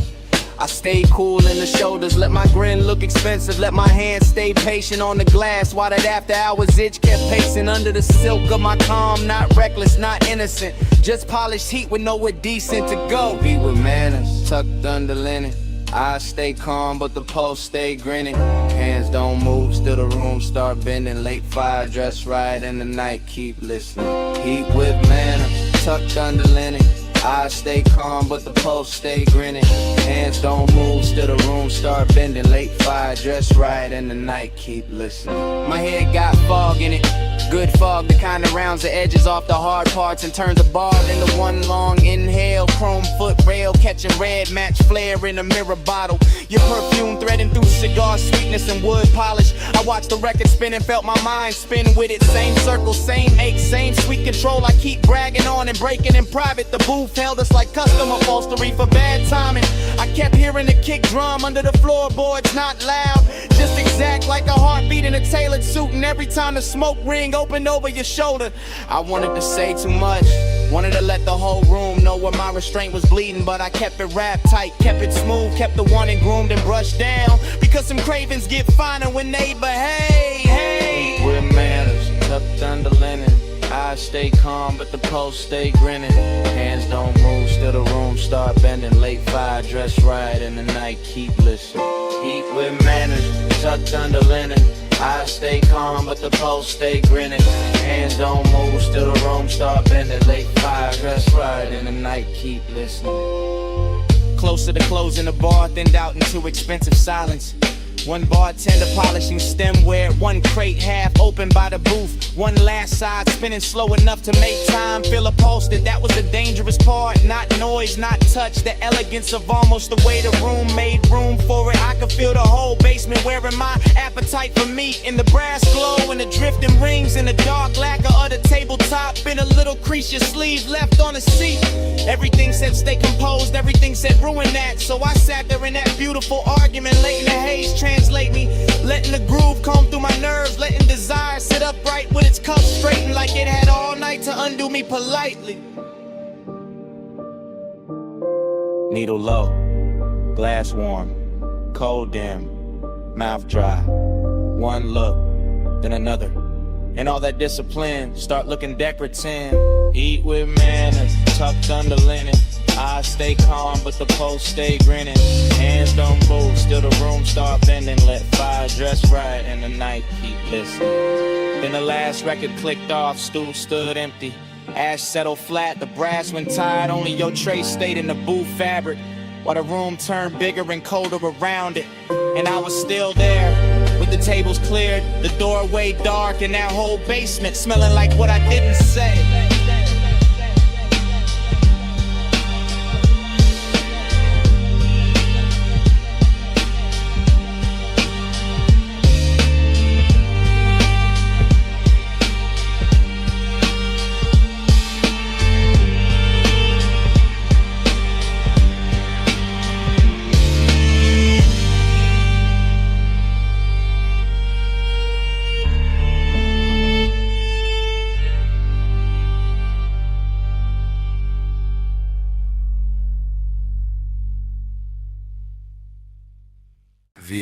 I stayed cool in the shoulders, let my grin look expensive, let my hands stay patient on the glass while that after hours itch kept pacing under the silk of my calm. Not reckless, not innocent, just polished heat with nowhere decent to go. Be with manners, tucked under linen. I stay calm, but the pulse stay grinning. Hands don't move, still the room start bending. Late fire, dress right in the night, keep listening. Heat with manners, tucked under linen. I stay calm, but the pulse stay grinning. Hands don't move, still the room start bending. Late fire, dress right in the night, keep listening. My head got fog in it, good fog, the kind that rounds the edges off the hard parts and turns a bar into one long inhale. Chrome foot rail, catching red, match flare in a mirror bottle. Your perfume threading through cigar sweetness and wood polish. I watched the record spin and felt my mind spin with it. Same circle, same ache, same sweet control. I keep bragging on and breaking in private. The booth held us like custom upholstery for bad timing. I kept hearing the kick drum under the floorboards, not loud, just exact like a heartbeat in a tailored suit. And every time the smoke ring opened over your shoulder, I wanted to say too much, wanted to let the whole room know where my restraint was bleeding. But I kept it wrapped tight, kept it smooth, kept the one and groomed and brushed down. Because some cravens get finer when they behave. Hey, with manners, tucked under linen. I stay calm, but the pulse stay grinning. Hands don't move, still the room start bending. Late fire, dress right in the night, keep listening. Heat with manners, tucked under linen. I stay calm, but the pulse stay grinning. Hands don't move, still the room start bending. Late fire, dress right in the night, keep listening. Closer to closing the bar, thinned out into expensive silence. One bartender polishing stemware, one crate half open by the booth. One last side spinning slow enough to make time feel upholstered. That was the dangerous part, not noise, not touch. The elegance of almost the way the room made room for it. I could feel the whole basement wearing my appetite for meat. In the brass glow and the drifting rings and the dark lacquer of the tabletop. In a little crease your sleeve left on the seat. Everything said stay composed, everything said ruin that. So I sat there in that beautiful argument, late in the haze, translate me, letting the groove comb through my nerves, letting desire sit upright with its cuffs straightened like it had all night to undo me politely. Needle low, glass warm, cold dim, mouth dry. One look, then another, and all that discipline start looking decorative. Eat with manners, tucked under linen. I stay calm, but the pulse stay grinning. Hands don't move, still the room start bending. Let fire dress right and the night keep listening. Then the last record clicked off, stool stood empty. Ash settled flat, the brass went tired. Only your tray stayed in the booth fabric, while the room turned bigger and colder around it. And I was still there, with the tables cleared, the doorway dark, and that whole basement smelling like what I didn't say.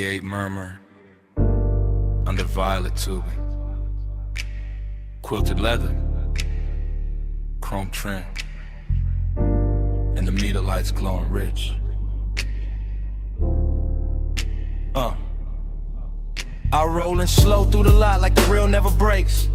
88 murmur under violet tubing, quilted leather, chrome trim, and the meter lights glowing rich. I rollin' slow through the lot like the real never breaks.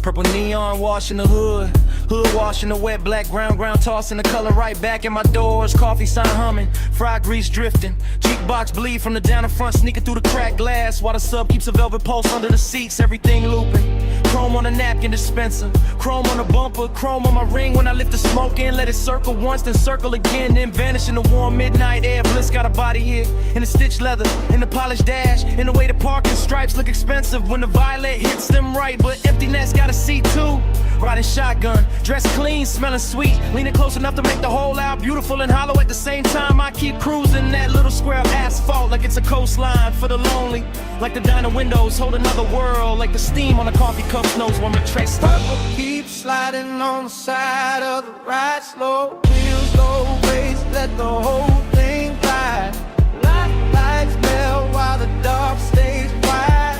Purple neon washing the hood, hood washing the wet black ground tossing the color right back in my doors. Coffee sign humming, fry grease drifting, jukebox bleed from the down in front, sneaking through the cracked glass while the sub keeps a velvet pulse under the seats. Everything looping, chrome on the napkin dispenser, chrome on the bumper, chrome on my ring when I lift the smoke in. Let it circle once, then circle again, then vanish in the warm midnight air. Bliss got a body here in the stitched leather, in the polished dash, in the way the parking stripes look expensive when the violet hits them right, but emptiness got a seat too. Riding shotgun, dressed clean, smelling sweet, leaning close enough to make the whole out beautiful and hollow at the same time. I keep cruising that little square of asphalt like it's a coastline for the lonely, like the diner windows hold another world, like the steam on a coffee cup snows when we trace. Purple keeps sliding on the side of the ride, slow wheels, low bass, let the whole thing ride. Lights melt while the dark stays wide.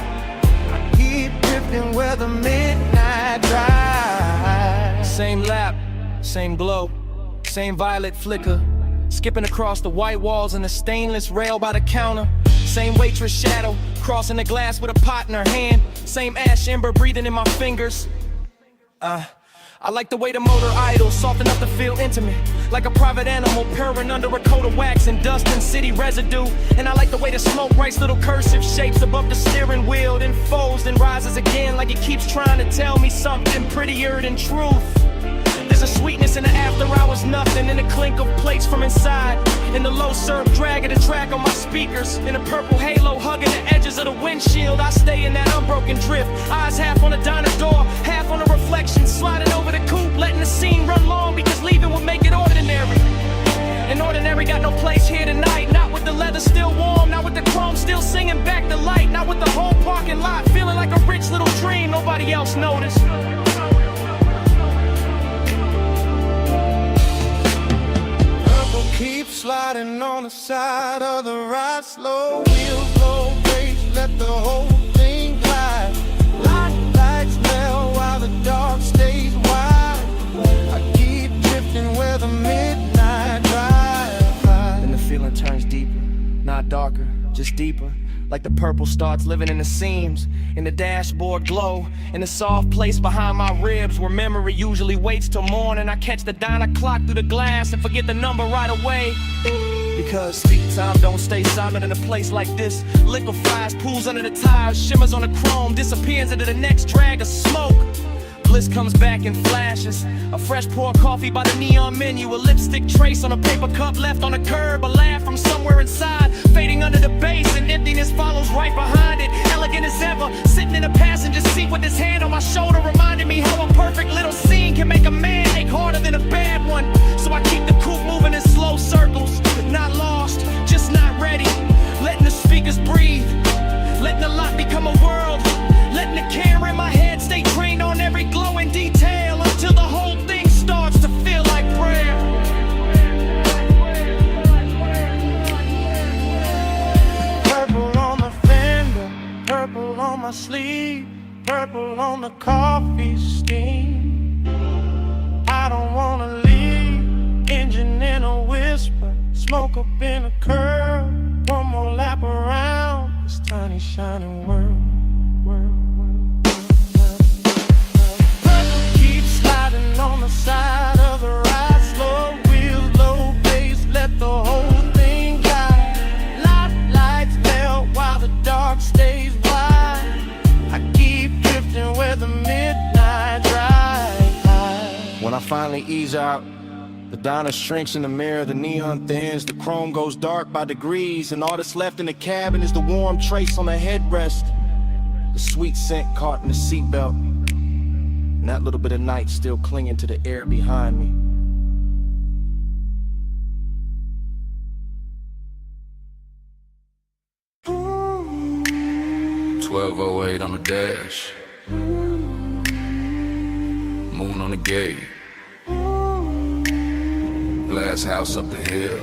I keep drifting where the midnight drive. Same lap, same glow, same violet flicker, skipping across the white walls and the stainless rail by the counter. Same waitress shadow, crossing the glass with a pot in her hand. Same ash ember breathing in my fingers. I like the way the motor idles, soft enough to feel intimate, like a private animal purring under a coat of wax and dust and city residue. And I like the way the smoke writes little cursive shapes above the steering wheel, then folds, then rises again, like it keeps trying to tell me something prettier than truth. There's a sweetness in the after hours, nothing in the clink of plates from inside, in the low surf dragging the track on my speakers, in a purple halo hugging the edges of the windshield. I stay in that unbroken drift, eyes half on the diner door, half on the reflection, sliding over the coupe, letting the scene run long because leaving would make it ordinary. And ordinary got no place here tonight, not with the leather still warm, not with the chrome still singing back the light, not with the whole parking lot feeling like a rich little dream nobody else noticed. Keep sliding on the side of the ride, slow wheels, low bass, let the whole thing glide. Lights melt while the dark stays wide. I keep drifting where the midnight drive. Then the feeling turns deeper, not darker, just deeper. Like the purple starts living in the seams, in the dashboard glow, in the soft place behind my ribs where memory usually waits till morning. I catch the diner clock through the glass and forget the number right away. Because speak time don't stay silent in a place like this. Liquefies, pools under the tires, shimmers on the chrome, disappears into the next drag of smoke. Bliss comes back in flashes, a fresh pour coffee by the neon menu, a lipstick trace on a paper cup left on the curb, a laugh from somewhere inside, fading under the bass, and emptiness follows right behind it. Elegant as ever, sitting in a passenger seat with his hand on my shoulder, reminding me how a perfect little scene can make a man ache harder than a bad one. So I keep the coupe moving in slow circles, not lost, just not ready, letting the speakers breathe, letting the lot become a world, letting the camera in my head stay trained on every glowing detail until the whole thing starts to feel like prayer. Purple on the fender, purple on my sleeve, purple on the coffee steam. I don't wanna leave, engine in a whisper, smoke up in a curl, one more lap around this tiny shining world. On the side of the ride, slow wheels, low bass, let the whole thing glide. Lights melt while the dark stays wide. I keep drifting where the midnight drive. When I finally ease out, the diner shrinks in the mirror, the neon thins, the chrome goes dark by degrees, and all that's left in the cabin is the warm trace on the headrest, the sweet scent caught in the seatbelt, and that little bit of night still clinging to the air behind me. "12:08 on the dash, moon on the gate, glass house up the hill,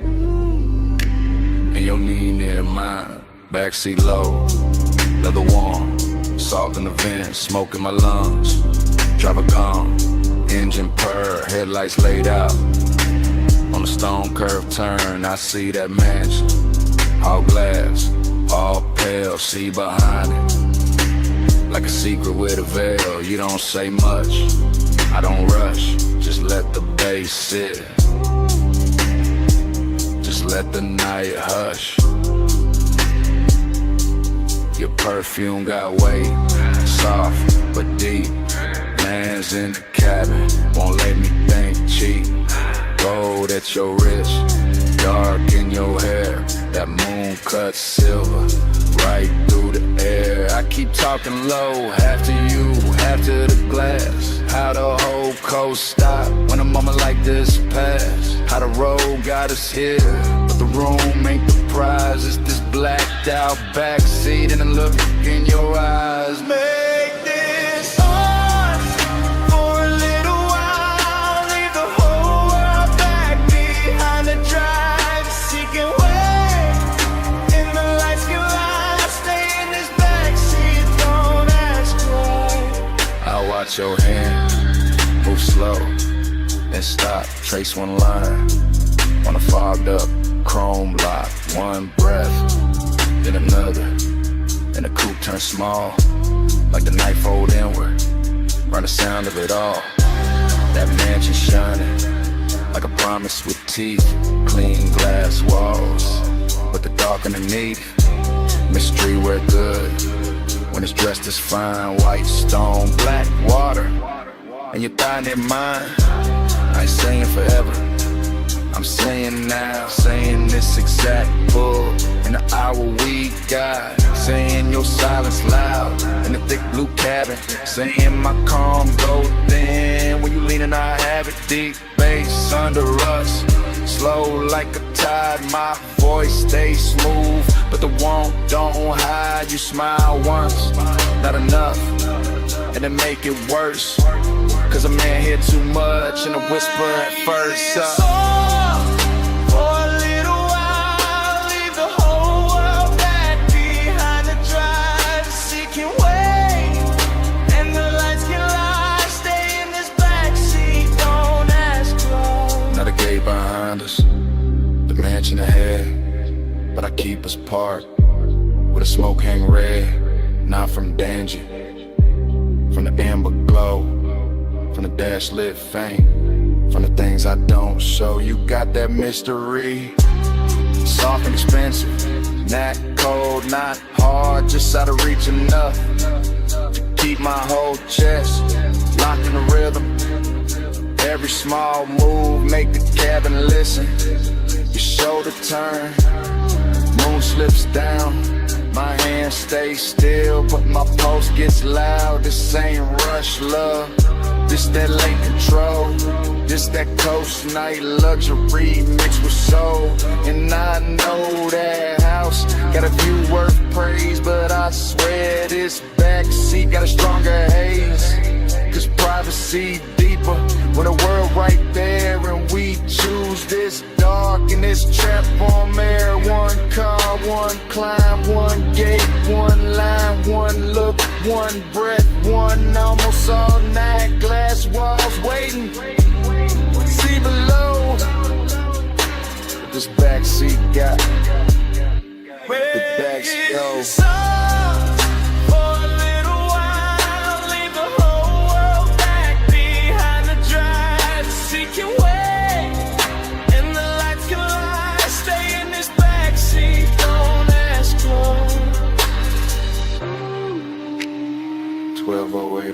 and your knee near mine. backseat low, leather warm, salt in the vents, smoke in my lungs. Driver gone, engine purr, headlights laid out. On the stone curve turn, I see that mansion. All glass, all pale, see behind it. Like a secret with a veil, you don't say much. I don't rush, just let the bass sit. Just let the night hush. Your perfume got weight, soft but deep. Lands in the cabin, won't let me think cheap. Gold at your wrist, dark in your hair. That moon cut silver, right through the air. I keep talking low, half to you, half to the glass. How the whole coast stop when a moment like this pass. How the road got us here, but the room ain't the prize. It's this blacked out backseat and the look in your eyes. Make this ours for a little while. Leave the whole world back behind the drive. Seeking way in the lights can lie. Stay in this backseat, don't ask why. I'll watch your hand move slow, then stop, trace one line on a fogged up chrome lock. One breath, then another, and the coupe turns small, like the night fold inward, run the sound of it all. That mansion shining, like a promise with teeth, clean glass walls, but the dark underneath, mystery we're good, when it's dressed as fine, white stone, black water, and your thigh near mine. I ain't saying forever, I'm saying now, saying this exact bull in the hour we got. Saying your silence loud in the thick blue cabin. Saying my calm go thin when you lean and I have it. Deep bass under us, slow like a tide. My voice stays smooth, but the want don't hide. You smile once, not enough, and then make it worse. Cause a man hear too much and a whisper at first. For a little while, leave the whole world back behind the drive. Seeking way, and the lights can lie. Stay in this backseat, don't ask why. Now the gate behind us, the mansion ahead, but I keep us parked with a smoke hang red. Not from danger, from the amber glow, from the dash lit fame, from the things I don't show. You got that mystery, soft and expensive, not cold, not hard, just out of reach enough to keep my whole chest locked in the rhythm. Every small move make the cabin listen. Your shoulder turn, moon slips down, my hand stays still, but my pulse gets loud. This ain't rush love, this that late control, this that coast night luxury mixed with soul. And I know that house got a view worth praise, but I swear this backseat got a stronger haze. Cause privacy deeper when the world right there, and we choose this dark and this trap on air. One car, one climb, one gate, one line, one look, one breath, one almost all night. Glass walls waiting, see below. But this backseat got the backseat.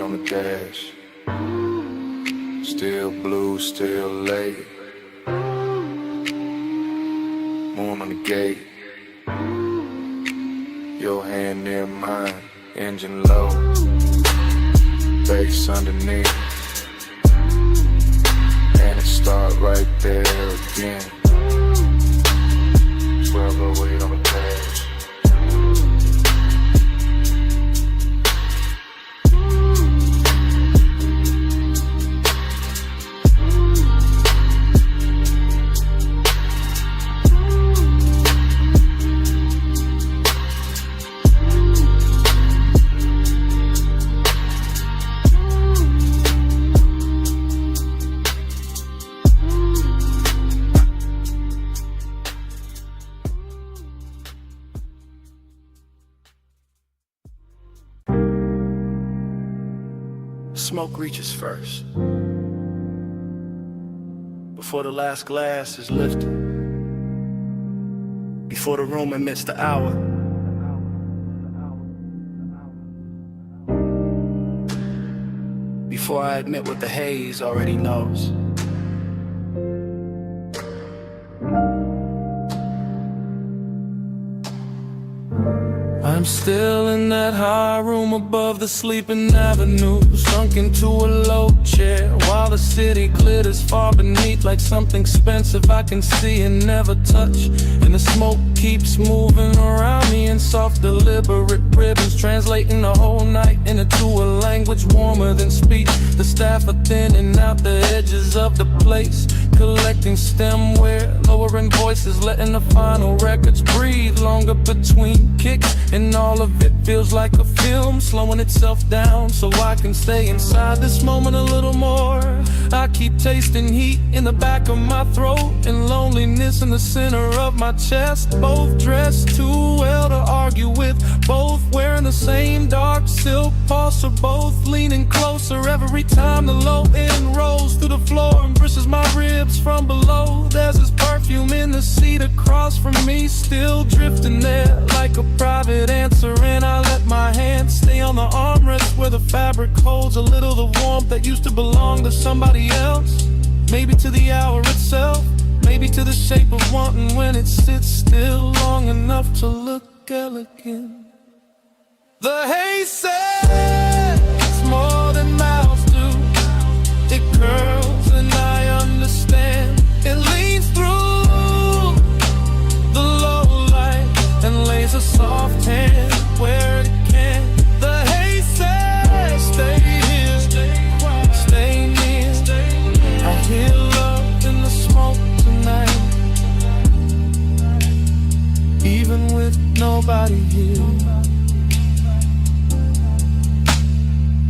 On the dash, still blue, still late. Moon on the gate, your hand near mine, engine low, bass underneath, and it start right there again. 1208 on the dash. smoke reaches first. Before the last glass is lifted. Before the room admits the hour. Before I admit what the haze already knows. I'm still in that high room above the sleeping avenue, sunk into a low chair while the city glitters far beneath like something expensive I can see and never touch. And the smoke keeps moving around me in soft deliberate ribbons, translating the whole night into a language warmer than speech. The staff are thinning out the edges of the place, collecting stemware, lowering voices, letting the final records breathe longer between kicks. And all of it feels like a film, slowing itself down so I can stay inside this moment a little more. I keep tasting heat in the back of my throat and loneliness in the center of my chest. Both dressed too well to argue with, both wearing the same dark silk pulse, or both leaning closer every time the low end rolls through the floor and pushes my ribs from below. There's this perfume in the seat across from me, still drifting there like a private answer, and I let my hand stay on the armrest where the fabric holds a little the warmth that used to belong to somebody else. Maybe to the hour itself, maybe to the shape of wanting when it sits still long enough to look elegant. The haze says it's more than mouths do. It curls and I understand. It leans through the low light and lays a soft hand where it can. The haze says stay here, stay near. I hear love in the smoke tonight, even with nobody here.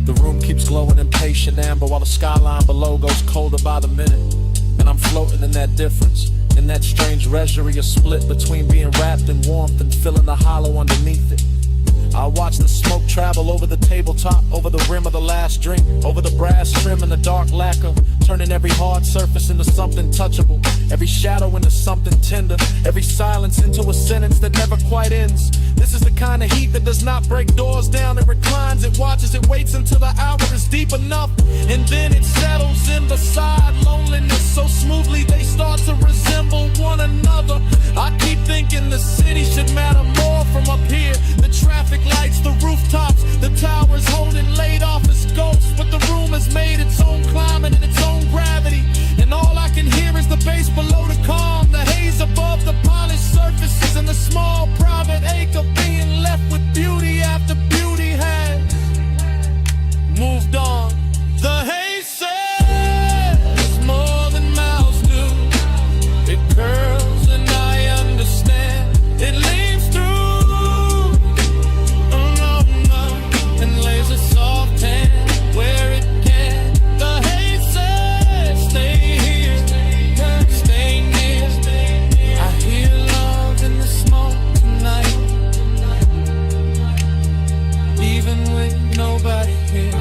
The room keeps glowing impatient amber while the skyline below goes colder by the minute. And I'm floating in that difference, in that strange reverie, a split between being wrapped in warmth and feeling the hollow underneath it. I watch the smoke travel over the tabletop, over the rim of the last drink, over the brass trim and the dark lacquer, turning every hard surface into something touchable, every shadow into something tender, every silence into a sentence that never quite ends. This is the kind of heat that does not break doors down. It reclines, it watches, it waits until the hour is deep enough, and then it settles in beside loneliness so smoothly they start to resemble one another. I keep thinking the city should matter more from up here. The traffic lights, the rooftops, the towers holding laid off as ghosts, but the room has made its own climate and its own gravity, and all I can hear is the bass below the calm, the haze above the polished surfaces, and the small private ache of being left with beauty after beauty has moved on. The haze says it's more than mouths do. It curls and I understand. It leans through and lays a soft hand where it can. The haze says stay here, stay near. I hear love in the smoke tonight, even with nobody here.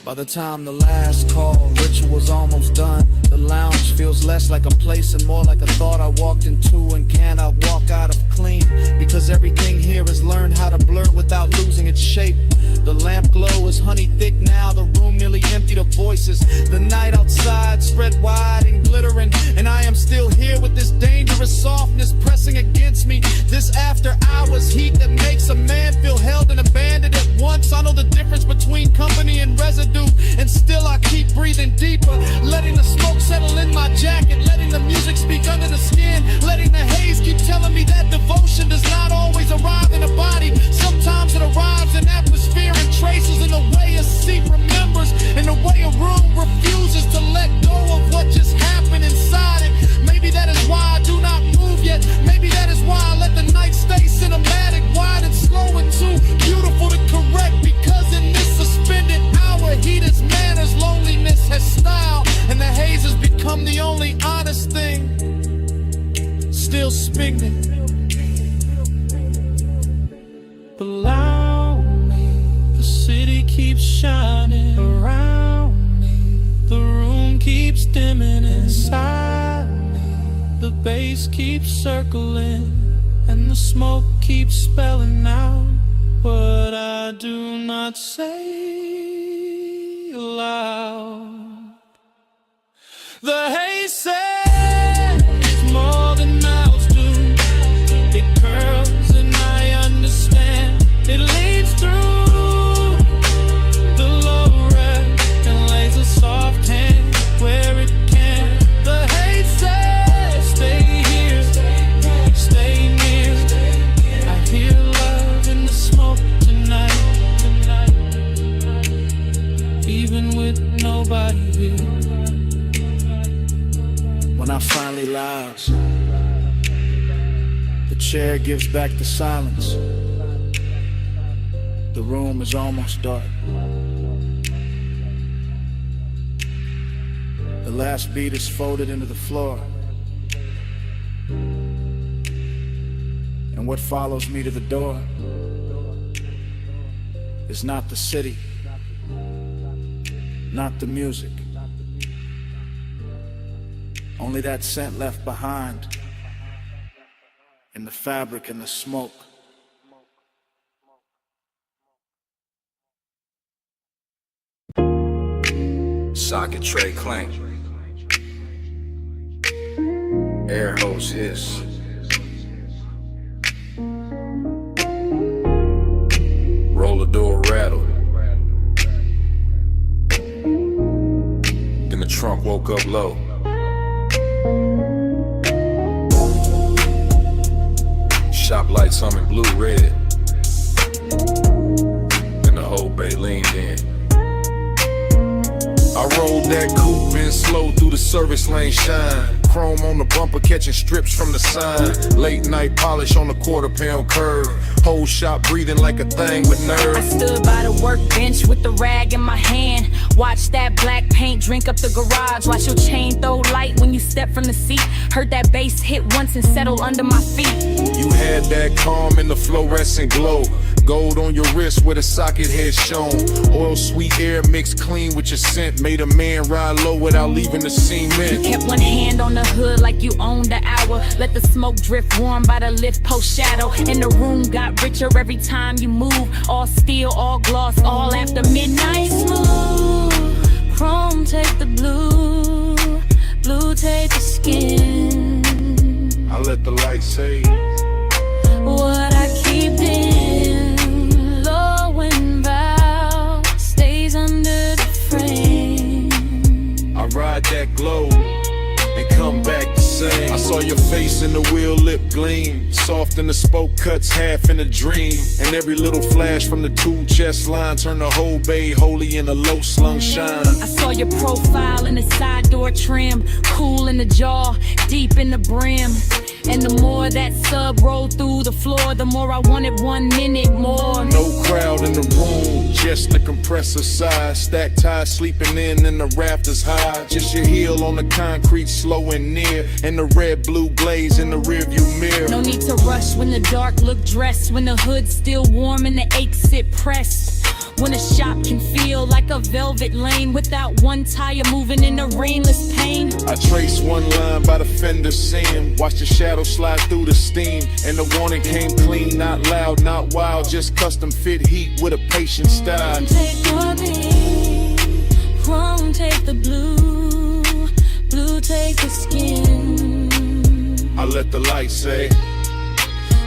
By the time the last call ritual's almost done, the lounge feels less like a place and more like a thought I walked into and cannot walk out of clean, because everything here has learned how to blur without losing its shape. The lamp glow is honey thick now, the room nearly emptied of voices. The night outside spread wide and glittering, and I am still here with this dangerous softness pressing against me. This after hours heat that makes a man feel held and abandoned at once. I know the difference between company and residue, and still I keep breathing deeper, letting the smoke settle in my jacket, letting the music speak under the skin, letting the haze keep telling me that devotion does not always arrive in a body. Sometimes it arrives in atmosphere and traces, in the way a seat remembers, in the way a room refuses to let go of what just happened inside it. Maybe that is why I do not move yet. Maybe that is why I let the night stay cinematic, wide and slow and too beautiful to correct, because in this keeps shining around me. The room keeps dimming inside me. The bass keeps circling, and the smoke keeps spelling out what I do not say aloud. The haze says more than mouths do. It curls and I understand. It leads through the low red and lays a soft hand where it can. The haze says stay here, stay near. I hear love in the smoke tonight, even with nobody here. When I finally lounge, the chair gives back the silence. The room is almost dark. The last beat is folded into the floor. And what follows me to the door is not the city, not the music, only that scent left behind in the fabric and the smoke. Socket tray clank, air hose hiss. Roller door rattle. Then the trunk woke up low. Shop lights humming blue red. Then the whole bay leaned in. I rolled that coupe in slow through the service lane shine. Chrome on the bumper catching strips from the sign. Late night polish on the quarter-pound curve. Whole shop breathing like a thing with nerve. I stood by the workbench with the rag in my hand. Watch that black paint drink up the garage. Watch your chain throw light when you step from the seat. Heard that bass hit once and settle under my feet. You had that calm in the fluorescent glow. Gold on your wrist where the socket head shown. Oil sweet air mixed clean with your scent. Made a man ride low without leaving the cement. You kept one hand on the hood like you owned the hour. Let the smoke drift warm by the lift post shadow. And the room got richer every time you move. All steel, all gloss, all after midnight. Smooth, chrome take the blue. Blue take the skin. I let the light say what I keep in low and bow stays under the frame. I ride that glow and come back the same. I saw your face in the wheel lip gleam. Soft in the spoke cuts, half in a dream. And every little flash from the two chest line turned the whole bay holy in a low slung shine. I saw your profile in the side door trim. Cool in the jaw, deep in the brim. And the more that sub rolled through the floor, the more I wanted 1 minute more. No crowd in the room, just the compressor side. Stacked tie sleeping in and the rafters high. Just your heel on the concrete slow and near. And the red blue glaze in the rearview mirror. No need to rush when the dark look dressed. When the hood's still warm and the aches sit pressed. When a shop can feel like a velvet lane without one tire moving in the rainless pain. I traced one line by the fender seam. Watched the shadow slide through the steam. And the warning came clean, not loud, not wild. Just custom fit heat with a patient style. Take your beat, chrome take the blue. Blue take the skin. I let the light say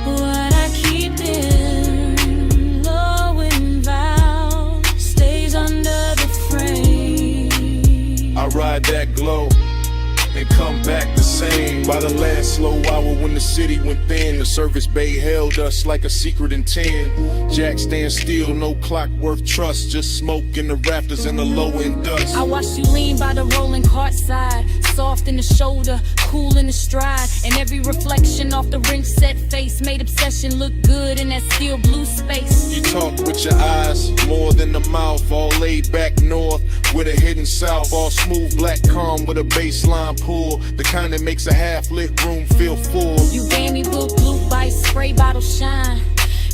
what I keep in low and vow stays under the frame. I ride that glow and come back the same. By the last slow hour when the city went thin, the service bay held us like a secret in 10. Jack stand still, no clock worth trust. Just smoke in the rafters and the low end dust. I watched you lean by the rolling cart side. Soft in the shoulder, cool in the stride. And every reflection off the ring set face made obsession look good in that steel blue space. You talk with your eyes, more than the mouth. All laid back north with a hidden south. All smooth black calm with a baseline pull. The kind that makes a half lit room feel full. You gave me blue by spray bottle shine.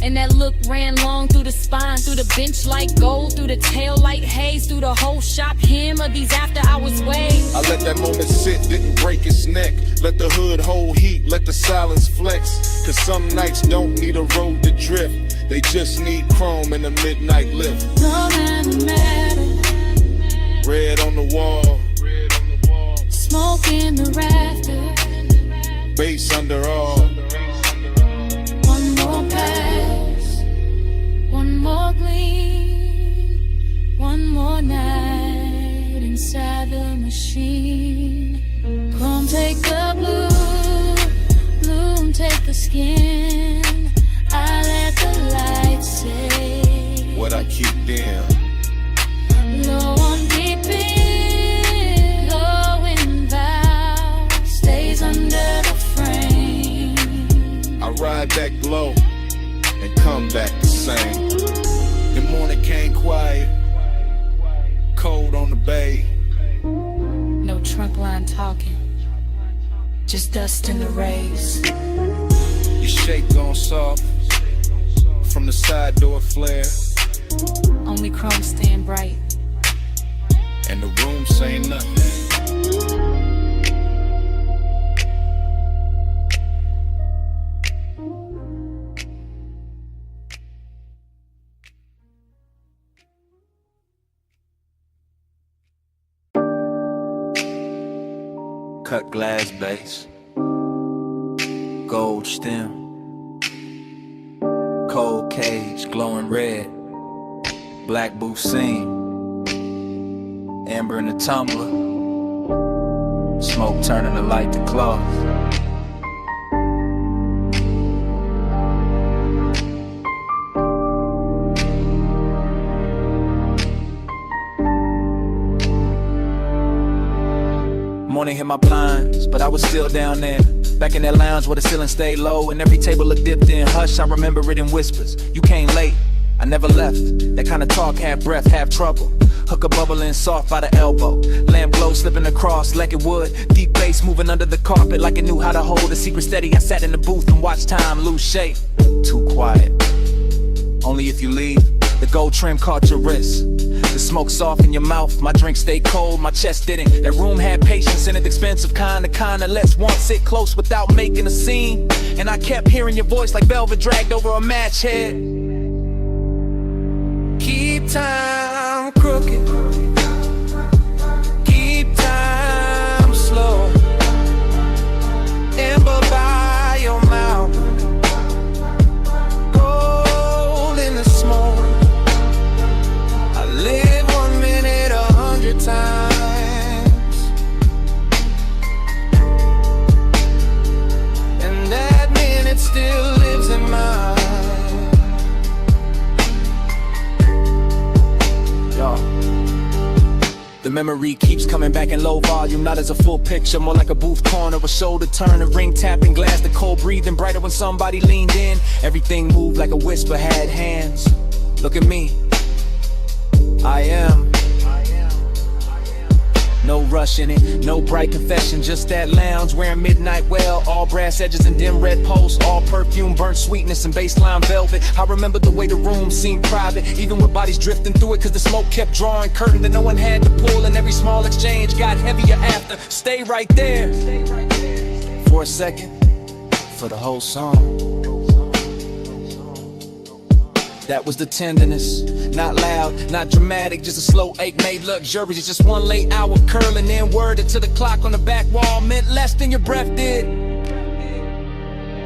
And that look ran long through the spine, through the bench like gold, through the tail like haze, through the whole shop. Him of these after hours ways. I let that moment sit, didn't break its neck. Let the hood hold heat, let the silence flex. Cause some nights don't need a road to drift. They just need chrome and a midnight lift. No matter. Red on the wall, Smoke in the rafter. bass under all. One more pass, one more gleam, one more night inside the machine. Chrome take the blue, bloom take the skin. I let the light say What I keep dim. low on deep in, low in vow, stays under the frame. I ride that glow and come back the same. The morning came quiet, cold on the bay. No trunk line talking, just dust in the rays. Your shake gone soft from the side door flare, Only chrome staying bright. and the room say nothing. Cut glass base, gold stem, cold cage glowing red, black booth seam, amber in the tumbler, smoke turning the light to cloth. Morning hit my blinds, but I was still down there. Back in that lounge where the ceiling stayed low and every table looked dipped in. Hush, I remember it in whispers. You came late, I never left. That kind of talk, half breath, half trouble. Hooker bubbling soft by the elbow. Lamp glow slipping across like it would. Deep bass moving under the carpet like it knew how to hold a secret steady. I sat in the booth and watched time lose shape. Too quiet. Only if you leave. The gold trim caught your wrist. The smoke soft in your mouth, my drink stayed cold, my chest didn't. That room had patience in it, expensive kinda lets one sit close without making a scene. And I kept hearing your voice like velvet dragged over a match head. Keep time crooked, keep time slow. Amber by your mouth, gold in the smoke. Live 1 minute 100 times, and that minute still lives in mine. Yo. The memory keeps coming back in low volume, not as a full picture, more like a booth corner, a shoulder turn, a ring tapping glass, the cold breathing brighter when somebody leaned in. Everything moved like a whisper had hands. Look at me, I am. No rush in it, no bright confession, just that lounge wearing midnight well, all brass edges and dim red posts, all perfume, burnt sweetness and baseline velvet. I remember the way the room seemed private, even with bodies drifting through it, cause the smoke kept drawing curtain that no one had to pull, and every small exchange got heavier after. Stay right there for a second, for the whole song. That was the tenderness, not loud, not dramatic, just a slow ache made luxurious. Just one late hour curling in, worded to the clock on the back wall, meant less than your breath did.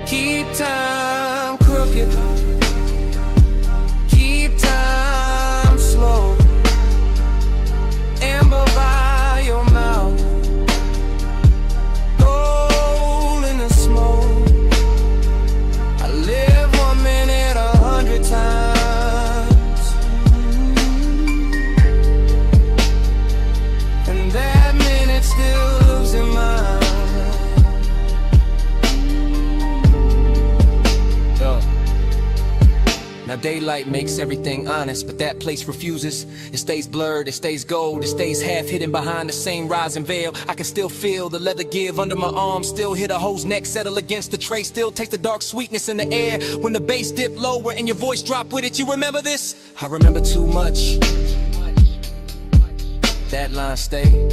Keep time crooked, keep time slow. Amber by your mouth, gold in the smoke. I live 1 minute 100 times. That daylight makes everything honest, but that place refuses. It stays blurred, it stays gold, it stays half hidden behind the same rising veil. I can still feel the leather give under my arm, still hear the hoe's neck settle against the tray, still taste the dark sweetness in the air when the bass dip lower and your voice drop with it. You remember this? I remember too much. That line stayed.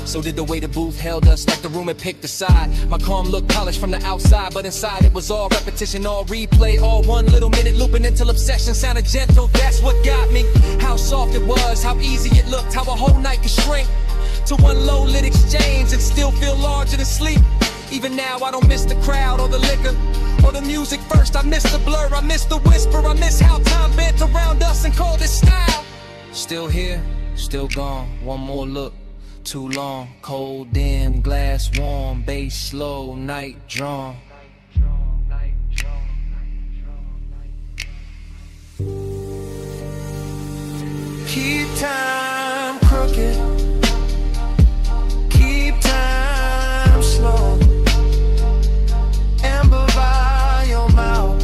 So did the way the booth held us, like the room had picked a side. My calm looked polished from the outside, but inside it was all repetition, all replay, all 1 little minute looping until obsession sounded gentle. That's what got me. How soft it was, how easy it looked, how a whole night could shrink to one low lit exchange and still feel larger than sleep. Even now I don't miss the crowd or the liquor or the music first. I miss the blur, I miss the whisper, I miss how time bent around us and called it style. Still here, still gone, one more look. Too long, cold dim, glass warm, bass slow, night drawn. Keep time crooked, keep time slow. Amber by your mouth,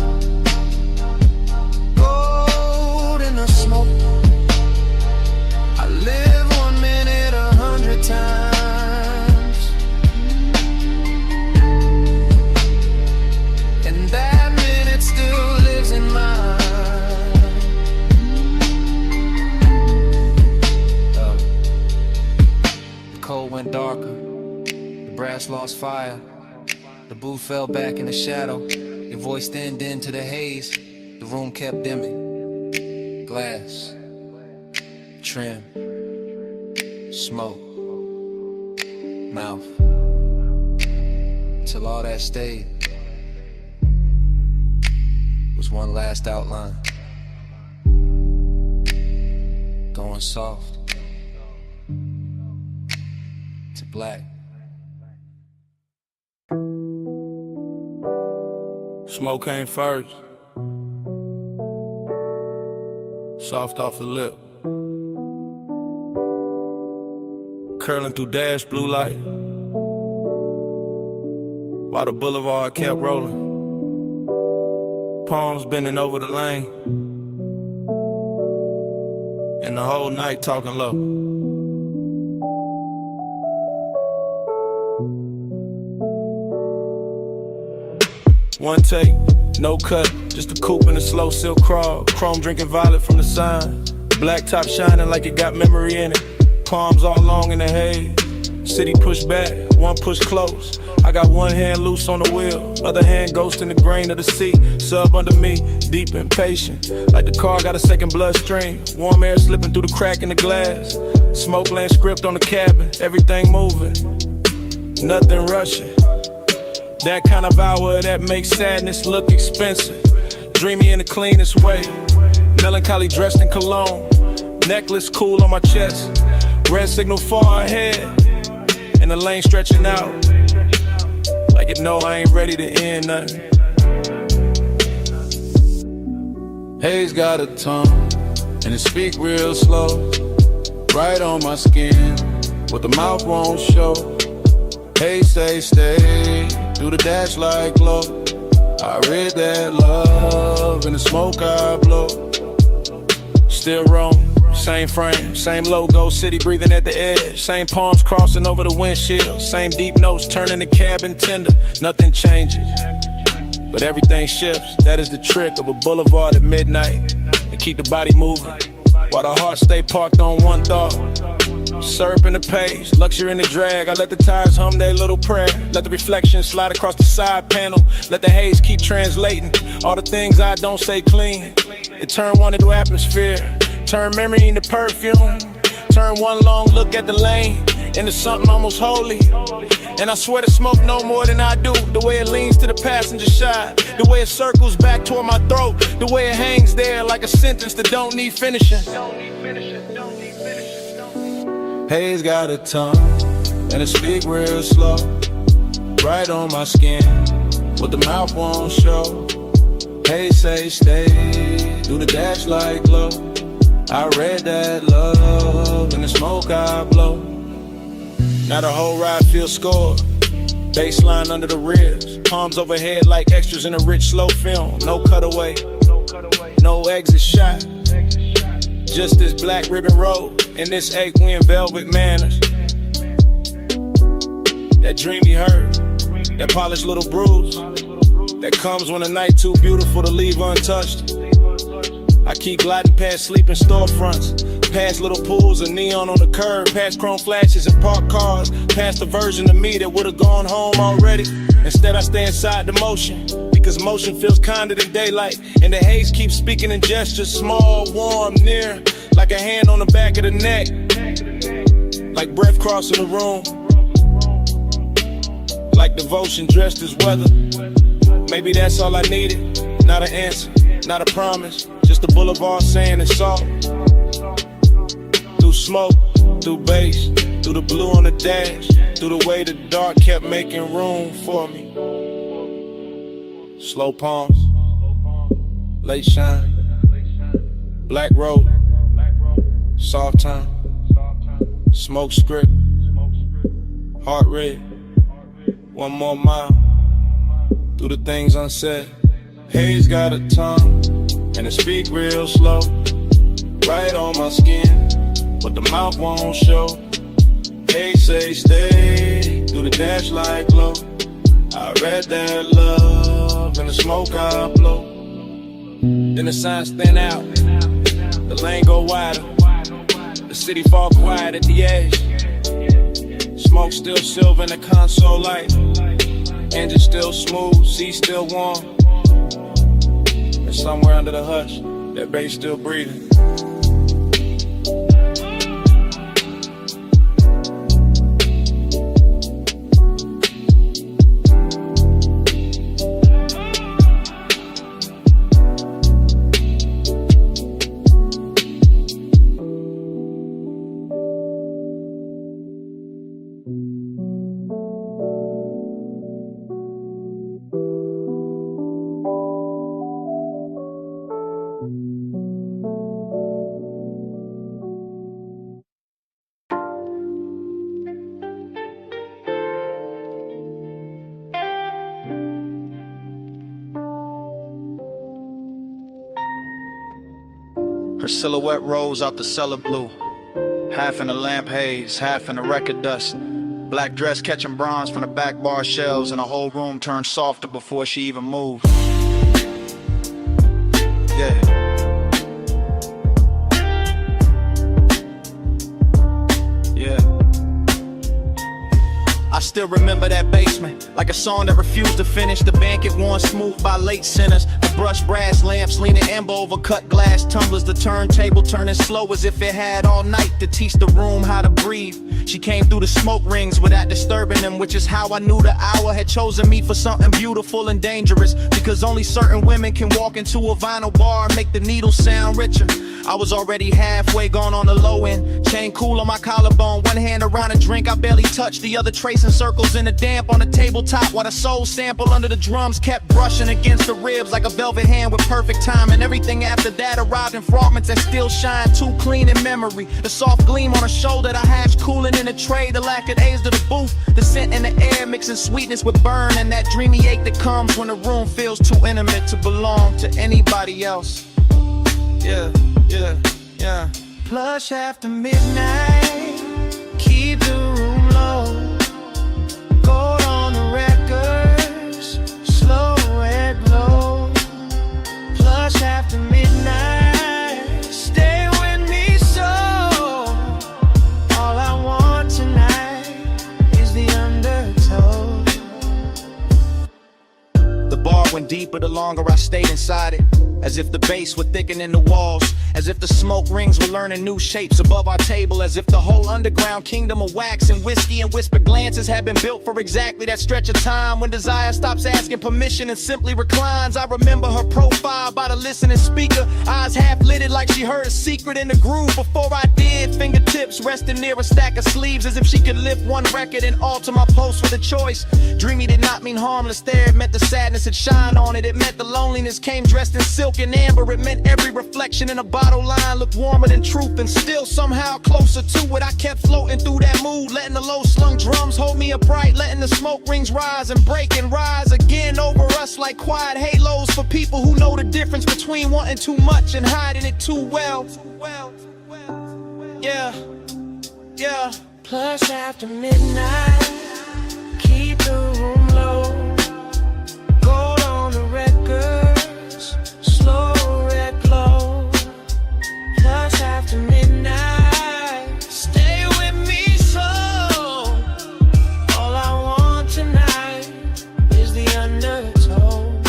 gold in the smoke. I live 1 minute 100 times, and that minute still lives in mine. The cold went darker, the brass lost fire, the booth fell back in the shadow. Your voice thinned into the haze, the room kept dimming. Glass, trim, smoke, mouth, till all that stayed was one last outline, going soft to black. Smoke came first, soft off the lip, curling through dash blue light, while the boulevard kept rolling, palms bending over the lane, and the whole night talking low. One take, no cut, just a coupe and a slow silk crawl. Chrome drinking violet from the sign. Black top shining like it got memory in it. Palms all long in the haze. City push back, one push close. I got one hand loose on the wheel, other hand ghost in the grain of the sea. Sub under me, deep and patient, like the car got a second bloodstream. Warm air slipping through the crack in the glass. Smoke laying script on the cabin, everything moving, nothing rushing. That kind of hour that makes sadness look expensive. Dreamy in the cleanest way, melancholy dressed in cologne. Necklace cool on my chest, red signal far ahead, and the lane stretching out like it know I ain't ready to end nothing. Haze got a tongue, and it speak real slow, right on my skin, what the mouth won't show. Hey, say stay, do the dash like glow. I read that love in the smoke I blow. Still roam, same frame, same logo, city breathing at the edge. Same palms crossing over the windshield, same deep notes turning the cabin tender. Nothing changes, but everything shifts. That is the trick of a boulevard at midnight, to keep the body moving, while the heart stay parked on one thought. Syrup in the page, luxury in the drag. I let the tires hum their little prayer. Let the reflection slide across the side panel. Let the haze keep translating all the things I don't say clean. It turn one into atmosphere, turn memory into perfume, turn one long look at the lane into something almost holy. And I swear to smoke no more than I do. The way it leans to the passenger side, the way it circles back toward my throat, the way it hangs there like a sentence that don't need finishing. Haze got a tongue, and it speak real slow, right on my skin, what the mouth won't show. Haze say stay, do the dash like glow. I read that love in the smoke I blow. Now the whole ride feels scored, baseline under the ribs, palms overhead like extras in a rich slow film. No cutaway, no exit shot. Just this black ribbon road and this ache-win velvet manners. That dreamy hurt, that polished little bruise that comes when a night too beautiful to leave untouched. I keep gliding past sleeping storefronts, past little pools of neon on the curb, past chrome flashes and parked cars, past the version of me that would've gone home already. Instead I stay inside the motion, because motion feels kinder than daylight, and the haze keeps speaking in gestures, small, warm, near, like a hand on the back of the neck, like breath crossing the room, like devotion dressed as weather. Maybe that's all I needed, not an answer, not a promise, just a boulevard saying it's all. Through smoke, through bass, through the blue on the dash, through the way the dark kept making room for me. Slow palms, late shine, black road, soft time, smoke script, heart rate, one more mile, through the things unsaid. Haze got a tongue, and it speak real slow, right on my skin, but the mouth won't show. Haze say stay, through the dash light glow. I read that love in the smoke I blow. Then the signs thin out, the lane go wider, the city fall quiet at the edge. Smoke still silver in the console light, engine still smooth, seat still warm. And somewhere under the hush, that bass still breathing. Her silhouette rose out the cellar blue, half in the lamp haze, half in the record dust. Black dress catching bronze from the back bar shelves, and the whole room turned softer before she even moved. Yeah. I still remember that basement, like a song that refused to finish. The banquet worn smooth by late sinners. The brushed brass lamps leaning amber over cut glass tumblers. The turntable turning slow as if it had all night to teach the room how to breathe. She came through the smoke rings without disturbing them, which is how I knew the hour had chosen me for something beautiful and dangerous. Because only certain women can walk into a vinyl bar and make the needle sound richer. I was already halfway gone on the low end, chain cool on my collarbone, one hand around a drink I barely touched, the other tracing circles in the damp on the tabletop, while the soul sample under the drums kept brushing against the ribs like a velvet hand with perfect time. And everything after that arrived in fragments that still shine too clean in memory. The soft gleam on a shoulder, the hash cooling in the tray, the lack of days to the booth, the scent in the air mixing sweetness with burn, and that dreamy ache that comes when the room feels too intimate to belong to anybody else. Yeah. Plush after midnight, keep the room low. Gold on the records, slow red glow. Plush after midnight, stay with me so. All I want tonight is the undertow. The bar went deeper the longer I stayed inside it, as if the bass were thickening the walls, as if the smoke rings were learning new shapes above our table, as if the whole underground kingdom of wax and whiskey and whispered glances had been built for exactly that stretch of time when desire stops asking permission and simply reclines. I remember her profile by the listening speaker, eyes half lidded like she heard a secret in the groove before I did. Fingertips fingertips resting near a stack of sleeves, as if she could lift one record and alter my post with a choice. Dreamy did not mean harmless there, it meant the sadness had shine on it. It meant the loneliness came dressed in silk and amber. It meant every reflection in a bottle line looked warmer than truth, and still somehow closer to it. I kept floating through that mood, letting the low slung drums hold me upright, letting the smoke rings rise and break and rise again over us like quiet halos for people who know the difference between wanting too much and hiding it too well. Yeah, yeah. Plus after midnight, keep the room low. Gold on the records, slow red glow. Plus after midnight, stay with me so. All I want tonight is the undertow.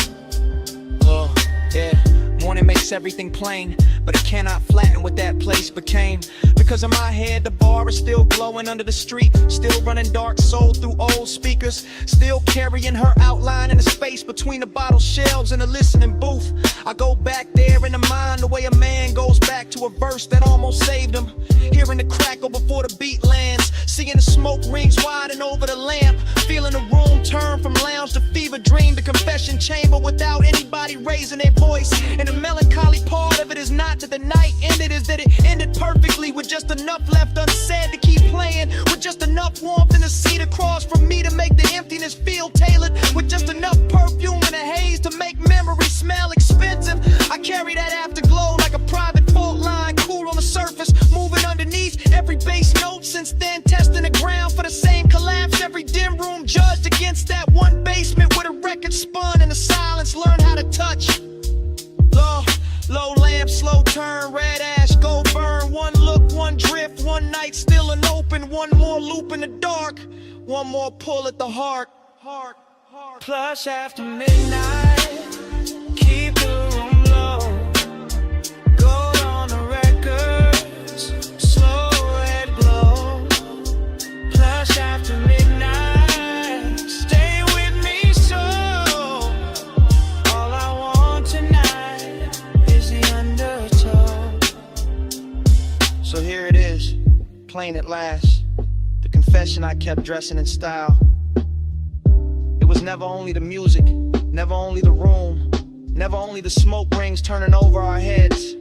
Oh, yeah. Morning makes everything plain, but it cannot flatten what that place became. Because in my head, the bar is still glowing under the street, still running dark soul through old speakers, still carrying her outline in the space between the bottle shelves and the listening booth. I go back there in the mind the way a man goes back to a verse that almost saved him. Hearing the crackle before the beat lands, seeing the smoke rings widen over the lamp, feeling the room turn from lounge to fever dream to confession chamber without anybody raising their voice. And the melancholy part of it is not that the night ended, is that it ended perfectly with just enough left unsaid to keep playing, with just enough warmth in the seat across from me to make the emptiness feel tailored, with just enough perfume and a haze to make memory smell expensive. I carry that afterglow like a private fault line, cool on the surface, moving underneath every bass note. Since then, testing the ground for the same collapse. Every dim room judged against that one basement where the record spun and the silence learned how to touch. Low lamp, slow turn, red ash, go burn. One look, one drift, one night still an open. One more loop in the dark, one more pull at the heart. Plus after midnight, keep the room low. Gold on the records, slow red glow. Plus after midnight, stay with me so. All I want tonight is the undertow. So here it is, plain at last, the confession I kept dressing in style. It was never only the music, never only the room, never only the smoke rings turning over our heads.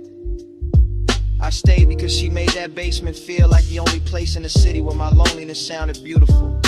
I stayed because she made that basement feel like the only place in the city where my loneliness sounded beautiful.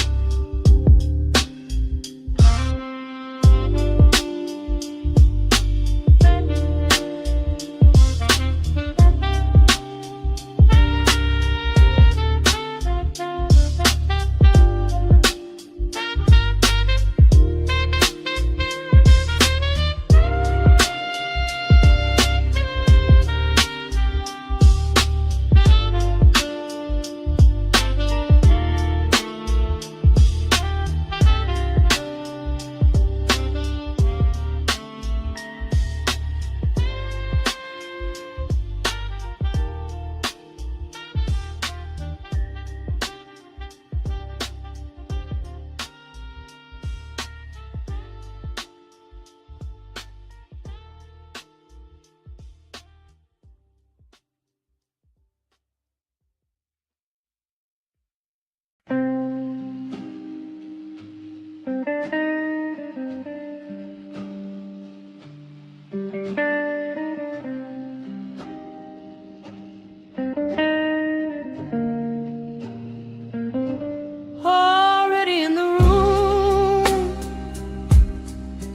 Already in the room,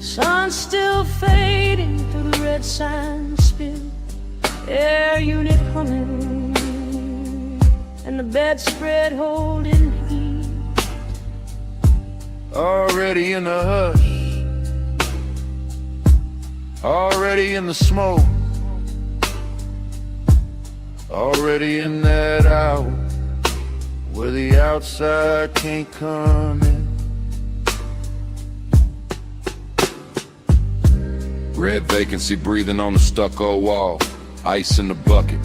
sun still fading through the red sign spill. Air unit humming, and the bedspread holding heat. Already in the hush, already in the smoke, already in that hour where the outside can't come in. Red vacancy breathing on the stucco wall, ice in the bucket,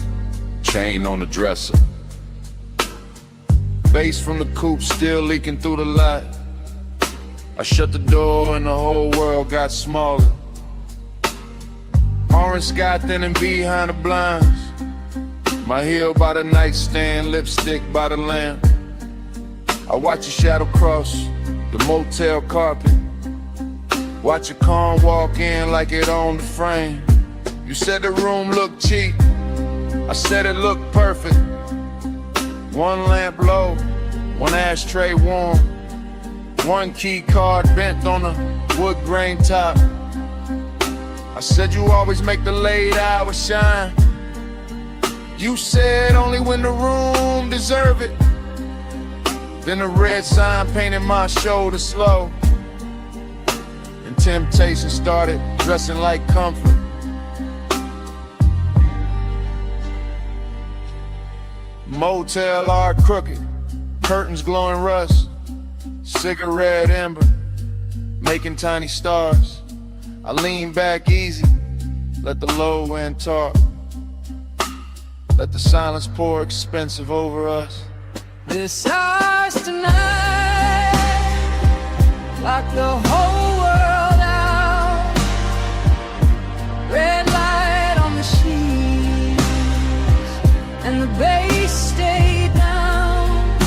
chain on the dresser. Bass from the coupe still leaking through the light. I shut the door and the whole world got smaller. Orange sky thinning behind the blinds. My heel by the nightstand, lipstick by the lamp. I watch your shadow cross the motel carpet. Watch your car walk in like it owned the frame. You said the room looked cheap, I said it looked perfect. One lamp low, one ashtray warm, one key card bent on a wood grain top. I said you always make the late hours shine. You said only when the room deserve it. Then the red sign painted my shoulder slow, and temptation started dressing like comfort. Motel art crooked, curtains glowing rust, cigarette ember, making tiny stars. I lean back easy, let the low end talk. Let the silence pour expensive over us. This house tonight, lock the whole world out. Red light on the sheets, and the bass stay down.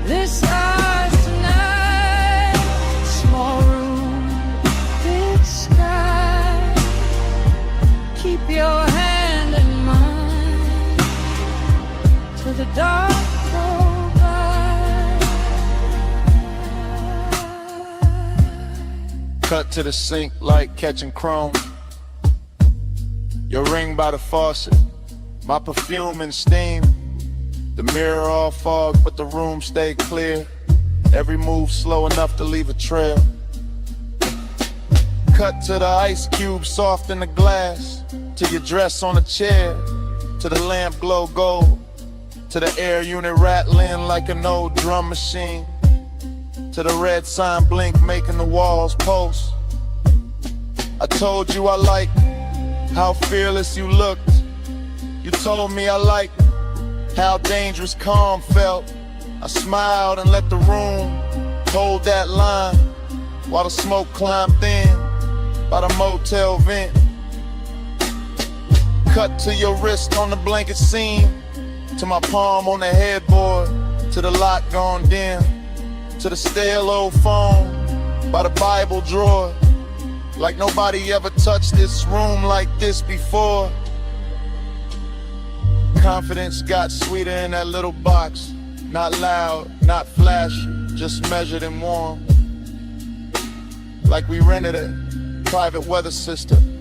This house tonight, small room, big sky. Keep your hand in mine till the dark go by. Cut to the sink like catching chrome. Your ring by the faucet, my perfume and steam. The mirror all fog, but the room stay clear. Every move slow enough to leave a trail. Cut to the ice cube soft in the glass, to your dress on a chair, to the lamp glow gold, to the air unit rattling like an old drum machine, to the red sign blink making the walls pulse. I told you I liked how fearless you looked. You told me I liked how dangerous calm felt. I smiled and let the room hold that line while the smoke climbed thin by the motel vent. Cut to your wrist on the blanket seam, to my palm on the headboard, to the light gone dim, to the stale old phone by the Bible drawer. Like nobody ever touched this room like this before. Confidence got sweeter in that little box. Not loud, not flashy, just measured and warm. Like we rented a private weather system.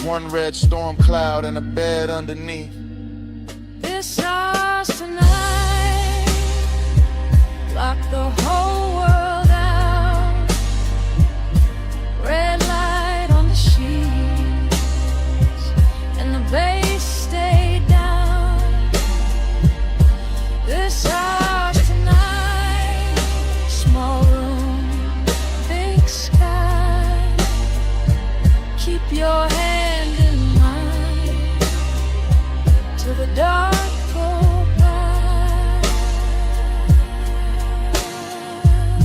One red storm cloud and a bed underneath. This house tonight, lock the whole world out. Red light on the sheets, and the bass stay down. This house tonight, small room, big sky. Keep your hand in mine till the dark go by.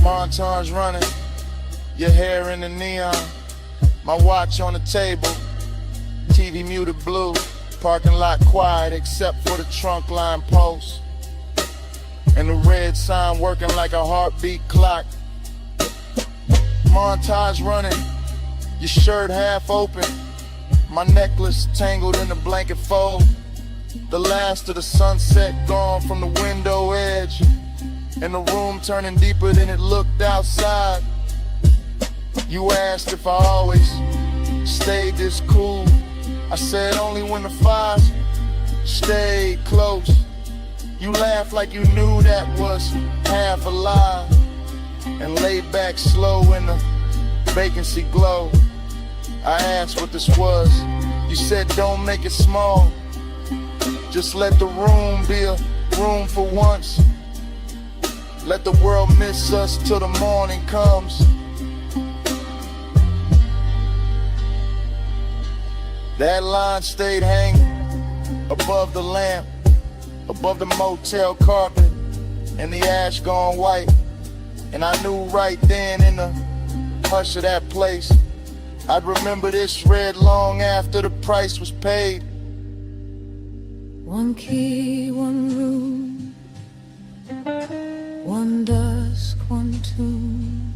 Montage running, your hair in the neon, my watch on the table, TV muted blue, parking lot quiet except for the trunk line post, and the red sign working like a heartbeat clock. Montage running, your shirt half open, my necklace tangled in the blanket fold. The last of the sunset gone from the window edge, and the room turning deeper than it looked outside. You asked if I always stayed this cool. I said only when the fires stayed close. You laughed like you knew that was half a lie, and laid back slow in the vacancy glow. I asked what this was. You said don't make it small, just let the room be a room for once. Let the world miss us till the morning comes. That line stayed hanging above the lamp, above the motel carpet, and the ash gone white. And I knew right then in the hush of that place, I'd remember this red long after the price was paid. One key, one room, one dusk, one tune,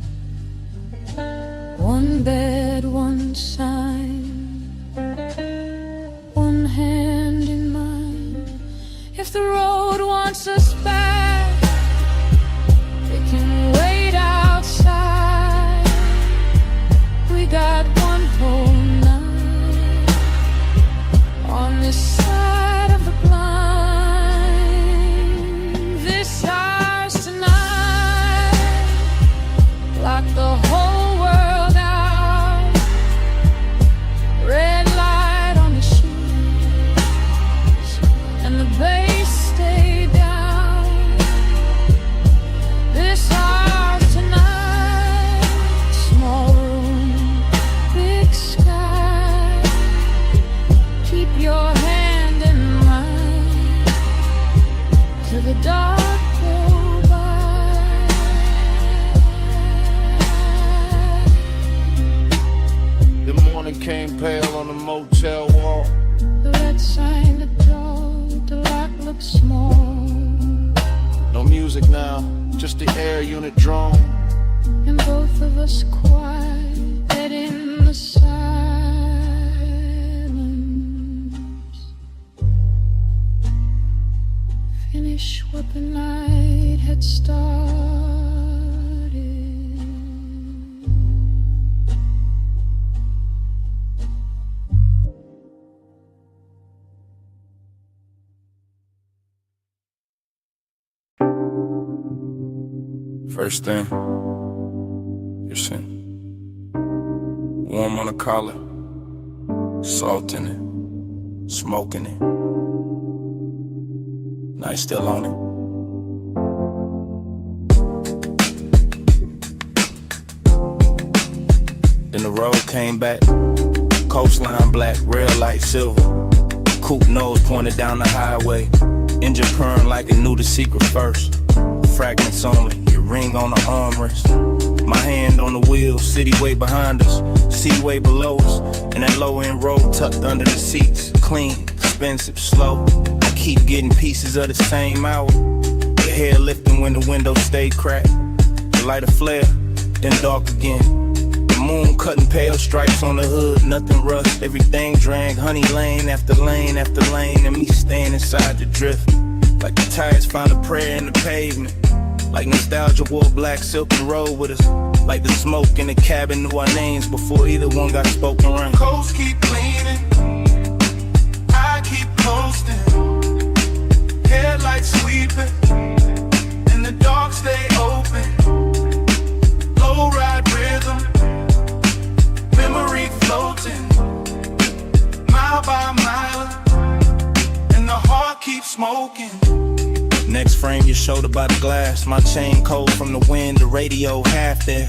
one bed, one sign, one hand in mine. If the road wants us back, it can wait outside. We got one whole night on this side of the blind. This house tonight, lock the whole world out. Red light on the shoes, and the bass stay down. This house tonight, small room, big sky. Keep your hand in mine till the dark go by. The morning came pale on the motel wall. The red sign, the door, the lock looks small, No music now, just the air unit drone. and both of us quiet in the silence. Finish what the night had started. First thing, your sin. Warm on the collar, salt in it, smoking it. Night still on it. Then the road came back, coastline black, rail light silver. Coupe nose pointed down the highway, engine purring like it knew the secret first. Fragments only, your ring on the armrest. My hand on the wheel, city way behind us, sea way below us, and that low-end road tucked under the seats. Clean, expensive, slow. I keep getting pieces of the same hour. The hair lifting when the window stayed cracked. The light a flare, then dark again. The moon cutting pale stripes on the hood, nothing rust. Everything drank, honey lane after lane after lane, and me staying inside the drift. Like the tires found a prayer in the pavement. Like nostalgia wore black silk and rolled with us. Like the smoke in the cabin knew our names before either one got spoken right. Coast keep cleaning, I keep coasting. Headlights sweeping, and the dark stay open. Low ride rhythm, memory floating, mile by mile, and the heart keeps smoking. Next frame, your shoulder by the glass. My chain cold from the wind, the radio half there.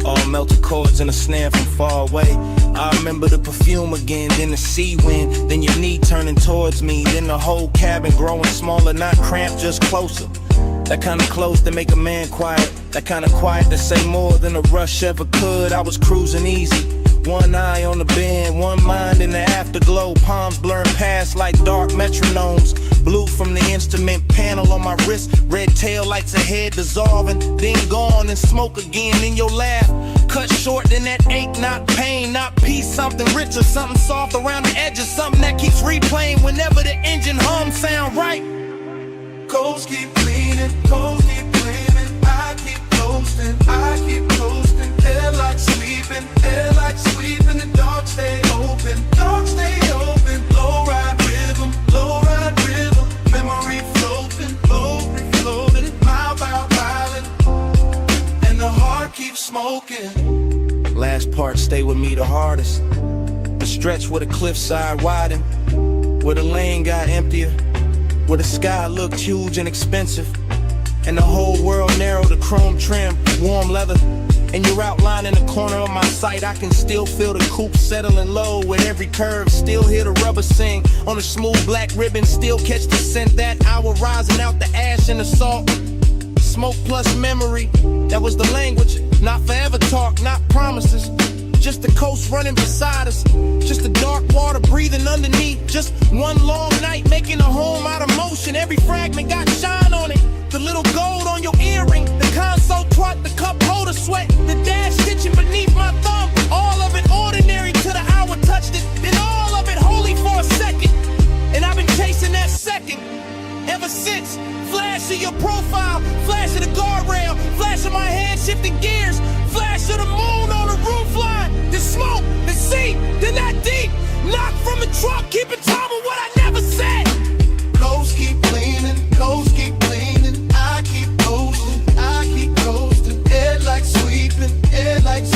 All melted chords and a snare from far away. I remember the perfume again, then the sea wind, then your knee turning towards me, then the whole cabin growing smaller, not cramped, just closer. That kind of close to make a man quiet, that kind of quiet to say more than a rush ever could. I was cruising easy, one eye on the bend, one mind in the afterglow, palms blurring past like dark metronomes. Blue from the instrument panel on my wrist, red tail lights ahead dissolving, then gone and smoke again in your laugh. Cut short, then that ache, not pain, not peace, something richer, something soft around the edges, something that keeps replaying whenever the engine hum sound right. Coast keep cleaning, coast keep cleaning, I keep coasting, I keep coasting. Headlights sweeping, the dark stay open, dark stay open. Low ride rhythm, memory floating, floating, mile by mile, and the heart keeps smoking. Last part stay with me the hardest. The stretch where the cliffside widened, where the lane got emptier, where the sky looked huge and expensive, and the whole world narrow to chrome trim, warm leather. And you're outlining the corner of my sight. I can still feel the coupe settling low with every curve. Still hear the rubber sing on the smooth black ribbon. Still catch the scent that hour rising out the ash and the salt. Smoke plus memory, that was the language. Not forever talk, not promises. just the coast running beside us. Just the dark water breathing underneath. Just one long night making a home out of motion. Every fragment got shine on it. The little gold on your earring, the console truck, the cup holder sweat, the dash stitching beneath my thumb. All of it ordinary till the hour touched it. Then all of it holy for a second. And I've been chasing that second ever since. Flash of your profile, flash of the guardrail, flash of my head shifting gears, flash of the moon on the roof line, the smoke, the sea, then that deep knock from the truck, keeping time with what I never said. Coast keep cleaning, coast keep cleaning. I keep coasting. Headlights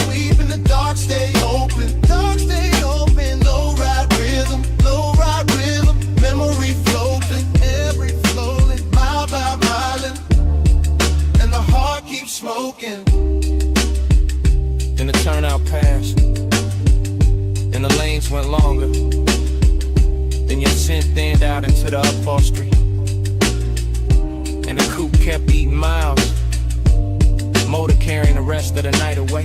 sweeping, the dark stay open. Low ride rhythm, memory floating, every flowing, mile by mile, and the heart keeps smoking. Then the turnout passed, and the lanes went longer. Then your scent thinned out into the upholstery, and the coupe kept eating miles. Motor carrying the rest of the night away.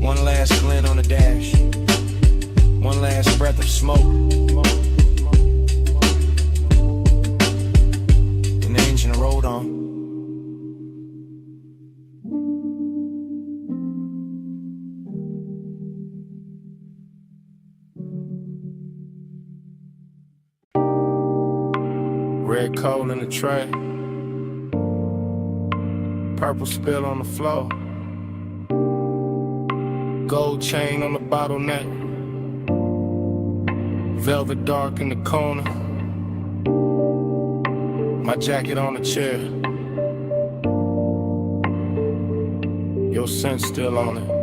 One last glint on the dash, one last breath of smoke, and the engine rolled on. Red coal in the tray, purple spill on the floor, gold chain on the bottleneck, velvet dark in the corner, my jacket on the chair, your scent still on it.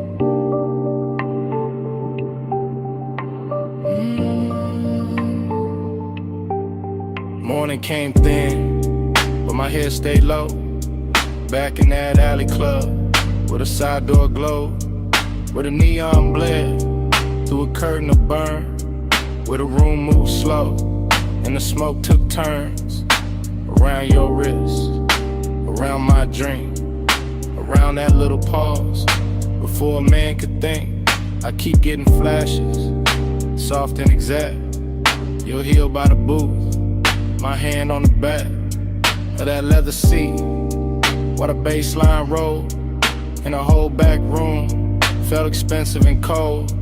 Morning came thin, but my head stayed low. Back in that alley club, with a side door glowed, where the neon bled through a curtain of burn, where the room moved slow, and the smoke took turns around your wrist, around my drink, around that little pause. Before a man could think, I keep getting flashes, soft and exact. You'll heal by the booth. My hand on the back of that leather seat, while the bass line rolled, and the whole back room felt expensive and cold.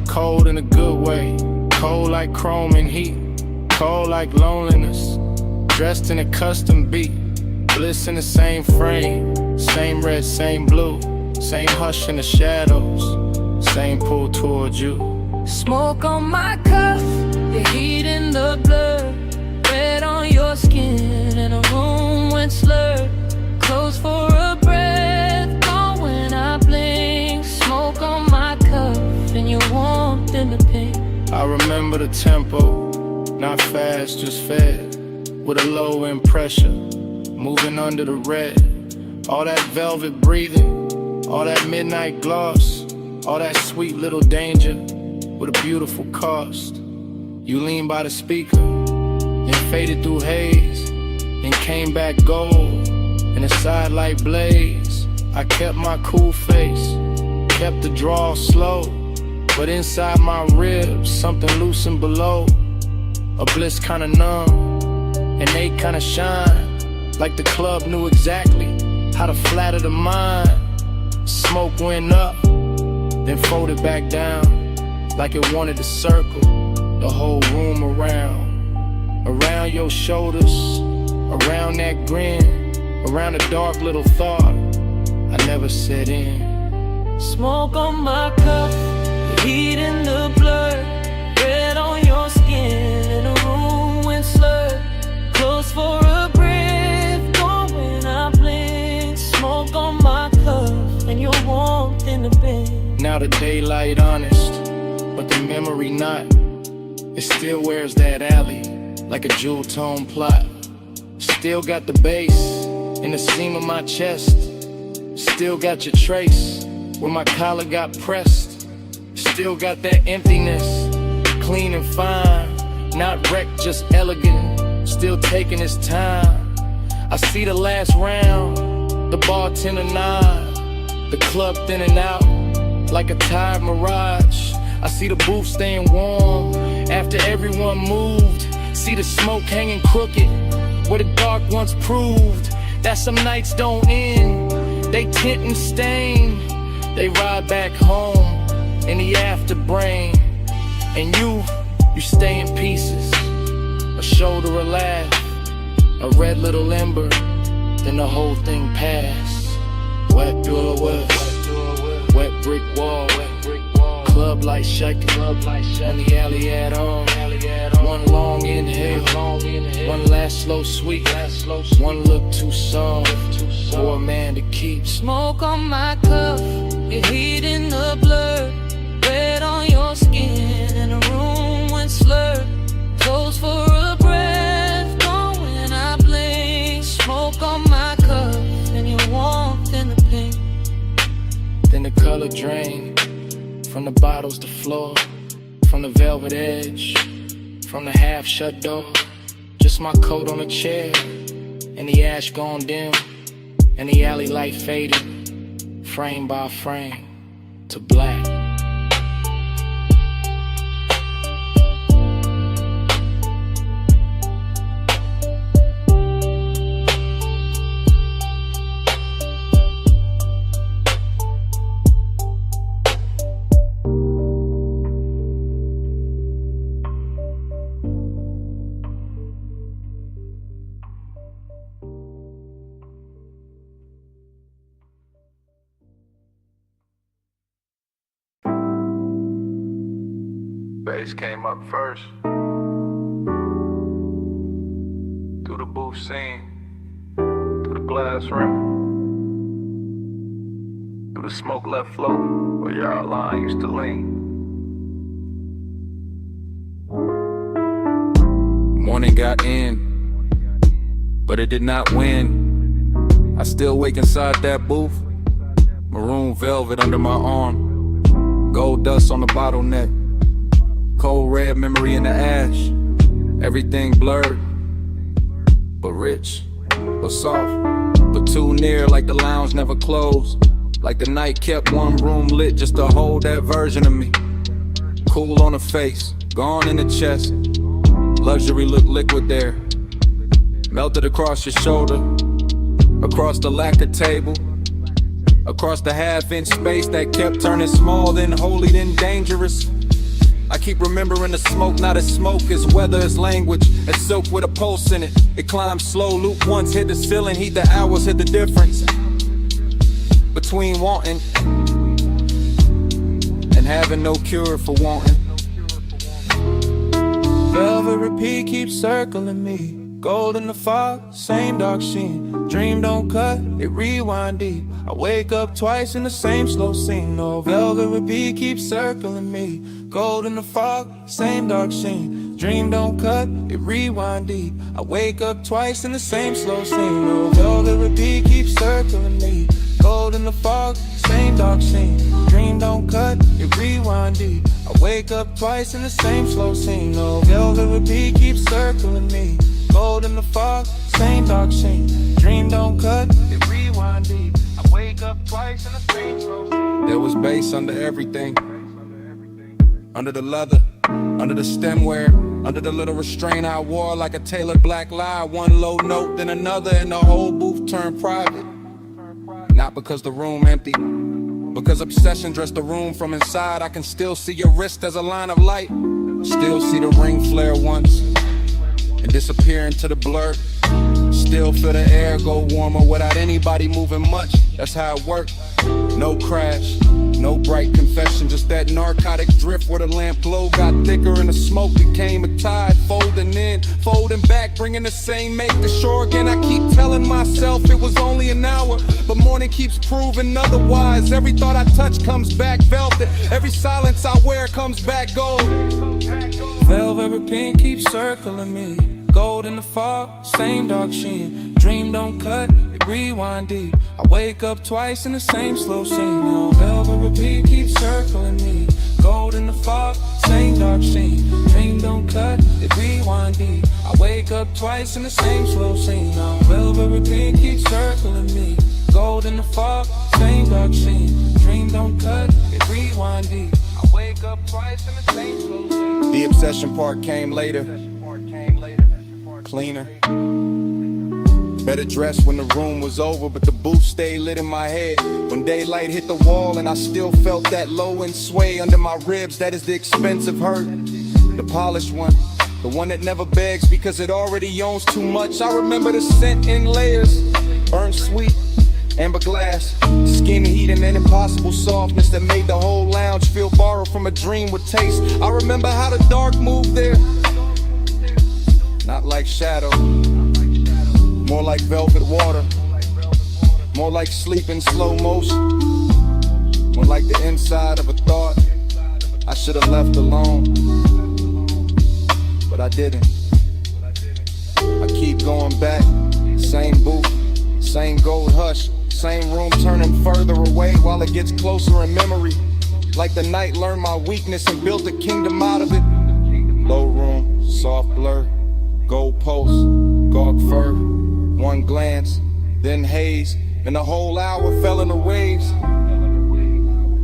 Cold in a good way, cold like chrome and heat, cold like loneliness, dressed in a custom beat, bliss in the same frame, same red, same blue, same hush in the shadows, same pull towards you. Smoke on my cuff, the heat in the blood, red on your skin, and the room went slurred. Close for a breath, gone when I blink. Smoke on my cuff, and your warmth in the pink. I remember the tempo, not fast, just fed, with a low end pressure, moving under the red. All that velvet breathing, all that midnight gloss, all that sweet little danger, with a beautiful cost. You lean by the speaker, then faded through haze, then came back gold, in a sidelight blaze. I kept my cool face, kept the draw slow, but inside my ribs, something loosened below. A bliss kinda numb, and they kinda shine, like the club knew exactly how to flatter the mind. Smoke went up, then folded back down, like it wanted to circle the whole room around. Around your shoulders, around that grin, around a dark little thought I never set in. Smoke on my cuff, the heat in the blood, red on your skin, and the room went slurred. Close for a breath, gone when I blink. Smoke on my cuff, and your warmth in the bed. Now the daylight honest, but the memory not. It still wears that alley, like a jewel tone plot. Still got the bass in the seam of my chest. Still got your trace where my collar got pressed. Still got that emptiness, clean and fine, not wrecked, just elegant. Still taking its time. I see the last round, the bartender nod, the club thin and out like a tired mirage. I see the booth staying warm after everyone moved. See the smoke hanging crooked where the dark once proved that some nights don't end. They tint and stain. They ride back home in the afterbrain. And you stay in pieces. A shoulder, a laugh, a red little ember, then the whole thing passed. Wet door, wet brick wall, club light shaking, in the alley at all. One long inhale, one last slow sweet, one look too soft for a man to keep. Smoke on my cuff, your heat in the blur, red on your skin, and the room went slurred. Close for a breath, gone when I blink. Smoke on my cuff, and your warmth in the pink. Then the color drained from the bottles to floor, from the velvet edge, from the half-shut door. Just my coat on a chair, and the ash gone dim, and the alley light faded, frame by frame, to black. Bass came up first. Through the booth scene, through the glass rim, through the smoke left float where your line used to lean. Morning got in, but it did not win. I still wake inside that booth, maroon velvet under my arm, gold dust on the bottleneck. Cold red memory in the ash. Everything blurred, but rich, but soft, but too near, like the lounge never closed. Like the night kept one room lit just to hold that version of me. Cool on the face, gone in the chest. Luxury looked liquid there. Melted across your shoulder, across the lacquer table, across the half-inch space that kept turning small, then holy, then dangerous. I keep remembering the smoke, not as smoke, as weather, as language, as silk with a pulse in it. It climbs slow, loop once, hit the ceiling, heat the hours, hit the difference between wanting and having no cure for wanting. Velvet repeat keeps circling me. Gold in the fog, same dark sheen. Dream don't cut, it rewind deep. I wake up twice in the same slow scene. No, velvet repeat keeps circling me. Gold in the fog, same dark sheen. Dream don't cut, it rewind deep. I wake up twice in the same slow scene. No, velvet repeat keeps circling me. Gold in the fog, same dark scene. Dream don't cut, it rewind deep. I wake up twice in the same slow scene. No, velvet repeat keeps circling me. Gold in the fog, same dark scene. Dream don't cut, it rewind deep. I wake up twice in the same slow scene. There was bass under everything, under the leather, under the stemware, under the little restraint I wore like a tailored black lie. One low note, then another, and the whole booth turned private. Not because the room empty, because obsession dressed the room from inside. I can still see your wrist as a line of light, still see the ring flare once and disappear into the blur. Still feel the air go warmer without anybody moving much. That's how it worked. No crash, no bright confession, just that narcotic drift where the lamp glow got thicker and the smoke became a tide. Folding in, folding back, bringing the same make to shore again. I keep telling myself it was only an hour, but morning keeps proving otherwise. Every thought I touch comes back velvet. Every silence I wear comes back gold. Velvet pink keeps circling me. Gold in the fog, same dark sheen. Dream don't cut, it rewind deep. I wake up twice in the same slow scene. Now velvet repeat keeps circling me. Gold in the fog, same dark sheen. Dream don't cut, it rewind deep. I I wake up twice in the same slow scene. Now velvet repeat keeps circling me. Gold in the fog, same dark scene. Dream don't cut, it rewind deep. I wake up twice in the same slow scene. The obsession part came later. Cleaner. Better dressed when the room was over, but the booth stayed lit in my head. When daylight hit the wall and I still felt that low end sway under my ribs, that is the expensive hurt. The polished one, the one that never begs because it already owns too much. I remember the scent in layers, burnt sweet, amber glass, skin heat and an impossible softness that made the whole lounge feel borrowed from a dream with taste. I remember how the dark moved there, not like shadow, more like velvet water, more like sleep in slow motion, more like the inside of a thought I should have left alone, but I didn't. I keep going back, same booth, same gold hush, same room turning further away while it gets closer in memory. Like the night learned my weakness and built a kingdom out of it. Low room, soft blur, gold posts, gaunt fur, one glance, then haze, and the whole hour fell in the waves.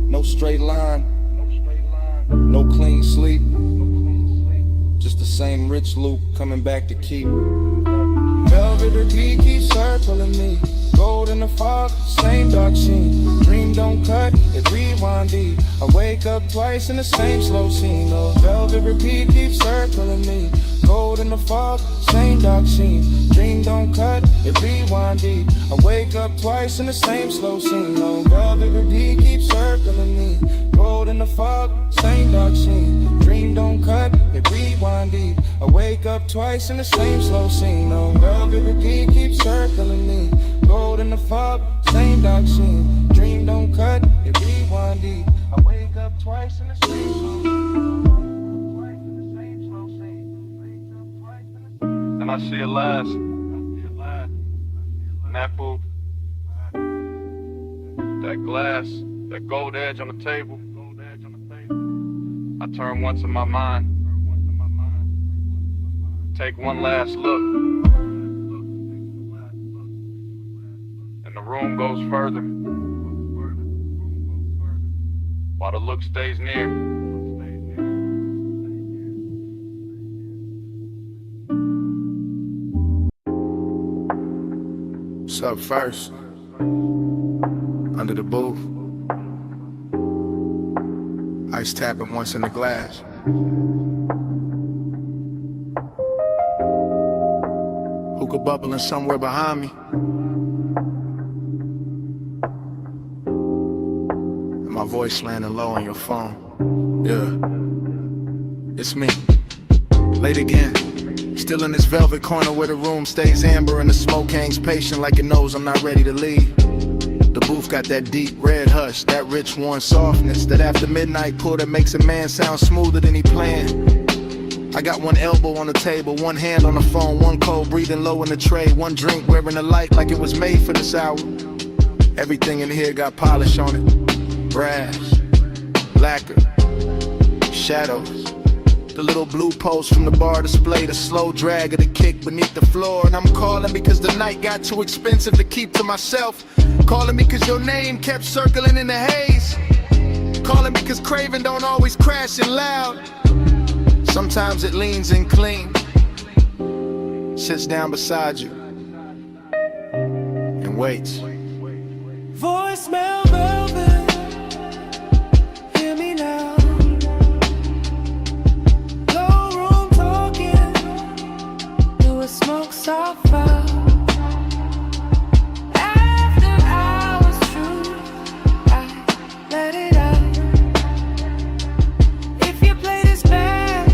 No straight line, no clean sleep, just the same rich loop coming back to keep. Velvet repeat keeps circling me. Gold in the fog, same dark scene. Dream don't cut, it rewind deep. I wake up twice in the same slow scene. Oh, velvet repeat keeps circling me. Gold in the fog, same dark scene. Dream don't cut, it rewind deep. I wake up twice in the same slow scene. Oh, velvet repeat keeps circling me. Gold in the fog, same dark scene. Dream don't cut, it rewind deep. I wake up twice in the same slow scene. Oh, velvet repeat keeps circling me. Gold in the fog, same dark scene. Dream don't cut, it rewind deep. I wake up twice in the same slow scene. Then I see it last. And that booth, that glass, that gold edge on the table. I turn once in my mind, take one last look, and the room goes further, while the look stays near. What's up first? Under the booth, ice tapping once in the glass. Hookah bubbling somewhere behind me. And my voice landing low on your phone. Yeah, it's me. Late again. Still in this velvet corner where the room stays amber and the smoke hangs patient like it knows I'm not ready to leave. The booth got that deep red hush, that rich warm softness, that after midnight pull that makes a man sound smoother than he planned. I got one elbow on the table, one hand on the phone, one cold breathing low in the tray, one drink wearing the light like it was made for this hour. Everything in here got polish on it, brass, lacquer, shadows. The little blue post from the bar display, the slow drag of the kick beneath the floor. And I'm calling because the night got too expensive to keep to myself. Calling because your name kept circling in the haze. Calling because craving don't always crash in loud. Sometimes it leans in clean, sits down beside you, and waits. Voicemail velvet, hear me now. Smoke so far. After hours true, I let it out. If you play this bad,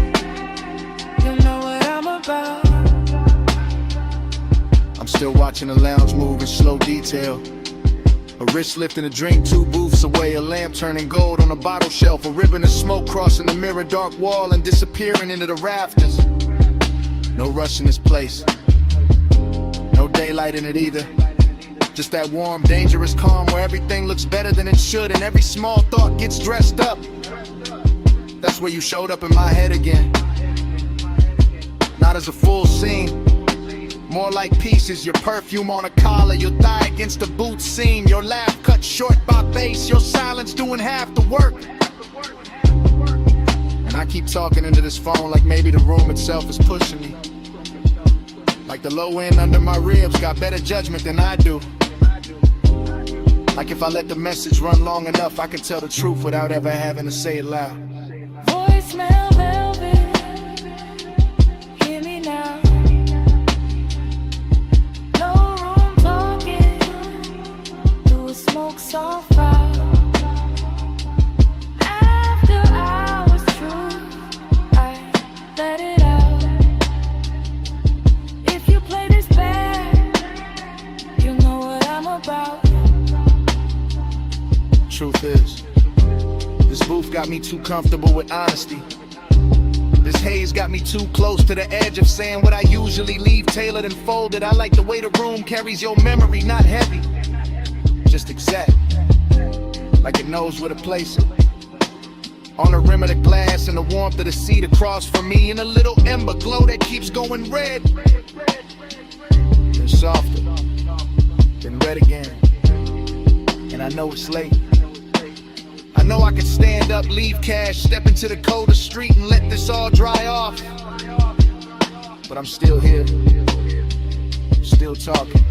you'll know what I'm about. I'm still watching the lounge move in slow detail. A wrist lifting a drink 2 booths away, a lamp turning gold on a bottle shelf, a ribbon of smoke crossing the mirror dark wall and disappearing into the rafters. No rush in this place, no daylight in it either. Just that warm, dangerous calm where everything looks better than it should and every small thought gets dressed up. That's where you showed up in my head again. not as a full scene. More like pieces, your perfume on a collar, your thigh against the boot seam, your laugh cut short by bass, your silence doing half the work. And I keep talking into this phone like maybe the room itself is pushing me. Like the low end under my ribs got better judgment than I do. Like if I let the message run long enough, I can tell the truth without ever having to say it loud. Voicemail velvet, hear me now. No room talking, do a smoke soft fire. After hours true, I let it out. If you play this bad, you know what I'm about. Truth is, this booth got me too comfortable with honesty. This haze got me too close to the edge of saying what I usually leave tailored and folded. I like the way the room carries your memory, not heavy, just exact, like it knows where to place it. On the rim of the glass and the warmth of the seat across from me, and a little ember glow that keeps going red, then softer, then red again. And I know it's late. I know I could stand up, leave cash, step into the colder street and let this all dry off. But I'm still here, still talking,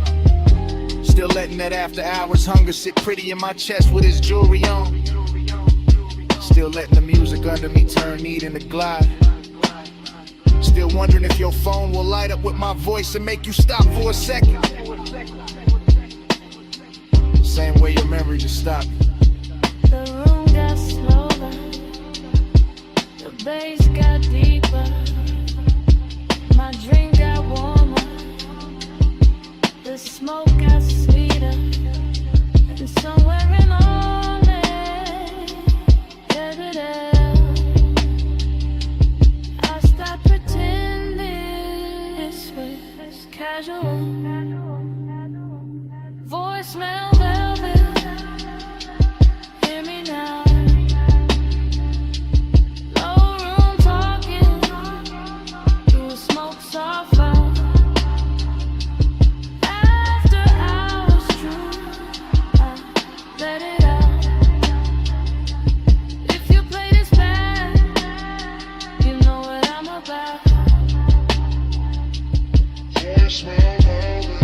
still letting that after hours hunger sit pretty in my chest with his jewelry on. Still letting the music under me turn neat into glide. Still wondering if your phone will light up with my voice and make you stop for a second. Same way your memory just stopped. The room got slower, the bass got deeper, my drink got warmer, the smoke got sweeter, and somewhere in all it, I stopped pretending this was casual. Voicemail velvet, hear me now. Low room talking, through a smoke soft fire. After hours true, I let it out. If you play this bad, you know what I'm about. Voicemail velvet.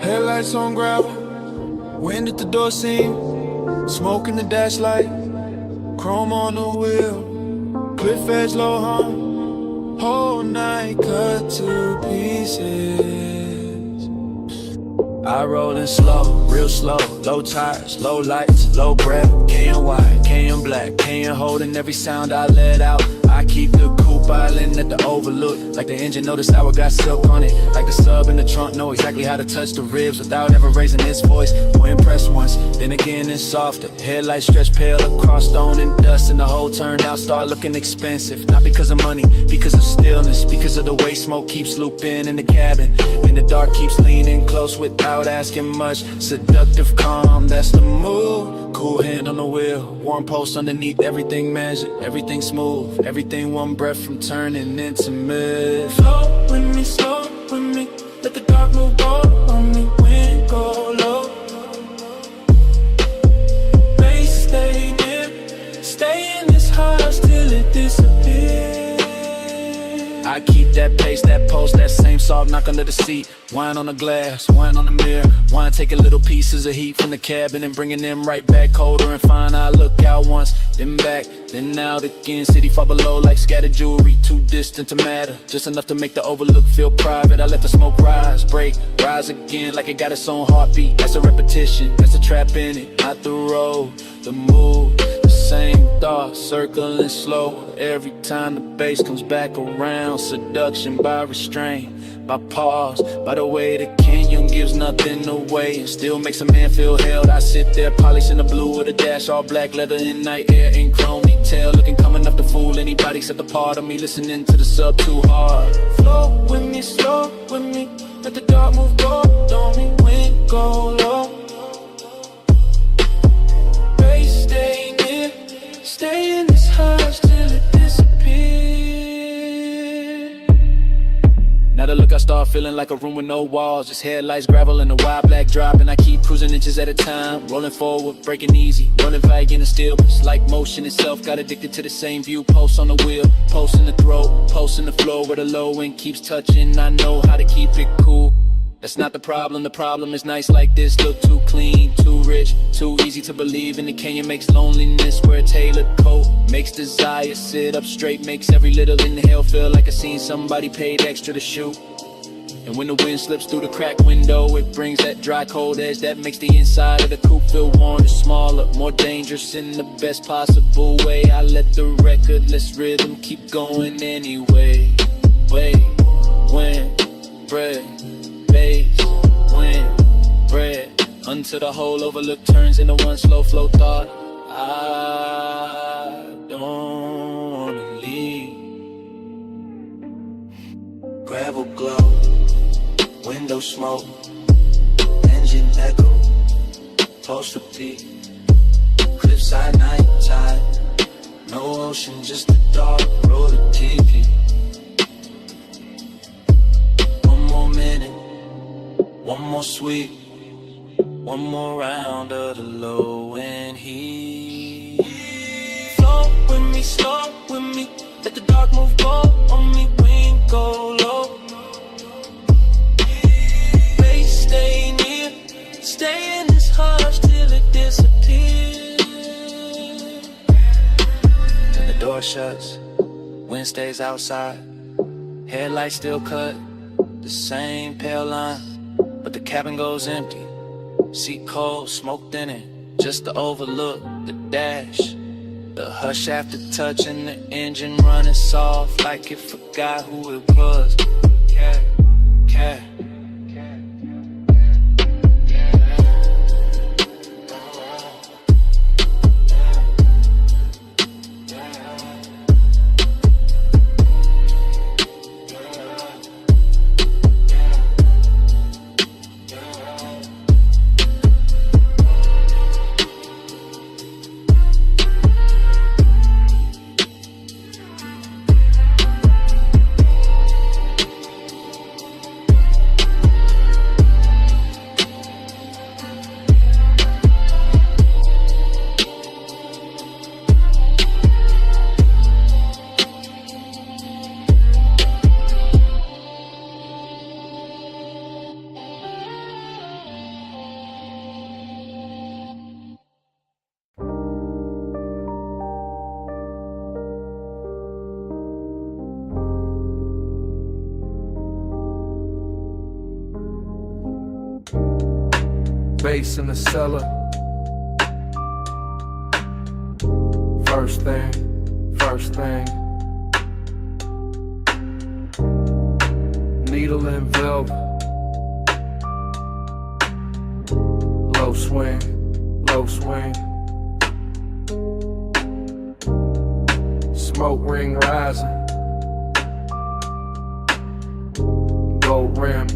Headlights on gravel, wind at the door seam, smoke in the dash light, chrome on the wheel, cliff edge low hum, whole night cut to pieces. I rollin' slow, real slow, low tires, low lights, low breath, can white, can black, can holding every sound I let out. I keep the coupe island at the overlook, like the engine know the sour got silk on it, like the sub in the trunk know exactly how to touch the ribs without ever raising its voice. We're impressed once, then again it's softer. Headlights stretch pale across stone and dust, and the whole turned out start looking expensive. Not because of money, because of stillness, because of the way smoke keeps looping in the cabin, and the dark keeps leaning close without asking much. Seductive calm, that's the mood. Cool hand on the wheel, warm pulse underneath, everything measured, everything smooth, everything one breath from turning intimate. Flow with me, slow with me, let the dark move all on me, wind go low. Bass stay dim, stay in this house till it disappears. I keep that pace, that pulse, that same soft knock under the seat. Wine on the glass, wine on the mirror, wine taking little pieces of heat from the cabin and bringing them right back colder and fine. I look out once, then back, then out again. City far below like scattered jewelry, too distant to matter, just enough to make the overlook feel private. I let the smoke rise, break, rise again like it got its own heartbeat. That's a repetition, that's a trap in it. Not the road, the mood, the same thoughts circling slow every time the bass comes back around. Seduction by restraint, by pause, by the way the canyon gives nothing away and still makes a man feel held. I sit there polishing the blue with a dash, all black leather in night air and chrome detail, looking calm enough to fool anybody except the part of me listening to the sub too hard. Flow with me, slow with me, let the dark move gold on me, wind go low. Bass stay near, stay in this hush till it disappears. Now the look I start feeling like a room with no walls, just headlights, gravel, and a wide black drop. And I keep cruising inches at a time, rolling forward, breaking easy, rolling vague and still. It's like motion itself, got addicted to the same view. Pulse on the wheel, pulse in the throat, pulse in the floor where the low end keeps touching. I know how to keep it cool. That's not the problem is nights like this look too clean, too rich, too easy to believe in. The canyon makes loneliness wear a tailored coat, makes desire sit up straight, makes every little inhale feel like I seen somebody paid extra to shoot. And when the wind slips through the cracked window, it brings that dry cold edge that makes the inside of the coupe feel warm and smaller, more dangerous in the best possible way. I let the recordless rhythm keep going anyway. Wait, when, bread, bass, wind, bread, until the whole overlook turns into one slow flow thought. I don't wanna leave. Gravel glow, window smoke, engine echo, pulse repeat, cliffside night tide, no ocean, just a dark road of TV. One more minute, one more sweep, one more round of the low end heat. Flow with me, slow with me, let the dark move go on me, wind go low. Bass stay near, stay in this hush till it disappears. And the door shuts, wind stays outside, headlights still cut, the same pale line, but the cabin goes empty. Seat cold, smoked in it, just to overlook the dash, the hush after touching the engine running soft like it forgot who it was. Cat, cat. Bass in the cellar. First thing. Needle and velvet. Low swing. Smoke ring rising. Gold rim,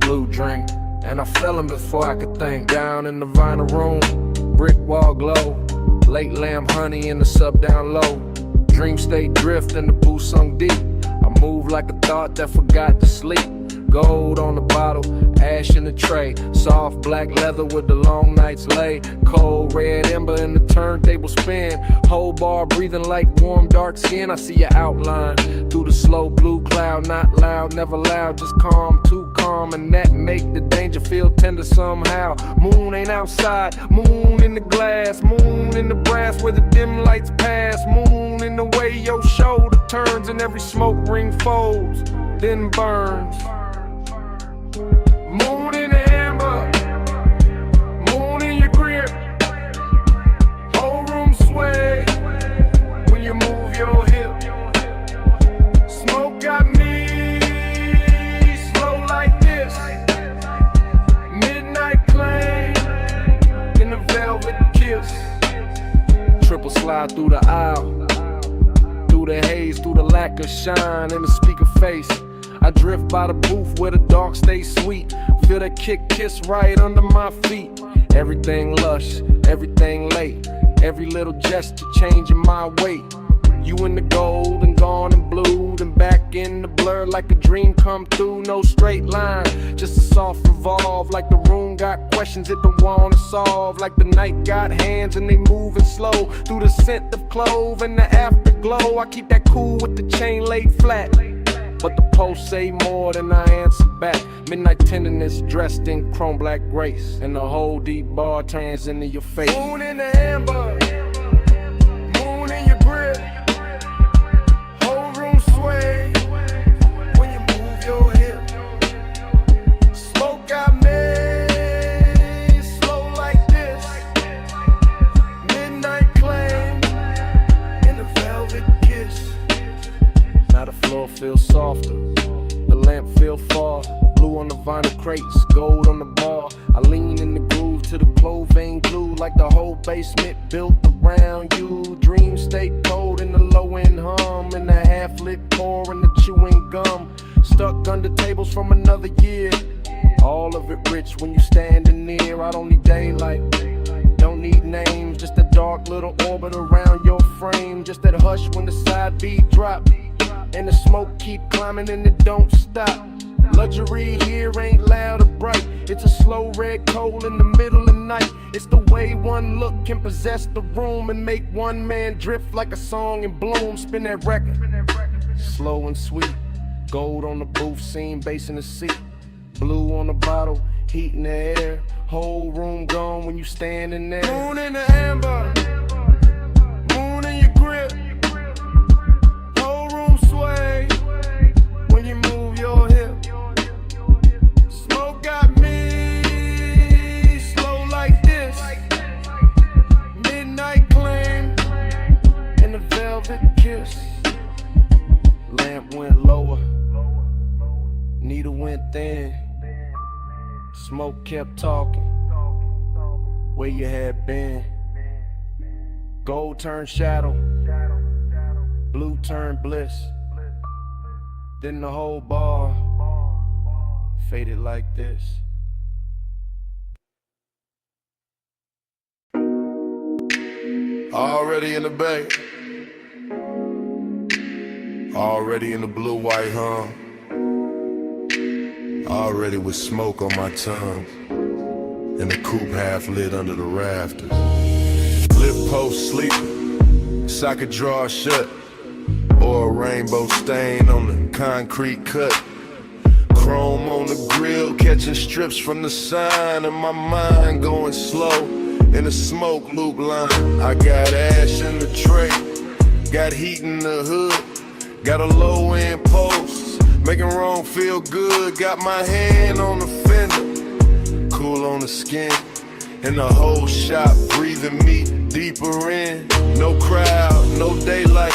blue drink. And I fell him before I could think. Down in the vinyl room, brick wall glow, late lamb honey in the sub down low. Dream state drift in the booth sunk deep. I move like a thought that forgot to sleep. Gold on the bottle, ash in the tray. Soft black leather with the long nights lay. Cold red ember in the turntable spin. Whole bar breathing like warm dark skin. I see your outline through the slow blue cloud. Not loud, never loud, just calm, too calm. calm, and that make the danger feel tender somehow. Moon ain't outside, moon in the glass, moon in the brass where the dim lights pass, moon in the way your shoulder turns and every smoke ring folds, then burns. Moon in the amber, moon in your grip, whole room sway when you move your hip. Smoke got me slow like this, midnight plane in a velvet kiss. Triple slide through the aisle, through the haze, through the lack of shine in the speaker face. I drift by the booth where the dark stays sweet. Feel that kiss right under my feet. Everything lush, everything late, every little gesture changing my weight. You in the gold and gone in blue, then back in the blur like a dream come through. No straight line, just a soft revolve. Like the room got questions it don't wanna solve. Like the night got hands and they moving slow through the scent of clove and the afterglow. I keep that cool with the chain laid flat, but the post say more than I answer back. Midnight tenderness dressed in chrome black grace, and the whole deep bar turns into your face. Moon in the amber, moon in your grip, whole room sway when you move your hip. Smoke got me slow like this, midnight claim in a velvet kiss. Now the floor feels softer, the lamp feel far, blue on the vinyl crates, gold on the bar. I lean in the groove to the clove vein glue, like the whole basement built around you. Dreams stay cold in the low end hum, and the half lit core and the chewing gum, stuck under tables from another year. All of it rich when you standing near. I don't need daylight, don't need names, just a dark little orbit around your frame. Just that hush when the side beat drop and the smoke keep climbing and it don't stop. Luxury here ain't loud or bright, it's a slow red coal in the middle of the night. It's the way one look can possess the room and make one man drift like a song in bloom. Spin that record, slow and sweet, gold on the booth scene, bass in the seat, blue on the bottle, heat in the air, whole room gone when you standing there. Moon in the amber, moon in your grip, whole room sway when you move your hip. Smoke got me slow like this, midnight claim in a velvet kiss. Lamp went lower, needle went thin, smoke kept talking, where you had been. Gold turned shadow, blue turned bliss, then the whole bar faded like this. Already in the bay, already in the blue white hum, already with smoke on my tongue, and the coupe half lit under the rafters. Lift post sleeping, so I could draw shut, or a rainbow stain on the concrete cut. Chrome on the grill, catching strips from the sign, and my mind going slow in the smoke loop line. I got ash in the tray, got heat in the hood, got a low end post, making wrong feel good. Got my hand on the fender, cool on the skin, and the whole shop breathing me deeper in. No crowd, no daylight,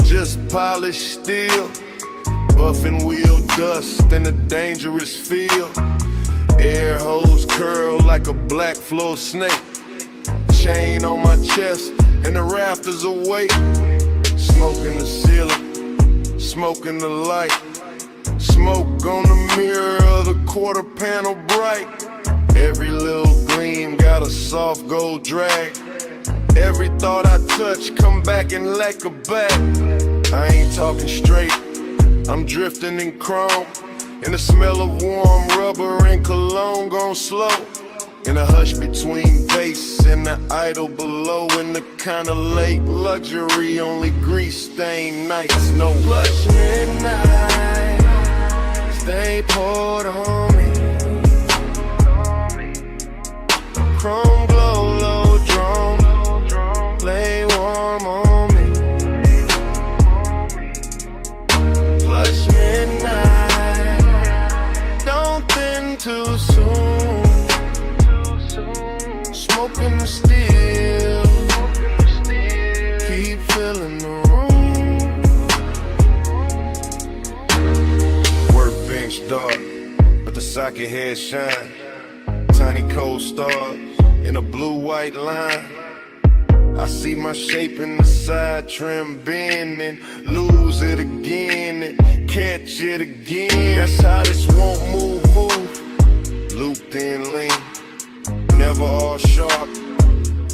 just polished steel, buffing wheel dust in a dangerous field. Air hose curl like a black floor snake, chain on my chest and the rafters awake. Smoke in the ceiling, smoke in the light, smoke on the mirror of the quarter panel bright. Every little gleam got a soft gold drag. Every thought I touch come back and lack a back. I ain't talking straight, I'm drifting in chrome, and the smell of warm rubber and cologne gone slow. In a hush between bass and the idol below, in the kind of late luxury, only grease stained nights, no lush midnight. Stay poured on me, Chrome glow, low drone, lay warm on me. Flush midnight, don't think too soon. Smoking the steel, keep filling the room. Workbench dark, but the socket head shine. Tiny cold stars in a blue-white line. I see my shape in the side trim bend and lose it again and catch it again. That's how this won't move. Looped in lean, never all sharp.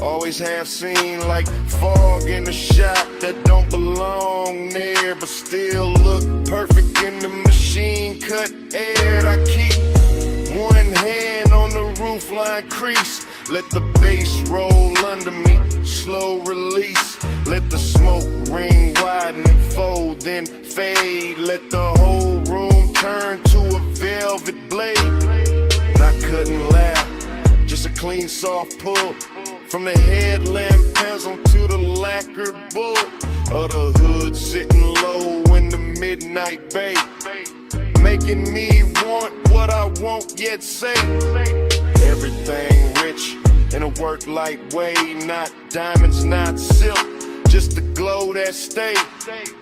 Always have seen like fog in the shop that don't belong there, but still look perfect in the machine cut air. I keep one hand on the roofline crease. Let the bass roll under me, slow release. Let the smoke ring widen and fold, then fade. Let the whole room turn to a velvet blade. Not cutting loud, just a clean soft pull. From the headlamp pencil to the lacquered bull. Of the hood sitting low in the midnight bay, making me want what I won't yet say. Everything rich in a work light way. Not diamonds, not silk, just the glow that stay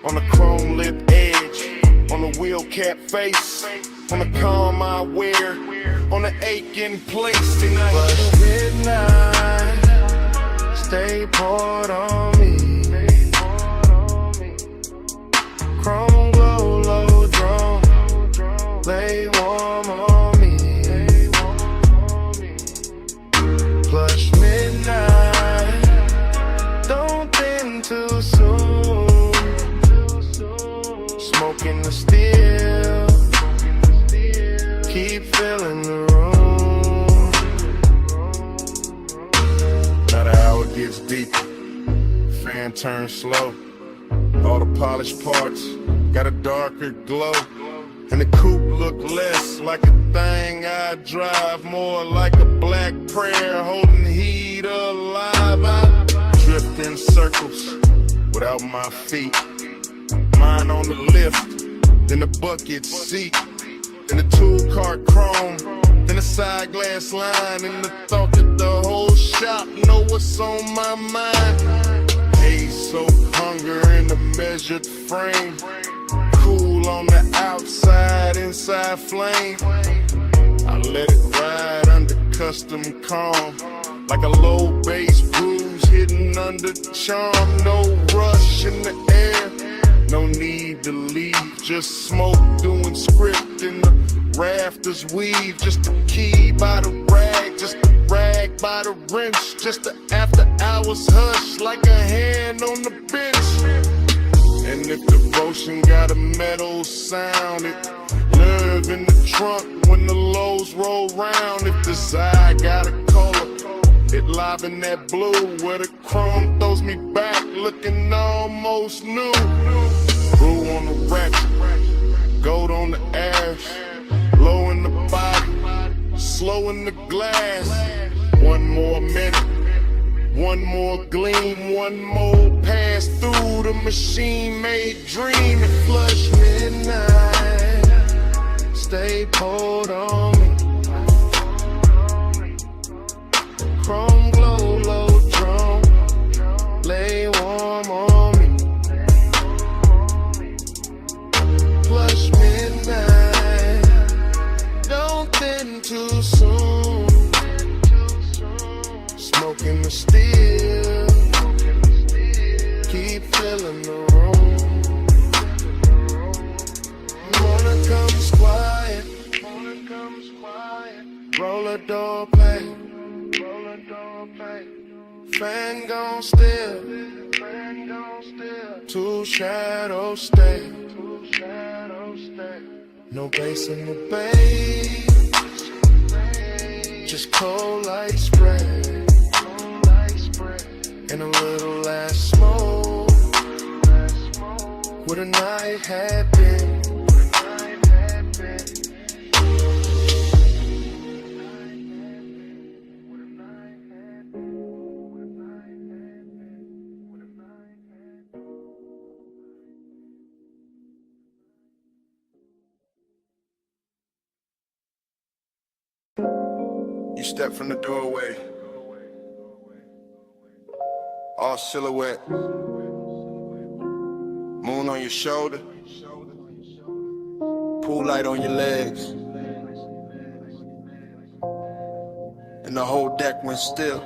on the chrome lip edge, on the wheel cap face, on the calm I wear, on the aching place tonight. But midnight, stay poured on me. Chrome glow, low drone, lay warm on me. Plush midnight, don't think too soon. Smoking the steel, keep filling the room. Now the hour gets deeper, fan turns slow. All the polished parts got a darker glow, and the coupe look less like a thing I drive, more like a black prayer holding heat alive. I drift in circles without my feet, mine on the lift, then the bucket seat, then the tool cart chrome, then the side glass line, and the thought that the whole shop know what's on my mind. So hunger in a measured frame, cool on the outside, inside flame. I let it ride under custom calm, like a low bass blues hidden under charm. No rush in the air, no need to leave, just smoke doing script in the rafters weave. Just a key by the rag, just a rag by the wrench, just the after hours hush like a hand on the bench. And if devotion got a metal sound, it nerve in the trunk when the lows roll round. If desire got a color, it live in that blue where the chrome throws me back looking almost new. Brew on the ratchet, gold on the ash, low in the body, slow in the glass. One more minute, one more gleam, one more pass through the machine-made dream. And flush midnight, stay poured on me. Chrome glow, low drone, lay warm on me. Flush midnight, don't think too soon. Smoking the steel, keep filling the room. Morning comes quiet, roll a door play, fan gon' still, two shadows stay. No bass in the bay, just cold light spray, and a little last smoke, what a night had been. step from the doorway, all silhouette, moon on your shoulder, pool light on your legs, and the whole deck went still.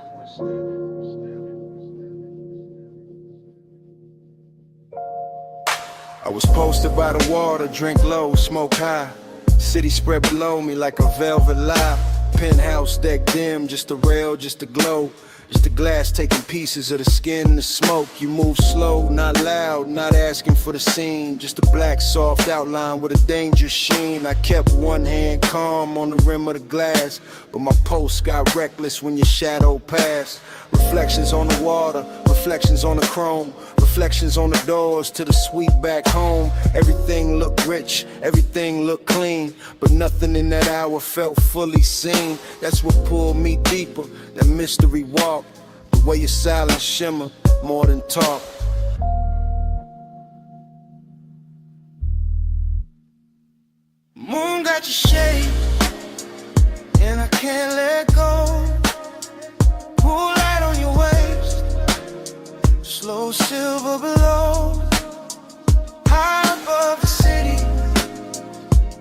I was posted by the water, drink low, smoke high. City spread below me like a velvet lie. Penthouse deck dim, just a rail, just a glow. Just the glass taking pieces of the skin and the smoke. You move slow, not loud, not asking for the scene. Just a black soft outline with a dangerous sheen. I kept one hand calm on the rim of the glass, but my pulse got reckless when your shadow passed. Reflections on the water, reflections on the chrome, reflections on the doors to the suite back home. Everything looked rich, everything looked clean, but nothing in that hour felt fully seen. That's what pulled me deeper, that mystery walk, the way your silence shimmer more than talk. Moon got your shade, and I can't let go. Pool light on your waist, slow silver below. High above the city,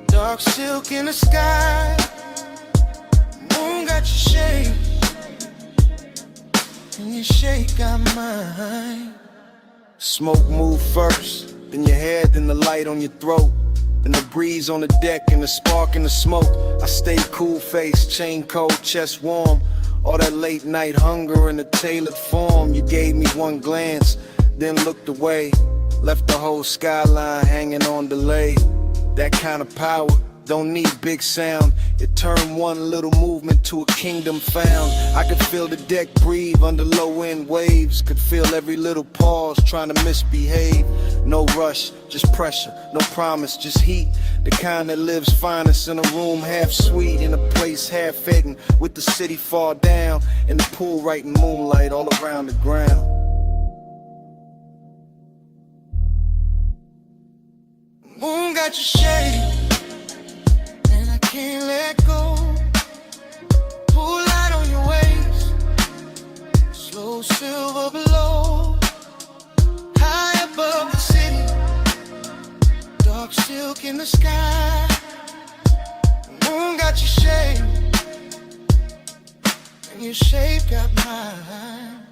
dark silk in the sky. Moon got your shade, and your shade got mine. Smoke move first, then your head, then the light on your throat. Then the breeze on the deck and the spark in the smoke. I stay cool face, chain cold, chest warm. All that late night hunger in a tailored form. You gave me one glance, then looked away. Left the whole skyline hanging on delay. That kind of power don't need big sound. It turned one little movement to a kingdom found. I could feel the deck breathe under low end waves. Could feel every little pause trying to misbehave. No rush, just pressure, no promise, just heat. The kind that lives finest in a room half sweet, in a place half hidden, with the city far down, and the pool right in moonlight all around the ground. Moon got your shade, and I can't let go. Pool light on your waist, slow silver below. High above the city, dark silk in the sky. Moon got your shade, and your shade got mine.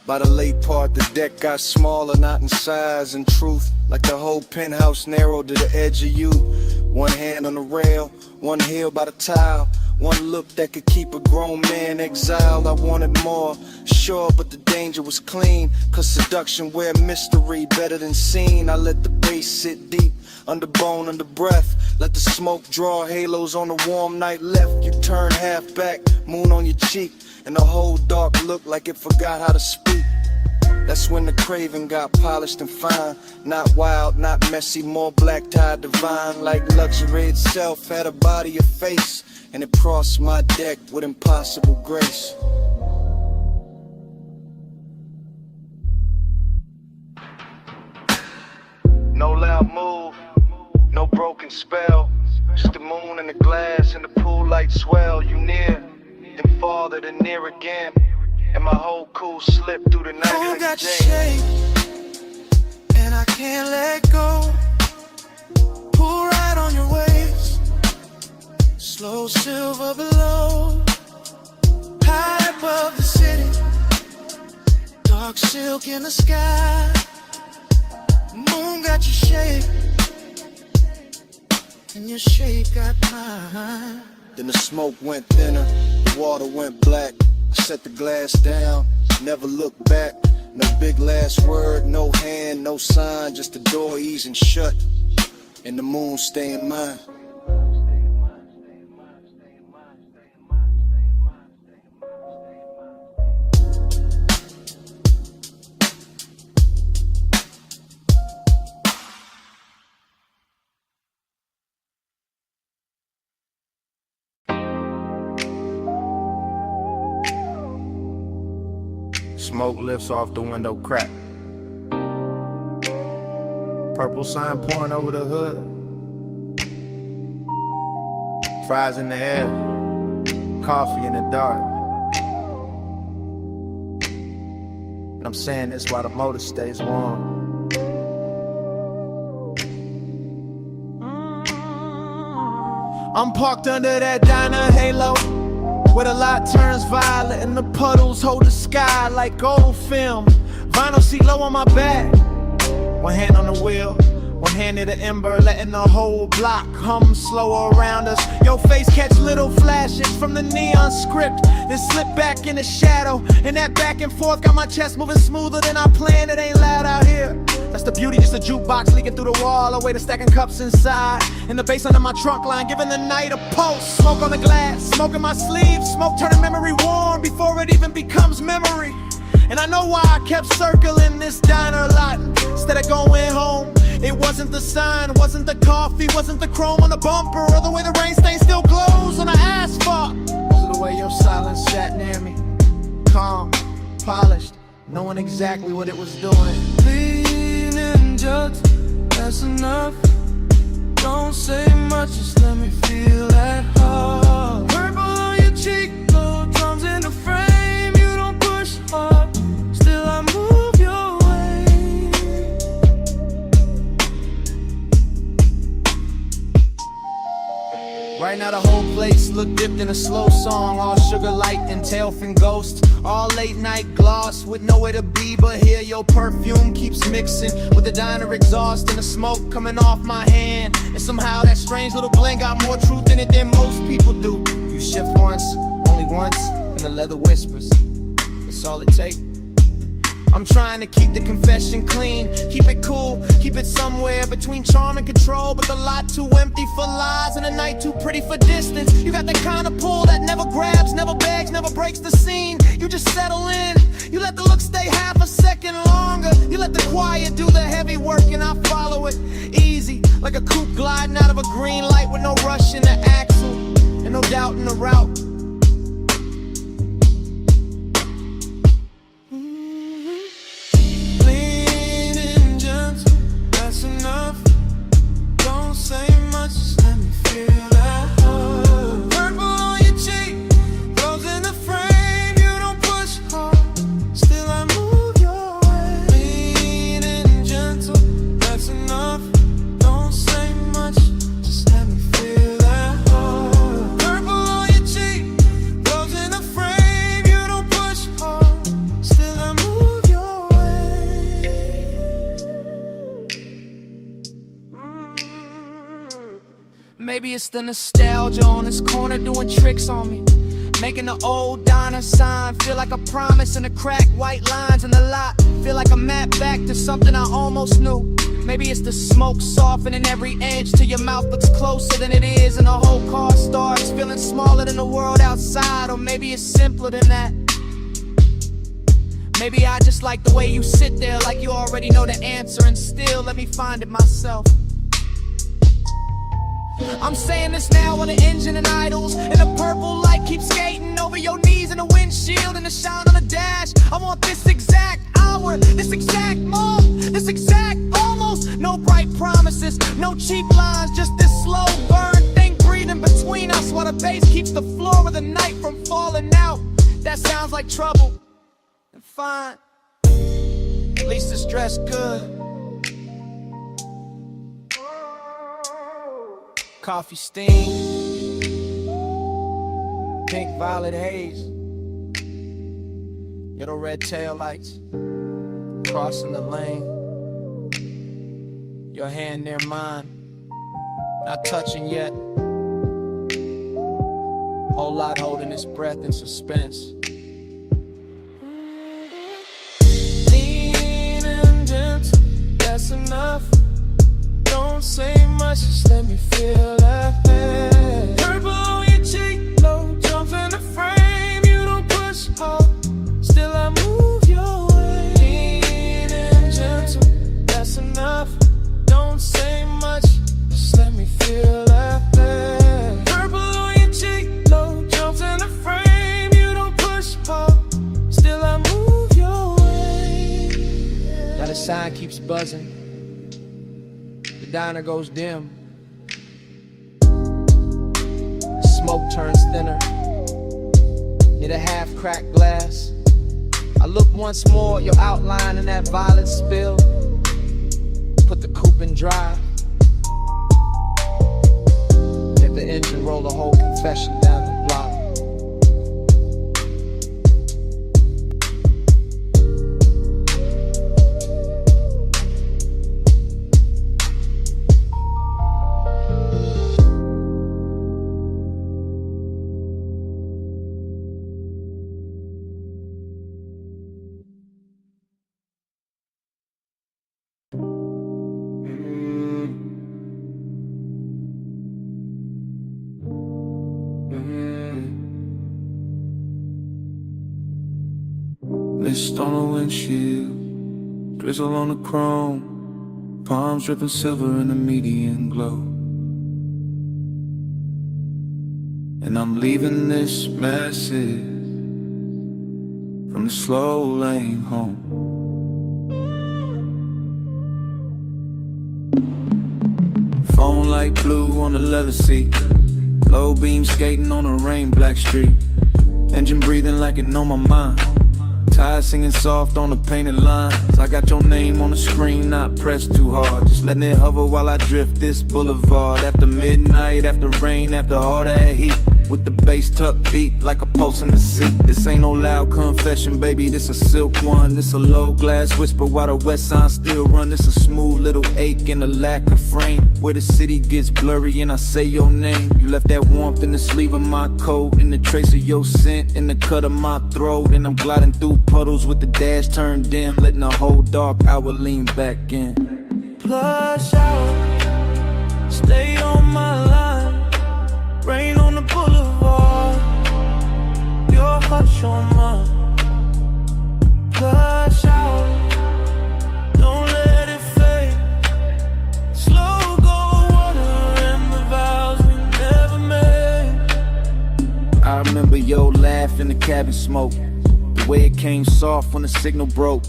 By the late part, the deck got smaller, not in size and truth. Like the whole penthouse narrowed to the edge of you. One hand on the rail, one heel by the tile. One look that could keep a grown man exiled. I wanted more, sure, but the danger was clean. Cause seduction wear mystery better than seen. I let the bass sit deep, under bone, under breath. Let the smoke draw halos on the warm night left. You turn half back, moon on your cheek, and the whole dark looked like it forgot how to speak. That's when the craving got polished and fine. Not wild, not messy, more black tie divine. Like luxury itself had a body, a face, and it crossed my deck with impossible grace. No loud move, no broken spell. Just the moon and the glass and the pool light swell. You near, then farther, then near again. And my whole cool slipped through the night. Moon got your shade, and I can't let go. Pull right on your waist, slow silver below. High above the city, dark silk in the sky. Moon got your shade, and your shade got mine. Then the smoke went thinner, the water went black. I set the glass down, never looked back. No big last word, no hand, no sign. Just the door easing shut, and the moon staying mine. Smoke lifts off the window crack. Purple sign pouring over the hood. Fries in the air, coffee in the dark. And I'm saying this while the motor stays warm. I'm parked under that diner halo, where the light turns violet and the puddles hold the sky like gold film. Vinyl seat low on my back, one hand on the wheel, one hand near the ember, letting the whole block hum slow around us. Your face catch little flashes from the neon script, then slip back in the shadow. And that back and forth got my chest moving smoother than I planned. It ain't loud out here. That's the beauty, just a jukebox leaking through the wall, away to stacking cups inside. And the bass under my trunk line, giving the night a pulse. Smoke on the glass, smoke in my sleeve, smoke turning memory warm before it even becomes memory. And I know why I kept circling this diner lot instead of going home. It wasn't the sign, wasn't the coffee, wasn't the chrome on the bumper, or the way the rain stain still glows on the asphalt. It was the way your silence sat near me, calm, polished, knowing exactly what it was doing. Leaning just, that's enough. Don't say much, just let me feel that heart. Purple on your cheek, low drums in the frame. You don't push hard, still I move your way. Right now the whole place look dipped in a slow song, all sugar light and tailfin ghost, all late night gloss with nowhere to be but here. Your perfume keeps mixing with the diner exhaust and the smoke coming off my hand. And somehow that strange little blend got more truth in it than most people do. You shift once, only once, and the leather whispers, it's all it takes. I'm trying to keep the confession clean, keep it cool, keep it somewhere between charm and control. But the lot too empty for lies and the night too pretty for distance. You got the kind of pull that never grabs, never begs, never breaks the scene. You just settle in, you let the look stay half a second longer. You let the quiet do the heavy work and I follow it easy, like a coupe gliding out of a green light with no rush in the axle and no doubt in the route. Enough. Don't say much, just let me feel that heart. Purple on your cheek, rose in the frame. You don't push hard, still I move your way. Mean and gentle, that's enough. Don't say much, just let me feel that heart. Purple on your cheek, rose in the frame. You don't push hard, still I move your way. Maybe it's the nostalgia on this corner doing tricks on me, making the old diner sign feel like a promise, and the cracked white lines in the lot feel like a map back to something I almost knew. Maybe it's the smoke softening every edge till your mouth looks closer than it is, and the whole car starts feeling smaller than the world outside. Or maybe it's simpler than that. Maybe I just like the way you sit there like you already know the answer, and still let me find it myself. I'm saying this now when the engine and idles, and the purple light keeps skating over your knees in the windshield and the shine on the dash. I want this exact hour, this exact moment, this exact almost. No bright promises, no cheap lines, just this slow burn thing breathing between us while the bass keeps the floor of the night from falling out. That sounds like trouble, and fine, at least it's dressed good. Coffee steam, pink violet haze, yellow red tail lights, crossing the lane, your hand near mine, not touching yet, whole lot holding its breath in suspense. Lean and gentle, that's enough. Don't say much, just let me feel that pain. Purple on your cheek, low jumps in the frame. You don't push hard, still I move your way. Lean and gentle, that's enough. Don't say much, just let me feel that pain. Purple on your cheek, low jumps in the frame. You don't push hard, still I move your way. Now the sign keeps buzzing, the diner goes dim, the smoke turns thinner, near the half-cracked glass. I look once more at your outline in that violet spill. Put the coupe in drive. Hit the engine, roll the whole confession down the block. Mist on the windshield, drizzle on the chrome, palms dripping silver in the median glow. And I'm leaving this message from the slow lane home. Phone light blue on the leather seat, low beam skating on a rain black street, engine breathing like it know my mind. Tires singing soft on the painted lines. I got your name on the screen, not pressed too hard, just letting it hover while I drift this boulevard. After midnight, after rain, after all that heat, with the bass tucked beat like a pulse in the seat. This ain't no loud confession, baby, this a silk one. This a low glass whisper while the west side still run. This a smooth little ache and a lack of frame, where the city gets blurry and I say your name. You left that warmth in the sleeve of my coat, in the trace of your scent in the cut of my throat. And I'm gliding through puddles with the dash turned dim, letting the whole dark hour lean back in. Plush out, stay on my line, rain on the boulevard, your hush on mine. Plush out, don't let it fade, slow go water and the vows we never made. I remember your laugh in the cabin smoke, the way it came soft when the signal broke.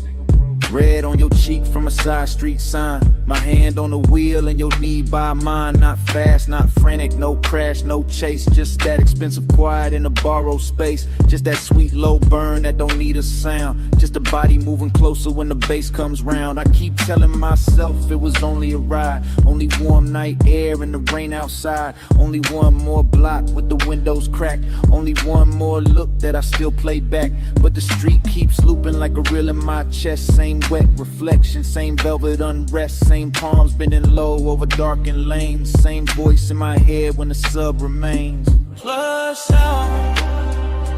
Red on your cheek from a side street sign, my hand on the wheel and your knee by mine. Not fast, not frantic, no crash, no chase, just that expensive quiet in a borrowed space. Just that sweet low burn that don't need a sound, just a body moving closer when the bass comes round. I keep telling myself it was only a ride, only warm night air and the rain outside, only one more block with the windows cracked, only one more look that I still play back. But the street keeps looping like a reel in my chest. Same wet reflection, same velvet unrest, same palms bending low over darkened lanes, same voice in my head when the sub remains. Plush out,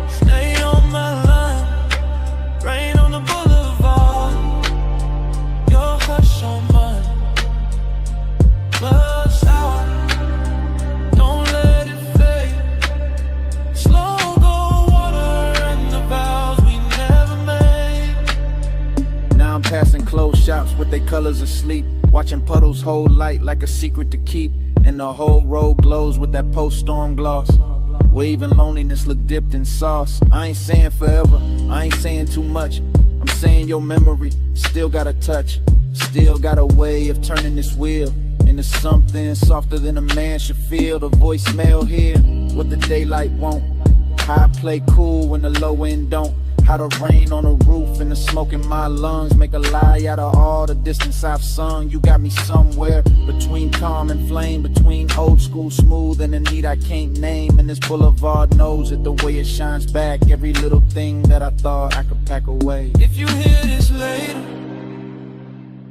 stay on my line, rain on the boulevard, your hush on mine. Plush out, don't let it fade, slow go water and the vows we never made. Now I'm passing closed shops with their colors asleep, watching puddles hold light like a secret to keep, and the whole road glows with that post-storm gloss, where even loneliness look dipped in sauce. I ain't saying forever, I ain't saying too much, I'm saying your memory still got a touch, still got a way of turning this wheel into something softer than a man should feel. The voicemail here, what the daylight won't, how I play cool when the low end don't, how the rain on the roof and the smoke in my lungs make a lie out of all the distance I've sung. You got me somewhere between calm and flame, between old school smooth and the need I can't name. And this boulevard knows it the way it shines back, every little thing that I thought I could pack away. If you hear this later,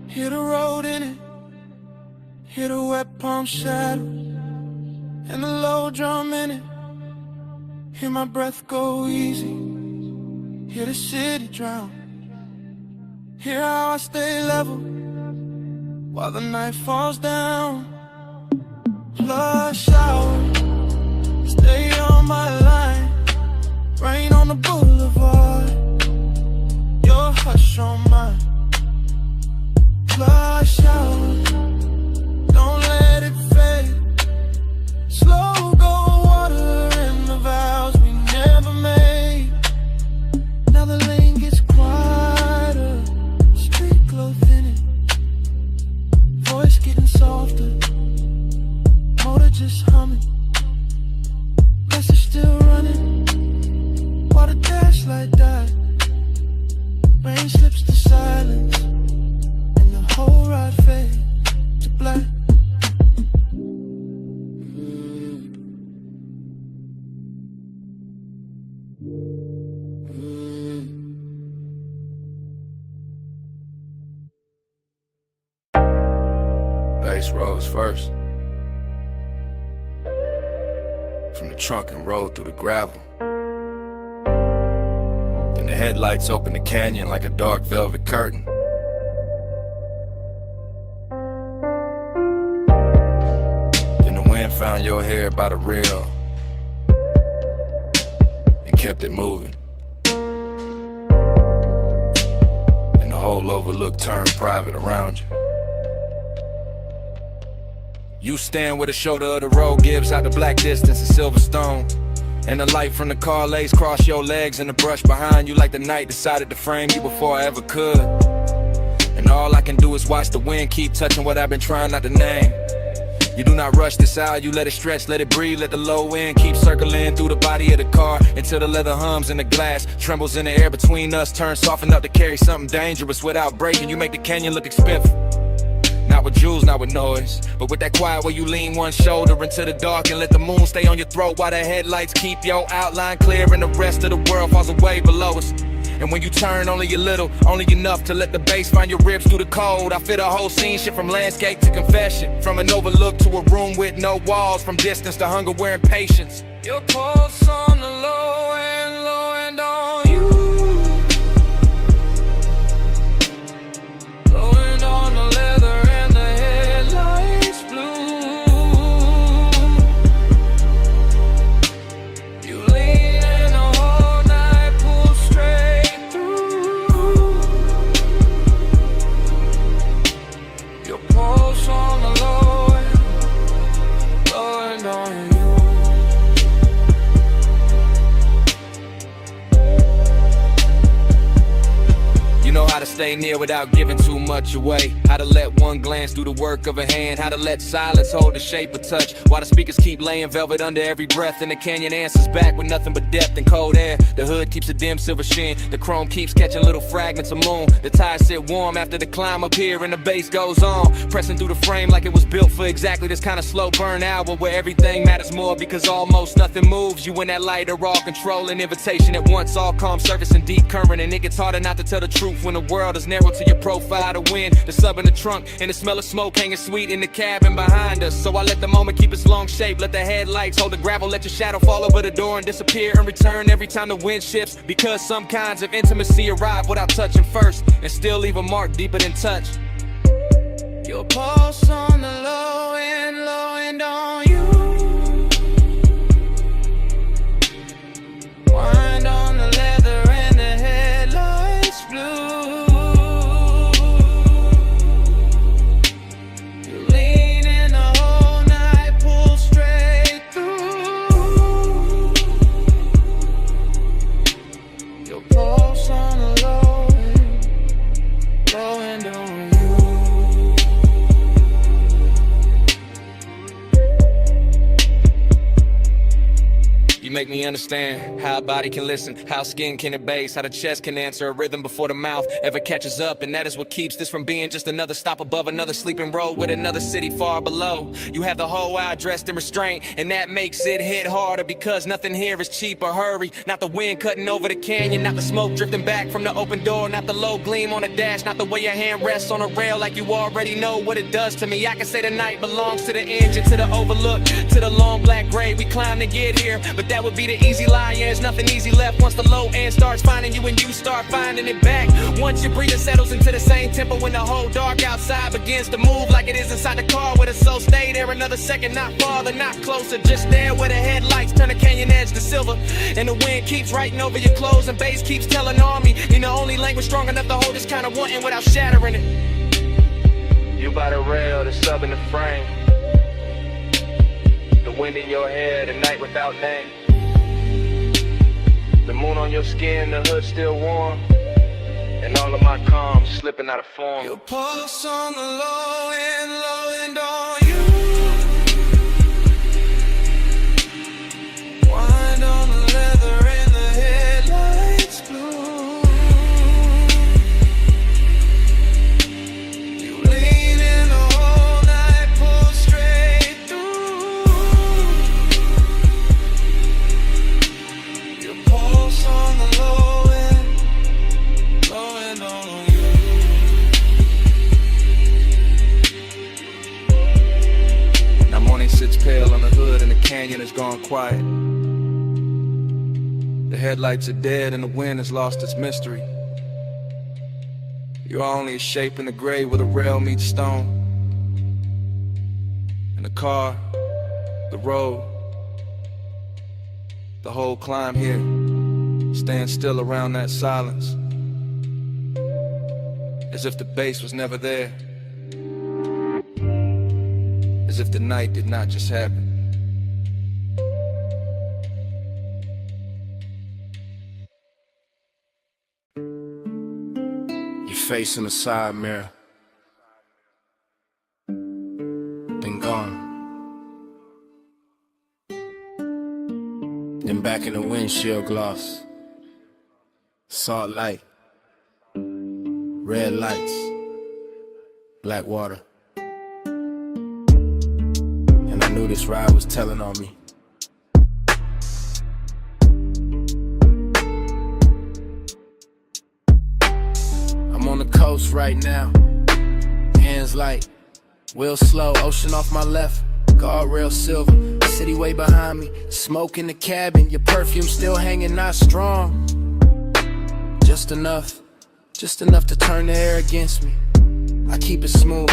hear the road in it, hear the wet palm shadow and the low drum in it, hear my breath go easy, hear the city drown, hear how I stay level while the night falls down. Plush out, stay on my line, rain on the boulevard, your hush on mine. Plush out, don't let it fade, slow go water and the vows we never made. Now the lane gets quieter, street glow thinning, voice getting softer, motor just humming, message still running, while the bass rose first. From the trunk and rolled through the gravel. Then the headlights opened the canyon like a dark velvet curtain. Then the wind found your hair by the rail and kept it moving. And the whole overlook turned private around you. You stand where the shoulder of the road gives out the black distance of silver stone. And the light from the car lays across your legs and the brush behind you like the night decided to frame you before I ever could. And all I can do is watch the wind keep touching what I've been trying not to name. You do not rush this out, you let it stretch, let it breathe, let the low end keep circling through the body of the car until the leather hums in the glass, trembles in the air between us, turns soft enough to carry something dangerous without breaking. You make the canyon look expensive. Not with jewels, not with noise, but with that quiet where you lean one shoulder into the dark and let the moon stay on your throat while the headlights keep your outline clear and the rest of the world falls away below us. And when you turn only a little, only enough to let the bass find your ribs through the cold. I fit a whole scene, shit from landscape to confession, from an overlook to a room with no walls, from distance to hunger wearing patience. Your pulse on the low and on you. Low end on the leather and the headlights blue. You lean in the whole night, pull straight through. Your pulse on the low and on you. Know how to stay near without giving too much away, how to let one glance do the work of a hand, how to let silence hold the shape of touch, while the speakers keep laying velvet under every breath, and the canyon answers back with nothing but depth and cold air. The hood keeps a dim silver sheen, the chrome keeps catching little fragments of moon, the tires sit warm after the climb up here and the bass goes on, pressing through the frame like it was built for exactly this kind of slow burn hour where everything matters more because almost nothing moves. You and that light are all controlling invitation at once, all calm surface and deep current, and it gets harder not to tell the truth when the world is narrow to your profile. The wind, the sub in the trunk, and the smell of smoke hanging sweet in the cabin behind us. So I let the moment keep its long shape, let the headlights hold the gravel, let your shadow fall over the door and disappear and return every time the wind shifts, because some kinds of intimacy arrive without touching first and still leave a mark deeper than touch. Your pulse on the low and on you. Wind on the leather and the headlights blue. You lean in the whole night, pull straight through. Your pulse on the low and on you. You make me understand how a body can listen, how skin can embrace, how the chest can answer a rhythm before the mouth ever catches up. And that is what keeps this from being just another stop above another sleeping road with another city far below. You have the whole eye dressed in restraint, and that makes it hit harder because nothing here is cheap or hurry. Not the wind cutting over the canyon, not the smoke drifting back from the open door, not the low gleam on the dash, not the way your hand rests on a rail like you already know what it does to me. I can say the night belongs to the engine, to the overlook, to the long black grave we climb to get here, but that would be the easy lie. Yeah, there's nothing easy left once the low end starts finding you and you start finding it back. Once your breathing settles into the same tempo when the whole dark outside begins to move like it is inside the car with us. So stay there another second, not farther, not closer, just there where the headlights turn the canyon edge to silver, and the wind keeps writing over your clothes and bass keeps telling on me in the only language strong enough to hold this kind of wanting without shattering it. You by the rail, the sub in the frame, the wind in your hair, the night without name, the moon on your skin, the hood still warm, and all of my calm slipping out of form. Your pulse on the low and on you. Wind on the leather and the headlights blue. You lean in the whole night, pull straight through. Your pulse on the low and on you. gone quiet. The headlights are dead and the wind has lost its mystery. You're only a shape in the gray where the rail meets stone. And the car, the road, the whole climb here stands still around that silence, as if the bass was never there, as if the night did not just happen. Your face in the side mirror, then gone. Then back in the windshield gloss, salt light, red lights, black water. And I knew this ride was telling on me. I'm on the coast right now, hands light, wheel slow, ocean off my left, guardrail silver, city way behind me, smoke in the cabin, your perfume still hanging, not strong. Just enough to turn the air against me. I keep it smooth,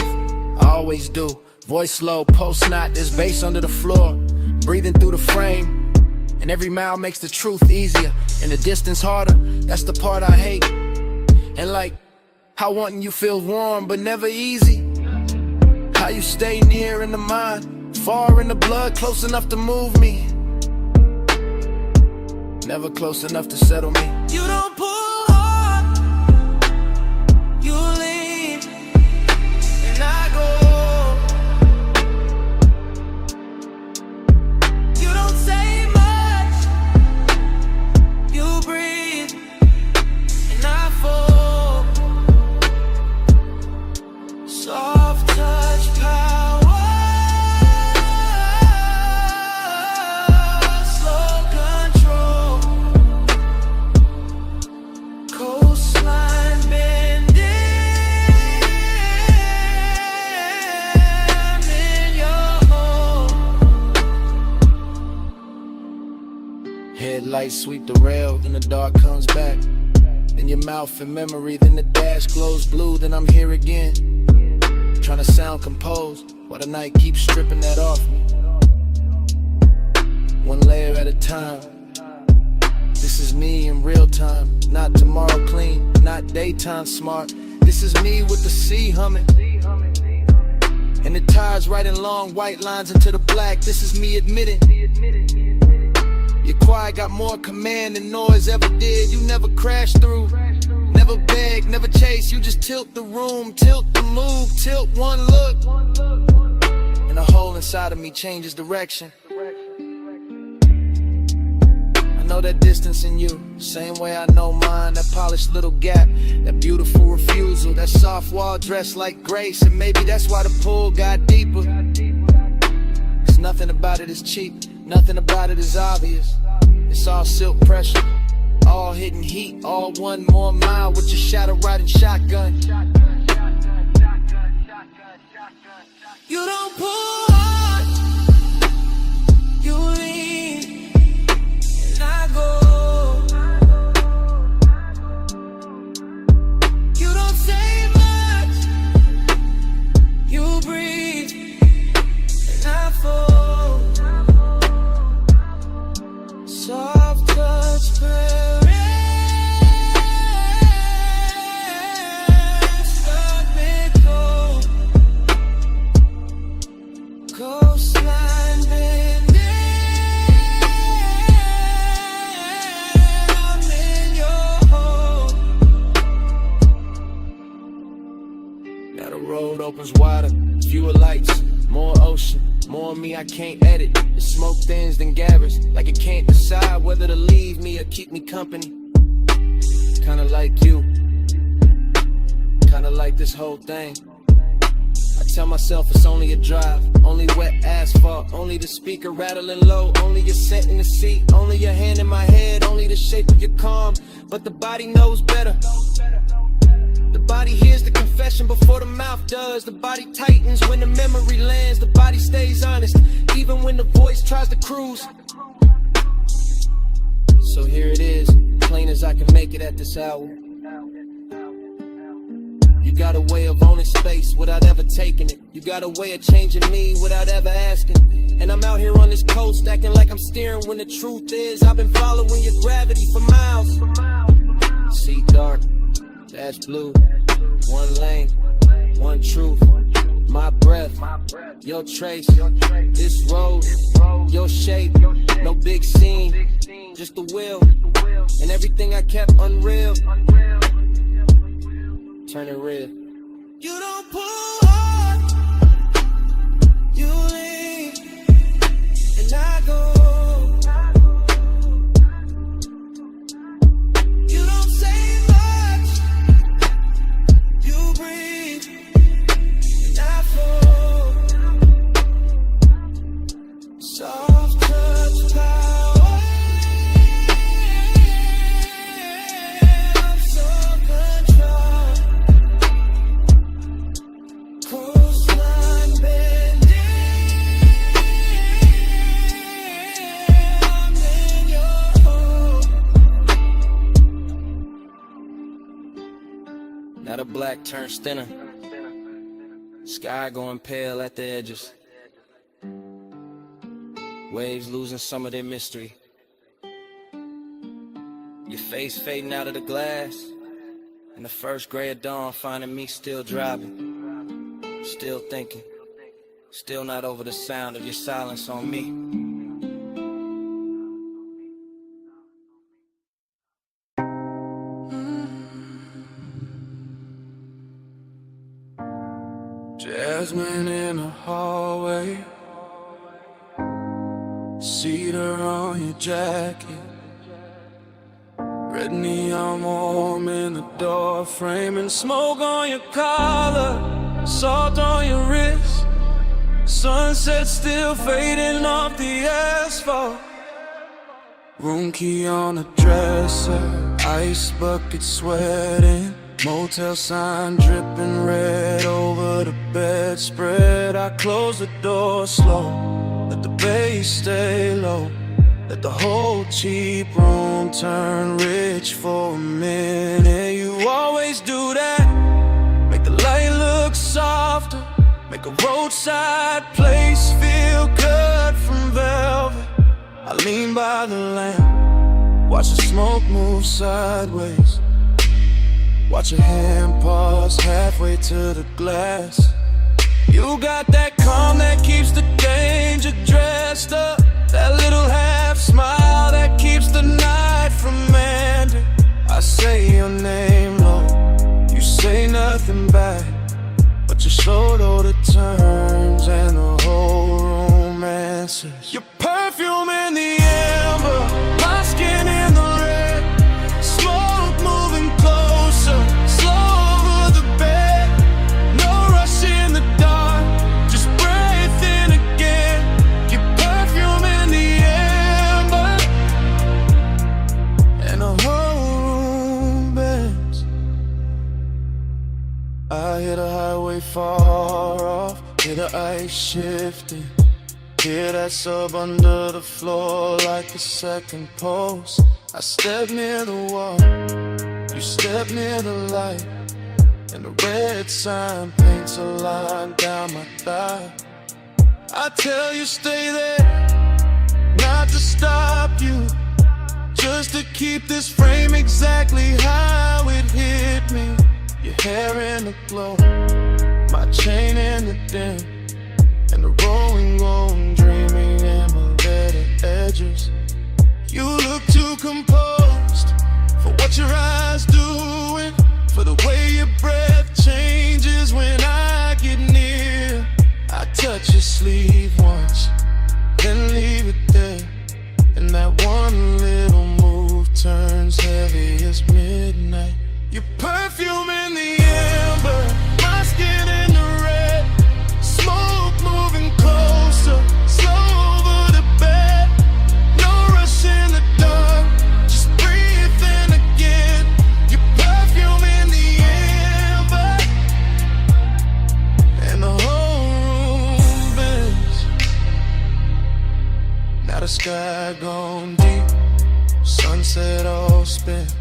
I always do. Voice low, post knot, there's bass under the floor. Breathing through the frame, and every mile makes the truth easier, and the distance harder, that's the part I hate. And like, how wanting you feels warm, but never easy. How you stay near in the mind, far in the blood, close enough to move me, never close enough to settle me. You don't pull hard, you lean, and I go. You don't say much, you breathe, and I fall. Soft touch power, slow control, coastline bending in your home. Headlights sweep the rail, then the dark comes back. Then your mouth in memory, then the dash glows blue, then I'm here again. Trying to sound composed, while the night keeps stripping that off me. One layer at a time. This is me in real time, not tomorrow clean, not daytime smart. This is me with the sea humming, and the tides writing long white lines into the black. This is me admitting, your quiet got more command than noise ever did. You never crash through, never beg, never chase. You just tilt the room, tilt the move, tilt one look, and the hole inside of me changes direction. I know that distance in you, same way I know mine. That polished little gap, that beautiful refusal, that soft wall dressed like grace. And maybe that's why the pull got deeper, 'cause nothing about it is cheap, nothing about it is obvious. It's all silk pressure, all hidden heat, all 1 more mile with your shadow riding shotgun. You don't pull hard, you lean, and I go. You don't say much, you breathe, and I fall. Soft touch parents, let me go. Coastline bending, I'm in your home. Now the road opens wider, fewer lights, more ocean, more me I can't edit. The smoke thins then gathers, like it can't decide whether to leave me or keep me company. Kinda like you, kinda like this whole thing. I tell myself it's only a drive, only wet asphalt, only the speaker rattling low, only your scent in the seat, only your hand in my head, only the shape of your calm. But the body knows better. The body hears the confession. passion before the mouth does. The body tightens when the memory lands. The body stays honest, even when the voice tries to cruise. So here it is, plain as I can make it at this hour. You got a way of owning space without ever taking it. You got a way of changing me without ever asking. And I'm out here on this coast acting like I'm steering when the truth is I've been following your gravity for miles. See dark, that's blue. One lane, one truth. My breath, your trace. This road, your shape. No big scene, just the will. And everything I kept unreal, turn it real. You don't pull hard, you lean, and I go. You don't say much, you breathe, and I flow. Soft touch power, so control. Coastline bending, I'm in your home. Now the black turns thinner, sky going pale at the edges, waves losing some of their mystery, your face fading out of the glass, and the first gray of dawn finding me still driving, still thinking, still not over the sound of your silence on me. Jasmine in the hallway, cedar on your jacket, red neon warm in the door frame, and smoke on your collar, salt on your wrist, sunset still fading off the asphalt. Room key on the dresser, ice bucket sweating, motel sign dripping red over the bedspread. I close the door slow, let the bass stay low, let the whole cheap room turn rich for a minute. You always do that, make the light look softer, make a roadside place feel good from velvet. I lean by the lamp, watch the smoke move sideways, watch your hand pause halfway to the glass. You got that calm that keeps the danger dressed up, that little half smile that keeps the night from ending. I say your name low, you say nothing back, but you're slow though the turns and the whole room answers. Your perfume in the amber, my skin in the red, smoke moving closer, slow over the bed. No rush in the dark, just breathe in again. Your perfume in the amber, and the whole room bends. I hear the highway far off, hear the ice shifting, hear that sub under the floor like a second pulse. I step near the wall, you step near the light, and the red sign paints a line down my thigh. I tell you stay there, not to stop you, just to keep this frame exactly how it hit me. Your hair in the glow, my chain in the dim, and the rolling gold dreaming embedded edges. You look too composed for what your eyes doing, for the way your breath changes when I get near. I touch your sleeve once, then leave it there, and that one little move turns heavy as midnight. Your perfume in the amber, my skin in the red, smoke moving closer, slow over the bed. No rush in the dark, just breathe in again. Your perfume in the amber, sky gone deep, sunset all spent.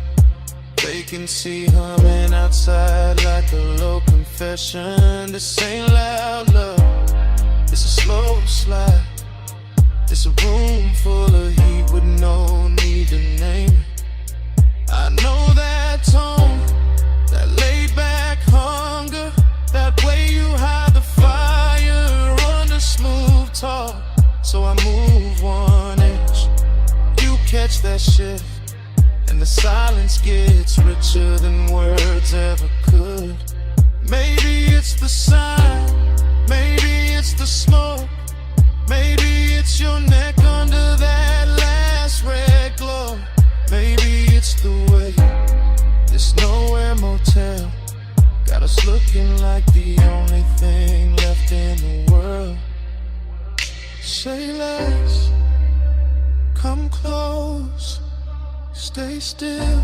Vacancy humming outside like a low confession. This ain't loud love, it's a slow slide. It's a room full of heat with no need to name it. I know that tone, that laid back hunger, that way you hide the fire under smooth talk. So I move 1 inch, you catch that shift, and the silence gets richer than words ever could. Maybe it's the sign, maybe it's the smoke, maybe it's your neck under that last red glow. Maybe it's the way this nowhere motel got us looking like the only thing left in the world. Say less, come close, stay still,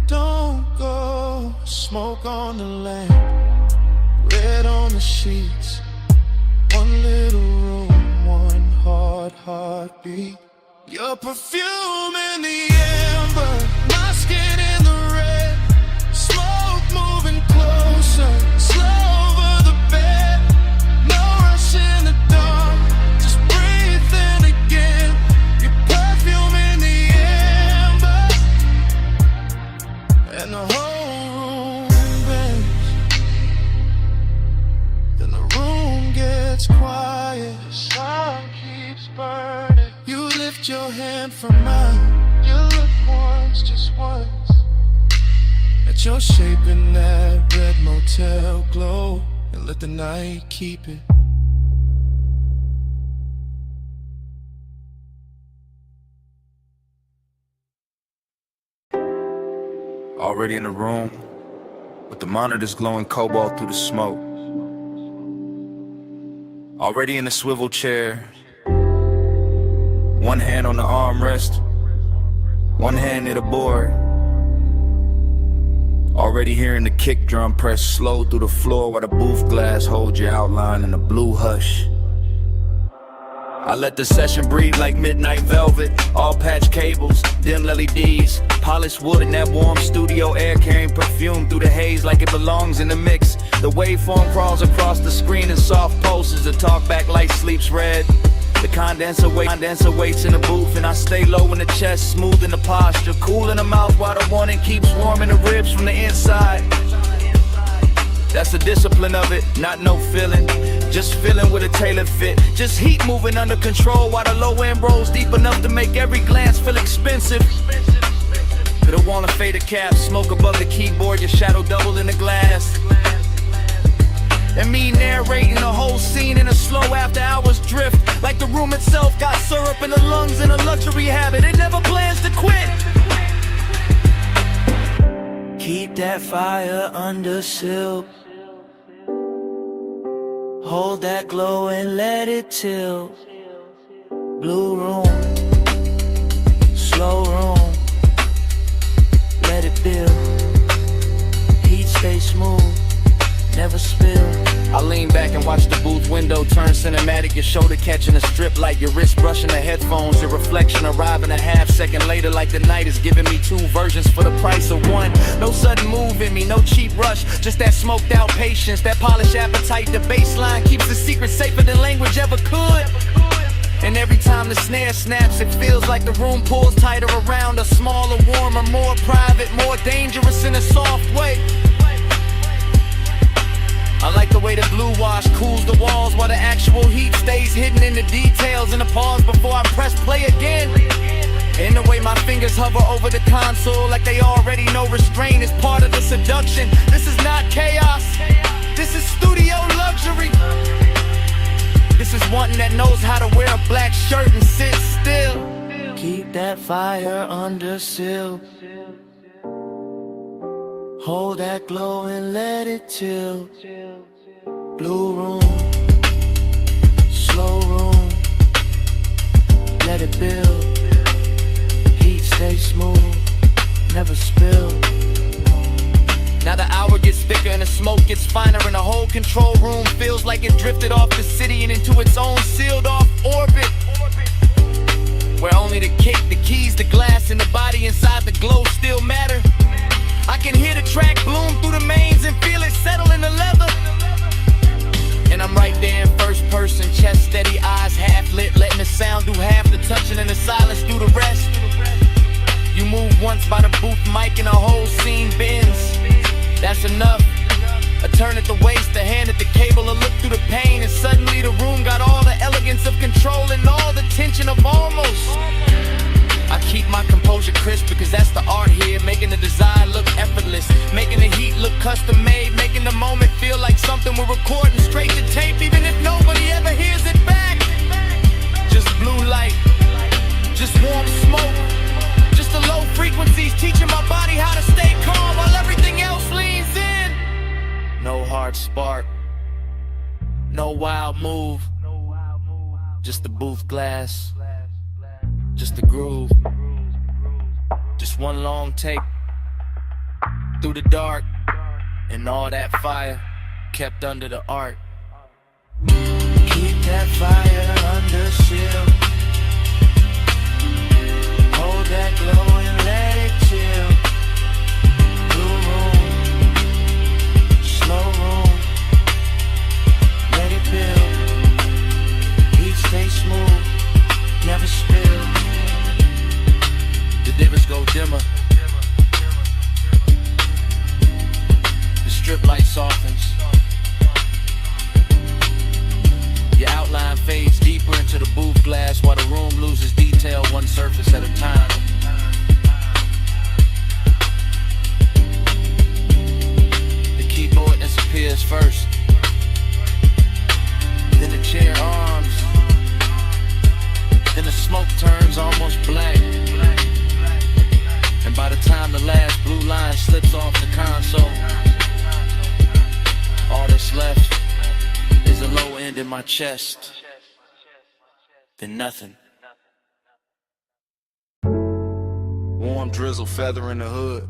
don't go. Smoke on the lamp, red on the sheets. One little room, one heartbeat. Your perfume in the amber, my skin in the red. Smoke moving closer, slow over the bed. No rush in the dark, just breathe in again. Your perfume in the amber, and the whole room bends. Then the room gets quiet, the sun keeps burning. You lift your hand from mine, you look once, just once, at your shape in that red motel glow, and let the night keep it. Already in the room, with the monitors glowing cobalt through the smoke. Already in the swivel chair, one hand on the armrest, one hand near the board. Already hearing the kick drum press slow through the floor while the booth glass holds your outline in a blue hush. I let the session breathe like midnight velvet, all patch cables, dim LEDs, polished wood and that warm studio air carrying perfume through the haze like it belongs in the mix. The waveform crawls across the screen in soft pulses, the talkback light sleeps red. The condenser waits in the booth, and I stay low in the chest, smooth in the posture, cool in the mouth while the warning keeps warming the ribs from the inside. That's the discipline of it, not no feeling, just feeling with a tailored fit. Just heat moving under control while the low end rolls deep enough to make every glance feel expensive. Could have worn a faded cap, smoke above the keyboard, your shadow doubled in the glass. And me narrating the whole scene in a slow after hours drift, like the room itself got syrup in the lungs in a luxury habit. It never plans to quit. Keep that fire under silk, hold that glow and let it tilt. Blue room, slow room, let it build. Heat stay smooth, never spill. I lean back and watch the booth window turn cinematic, your shoulder catching a strip light, your wrist brushing the headphones, your reflection arriving a half second later like the night is giving me two versions for the price of one. No sudden move in me, no cheap rush, just that smoked out patience, that polished appetite. The baseline keeps the secret safer than language ever could. And every time the snare snaps, it feels like the room pulls tighter around us, smaller, warmer, more private, more dangerous in a soft way. I like the way the blue wash cools the walls while the actual heat stays hidden in the details, and the pause before I press play again. And the way my fingers hover over the console like they already know restraint is part of the seduction. This is not chaos, this is studio luxury. This is one that knows how to wear a black shirt and sit still. Keep that fire under seal, hold that glow and let it tilt. Blue room, slow room, let it build. Heat stay smooth, never spill. Now the hour gets thicker and the smoke gets finer, and the whole control room feels like it drifted off the city and into its own sealed off orbit. where only the cake, the keys, the glass, and the body inside the glow still matter. I can hear the track bloom through the mains and feel it settle in the leather. And I'm right there in first person, chest steady, eyes half lit, letting the sound do half the touching and the silence do the rest. You move once by the booth mic and the whole scene bends. That's enough. A turn at the waist, a hand at the cable, a look through the pain, and suddenly the room got all the elegance of control and all the tension of almost. I keep my composure crisp because that's the art here, making the design look effortless, making the heat look custom made, making the moment feel like something we're recording straight to tape, even if nobody ever hears it back. Just blue light, just warm smoke, just the low frequencies teaching my body how to stay calm while everything else leans in. No hard spark, no wild move, just the booth glass, just the groove, just one long take through the dark, and all that fire kept under the art. Keep that fire under seal, hold that glow and let it chill. Blue room, slow room, let it build. Heat stay smooth, never spill. The divots go dimmer, the strip light softens, your outline fades deeper into the booth glass while the room loses detail one surface at a time. The keyboard disappears first, then the chair arms, then the smoke turns almost black. And by the time the last blue line slips off the console, all that's left is a low end in my chest, then nothing. Warm drizzle feathering the hood,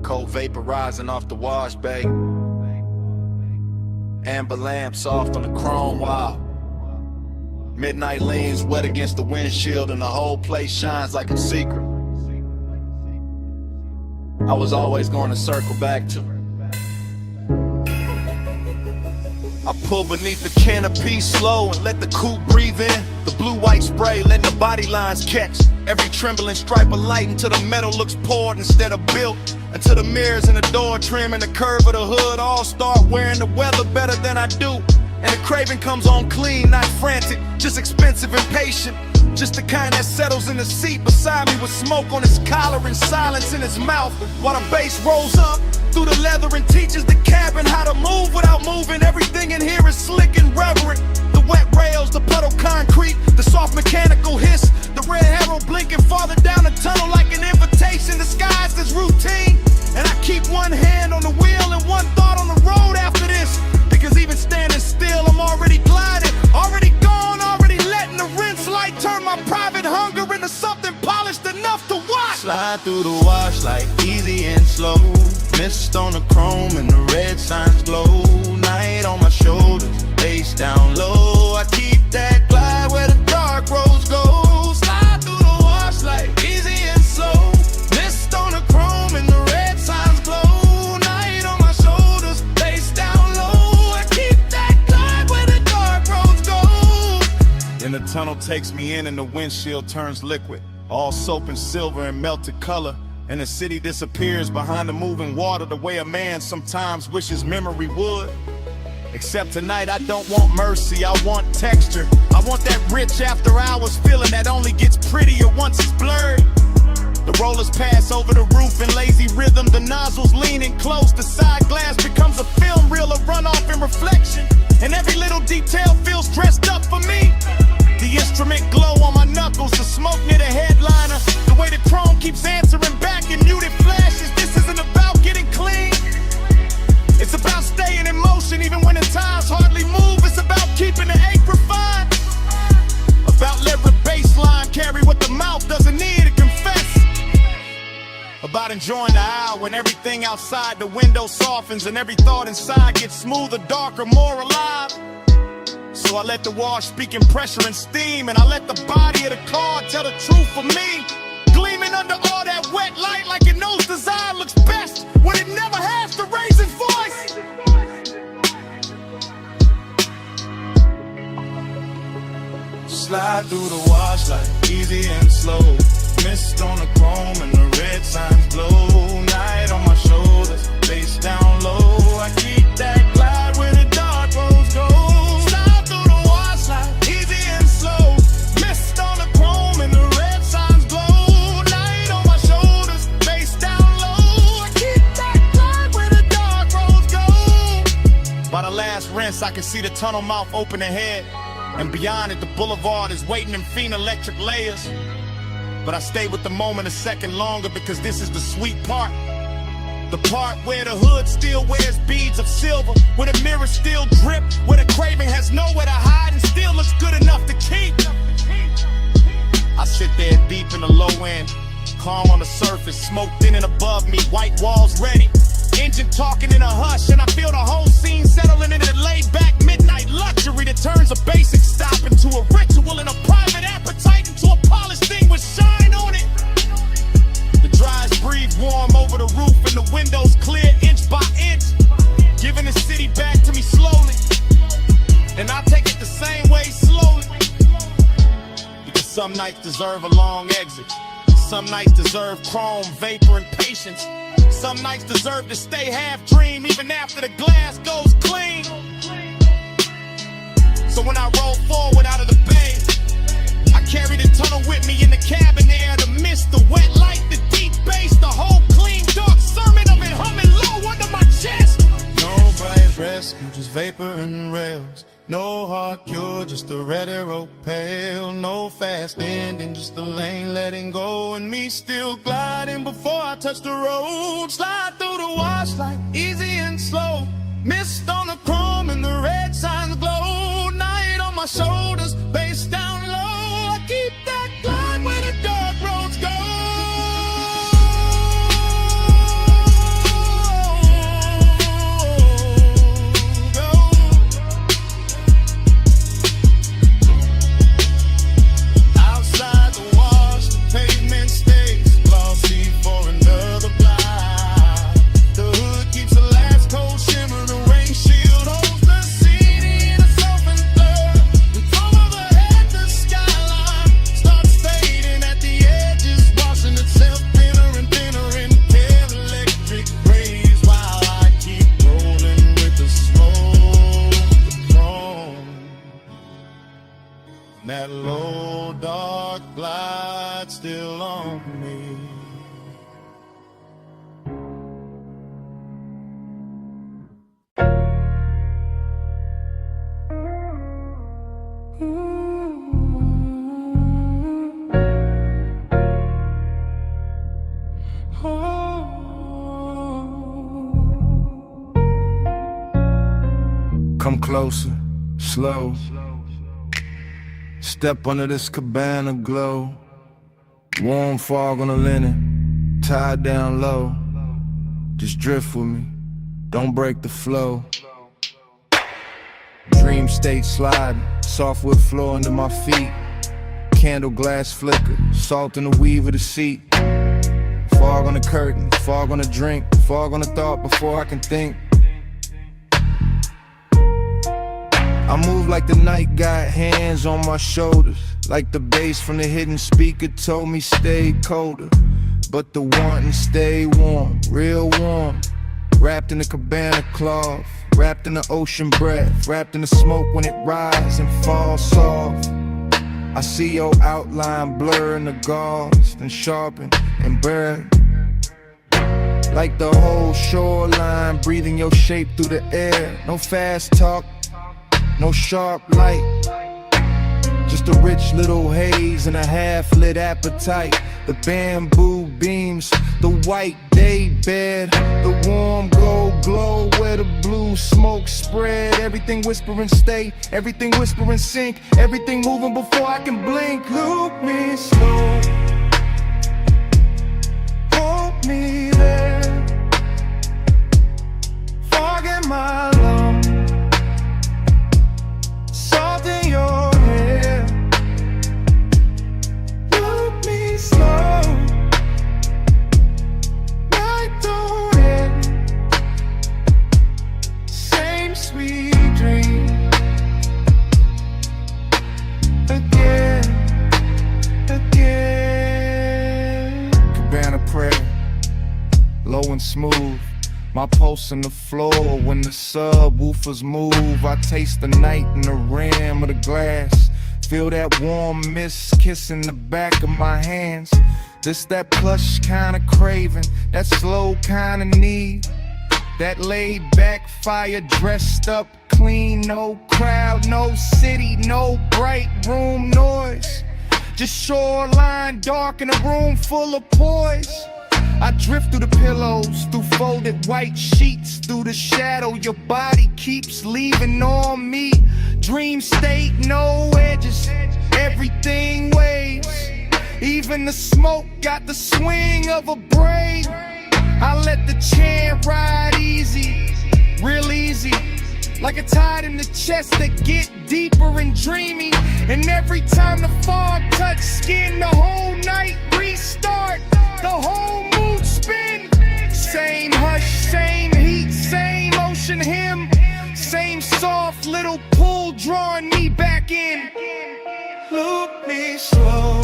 cold vapor rising off the wash bay, amber lamp soft on the chrome wall. Midnight leans wet against the windshield and the whole place shines like a secret I was always going to circle back to. I pull beneath the canopy slow and let the coupe breathe in. The blue-white spray letting the body lines catch every trembling stripe of light until the metal looks poured instead of built. Until the mirrors and the door trim and the curve of the hood all start wearing the weather better than I do. And the craving comes on clean, not frantic, just expensive and patient. Just the kind that settles in the seat beside me with smoke on his collar and silence in his mouth while the bass rolls up through the leather and teaches the cabin how to move without moving. Everything in here is slick and reverent. The wet rails, the puddle concrete, the soft mechanical hiss, the red arrow blinking farther down the tunnel like an invitation disguised as routine. And I keep one hand on the wheel and one thought on the road after this, because even standing still I'm already gliding, already gone, already letting the rinse light turn my private hunger into something polished enough to watch. Slide through the wash like easy and slow, mist on the chrome and the red signs glow. Night on my shoulders, face down low. I keep that glide where the dark roads go. Slide through the wash like easy and slow, mist on the chrome and the red signs glow. Night on my shoulders, face down low. I keep that glide where the dark roads go. Then the tunnel takes me in and the windshield turns liquid, all soap and silver and melted color. And the city disappears behind the moving water the way a man sometimes wishes memory would. Except tonight I don't want mercy, I want texture. I want that rich after hours feeling that only gets prettier once it's blurred. The rollers pass over the roof in lazy rhythm, the nozzles leaning close, the side glass becomes a film reel of runoff and reflection. And every little detail feels dressed up for me. The instrument glow on my knuckles, the smoke near the headliner, the way the chrome keeps answering back in muted flashes. This isn't about getting clean, it's about staying in motion even when the times hardly move. It's about keeping the ache refined, about letting the baseline carry what the mouth doesn't need to confess, about enjoying the hour when everything outside the window softens and every thought inside gets smoother, darker, more alive. So I let the wash speak in pressure and steam, and I let the body of the car tell the truth for me. Gleaming under all that wet light like it knows design looks best when it never has to raise its voice. Slide through the wash like easy and slow. Mist on the chrome and the red signs glow. Night on my shoulders, face down low. I keep that glide where the dark roads go. Slide through the wash like easy and slow. Mist on the chrome and the red signs glow. Night on my shoulders, face down low. I keep that glide where the dark roads go. By the last rinse, I can see the tunnel mouth open ahead, and beyond it, the boulevard is waiting in fiend electric layers. But I stay with the moment a second longer because this is the sweet part. The part where the hood still wears beads of silver, where the mirrors still drip, where the craving has nowhere to hide and still looks good enough to keep. I sit there deep in the low end, calm on the surface, smoke thin and above me, white walls ready. Engine talking in a hush, and I feel the whole scene settling into the laid-back midnight luxury that turns a basic stop into a ritual and a private appetite into a polished thing with shine on it. The dries breathe warm over the roof and the windows clear inch by inch, giving the city back to me slowly, and I take it the same way slowly. Because some nights deserve a long exit, some nights deserve chrome, vapor, and patience. Some nights deserve to stay half dream even after the glass goes clean. So when I roll forward out of the bay, I carry the tunnel with me in the cabin air, the mist, the wet light, the deep bass, the whole clean dark sermon of it humming low under my chest. No bright rescue, just vapor and rails. No hard cure, just a red arrow pale. No fast ending, just a lane letting go, and me still gliding before I touch the road. Slide through the wash like easy and slow. Mist on the chrome and the red signs glow. Night on my shoulders, face down low. I keep that glide where the dark roads go. That low dark glide still on me. Come closer, slow. Step under this cabana glow. Warm fog on the linen, tied down low. Just drift with me, don't break the flow. Dream state sliding, softwood floor under my feet. Candle glass flicker, salt in the weave of the seat. Fog on the curtain, fog on the drink, fog on the thought before I can think. I move like the night got hands on my shoulders, like the bass from the hidden speaker told me stay colder. But the wanting stay warm, real warm. Wrapped in the cabana cloth, wrapped in the ocean breath, wrapped in the smoke when it rises and falls soft. I see your outline blur in the gauze, then sharpen and burn. Like the whole shoreline, breathing your shape through the air. No fast talk, no sharp light, just a rich little haze and a half-lit appetite. The bamboo beams, the white day bed, the warm gold glow where the blue smoke spread. Everything whispering stay, everything whispering sink, everything moving before I can blink. Look me slow, hold me there, fog in my lungs, and smooth. My pulse on the floor when the subwoofers move. I taste the night in the rim of the glass. Feel that warm mist kissing the back of my hands. This that plush kinda craving, that slow kinda need. That laid back fire dressed up clean. No crowd, no city, no bright room noise. Just shoreline dark in a room full of poise. I drift through the pillows, through folded white sheets, through the shadow your body keeps leaving on me. Dream state, no edges, everything waves. Even the smoke got the swing of a braid. I let the chant ride easy, real easy. Like a tide in the chest that get deeper and dreamy. And every time the fog touch skin, the whole night restart, the whole mood spin. Same hush, same heat, same ocean hymn. Same soft little pull drawing me back in. Look me slow.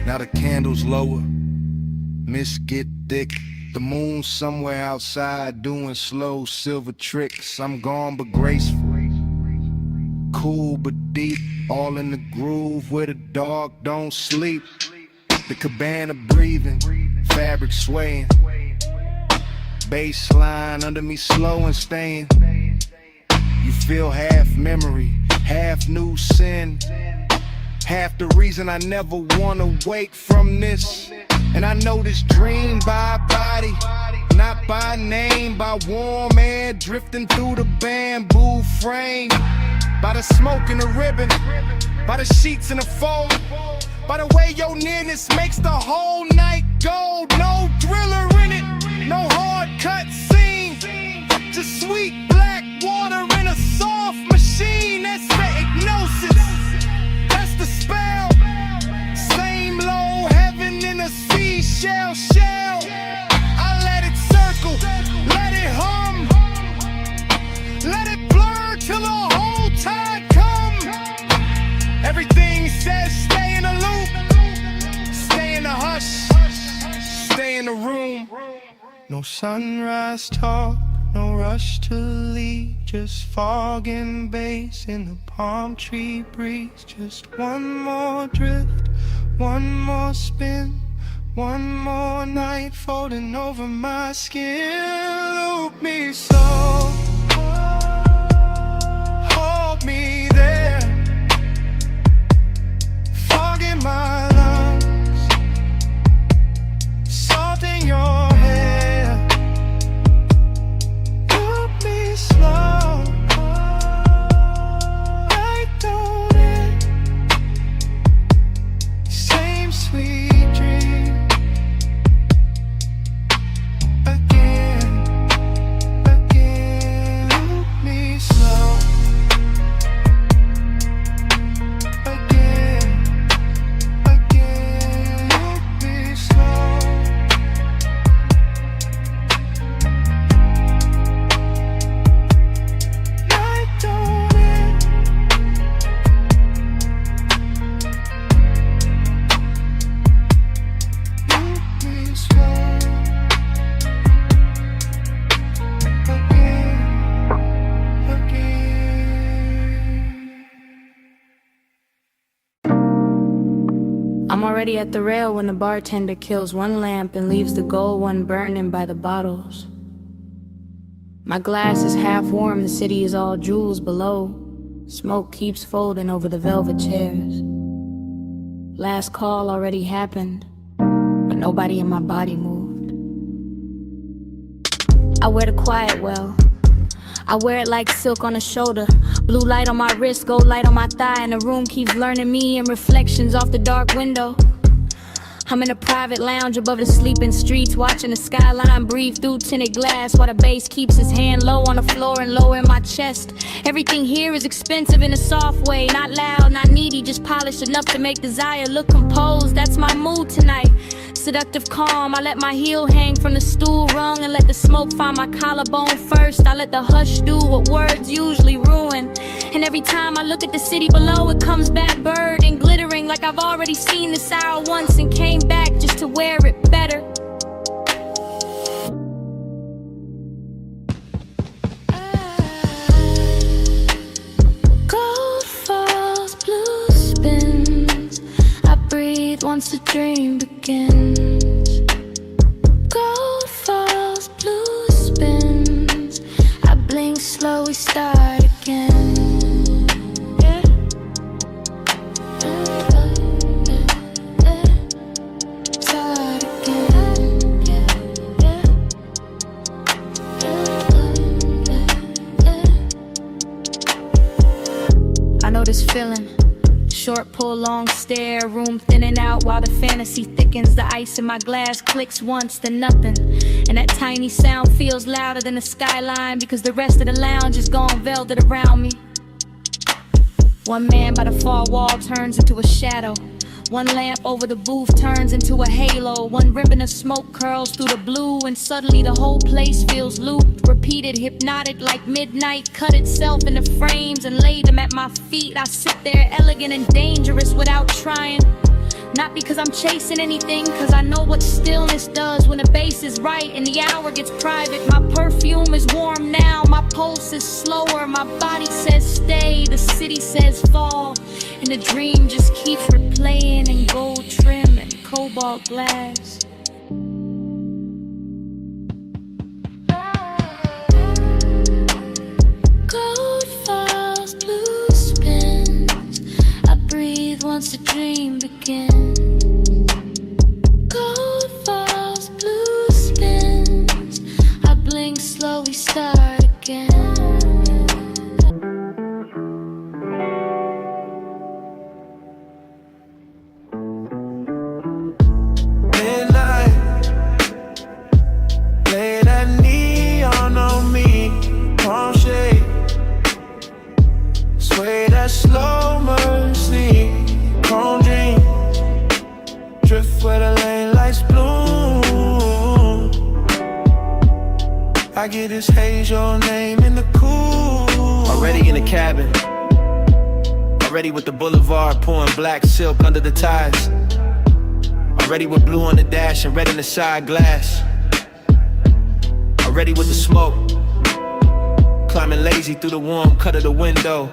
Now the candles lower, mist get thick. The moon somewhere outside doing slow silver tricks. I'm gone but graceful, cool but deep, all in the groove where the dog don't sleep. The cabana breathing, fabric swaying, bass line under me slow and staying. You feel half memory, half new sin. Half the reason I never wanna wake from this. And I know this dream by body, not by name. By warm air drifting through the bamboo frame. By the smoke and the ribbon, by the sheets and the fold. By the way your nearness makes the whole night gold. No thriller in it, no hard cut scene. Just sweet black water in a soft machine. That's the hypnosis, that's the spell. Same low heaven in a seashell shell. I let it circle, let it hum, let it blur till the whole tide come. Everything says stay in the loop, stay in the hush, stay in the room. No sunrise talk, no rush to leave, just fog and bass in the palm tree breeze. Just one more drift, one more spin, one more night folding over my skin. Loop me slow, hold me there, fog in my lungs, salt in your hair. Loop me slow, I don't end. Same sweet dream again, again. Loop me slow again, again. Loop me slow. Night don't end. Loop me slow again, again. I'm already at the rail when the bartender kills one lamp and leaves the gold one burning by the bottles. My glass is half warm, the city is all jewels below. Smoke keeps folding over the velvet chairs. Last call already happened, but nobody in my body moved. I wear the quiet well, I wear it like silk on the shoulder. Blue light on my wrist, gold light on my thigh, and the room keeps learning me in reflections off the dark window. I'm in a private lounge above the sleeping streets, watching the skyline breathe through tinted glass, while the bass keeps his hand low on the floor and lower in my chest. Everything here is expensive in a soft way, not loud, not needy, just polished enough to make desire look composed. That's my mood tonight. Seductive calm, I let my heel hang from the stool rung and let the smoke find my collarbone first. I let the hush do what words usually ruin. And every time I look at the city below, it comes back bird and glittering like I've already seen this hour once and came back just to wear it better. Gold falls, blue spins. I breathe once the dream begins. Gold falls, blue spins. I blink slow, we start again. This feeling, short pull, long stare, room thinning out while the fantasy thickens. The ice in my glass clicks once, then nothing, and that tiny sound feels louder than the skyline because the rest of the lounge is gone velvet around me. One man by the far wall turns into a shadow. One lamp over the booth turns into a halo. One ribbon of smoke curls through the blue, and suddenly the whole place feels looped, repeated, hypnotic like midnight cut itself into frames and laid them at my feet. I sit there elegant and dangerous without trying. Not because I'm chasing anything, cause I know what stillness does when the bass is right and the hour gets private. My perfume is warm now, my pulse is slower, my body says stay, the city says fall, and the dream just keeps replaying in gold trim and cobalt glass. Gold falls, blue spins. I breathe once the dream begins. Gold falls, blue spins. I blink slow, we start again. Slow mercy, chrome dream, drift where the lane lights bloom. I get this haze, your name in the cool. Already in the cabin, already with the boulevard pouring black silk under the ties. Already with blue on the dash and red in the side glass. Already with the smoke, climbing lazy through the warm cut of the window.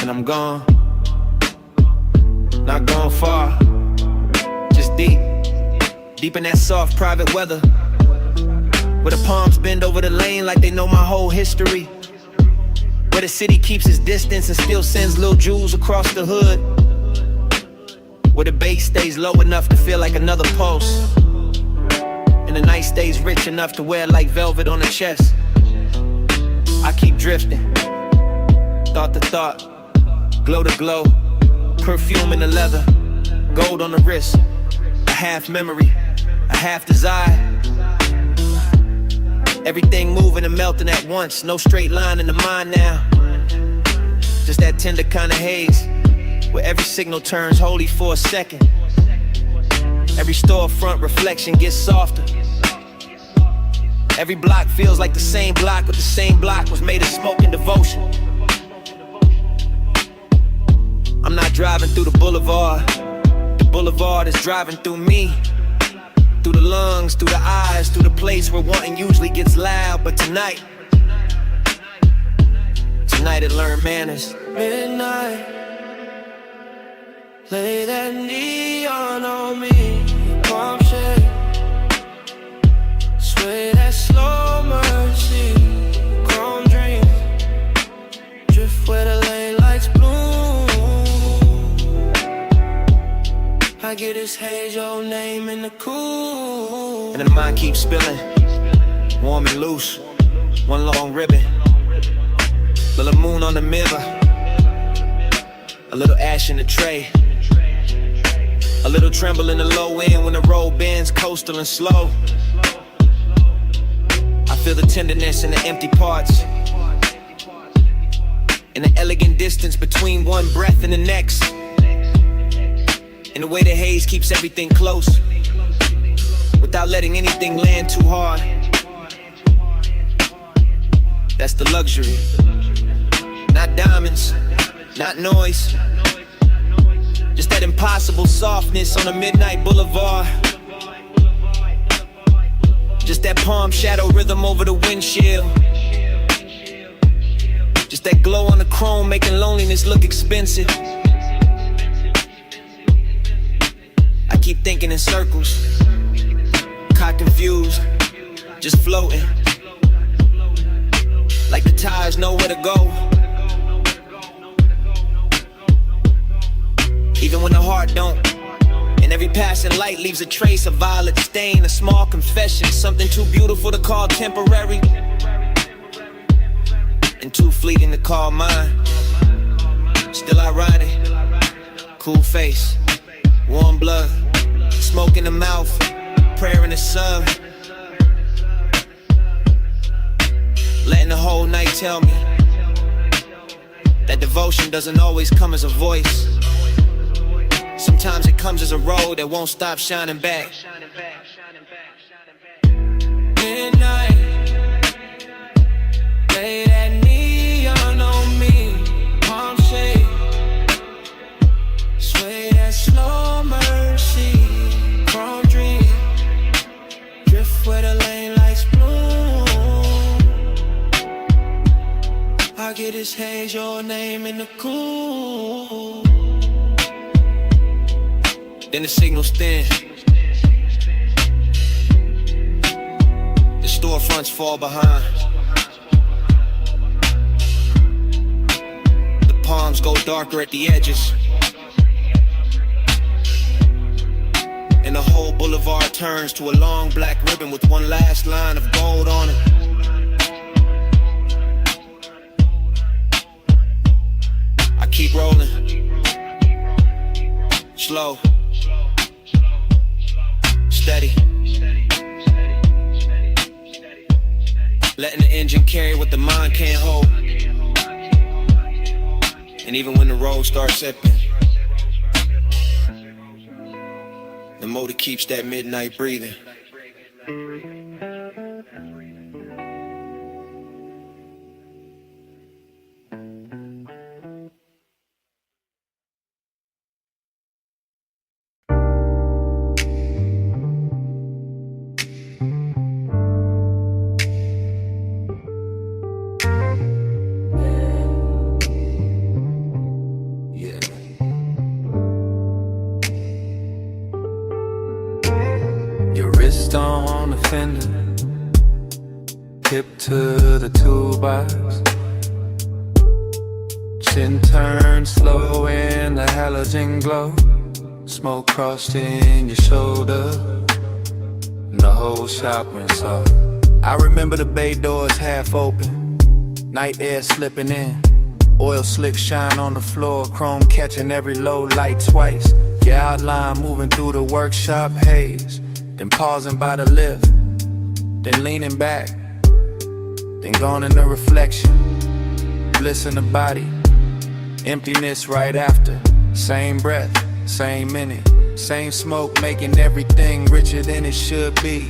And I'm gone, not gone far, just deep, deep in that soft private weather, where the palms bend over the lane like they know my whole history, where the city keeps its distance and still sends little jewels across the hood, where the bass stays low enough to feel like another pulse, and the night stays rich enough to wear like velvet on the chest. I keep drifting, thought to thought, glow to glow, perfume in the leather, gold on the wrist, a half memory, a half desire. Everything moving and melting at once, no straight line in the mind now. Just that tender kind of haze, where every signal turns holy for a second. Every storefront reflection gets softer. Every block feels like the same block, but the same block was made of smoke and devotion. I'm not driving through the boulevard is driving through me. Through the lungs, through the eyes, through the place where wanting usually gets loud. But tonight it learned manners. Midnight, lay that neon on me, palm shade, sway that slow mercy, chrome dream, drift where the lane lights bloom. I get this haze, your name in the cool. And the mind keeps spilling, warm and loose, one long ribbon, little moon on the mirror, A little ash in the tray. A little tremble in the low end when the road bends, coastal and slow. I feel the tenderness in the empty parts, and the elegant distance between one breath and the next, and the way the haze keeps everything close without letting anything land too hard. That's the luxury. Not diamonds, not noise, just that impossible softness on a midnight boulevard. Just that palm shadow rhythm over the windshield. Just that glow on the chrome making loneliness look expensive. I keep thinking in circles, caught confused, just floating, like the tides know where to go. Even when the heart don't, and every passing light leaves a trace, a violet stain, a small confession, something too beautiful to call temporary, and too fleeting to call mine. Still ironic, cool face, warm blood, smoke in the mouth, prayer in the sun. Letting the whole night tell me that devotion doesn't always come as a voice. Sometimes it comes as a road that won't stop shining back. Midnight, lay that neon on me, palm shade, sway that slow mercy, chrome dream, drift where the lane lights bloom. I get this haze, your name in the cool. Then the signals thin, the storefronts fall behind, the palms go darker at the edges, and the whole boulevard turns to a long black ribbon with one last line of gold on it. I keep rolling, slow, steady, letting the engine carry what the mind can't hold. And even when the road starts slipping, the motor keeps that midnight breathing. On the fender, hip to the toolbox, chin turned slow in the halogen glow, smoke crossed in your shoulder, and the whole shop went soft. I remember the bay doors half open, night air slipping in, oil slick shine on the floor, chrome catching every low light twice, your outline moving through the workshop haze. Then pausing by the lift, then leaning back, then gone in the reflection, bliss in the body, emptiness right after, same breath, same minute, same smoke making everything richer than it should be.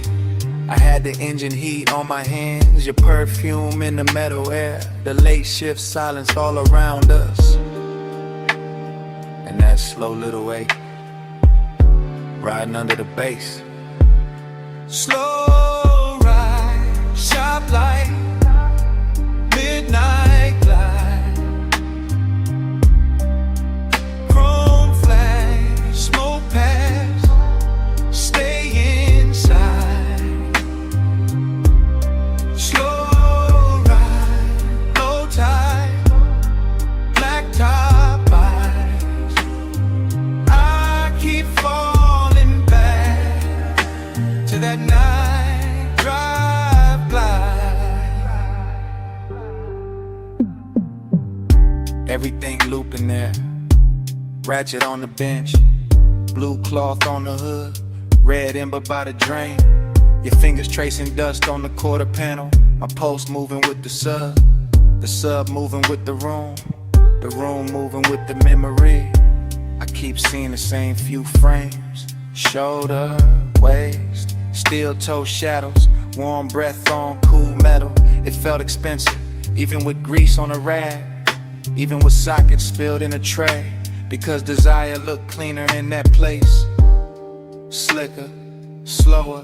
I had the engine heat on my hands, your perfume in the metal air, the late shift silence all around us, and that slow little wake, riding under the bass. Slow ride, sharp light, midnight glide, chrome flash, smoke pass, stay inside. Slow ride, low tide, black top eyes. I keep falling back to that night drive glide. Everything looping there, Ratchet on the bench, blue cloth on the hood, red ember by the drain. Your fingers tracing dust on the quarter panel. My post moving with the sub moving with the room moving with the memory. I keep seeing the same few frames. Shoulder, waist, steel toe shadows, warm breath on cool metal. It felt expensive, even with grease on a rag, even with sockets spilled in a tray, because desire looked cleaner in that place. Slicker, slower,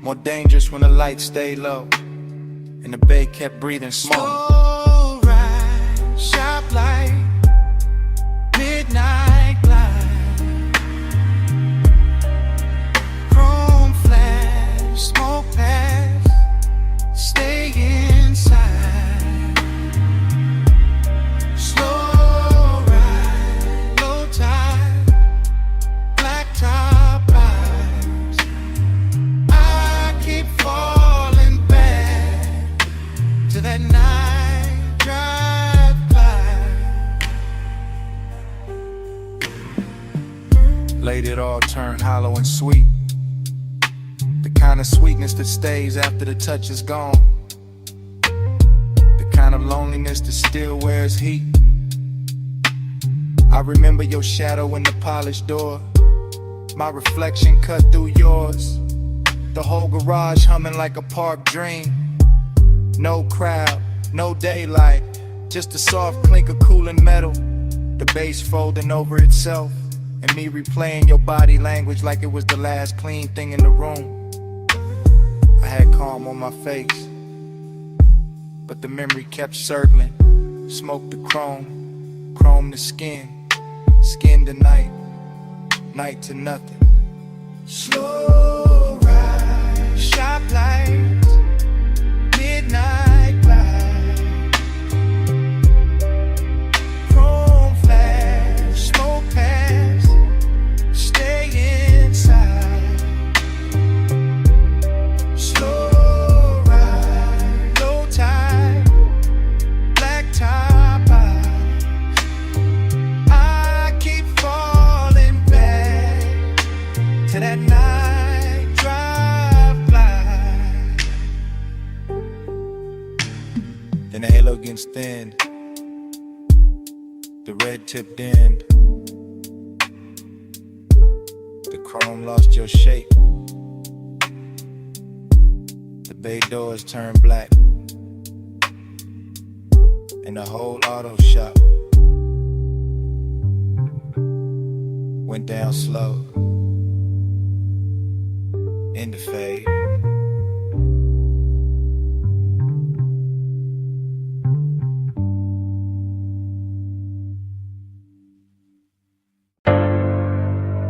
more dangerous when the lights stayed low and the bay kept breathing smoke. Slow ride, sharp light, midnight glide, chrome flash, smoke pass, stay inside. Slow ride, low tide, black top eyes. I keep falling back to that night drive by. Late it all turned hollow and sweet, the kind of sweetness that stays after the touch is gone, the kind of loneliness that still wears heat. I remember your shadow in the polished door, my reflection cut through yours, the whole garage humming like a park dream. No crowd, no daylight, just a soft clink of cooling metal, the bass folding over itself, and me replaying your body language like it was the last clean thing in the room. I had calm on my face, but the memory kept circling. Smoke to chrome, chrome to skin, skin to night, night to nothing. Slow ride, sharp lights, midnight glide, chrome flash, smoke pass, stay inside. Slow ride, low tide, black top eyes. I keep falling back to that night drive by. Then the halo gets thinned, the red tip dimmed, the chrome lost your shape, the bay doors turned black, and the whole auto shop went down slow, in the fade.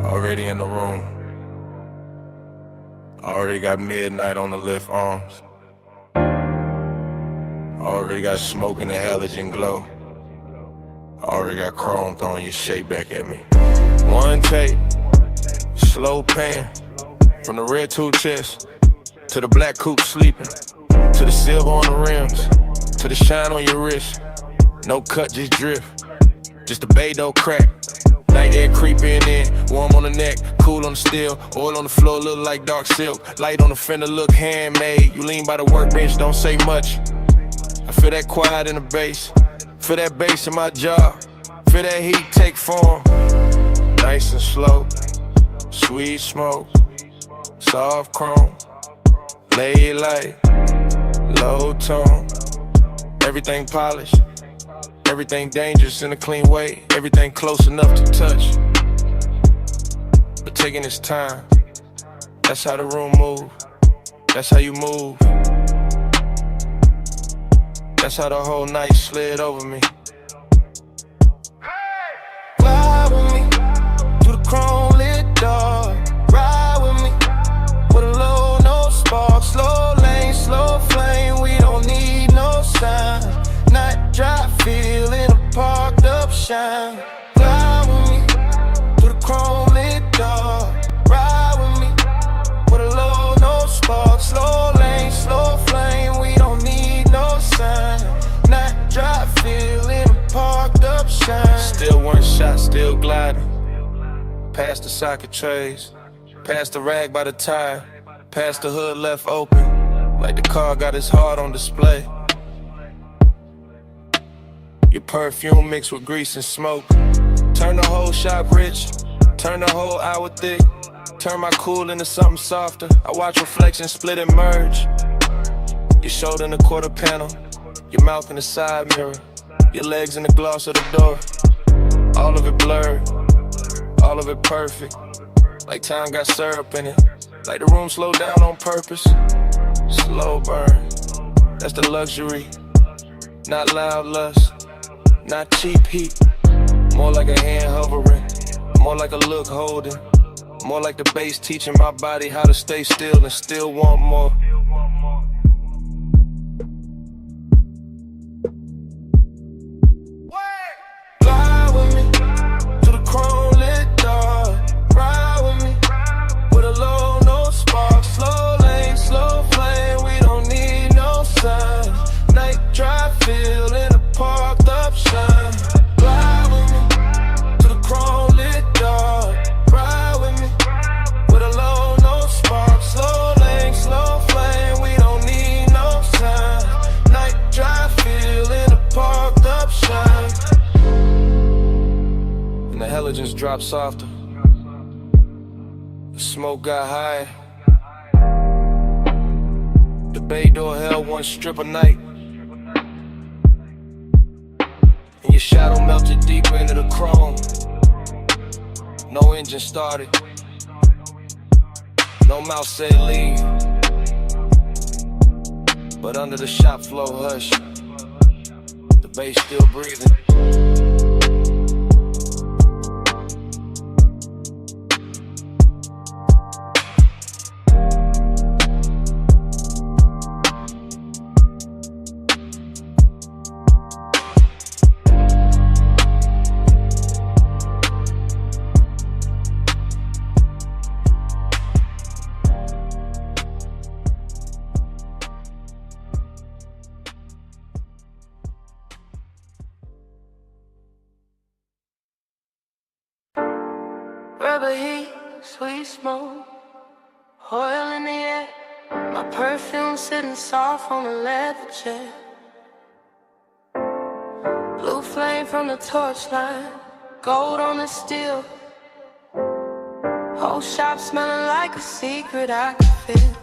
Already in the room. Already got midnight on the lift arms. Already got smoke in the halogen glow. Already got chrome throwing your shape back at me. One take, slow pan, from the red two chest to the black coupe sleeping, to the silver on the rims, to the shine on your wrist. No cut, just drift, just the bay door crack. Night air creeping in, warm on the neck, cool on the steel. Oil on the floor, look like dark silk. Light on the fender, look handmade. You lean by the workbench, don't say much. I feel that quiet in the bass, feel that bass in my jaw, feel that heat take form. Nice and slow, sweet smoke, soft chrome, lay it light, low tone. Everything polished, everything dangerous in a clean way, everything close enough to touch, but taking its time. That's how the room move, that's how you move. That's how the whole night slid over me. Fly with me through the chrome lit door. Ride with me with a low, no spark. Slow lane, slow flame. We don't need no signs. Night drive, feeling a parked up shine. Fly with me through the chrome lit door. Ride with me with a low, no spark. Slow lane, slow flame. We don't need no sign. Night drive, feeling shot, still gliding. Past the socket trays, past the rag by the tire, past the hood left open, like the car got its heart on display. Your perfume mixed with grease and smoke. Turn the whole shop rich, turn the whole hour thick. Turn my cool into something softer. I watch reflections split and merge. Your shoulder in the quarter panel, your mouth in the side mirror, your legs in the gloss of the door. All of it blurred, all of it perfect. Like time got syrup in it, like the room slowed down on purpose. Slow burn, that's the luxury. Not loud lust, not cheap heat. More like a hand hovering, more like a look holding. More like the bass teaching my body how to stay still and still want more. Fly with me to the chrome lit door. Ride with me with a low, no spark. Slow lane, slow flame, we don't need no sign. Night drive, feel in a parked up shine. Fly with me to the chrome lit door. Ride with me with a low, no spark. Slow lane, slow flame, we don't need no sign. Night drive, feel in a parked up shine. And the halogens dropped softer. The smoke got higher. The bay door held one strip of night. And your shadow melted deeper into the chrome. No engine started. No mouth said leave. But under the shop floor hush, the bass still breathing. Rubber heat, sweet smoke, oil in the air. My perfume sitting soft on a leather chair. Blue flame from the torchlight, gold on the steel. Whole shop smelling like a secret I can feel.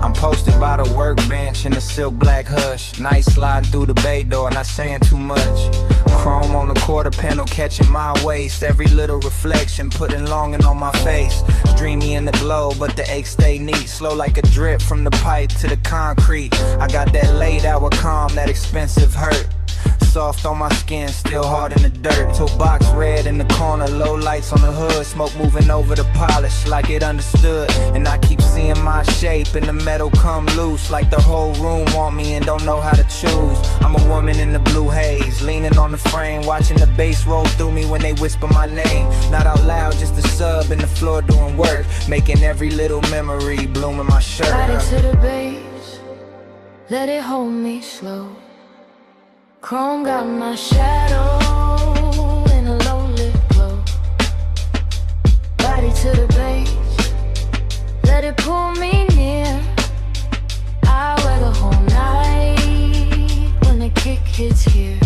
I'm posted by the workbench in the silk black hush. Night sliding through the bay door, not saying too much. Chrome on the quarter panel catching my waist. Every little reflection putting longing on my face. Dreamy in the glow, but the ache stay neat. Slow like a drip from the pipe to the concrete. I got that late hour calm, that expensive hurt. Soft on my skin, still hard in the dirt. Till box red in the corner, low lights on the hood. Smoke moving over the polish like it understood. And I keep seeing my shape and the metal come loose. Like the whole room want me and don't know how to choose. I'm a woman in the blue haze, leaning on the frame, watching the bass roll through me when they whisper my name. Not out loud, just a sub in the floor doing work, making every little memory bloom in my shirt. Body to the bass, let it hold me slow. Chrome got my shadow in a low lit glow. Body to the base, let it pull me near. I wear the whole night when the kick hits here.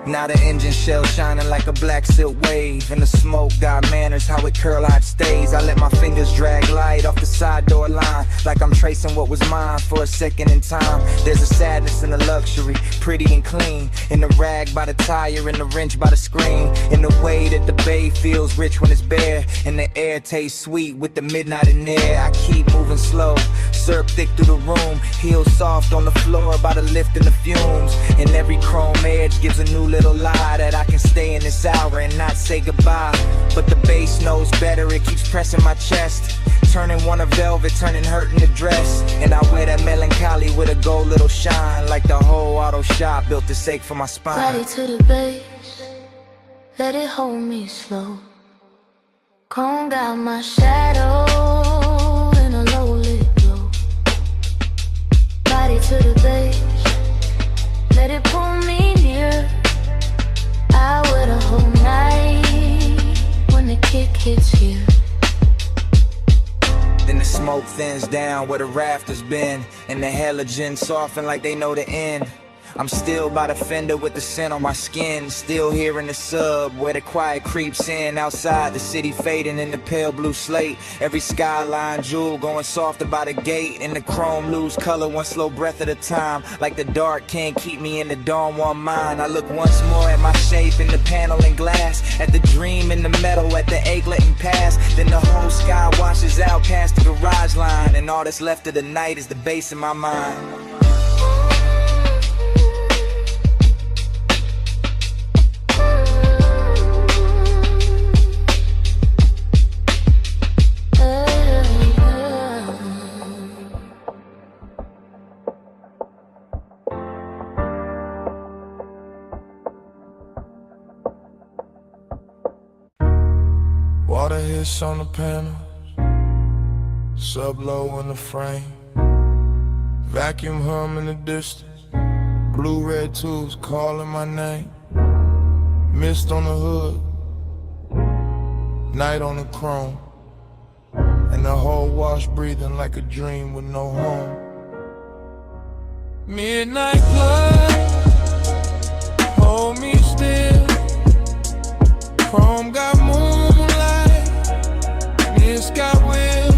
Now the engine shell shining like a black silk wave. And the smoke got manners, how it curl out stays. I let my fingers drag light off the side door line, like I'm tracing what was mine for a second in time. There's a sadness in the luxury, pretty and clean. In the rag by the tire, in the wrench by the screen. In the way that the bay feels rich when it's bare. And the air tastes sweet with the midnight in there. I keep moving slow, syrup thick through the room. Heels soft on the floor by the lift and the fumes. And every chrome edge gives a new little lie that I can stay in this hour and not say goodbye. But the bass knows better, it keeps pressing my chest, turning one a velvet, turning hurt in the dress. And I wear that melancholy with a gold little shine, like the whole auto shop built to sake for my spine. Body to the base, let it hold me slow. Chrome got my shadow in a low lit glow. Body to the base, let it pull me near. like it's here. Then the smoke thins down where the rafters been, and the halogens soften like they know the end. I'm still by the fender with the scent on my skin, still here in the sub where the quiet creeps in. Outside the city fading in the pale blue slate, every skyline jewel going softer by the gate, and the chrome lose color one slow breath at a time, like the dark can't keep me in the dawn one mind. I look once more at my shape in the panel and glass, at the dream in the metal, at the ache letting pass. Then the whole sky washes out past the garage line, and all that's left of the night is the bass in my mind. Water hits on the panels, sub-low in the frame, vacuum hum in the distance, blue-red tubes calling my name, mist on the hood, night on the chrome, and the whole wash breathing like a dream with no home. Midnight blood, hold me still, chrome got moonlight, mist got will,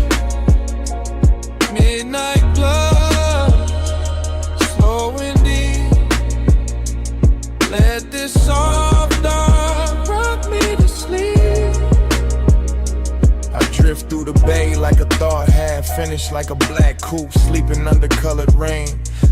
midnight blood, slow and deep, let this soft dark rock me to sleep. I drift through the bay like a thought half finished, like a black coupe sleeping under colored rain,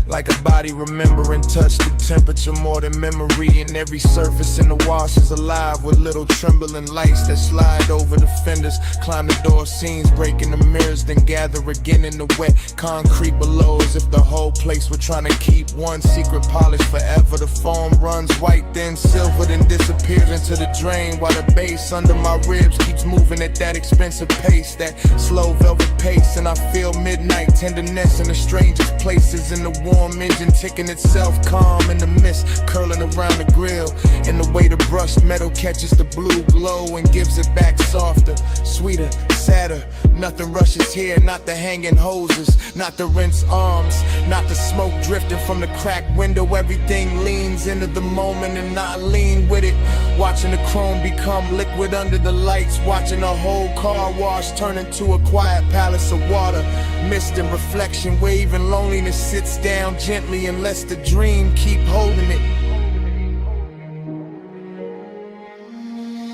like a body remembering touch the temperature more than memory, and every surface in the wash is alive with little trembling lights that slide over the fenders, climb the door seams, breaking the mirrors, then gather again in the wet concrete below, as if the whole place were trying to keep one secret polish forever. The foam runs white, then silver, then disappears into the drain, while the bass under my ribs keeps moving at that expensive pace, that slow velvet pace, and I feel midnight tenderness in the strangest places, in the warm engine ticking itself calm in the mist curling around the grill, and the way the brushed metal catches the blue glow and gives it back softer, sweeter, sadder. Nothing rushes here, not the hanging hoses, not the rinse arms, not the smoke drifting from the cracked window. Everything leans into the moment and I lean with it, watching the chrome become liquid under the lights, watching a whole car wash turn into a quiet palace of water, mist and reflection where even loneliness sits down gently and lets the dream keep holding it.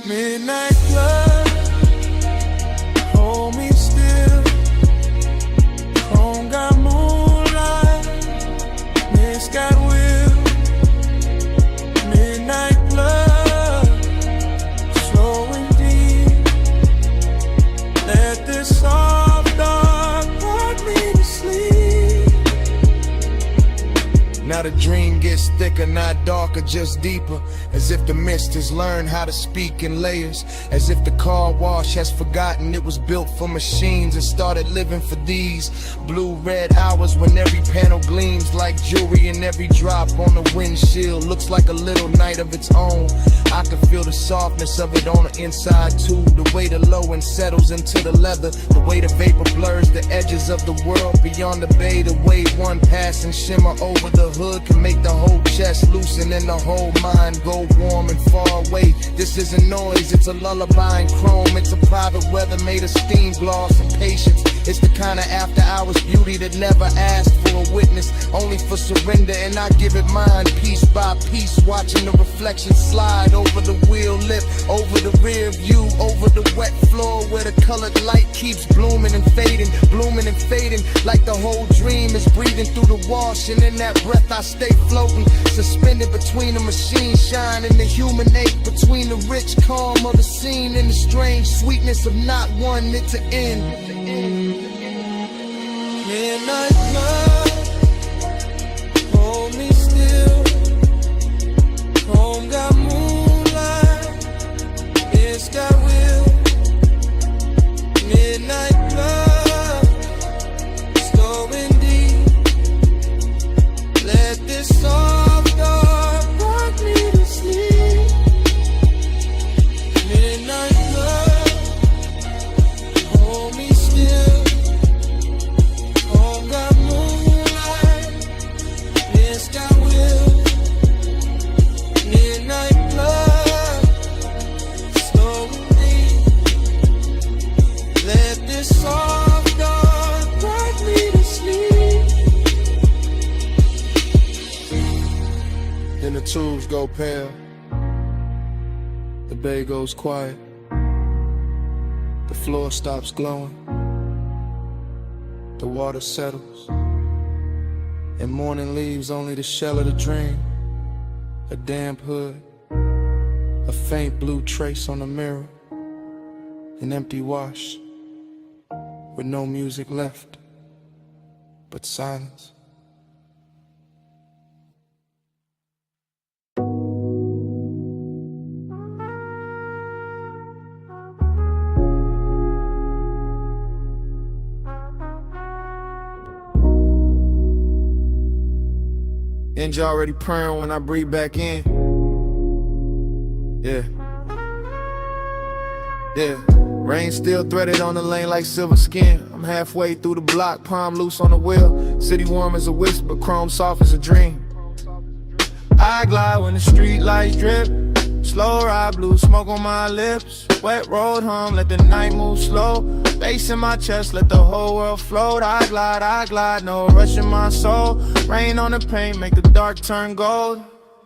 Midnight blood, hold me still, chrome got moonlight, mist got will, midnight blood, slow and deep, let this soft dark rock me to sleep. Now the dream gets thicker, not darker, just deeper, as if the mist has learned how to speak in layers, as if the car wash has forgotten it was built for machines and started living for these blue-red hours when every panel gleams like jewelry and every drop on the windshield looks like a little night of its own. I can feel the softness of it on the inside too, the way the low end settles into the leather, the way the vapor blurs the edges of the world beyond the bay, the way one passing shimmer over the hood can make the whole chest loosen and the whole mind go warm and far away. This isn't noise, it's a lullaby in chrome, it's a private weather made of steam gloss and patience. It's the kind of after hours beauty that never asked for a witness, only for surrender, and I give it mine piece by piece, watching the reflection slide over the wheel lip, over the rear view, over the wet floor where the colored light keeps blooming and fading, like the whole dream is breathing through the wash, and in that breath I stay floating, suspended between the machine shine and the human ache, between the rich calm of the scene and the strange sweetness of not wanting it to end. Midnight blood, hold me still, home got moonlight, it's got will, midnight blood, slow and deep, let this soft dark rock me to sleep. Midnight blood, soft dark brought me to sleep. Then the tubes go pale, the bay goes quiet, the floor stops glowing, the water settles, and morning leaves only the shell of the dream. A damp hood, a faint blue trace on the mirror, an empty wash with no music left but silence. Ain't you already praying when I breathe back in? Yeah. Yeah. Rain still threaded on the lane like silver skin. I'm halfway through the block, palm loose on the wheel. City warm as a whisper, chrome soft as a dream. I glide when the street lights drip. Slow ride, blue smoke on my lips. Wet road home, let the night move slow. Bass in my chest, let the whole world float. I glide, no rush in my soul. Rain on the paint, make the dark turn gold.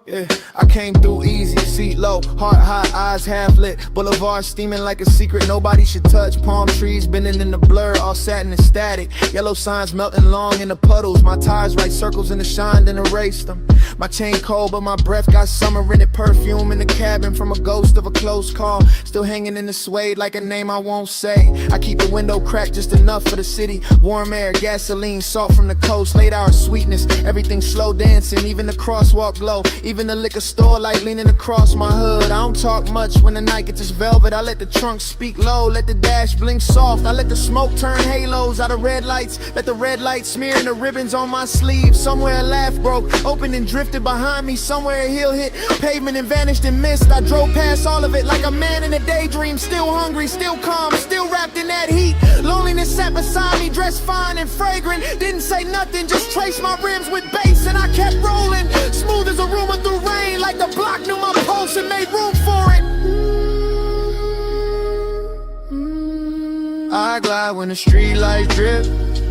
Yeah, I came through easy, seat low, heart hot, eyes half lit. Boulevard steaming like a secret nobody should touch. Palm trees bending in the blur, all satin and static. Yellow signs melting long in the puddles. My tires write circles in the shine, then erase them. My chain cold, but my breath got summer in it. Perfume in the cabin from a ghost of a close call. Still hanging in the suede like a name I won't say. I keep the window cracked just enough for the city. Warm air, gasoline, salt from the coast. Late hour sweetness, everything slow dancing. Even the crosswalk glow. Even the liquor store light leaning across my hood. I don't talk much when the night gets this velvet. I let the trunk speak low, let the dash blink soft. I let the smoke turn halos out of red lights. Let the red lights smear in the ribbons on my sleeve. Somewhere a laugh broke, opened and drifted behind me. Somewhere a heel hit pavement and vanished in mist. I drove past all of it like a man in a daydream. Still hungry, still calm, still wrapped in that heat. Loneliness sat beside me, dressed fine and fragrant. Didn't say nothing, just traced my rims with bass. And I kept rolling, smooth as a rumor through rain. Like the block knew my pulse and made room for it. I glide when the street lights drip.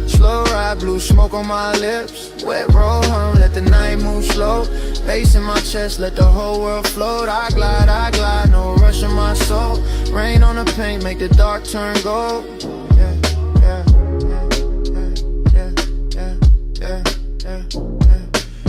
Slow ride, blue smoke on my lips. Wet roll home, let the night move slow. Bass in my chest, let the whole world float. I glide, no rush in my soul. Rain on the paint, make the dark turn gold.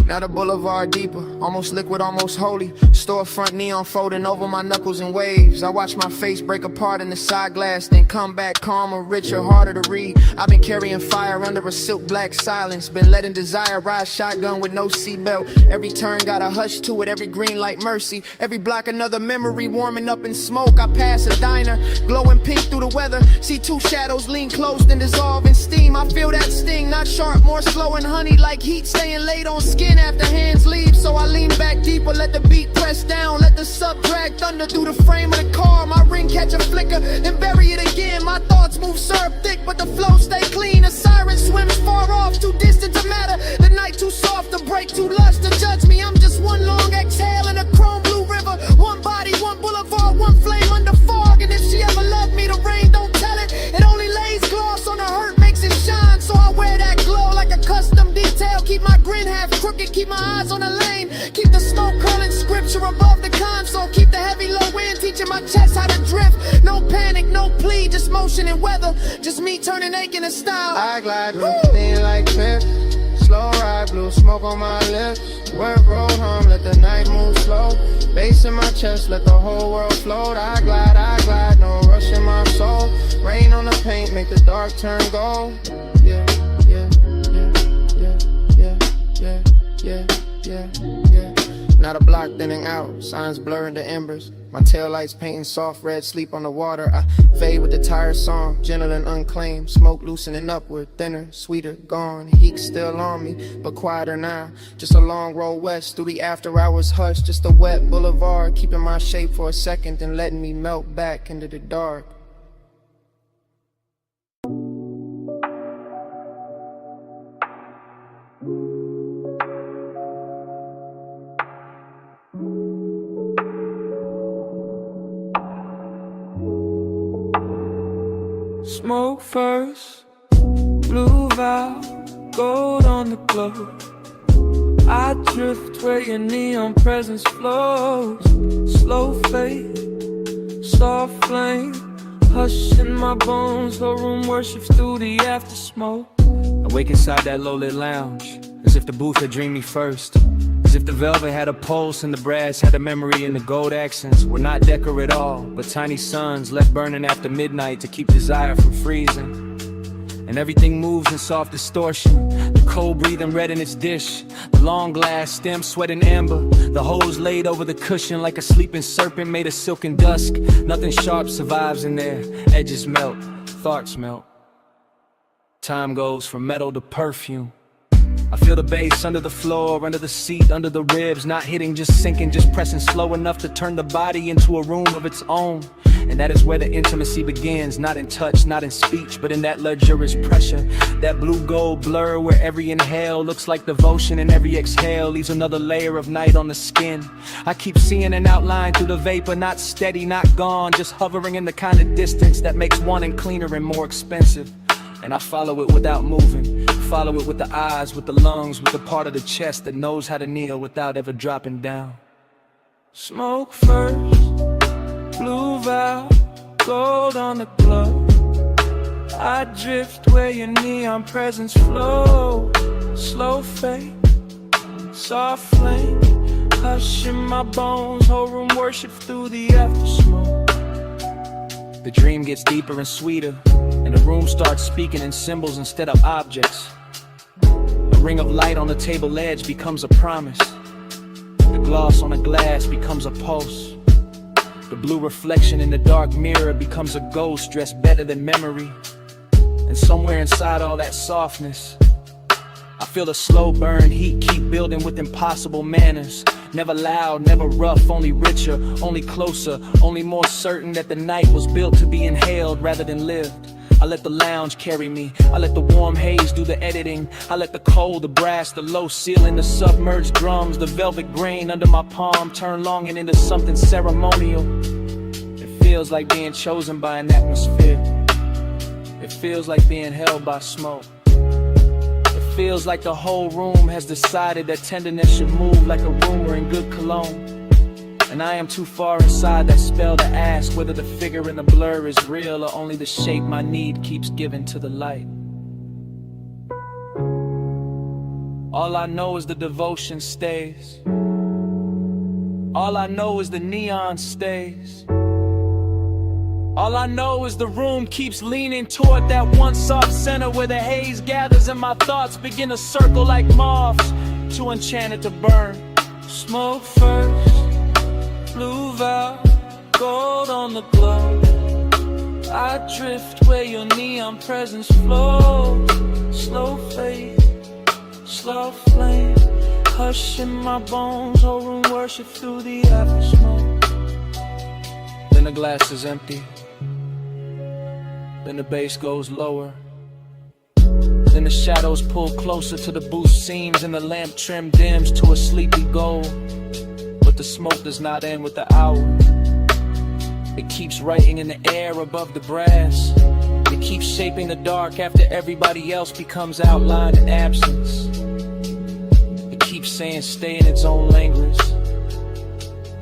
Now the boulevard deeper, almost liquid, almost holy. Storefront neon folding over my knuckles in waves. I watch my face break apart in the side glass, then come back calmer, richer, harder to read. I've been carrying fire under a silk black silence. Been letting desire ride shotgun with no seatbelt. Every turn got a hush to it, every green light mercy. Every block another memory warming up in smoke. I pass a diner, glowing pink through the weather. See two shadows lean close, then dissolve in steam. I feel that sting, not sharp, more slow and honey. Like heat staying late on skin after hands leave. So I lean back deeper, let the beat press down. Let the sub drag thunder through the frame of the car. My ring catch a flicker, then bury it again. My thoughts move syrup thick, but the flow stay clean. A siren swims far off, too distant to matter. The night too soft to break, too lush to judge me. I'm just one long exhale in a chrome blue river. One body, one boulevard, one flame under fog. And if she ever loved me, the rain don't tell it. It only lays gloss on the hurt, makes it shine. So I wear that glow like a custom detail. Keep my grin half crooked, keep my eyes on the lane. Keep the smoke curling scripture above the console. Keep the heavy low wind, teaching my chest how to drift. No panic, no plea, just motion and weather. Just me turning aching to style. I glide, thin like Cliff. Slow ride, blue smoke on my lips. Wet road home, let the night move slow. Bass in my chest, let the whole world float. I glide, no rush in my soul. Rain on the paint, make the dark turn gold. Yeah. Now the block thinning out, signs blurring the embers. My taillights painting soft red sleep on the water. I fade with the tired song, gentle and unclaimed. Smoke loosening upward, thinner, sweeter, gone. Heat still on me, but quieter now. Just a long road west through the after hours hush. Just a wet boulevard, keeping my shape for a second, then letting me melt back into the dark. Smoke first, blue vow, gold on the glow. I drift where your neon presence flows. Slow fade, soft flame, hush in my bones. Whole room worships through the after smoke. I wake inside that low-lit lounge, as if the booth had dreamed me first. As if the velvet had a pulse and the brass had a memory, and the gold accents were not decor at all, but tiny suns left burning after midnight to keep desire from freezing. And everything moves in soft distortion, the cold breathing red in its dish, the long glass stem sweating amber, the hose laid over the cushion like a sleeping serpent made of silken dusk. Nothing sharp survives in there, edges melt, thoughts melt. Time goes from metal to perfume. I feel the bass under the floor, under the seat, under the ribs, not hitting, just sinking, just pressing slow enough to turn the body into a room of its own. And that is where the intimacy begins, not in touch, not in speech, but in that luxurious pressure, that blue-gold blur where every inhale looks like devotion and every exhale leaves another layer of night on the skin. I keep seeing an outline through the vapor, not steady, not gone, just hovering in the kind of distance that makes wanting cleaner and more expensive. And I follow it without moving, follow it with the eyes, with the lungs, with the part of the chest that knows how to kneel without ever dropping down. Smoke first, blue vow, gold on the glow. I drift where your neon presence flow. Slow fade, soft flame, hush in my bones. Whole room worship through the after smoke. The dream gets deeper and sweeter, and the room starts speaking in symbols instead of objects. A ring of light on the table edge becomes a promise. The gloss on the glass becomes a pulse. The blue reflection in the dark mirror becomes a ghost dressed better than memory. And somewhere inside all that softness, I feel a slow burn heat keep building with impossible manners. Never loud, never rough, only richer, only closer, only more certain that the night was built to be inhaled rather than lived. I let the lounge carry me, I let the warm haze do the editing, I let the cold, the brass, the low ceiling, the submerged drums, the velvet grain under my palm turn longing into something ceremonial. It feels like being chosen by an atmosphere. It feels like being held by smoke. It feels like the whole room has decided that tenderness should move like a rumor in good cologne. And I am too far inside that spell to ask whether the figure in the blur is real or only the shape my need keeps giving to the light. All I know is the devotion stays. All I know is the neon stays. All I know is the room keeps leaning toward that one soft center where the haze gathers and my thoughts begin to circle like moths, too enchanted to burn. Smoke first, blue vow, gold on the glow. I drift where your neon presence flows. Slow fade, slow flame, hush in my bones. Whole room worship through the after smoke. Then the glass is empty. Then the bass goes lower. Then the shadows pull closer to the booth seams and the lamp trim dims to a sleepy gold. But the smoke does not end with the hour. It keeps writing in the air above the brass. It keeps shaping the dark after everybody else becomes outlined in absence. It keeps saying stay in its own language.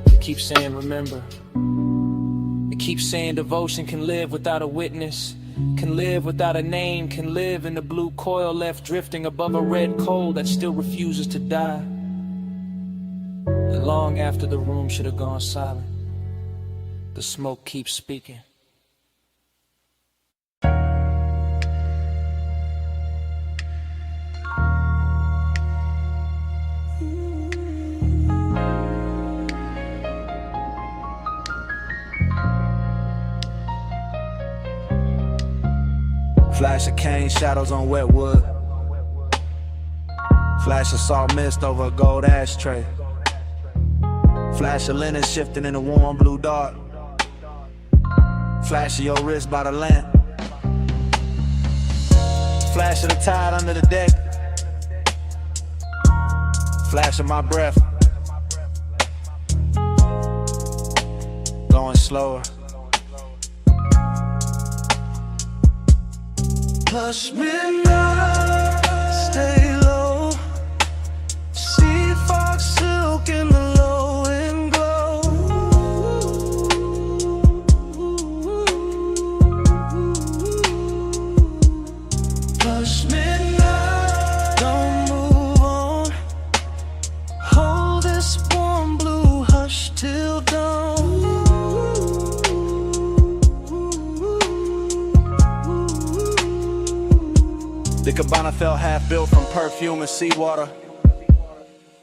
It keeps saying remember. It keeps saying devotion can live without a witness, can live without a name, can live in the blue coil left drifting above a red coal that still refuses to die. And long after the room should have gone silent, the smoke keeps speaking. Flash of cane, shadows on wet wood. Flash of salt mist over a gold ashtray. Flash of linen shifting in a warm blue dark. Flash of your wrist by the lamp. Flash of the tide under the deck. Flash of my breath. Going slower. Plush midnight, stay low. Sea fox silk in the low and glow. Plush midnight, don't move on. Hold this warm blue hush till dawn. The cabana felt half built from perfume and seawater,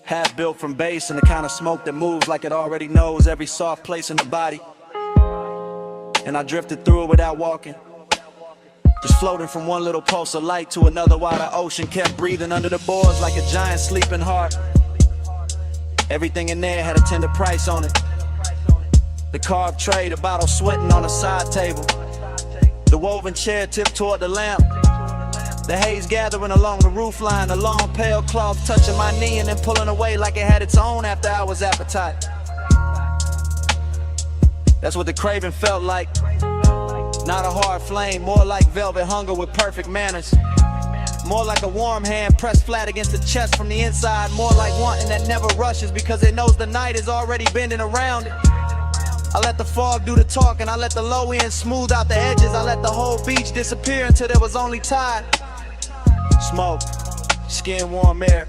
half built from bass and the kind of smoke that moves like it already knows every soft place in the body. And I drifted through it without walking, just floating from one little pulse of light to another while the ocean kept breathing under the boards like a giant sleeping heart. Everything in there had a tender price on it. The carved tray, the bottle sweating on the side table, the woven chair tipped toward the lamp, the haze gathering along the roofline, the long pale cloth touching my knee and then pulling away like it had its own after-hours appetite. That's what the craving felt like. Not a hard flame, more like velvet hunger with perfect manners. More like a warm hand pressed flat against the chest from the inside. More like wanting that never rushes because it knows the night is already bending around it. I let the fog do the talking, I let the low end smooth out the edges. I let the whole beach disappear until there was only tide. Smoke, skin warm air,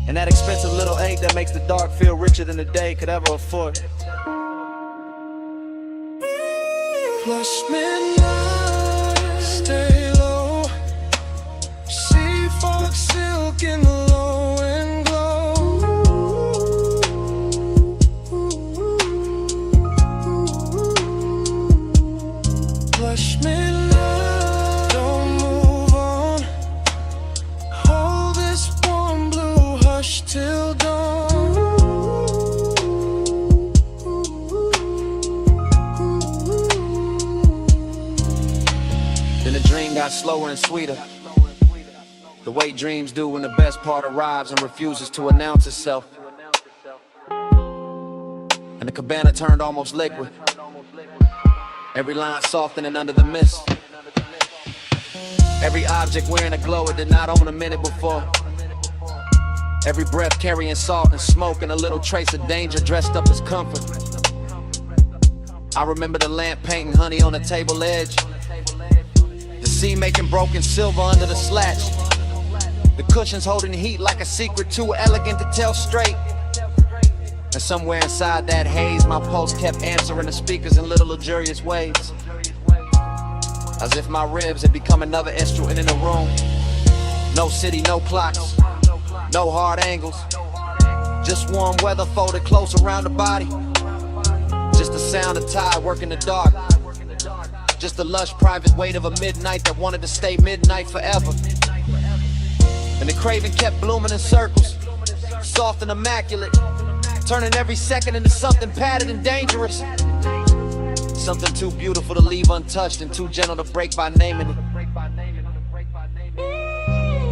and that expensive little ache that makes the dark feel richer than the day could ever afford. Plush midnight, stay low. Sea fox silk in the low and glow. Plush midnight, don't move on. Hold this warm blue hush till dawn. Then the dream got slower and sweeter, the way dreams do when the best part arrives and refuses to announce itself. And the cabana turned almost liquid, every line softening under the mist, every object wearing a glow it did not own a minute before, every breath carrying salt and smoke and a little trace of danger dressed up as comfort. I remember the lamp painting honey on the table edge, the sea making broken silver under the slats, the cushions holding heat like a secret too elegant to tell straight. And somewhere inside that haze, my pulse kept answering the speakers in little luxurious ways, as if my ribs had become another instrument in the room. No city, no clocks, no hard angles, just warm weather folded close around the body, just the sound of tide working the dark, just the lush private weight of a midnight that wanted to stay midnight forever. And the craving kept blooming in circles, soft and immaculate, turning every second into something padded and dangerous, something too beautiful to leave untouched and too gentle to break by naming it.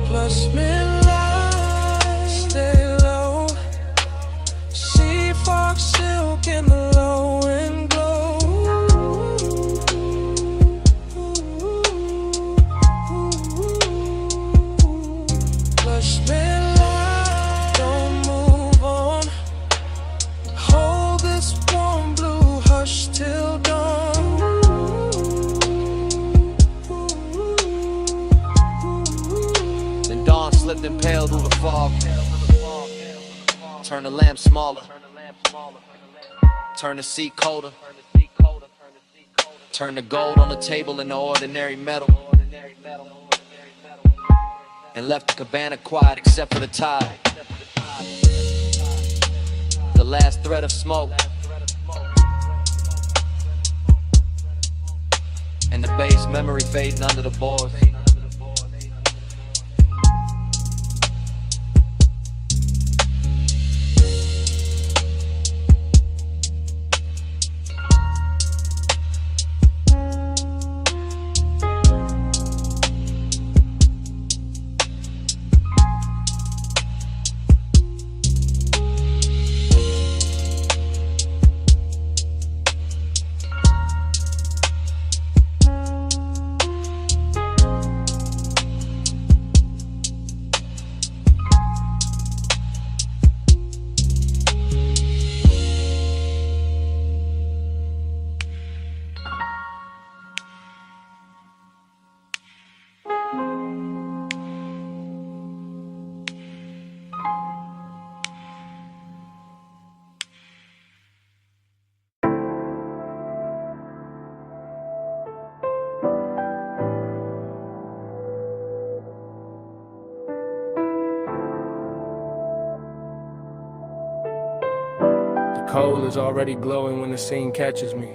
Plush midnight, stay low. Sea fox silk in the low and glow. Plush midnight, don't move on. Hold this warm blue hush till dawn. Then dawn slipped and paled through the fog, turned the lamp smaller, turned the seat colder, turned the gold on the table into ordinary metal, and left the cabana quiet except for the tide, the last thread of smoke, and the bass memory fading under the boards. coal is already glowing when the scene catches me.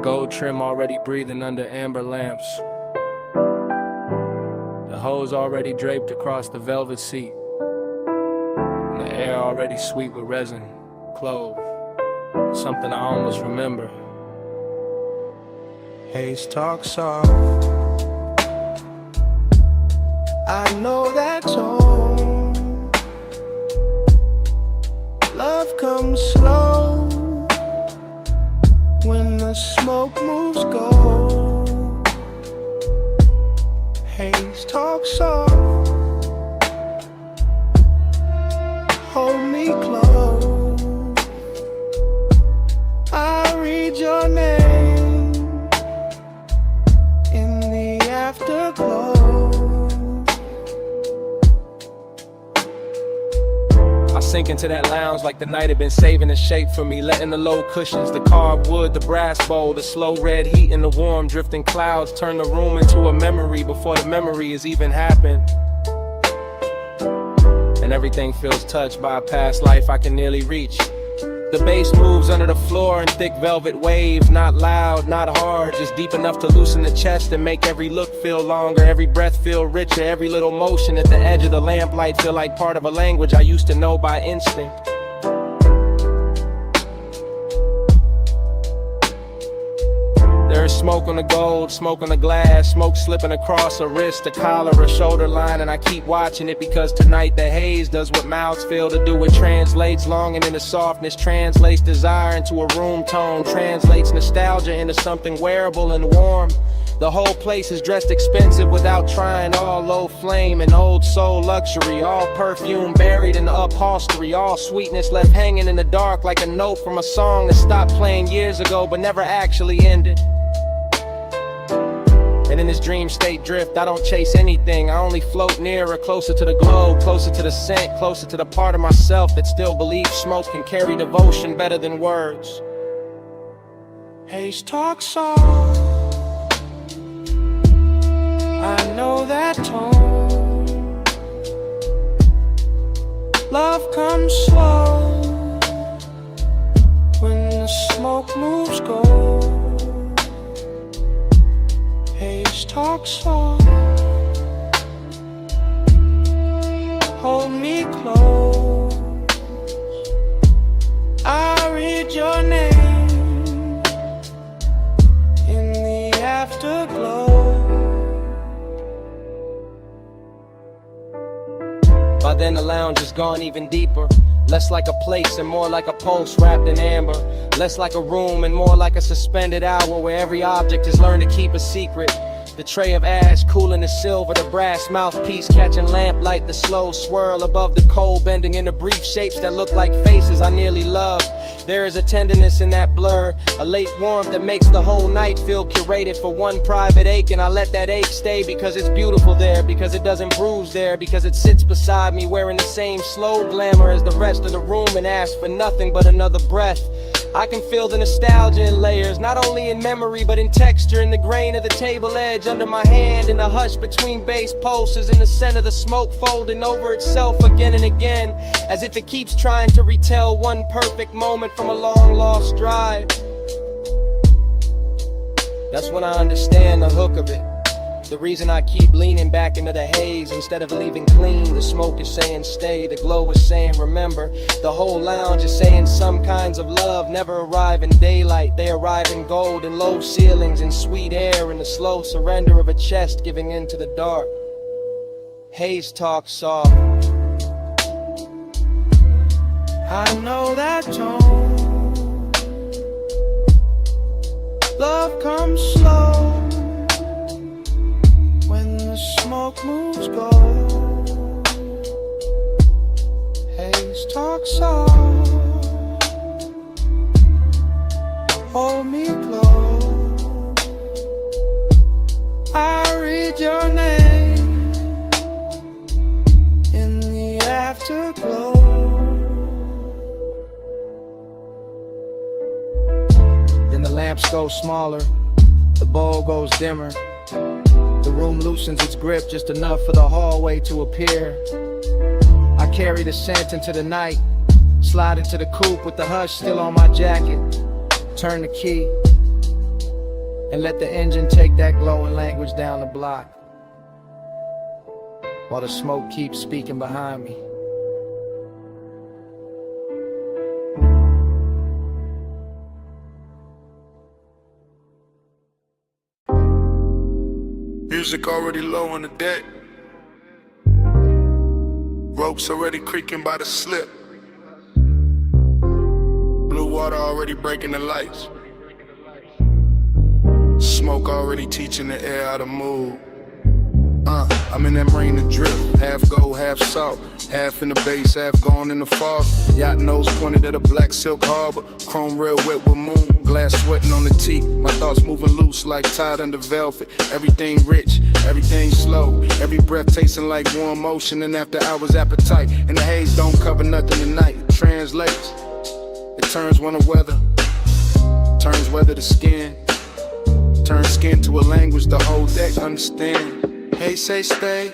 Gold trim already breathing under amber lamps. The hose already draped across the velvet seat. And the air already sweet with resin, clove. Something I almost remember. Haze talk soft. I know that tone. Love comes slow when the smoke moves gold. Haze talk soft. Hold me close. I read your name in the afterglow. I sink into that lounge like the night had been saving a shape for me, letting the low cushions, the carved wood, the brass bowl, the slow red heat and the warm drifting clouds turn the room into a memory before the memory has even happened. And everything feels touched by a past life I can nearly reach. The bass moves under the floor in thick velvet waves, not loud, not hard, just deep enough to loosen the chest and make every look feel longer, every breath feel richer, every little motion at the edge of the lamplight feel like part of a language I used to know by instinct. There's smoke on the gold, smoke on the glass, smoke slipping across a wrist, a collar, a shoulder line, and I keep watching it because tonight the haze does what mouths fail to do. It translates longing into softness, translates desire into a room tone, translates nostalgia into something wearable and warm. The whole place is dressed expensive without trying, all low flame and old soul luxury, all perfume buried in the upholstery, all sweetness left hanging in the dark like a note from a song that stopped playing years ago but never actually ended. And in this dream state drift, I don't chase anything. I only float nearer, closer to the globe, closer to the scent, closer to the part of myself that still believes smoke can carry devotion better than words. Haze talk soft. I know that tone. Love comes slow when the smoke moves gold. Haze talk soft. Hold me close. I read your name in the afterglow. By then the lounge is gone even deeper. Less like a place and more like a pulse wrapped in amber. Less like a room and more like a suspended hour where every object has learned to keep a secret. The tray of ash cooling the silver, the brass mouthpiece catching lamplight, the slow swirl above the coal bending into brief shapes that look like faces I nearly love. There is a tenderness in that blur, a late warmth that makes the whole night feel curated for one private ache, and I let that ache stay because it's beautiful there, because it doesn't bruise there, because it sits beside me wearing the same slow glamour as the rest of the room and asks for nothing but another breath. I can feel the nostalgia in layers, not only in memory but in texture, in the grain of the table edge under my hand, in the hush between bass pulses, in the scent of the smoke folding over itself again and again, as if it keeps trying to retell one perfect moment from a long lost drive. That's when I understand the hook of it. The reason I keep leaning back into the haze instead of leaving clean. The smoke is saying stay, the glow is saying remember. The whole lounge is saying some kinds of love never arrive in daylight. They arrive in gold and low ceilings and sweet air, and the slow surrender of a chest giving in to the dark. Haze talk soft. I know that tone. Love comes slow when the smoke moves gold. Haze talk soft. Hold me close. I read your name in the afterglow. Then the lamps go smaller, the bowl goes dimmer. The room loosens its grip just enough for the hallway to appear. I carry the scent into the night, Slide into the coupe with the hush still on my jacket. Turn the key and let the engine take that glowing language down the block, while the smoke keeps speaking behind me. Music already low on the deck. Ropes already creaking by the slip. Blue water already breaking the lights. Smoke already teaching the air how to move. I'm in that marine to drift. Half gold, half salt. Half in the base, half gone in the fog. Yacht nose pointed at a black silk harbor. Chrome rail wet with moon. Glass sweating on the teak. My thoughts moving loose like tied under velvet. Everything rich, everything slow. Every breath tasting like warm motion. And after hours appetite. And the haze don't cover nothing tonight. It translates. It turns winter weather. Turns weather to skin. Turns skin to a language the whole deck understand. Hey, say stay.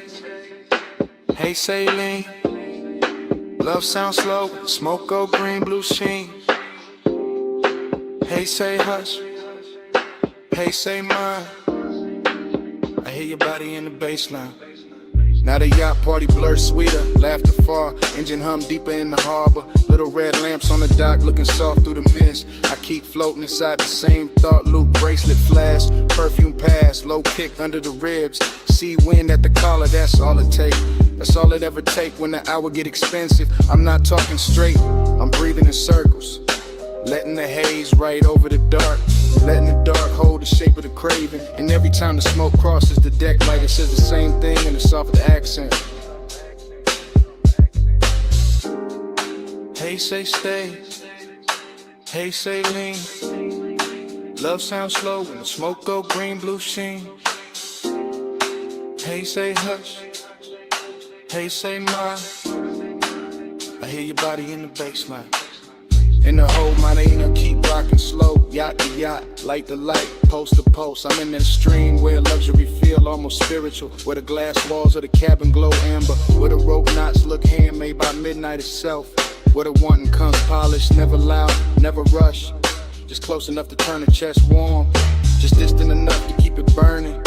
Hey, say lean. Love sounds slow. Smoke go green, blue sheen. Hey, say hush. Hey, say mine. I hear your body in the baseline. Now the yacht party blur sweeter, laughter far, engine hum deeper in the harbor. Little red lamps on the dock looking soft through the mist. I keep floating inside the same thought loop, bracelet flash, perfume pass, low kick under the ribs. Sea wind at the collar, that's all it take. That's all it ever take when the hour get expensive. I'm not talking straight, I'm breathing in circles. Letting the haze right over the dark. Letting the dark hold the shape of the craving. And every time the smoke crosses the deck light, it says the same thing in a softer accent. Hey, say stay. Hey, say lean. Love sounds slow when the smoke go green, blue sheen. Hey, say hush. Hey, say mine. I hear your body in the baseline. In the whole Marina, keep rocking slow. Yacht to yacht, light to light, post to post. I'm in that stream where luxury feel almost spiritual. Where the glass walls of the cabin glow amber. Where the rope knots look handmade by midnight itself. Where the wanting comes polished, never loud, never rush. Just close enough to turn the chest warm. Just distant enough to keep it burning.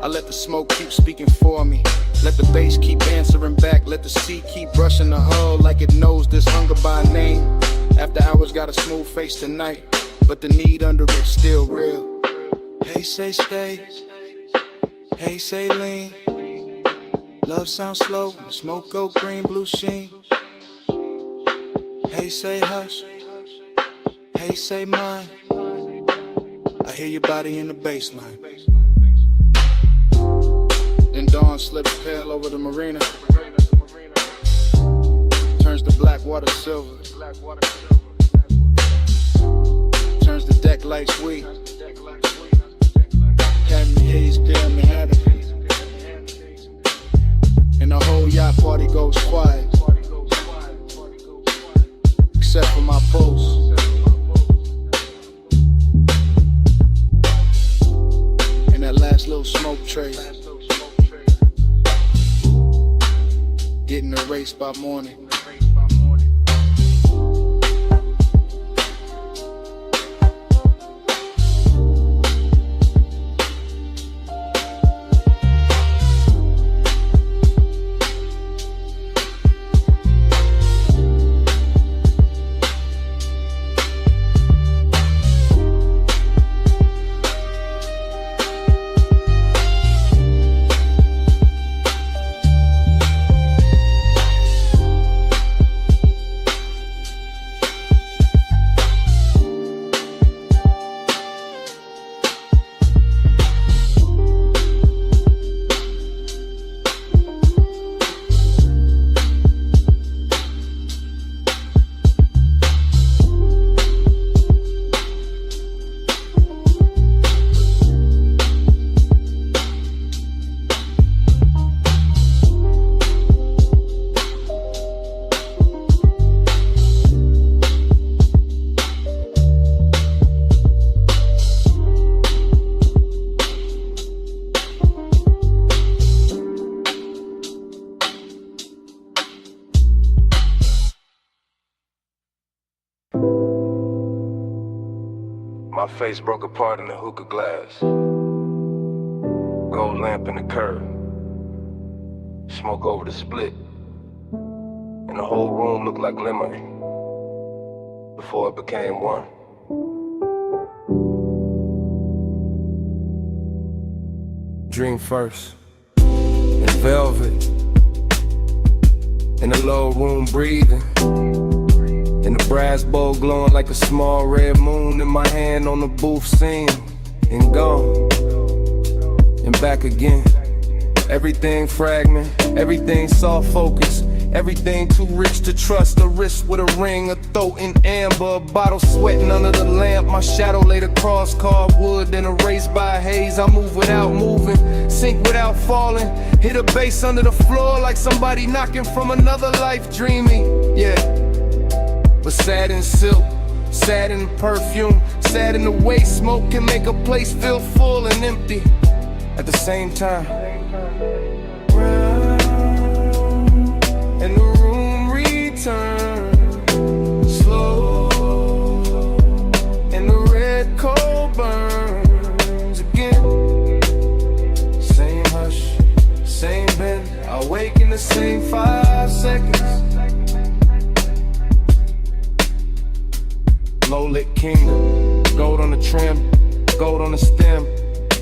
I let the smoke keep speaking for me. Let the bass keep answering back. Let the sea keep brushing the hull like it knows this hunger by name. After hours got a smooth face tonight, but the need under it still real. Hey, say stay. Hey, say lean. Love sounds slow, smoke go green, blue sheen. Hey, say hush. Hey, say mine. I hear your body in the baseline. Then dawn slips pale over the marina. Turns the black water silver. Turns the deck like sweet. Cabin haze, damn Manhattan. And the whole yacht party goes quiet. Except for my pulse. And that last little smoke trace. Getting erased by morning. face broke apart in the hookah glass. Gold lamp in the curb. Smoke over the split. And the whole room looked like lemon before it became one. Dream first. In velvet. In the low room breathing. In the brass bowl glowing like a small red moon. In my hand on the booth scene. And gone. And back again. Everything fragment. Everything soft focus. Everything too rich to trust. A wrist with a ring, a throat in amber. A bottle sweating under the lamp. My shadow laid across cardwood, then erased by haze. I move without moving, sink without falling. Hit a bass under the floor like somebody knocking from another life, dreaming. Yeah, but sad in silk, sad in perfume, sad in the way smoke can make a place feel full and empty at the same time. And the room returns slow, and the red coal burns again. Same hush, same bend, I wake in the same 5 seconds. Low-lit kingdom, gold on the trim, gold on the stem.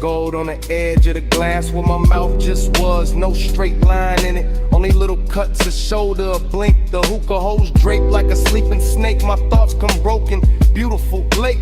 Gold on the edge of the glass where my mouth just was. No straight line in it, only little cuts, a shoulder, a blink. The hookah hose draped like a sleeping snake. My thoughts come broken, beautiful, late.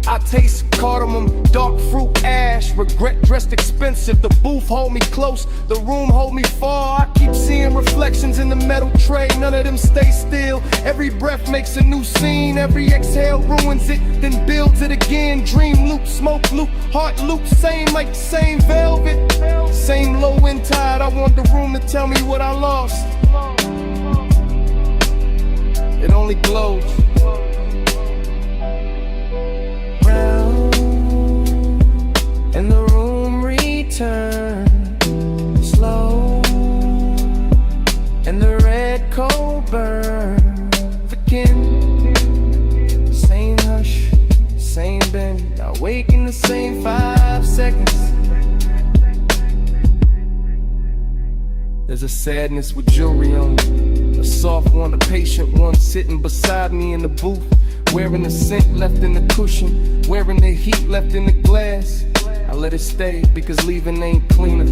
I taste cardamom, dark fruit, ash. Regret dressed expensive. The booth hold me close, the room hold me far. I keep seeing reflections in the metal tray. None of them stay still. Every breath makes a new scene. Every exhale ruins it, then builds it again. Dream loop, smoke loop, heart loop. Same like the same velvet, same low end tide. I want the room to tell me what I lost. It only glows. And the room returns slow, and the red coal burns again. Same hush, same bend, I wake in the same 5 seconds. There's a sadness with jewelry on it, a soft one, a patient one, sitting beside me in the booth. Wearing the scent left in the cushion, wearing the heat left in the glass. I let it stay because leaving ain't cleaner,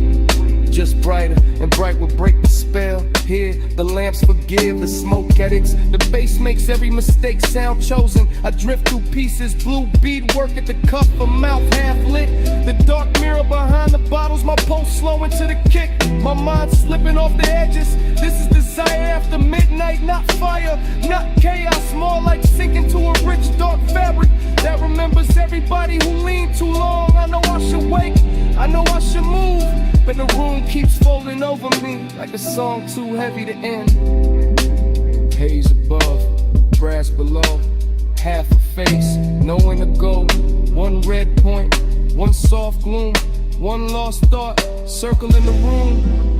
just brighter, and bright will break the spell. Here, the lamps forgive the smoke addicts. The bass makes every mistake sound chosen. I drift through pieces, blue bead work at the cuff, a mouth half lit. The dark mirror behind the bottles, my pulse slowing to the kick. My mind slipping off the edges. This is desire after midnight, not fire, not chaos. More like sinking to a rich dark fabric that remembers everybody who leaned too long. I know I should wake, I know I should move, but the room keeps folding over me like a song too heavy to end. Haze above, brass below, half a face, nowhere to go. One red point, one soft gloom, one lost thought, circling the room.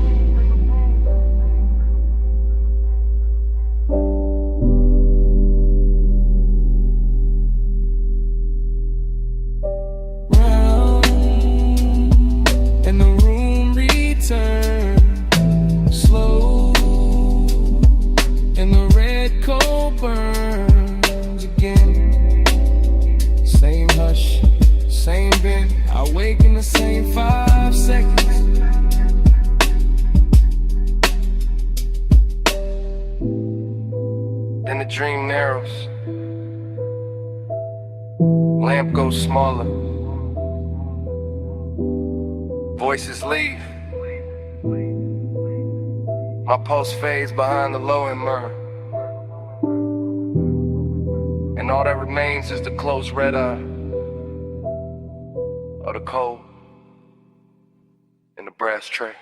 Slow, and the red coal burns again. Same hush, same bend, I wake in the same 5 seconds. Then the dream narrows, lamp goes smaller, voices leave. My pulse fades behind the low end myrrh, and all that remains is the closed red eye of the coal in the brass tray.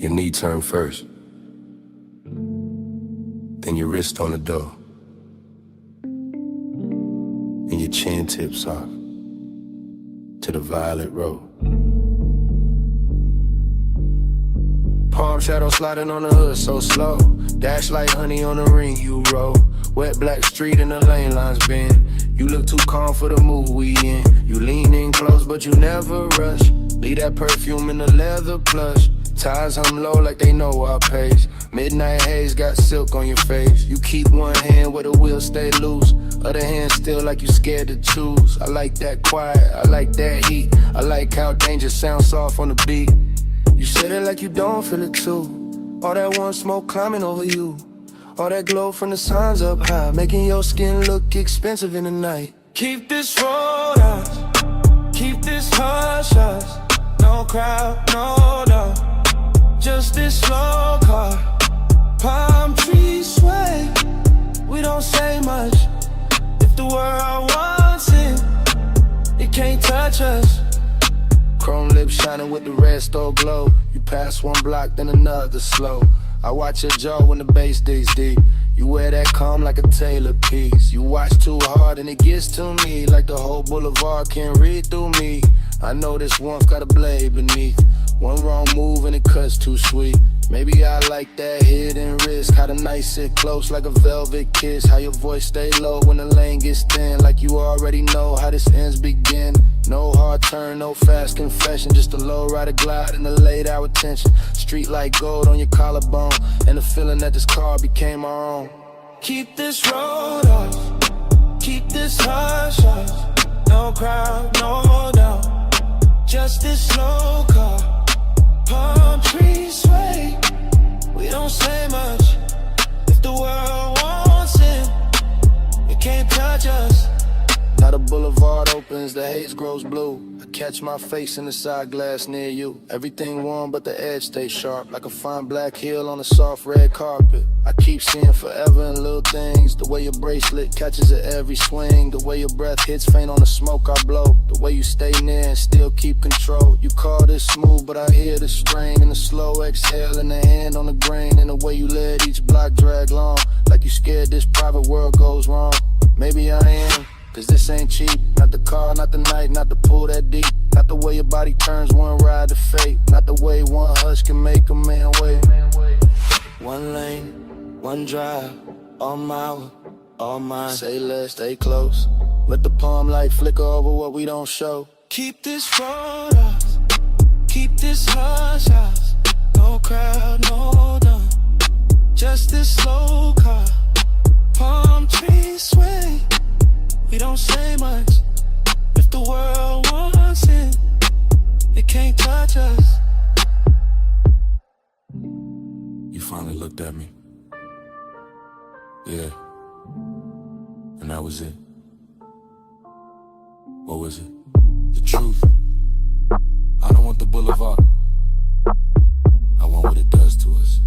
Your knee turn first, then your wrist on the door, and your chin tips off to the violet road. Palm shadow sliding on the hood so slow, dash like honey on the ring you roll. Wet black street and the lane lines bend. You look too calm for the mood we in. You lean in close but you never rush. Leave that perfume in the leather plush. Ties hum low like they know our pace. Midnight haze got silk on your face. You keep one hand where the wheel stay loose, other hand still like you scared to choose. I like that quiet, I like that heat. I like how danger sounds soft on the beat. You said it like you don't feel it too. All that warm smoke climbing over you. All that glow from the signs up high, making your skin look expensive in the night. Keep this road out, keep this hush hush. No crowd, no doubt, just this slow car. Palm trees sway, we don't say much. If the world wants it can't touch us. Chrome lips shining with the red stove glow. You pass one block, then another slow. I watch your jaw when the bass digs deep. You wear that calm like a Taylor piece. You watch too hard and it gets to me, like the whole boulevard can't read through me. I know this warmth got a blade beneath. One wrong move and it cuts too sweet. Maybe I like that hidden risk. How the night sit close like a velvet kiss. How your voice stay low when the lane gets thin, like you already know how this ends begin. No hard turn, no fast confession, just a low rider glide and a late hour tension. Street like gold on your collarbone, and the feeling that this car became our own. Keep this road off, keep this hush hush. No crowd, no doubt, just this slow car. Palm trees sway, we don't say much. If the world wants it can't touch us. Now the boulevard opens, the haze grows blue. I catch my face in the side glass near you. Everything warm but the edge stays sharp, like a fine black heel on a soft red carpet. I keep seeing forever in little things. The way your bracelet catches at every swing. The way your breath hits faint on the smoke I blow. The way you stay near and still keep control. You call this smooth but I hear the strain. And the slow exhale and the hand on the grain. And the way you let each block drag long, like you scared this private world goes wrong. Maybe I am, cause this ain't cheap. Not the car, not the night, not the pool that deep. Not the way your body turns one ride to fate. Not the way one hush can make a man wait. One lane, one drive, all mine, all mine. Say less, stay close. Let the palm light flicker over what we don't show. Keep this road off, keep this hush hush. No crowd, no doubt, just this slow car. Palm trees sway, we don't say much. If the world wants it can't touch us. You finally looked at me. Yeah. And that was it. What was it? The truth. I don't want the boulevard. I want what it does to us.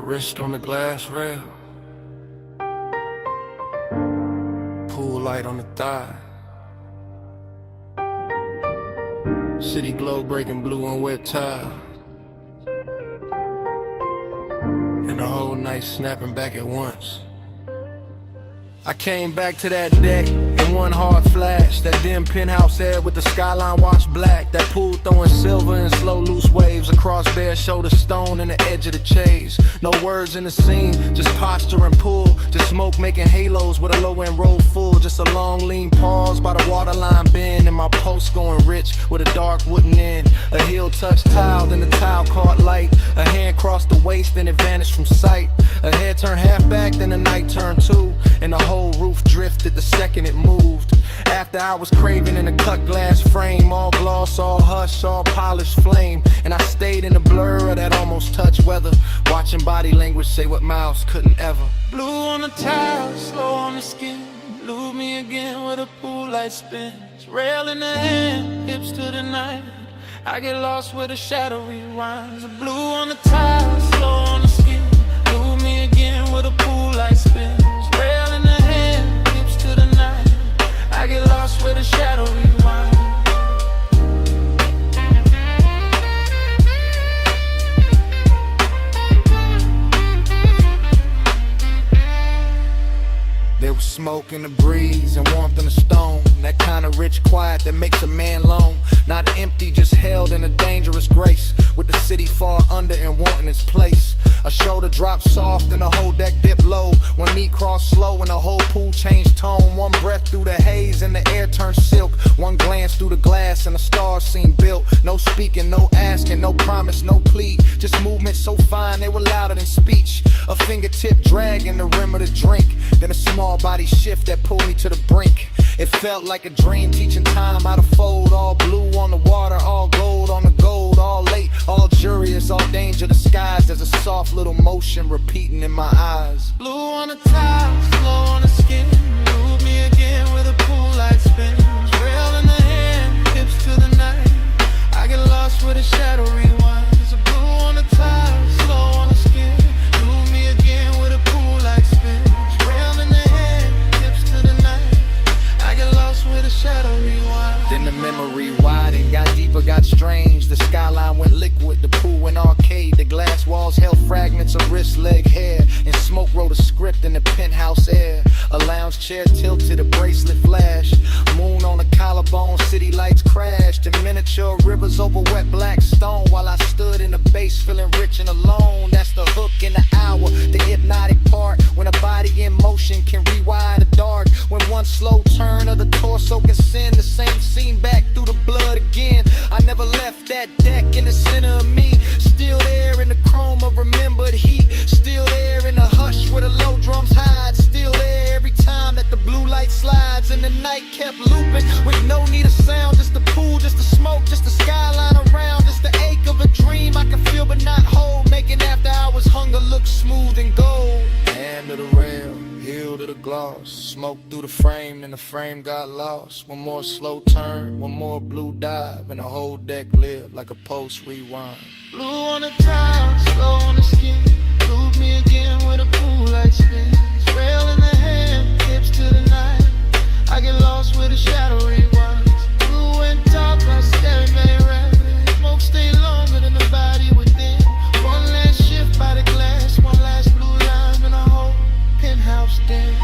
Wrist on the glass rail, pool light on the thigh, city glow breaking blue on wet tile, and the whole night snapping back at once. I came back to that deck in one hard flash. That dim penthouse air with the skyline washed black. That pool throwing silver and slow loose waves across bare shoulder stone and the edge of the chase. No words in the scene, just posture and pull. Just smoke making halos with a low end roll full. Just a long lean pause by the waterline bend. And my pulse going rich with a dark wooden end. A heel touched tile, then the tile caught light. A hand crossed the waist, then it vanished from sight. A head turned half back, then the night turned two. And the whole roof drifted the second it moved. After I was craving in a cut glass frame, all gloss, all hush, all polished flame. And I stayed in the blur of that almost touch weather, watching body language say what mouths couldn't ever. Blue on the tile, slow on the skin. Lose me again with a pool light spins. Rail in the hand, hips to the night. I get lost where the shadow rewinds. Blue on the tile, slow on the skin. Lose me again with a pool light spins. Rail in the hand, hips to the night. I get lost where the shadow rewinds. There was smoke in the breeze and warmth in the stone. That kind of rich quiet that makes a man lone. Not empty, just held in a dangerous grace. With the city far under and wanting its place. A shoulder drop soft and the whole deck dip low. One knee cross slow and the whole pool changed tone. One breath through the haze and the air turned silk. One glance through the glass and the stars seemed built. No speaking, no asking, no promise, no plea. Just movement so fine they were louder than speech. A fingertip dragging the rim of the drink. Then a small body shift that pulled me to the brink. It felt like a dream, teaching time how to fold. All blue on the water, all gold on the gold. All late, all curious, all danger disguised. There's a soft little motion repeating in my eyes. Blue on the tile, slow on the skin. Move me again with a pool light spins. Rail in the hand, hips to the night. I get lost where the shadow rewinds. Blue on the tile, slow on the skin. Move me again with a pool light spins. Rail in the hand, hips to the night. I get lost where the shadow rewinds. Then the memory widened, got deeper, got strange. The skyline went liquid, the pool went arcade. The glass walls held fragments of wrist, leg, hair. And smoke wrote a script in the penthouse air. A lounge chair tilted, a bracelet flash. Moon on a collarbone, city lights crashed. And miniature rivers over wet black stone. While I stood in the base feeling rich and alone. That's the hook in the hour, the hypnotic part. When a body in motion can rewind the dark. When one slow turn of the torso can send the same scene back through the blood again. I never left that deck in the center of me. Still there in the chrome of remembered heat. Still there in the hush where the low drums hide. Still there every time that the blue light slides. And the night kept looping with no need of sound. Just the pool, just the smoke, just the skyline around. Just the ache of a dream I can feel but not hold. Making after hours hunger look smooth and gold. Hand to the rail, heel to the gloss. Smoke through the frame, then the frame got lost. One more slow turn, one more blue dive. And the whole deck lived like a post rewind. Blue on the tile, slow on the skin. Move me again with a pool light spins. Rail in the hand, hips to the night. I get lost where the shadow rewinds. Blue and dark, I stare very rapid. Smoke stay longer than the body within. One last shift by the glass, one last blue line in a whole penthouse den.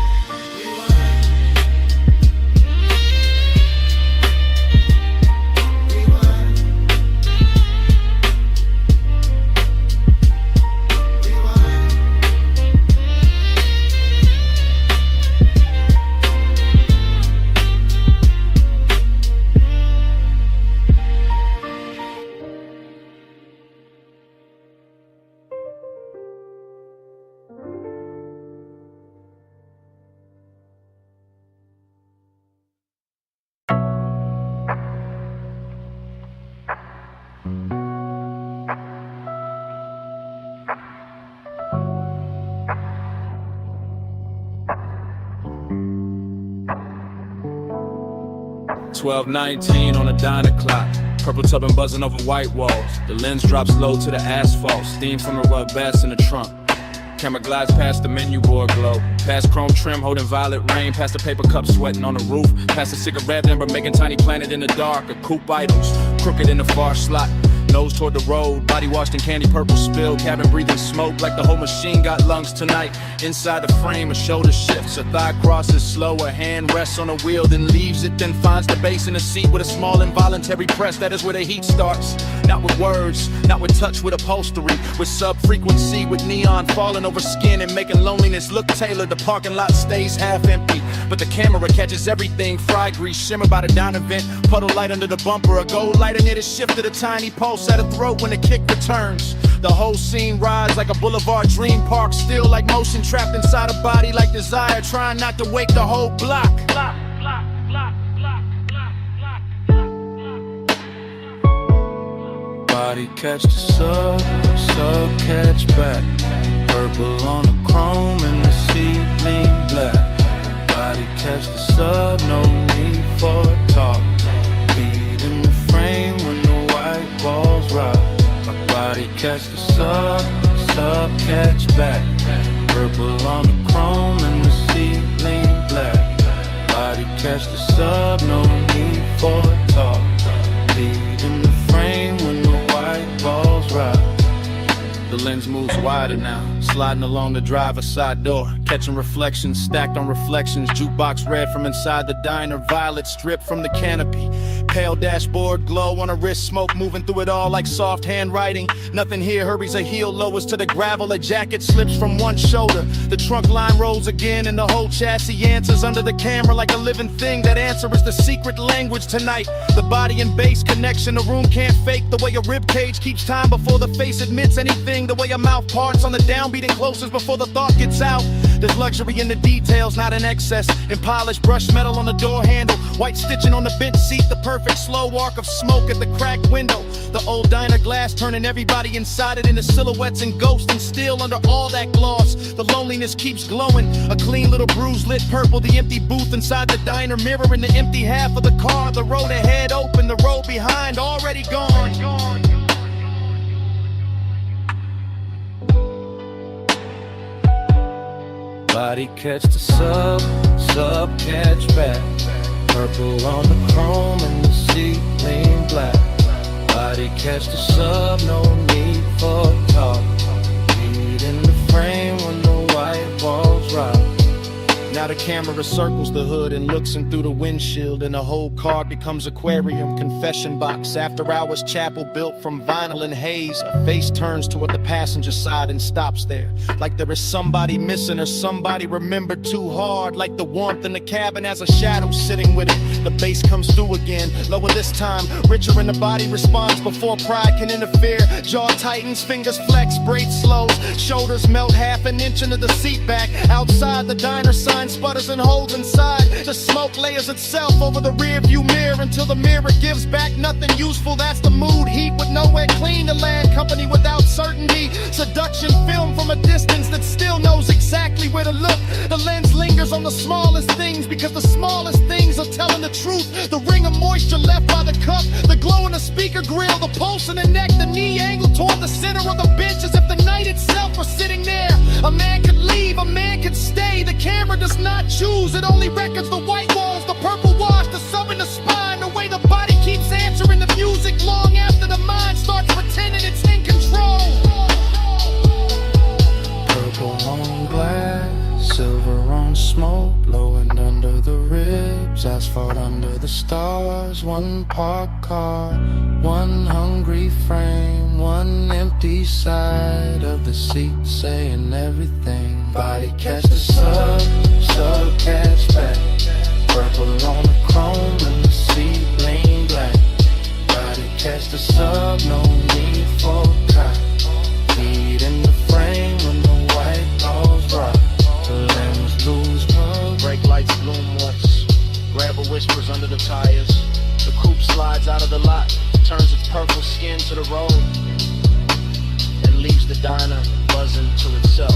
$12:19 on a diner clock. Purple tubbing buzzing over white walls. The lens drops low to the asphalt. Steam from the rug bass in the trunk. Camera glides past the menu board glow. Past chrome trim holding violet rain. Past the paper cup sweating on the roof. Past the cigarette ember making tiny planet in the dark. A coupe items crooked in the far slot. Nose toward the road, body washed in candy purple spill. Cabin breathing smoke like the whole machine got lungs tonight. Inside the frame, a shoulder shifts, a thigh crosses slow. A hand rests on a wheel, then leaves it, then finds the base in the seat with a small involuntary press. That is where the heat starts. Not with words, not with touch, with upholstery. With sub-frequency, with neon falling over skin and making loneliness look tailored. The parking lot stays half empty, but the camera catches everything. Fry grease, shimmer by the down vent. Puddle light under the bumper, a gold lighter near the shift of the tiny pulse at a throat when the kick returns. The whole scene rides like a boulevard dream park. Still like motion trapped inside a body like desire. Trying not to wake the whole block. Body catch the sub, sub catch back. Purple on the chrome and the ceiling black. Body catch the sub, no need for talk. Beat in the frame when the white balls rock. My body catch the sub, sub catch back. Purple on the chrome and the ceiling black. Body catch the sub, no need for talk. Beat in the frame when the white balls rock. The lens moves wider now, sliding along the driver's side door, catching reflections stacked on reflections. Jukebox red from inside the diner, violet stripped from the canopy. Pale dashboard glow on a wrist, smoke moving through it all like soft handwriting. Nothing here hurries a heel lowest to the gravel. A jacket slips from one shoulder. The trunk line rolls again and the whole chassis answers under the camera like a living thing. That answer is the secret language tonight. The body and bass connection, the room can't fake. The way a rib cage keeps time before the face admits anything. The way a mouth parts on the downbeat and closes before the thought gets out. There's luxury in the details, not in excess. In polished brushed metal on the door handle, white stitching on the bench seat. The perfect slow arc of smoke at the cracked window. The old diner glass turning everybody inside it into silhouettes and ghosts. And still under all that gloss, the loneliness keeps glowing. A clean little bruise lit purple. The empty booth inside the diner, mirroring the empty half of the car. The road ahead open, the road behind already gone. Body catch the sub, sub catch back. Purple on the chrome and the ceiling black. Body catch the sub, no need for talk. Beat in the frame when the white walls rock. Now the camera circles the hood and looks in through the windshield, and the whole car becomes aquarium, confession box, after hours chapel built from vinyl and haze. A face turns toward the passenger side and stops there, like there is somebody missing or somebody remembered too hard. Like the warmth in the cabin has a shadow sitting with it. The bass comes through again, lower this time, richer in the body responds before pride can interfere. Jaw tightens, fingers flex, braids slows, shoulders melt half an inch into the seat back. Outside the diner sign sputters and holds inside. The smoke layers itself over the rear view mirror until the mirror gives back nothing useful. That's the mood, heat with nowhere clean to land, company without certainty. Seduction film from a distance that still knows exactly where to look. The lens lingers on the smallest things because the smallest things are telling the truth. The ring of moisture left by the cup, the glow in the speaker grill, the pulse in the neck, the knee angle toward the center of the bench as if the night itself were sitting there. A man could leave, a man could stay. The camera does not choose, it only records the white walls, the purple wash, the sub in the spine. The way the body keeps answering the music long after the mind starts pretending it's in control. Purple on glass, silver on smoke, blowing under the ribs, asphalt under the stars. One parked car, one hungry frame, one empty side of the seat saying everything. Body catch the sub, sub catch back. Purple on the chrome and the ceiling black. Body catch the sub, no need for track. Feet in the frame when the white balls rock. The lens lose pug. Brake lights bloom once. Grabber whispers under the tires. The coupe slides out of the lot, turns its purple skin to the road, and leaves the diner buzzing to itself.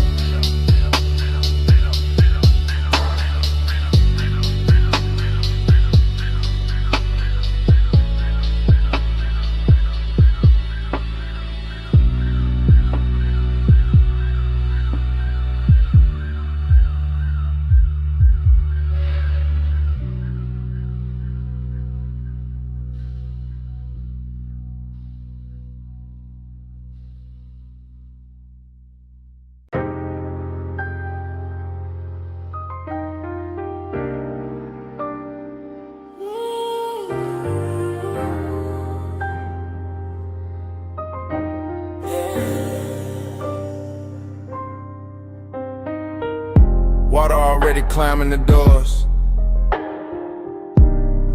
Water already climbing the doors.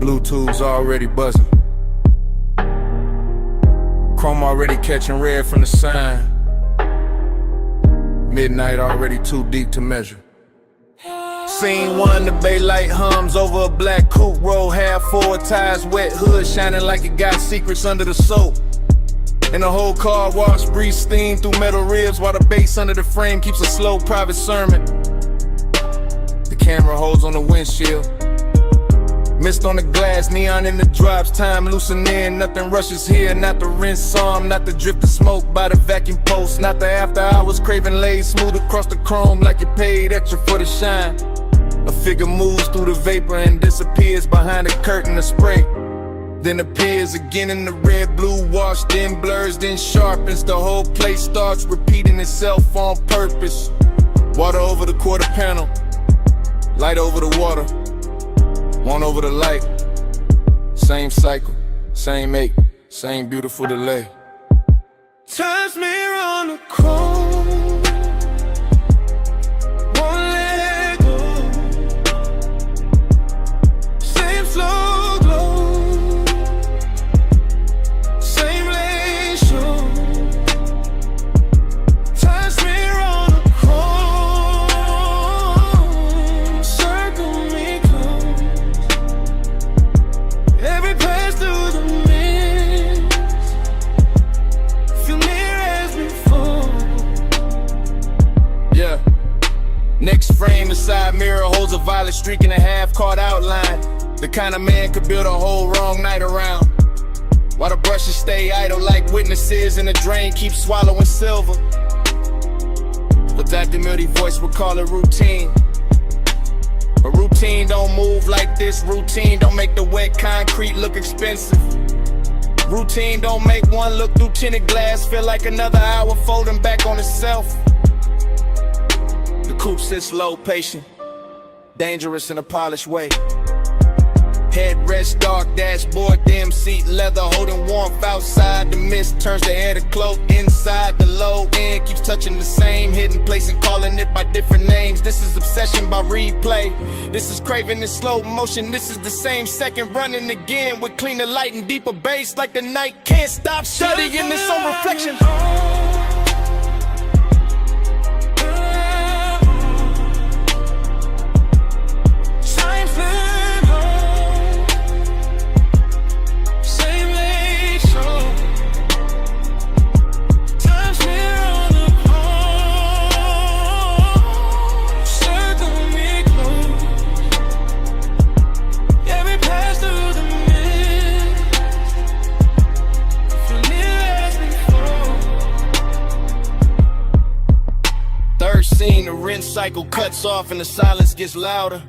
Bluetooth's already buzzing. Chrome already catching red from the sign. Midnight already too deep to measure. Scene one, the bay light hums over a black coupe, roll half full, tires wet, hood shining like it got secrets under the soap. In the whole car wash, breathe steam through metal ribs while the bass under the frame keeps a slow private sermon. The camera holds on the windshield. Mist on the glass, neon in the drops, time loosening, nothing rushes here. Not the rinse psalm, not the drift of smoke by the vacuum post. Not the after hours craving laid smooth across the chrome like you paid extra for the shine. A figure moves through the vapor and disappears behind a curtain of spray. Then appears again in the red, blue wash, then blurs, then sharpens. The whole place starts repeating itself on purpose. Water over the quarter panel, light over the water, one over the light. Same cycle, same ache, same beautiful delay. Time's mirror on the chrome, won't let it go. Same slow glow, same lane show. Time's mirror on the chrome, circle me close. Every pass through the mist, feel near as before. Yeah. Next frame, the side mirror holds a violet streak and a half-caught outline. The kind of man could build a whole wrong night around. While the brushes stay idle like witnesses and the drain keeps swallowing silver. But that demurdy voice would call it routine. But routine don't move like this. Routine don't make the wet concrete look expensive. Routine don't make one look through tinted glass feel like another hour folding back on itself. The coupe sits low, patient, dangerous in a polished way. Headrest dark, dashboard dim, seat leather holding warmth outside. The mist turns the air to cloak inside. The low end keeps touching the same hidden place and calling it by different names. This is obsession by replay. This is craving in slow motion. This is the same second running again with cleaner light and deeper bass like the night can't stop studying its own reflection. The rinse cycle cuts off and the silence gets louder.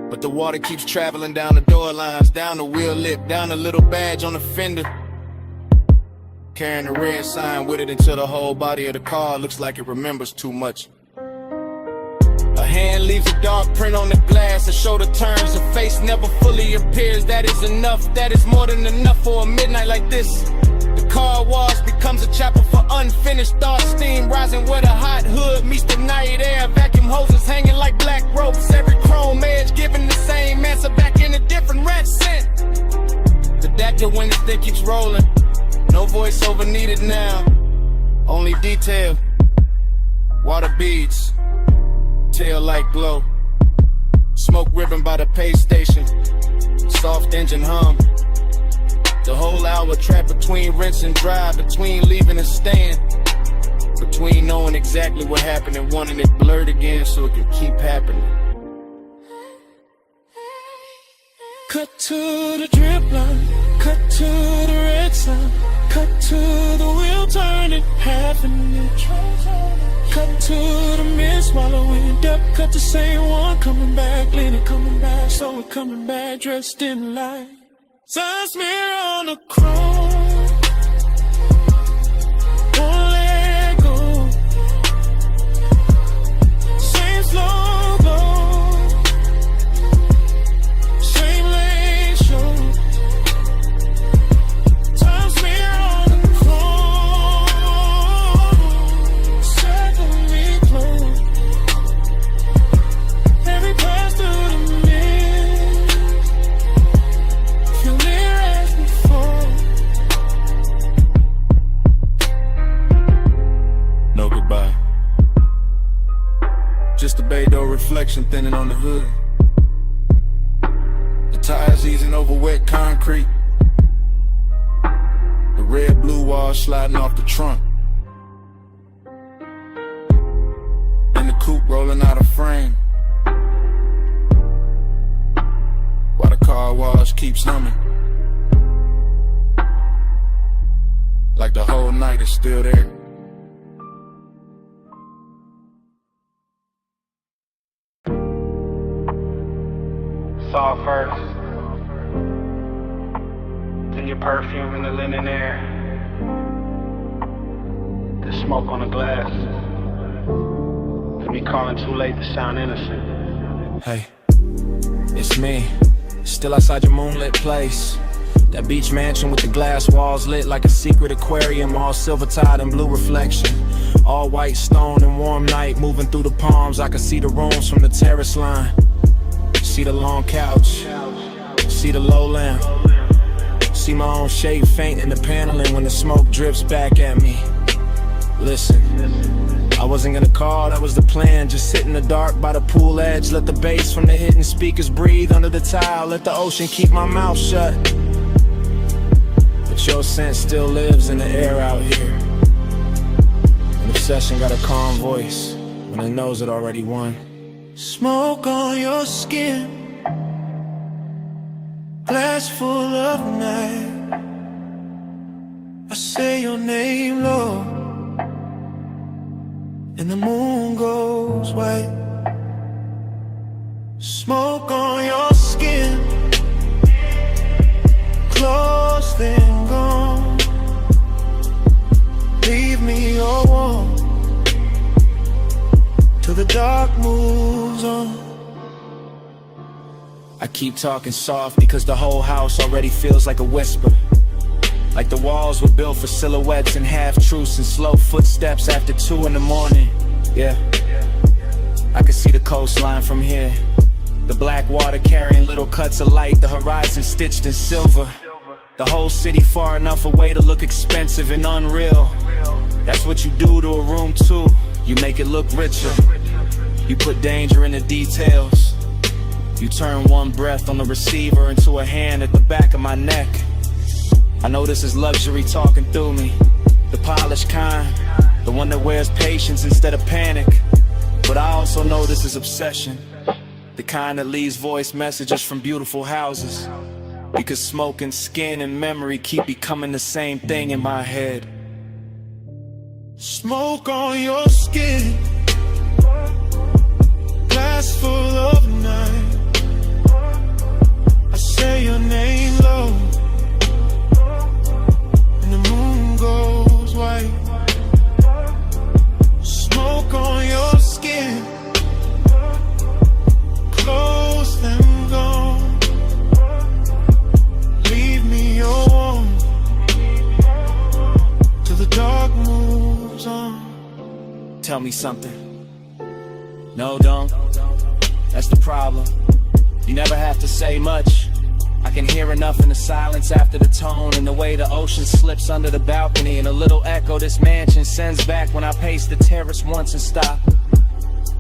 But the water keeps traveling down the door lines, down the wheel lip, down the little badge on the fender. Carrying the red sign with it until the whole body of the car looks like it remembers too much. A hand leaves a dark print on the glass, a shoulder turns, a face never fully appears. That is enough, that is more than enough for a midnight like this. The car wash becomes a chapel for unfinished thoughts. Steam rising where the hot hood meets the night air. Vacuum hoses hanging like black ropes. Every chrome edge giving the same answer back in a different red scent. The dactyl when this thing keeps rolling. No voiceover needed now. Only detail. Water beads. Tail light glow. Smoke ribbon by the pay station. Soft engine hum. The whole hour trapped between rinse and dry, between leaving and staying, between knowing exactly what happened and wanting it blurred again so it can keep happening. Cut to the drip line, cut to the red sign, cut to the wheel turning half an inch. Cut to the mist swallowing depth, cut the same one coming back, leaning, coming back, so we're coming back, dressed in light. Time's mirror on the chrome, won't let go. Same slow glow, same lane show. Time's mirror on the chrome, circle me close. Every pass through the no goodbye. Just a bay door reflection thinning on the hood. The tires easing over wet concrete. The Red, blue wall sliding off the trunk. And the coupe rolling out of frame. While the car wash keeps humming. Like the whole night is still there. Saw first, then your perfume in the linen air, the smoke on the glass, and me calling too late to sound innocent. Hey, it's me, still outside your moonlit place. That beach mansion with the glass walls lit like a secret aquarium, all silver tide and blue reflection. All white stone and warm night moving through the palms. I can see the rooms from the terrace line. See the long couch, see the low lamp, see my own shape faint in the paneling when the smoke drips back at me. Listen, I wasn't gonna call, that was the plan. Just sit in the dark by the pool edge, let the bass from the hidden speakers breathe under the tile, let the ocean keep my mouth shut. But your scent still lives in the air out here. An obsession got a calm voice when it knows it already won. Smoke on your skin, glass full of night. I say your name, Lord, and the moon goes white. Smoke on your skin, close then gone. Leave me all warm till the dark moves on. I keep talking soft because the whole house already feels like a whisper. Like the walls were built for silhouettes and half-truths and slow footsteps after 2 in the morning. Yeah, I can see the coastline from here. The black water carrying little cuts of light, the horizon stitched in silver. The whole city far enough away to look expensive and unreal. That's what you do to a room too. You make it look richer. You put danger in the details. You turn one breath on the receiver into a hand at the back of my neck. I know this is luxury talking through me. The polished kind, the one that wears patience instead of panic. But I also know this is obsession. The kind that leaves voice messages from beautiful houses. Because smoke and skin and memory keep becoming the same thing in my head. Smoke on your skin, glass full of night. I say your name low, and the moon goes white. Smoke on your skin, close them gone. Leave me your warm till the dark moves on. Tell me something. No, don't. That's the problem. You never have to say much. I can hear enough in the silence after the tone, and the way the ocean slips under the balcony, and a little echo this mansion sends back when I pace the terrace once and stop.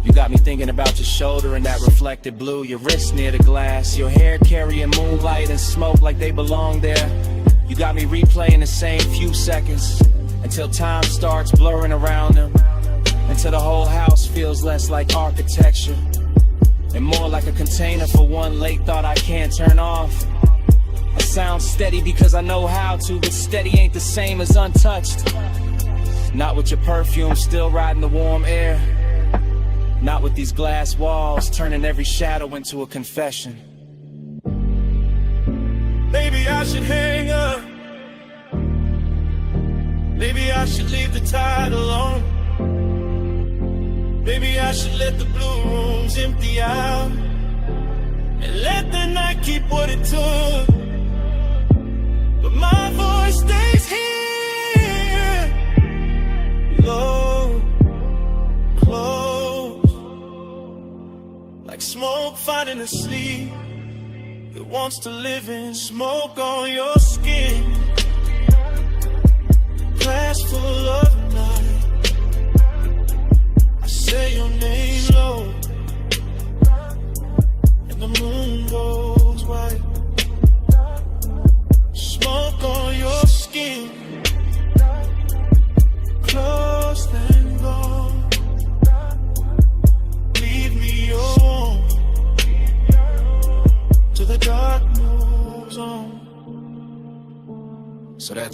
You got me thinking about your shoulder and that reflected blue, your wrist near the glass, your hair carrying moonlight and smoke like they belong there. You got me replaying the same few seconds until time starts blurring around them, until the whole house feels less like architecture and more like a container for one late thought I can't turn off. I sound steady because I know how to, but steady ain't the same as untouched. Not with your perfume still riding the warm air. Not with these glass walls turning every shadow into a confession. Maybe I should hang up. Maybe I should leave the tide alone. Maybe I should let the blue rooms empty out and let the night keep what it took. But my voice stays here, low, close, like smoke finding a sleep that wants to live in. Smoke on your skin, glass full of night. I say your name low, and the moon goes white. Smoke on your skin,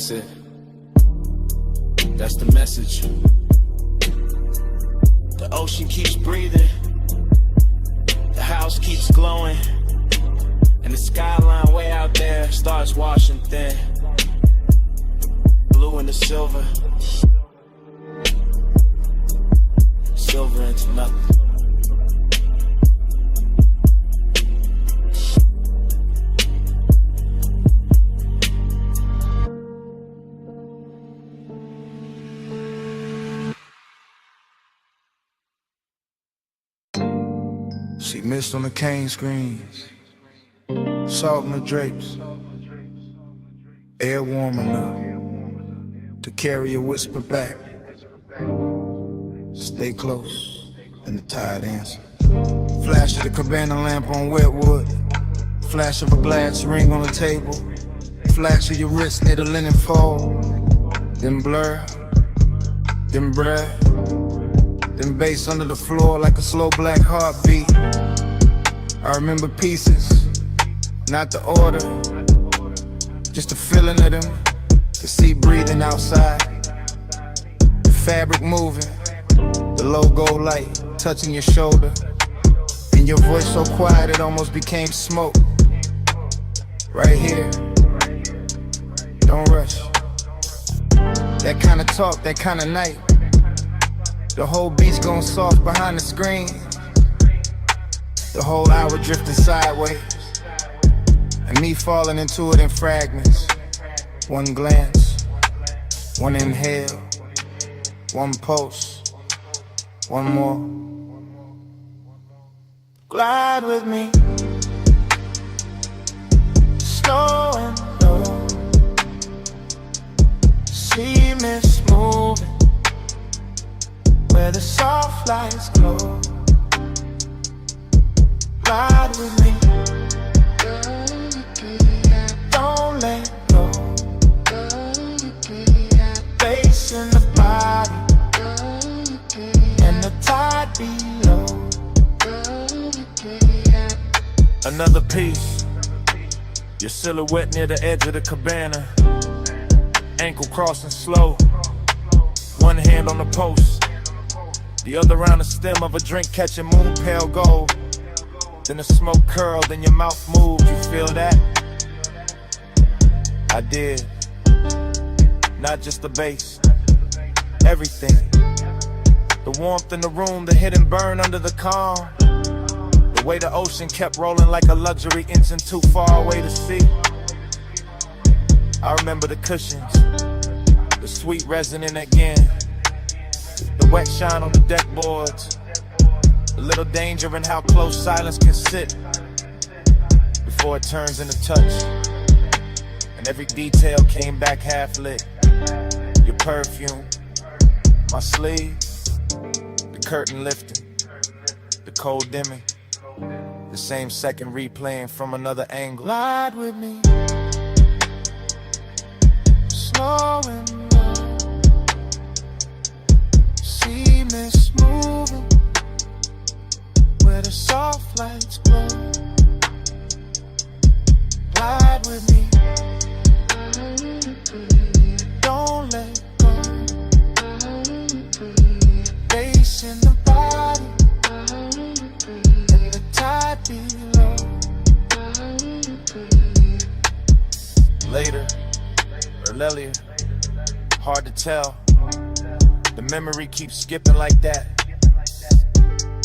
That's it. That's the message. The ocean keeps breathing, the house keeps glowing, and the skyline way out there starts washing thin. Blue into silver, silver into nothing. See mist on the cane screens, salt in the drapes, air warm enough to carry a whisper back. Stay close, and the tide answer. Flash of the cabana lamp on wet wood, flash of a glass ring on the table, flash of your wrist near the linen fold, then blur, then breath, then bass under the floor like a slow black heartbeat. I remember pieces, not the order, just the feeling of them, the sea breathing outside, the fabric moving, the logo light touching your shoulder, and your voice so quiet it almost became smoke. Right here, don't rush. That kind of talk, that kind of night. The whole beach going soft behind the screen. The whole hour drifting sideways, and me falling into it in fragments. One glance, one inhale, one pulse, one more. Glide with me, slow and low. See mist moving where the soft lights glow. Ride with me, don't let go. Bass in the body, and the tide below. Another piece, your silhouette near the edge of the cabana, ankle crossing slow, one hand on the post, the other around the stem of a drink catching moon pale gold. Then the smoke curled and your mouth moved, you feel that? I did. Not just the bass, everything. The warmth in the room, the hidden burn under the calm. The way the ocean kept rolling like a luxury engine too far away to see. I remember the cushions, the sweet resonant again, the wet shine on the deck boards. A little danger in how close silence can sit before it turns into touch. And every detail came back half lit. Your perfume, my sleeve, the curtain lifting, the cold dimming, the same second replaying from another angle. Glide with me, slow and low. See mist moving where the soft lights glow. Glide with me, don't let go. Bass in the body, and the tide below. Later, or earlier, hard to tell. The memory keeps skipping like that.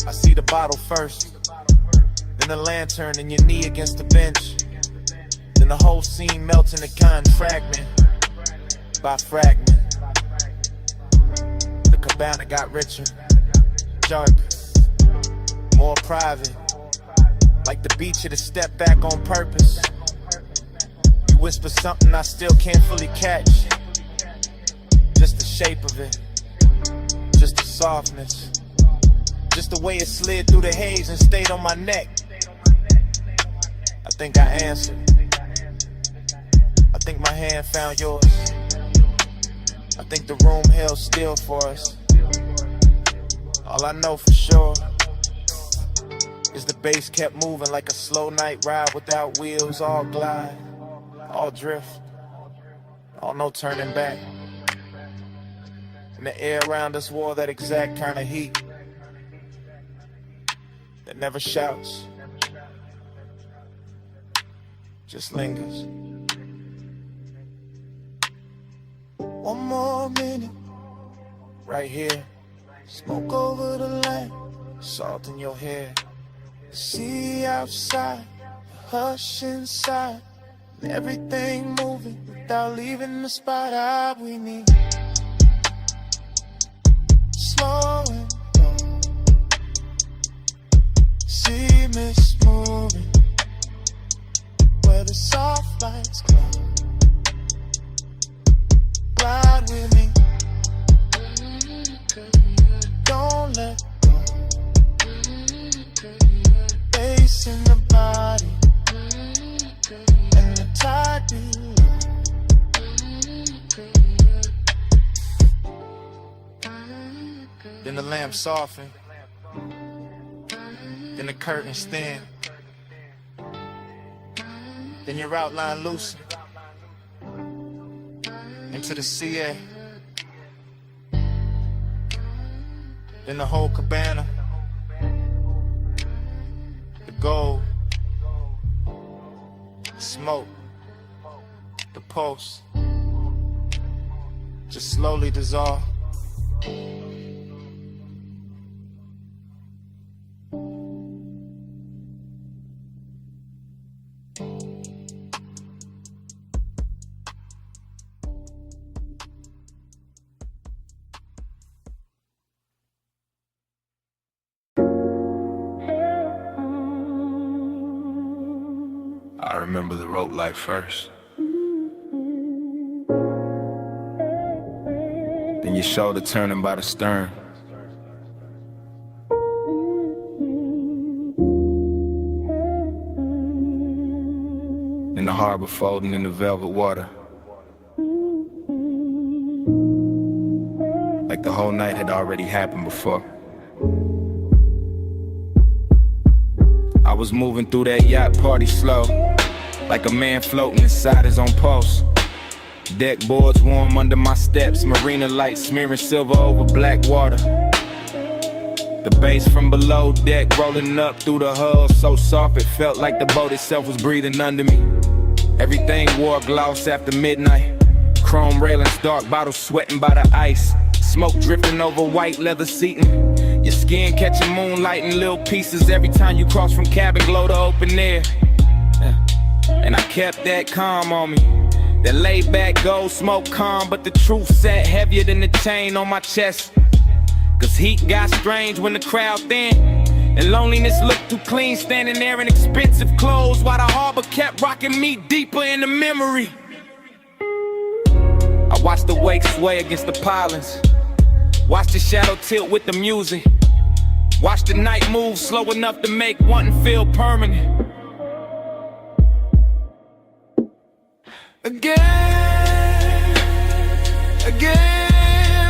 I see the bottle first, then the lantern and your knee against the bench. Then the whole scene melts into kind fragment by fragment. The cabana got richer, darker, more private. Like the beach had to step back on purpose. You whisper something I still can't fully catch. Just the shape of it, just the softness, just the way it slid through the haze and stayed on my neck. I think I answered. I think my hand found yours. I think the room held still for us. All I know for sure is the bass kept moving like a slow night ride without wheels. All glide, all drift, Oh, no turning back. And the air around us wore that exact kind of heat that never shouts, just lingers. One more minute, right here. Smoke over the land, salt in your hair. See outside, hush inside, and everything moving without leaving the spot. We need slowing down. See mist moving where the soft lights glow. Ride with me, don't let go. Bass in the body and the tide below. Then the lamp soften, then the curtains thin, then your outline loosen into the CA. Then the whole cabana, the gold, smoke, the pulse, just slowly dissolve. I remember the rope life first. Then your shoulder turning by the stern. Then the harbor folding in the velvet water. Like the whole night had already happened before. I was moving through that yacht party slow, like a man floating inside his own pulse. Deck boards warm under my steps, marina lights smearing silver over black water. The bass from below deck rolling up through the hull, so soft it felt like the boat itself was breathing under me. Everything wore gloss after midnight, chrome railings, dark bottles sweating by the ice, smoke drifting over white leather seating. Your skin catching moonlight in little pieces every time you cross from cabin glow to open air. And I kept that calm on me, that laid back gold smoke calm, but the truth sat heavier than the chain on my chest. Cause heat got strange when the crowd thin, and loneliness looked too clean standing there in expensive clothes, while the harbor kept rocking me deeper into memory. I watched the wake sway against the pilings, watched the shadow tilt with the music, watched the night move slow enough to make one feel permanent. Again,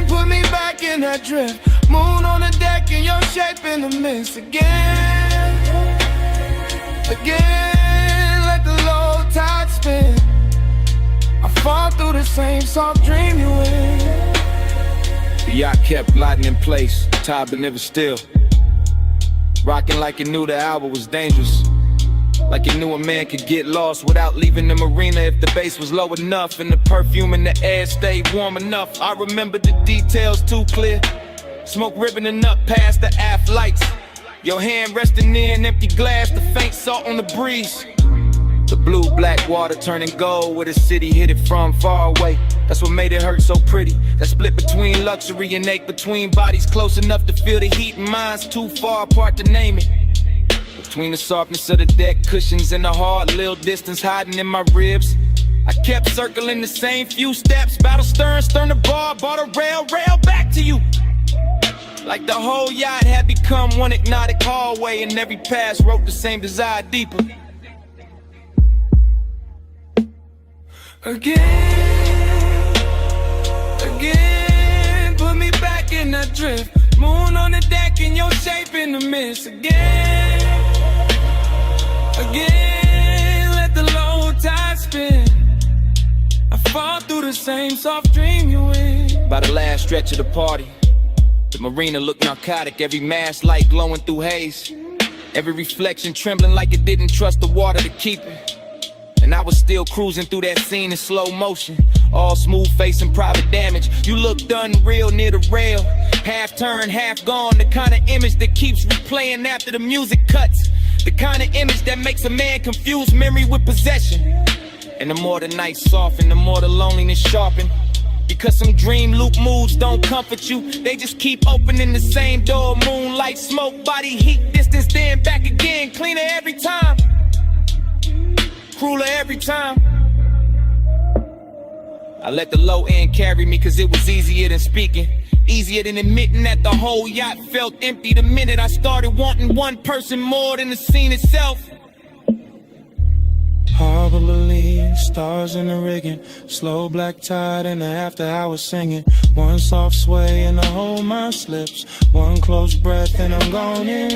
put me back in that drift. Moon on the deck and your shape in the mist. Again, let the low tide spin. I fall through the same soft dream you in. The yacht kept gliding in place, tide but never still, rocking like it knew the hour was dangerous, like it knew a man could get lost without leaving the marina if the bass was low enough and the perfume in the air stayed warm enough. I remember the details too clear, smoke ribboning up past the aft lights, your hand resting near an empty glass, the faint salt on the breeze. The blue black water turning gold where the city hit it from far away. That's what made it hurt so pretty. That split between luxury and ache, between bodies close enough to feel the heat and minds too far apart to name it. Between the softness of the deck cushions and the hard little distance hiding in my ribs, I kept circling the same few steps. Battle stern, stern to bar, bought a rail back to you. Like the whole yacht had become one hypnotic hallway, and every pass wrote the same desire deeper. Again, put me back in that drift. Moon on the deck and your shape in the mist. Again, let the low tide spin. I fall through the same soft dream you in. By the last stretch of the party, the marina looked narcotic, every mask light glowing through haze, every reflection trembling like it didn't trust the water to keep it. And I was still cruising through that scene in slow motion, all smooth face and private damage. You looked unreal near the rail, half turned, half gone, the kind of image that keeps replaying after the music cuts, the kind of image that makes a man confuse memory with possession. And the more the night soften, the more the loneliness sharpen, because some dream loop moods don't comfort you, they just keep opening the same door. Moonlight, smoke, body heat, distance, then back again. Cleaner every time, crueler every time. I let the low end carry me cause it was easier than speaking, easier than admitting that the whole yacht felt empty the minute I started wanting one person more than the scene itself. Harbor Lily, stars in the rigging, slow black tide in the after hours singing. One soft sway and the whole mind slips, one close breath and I'm gone in.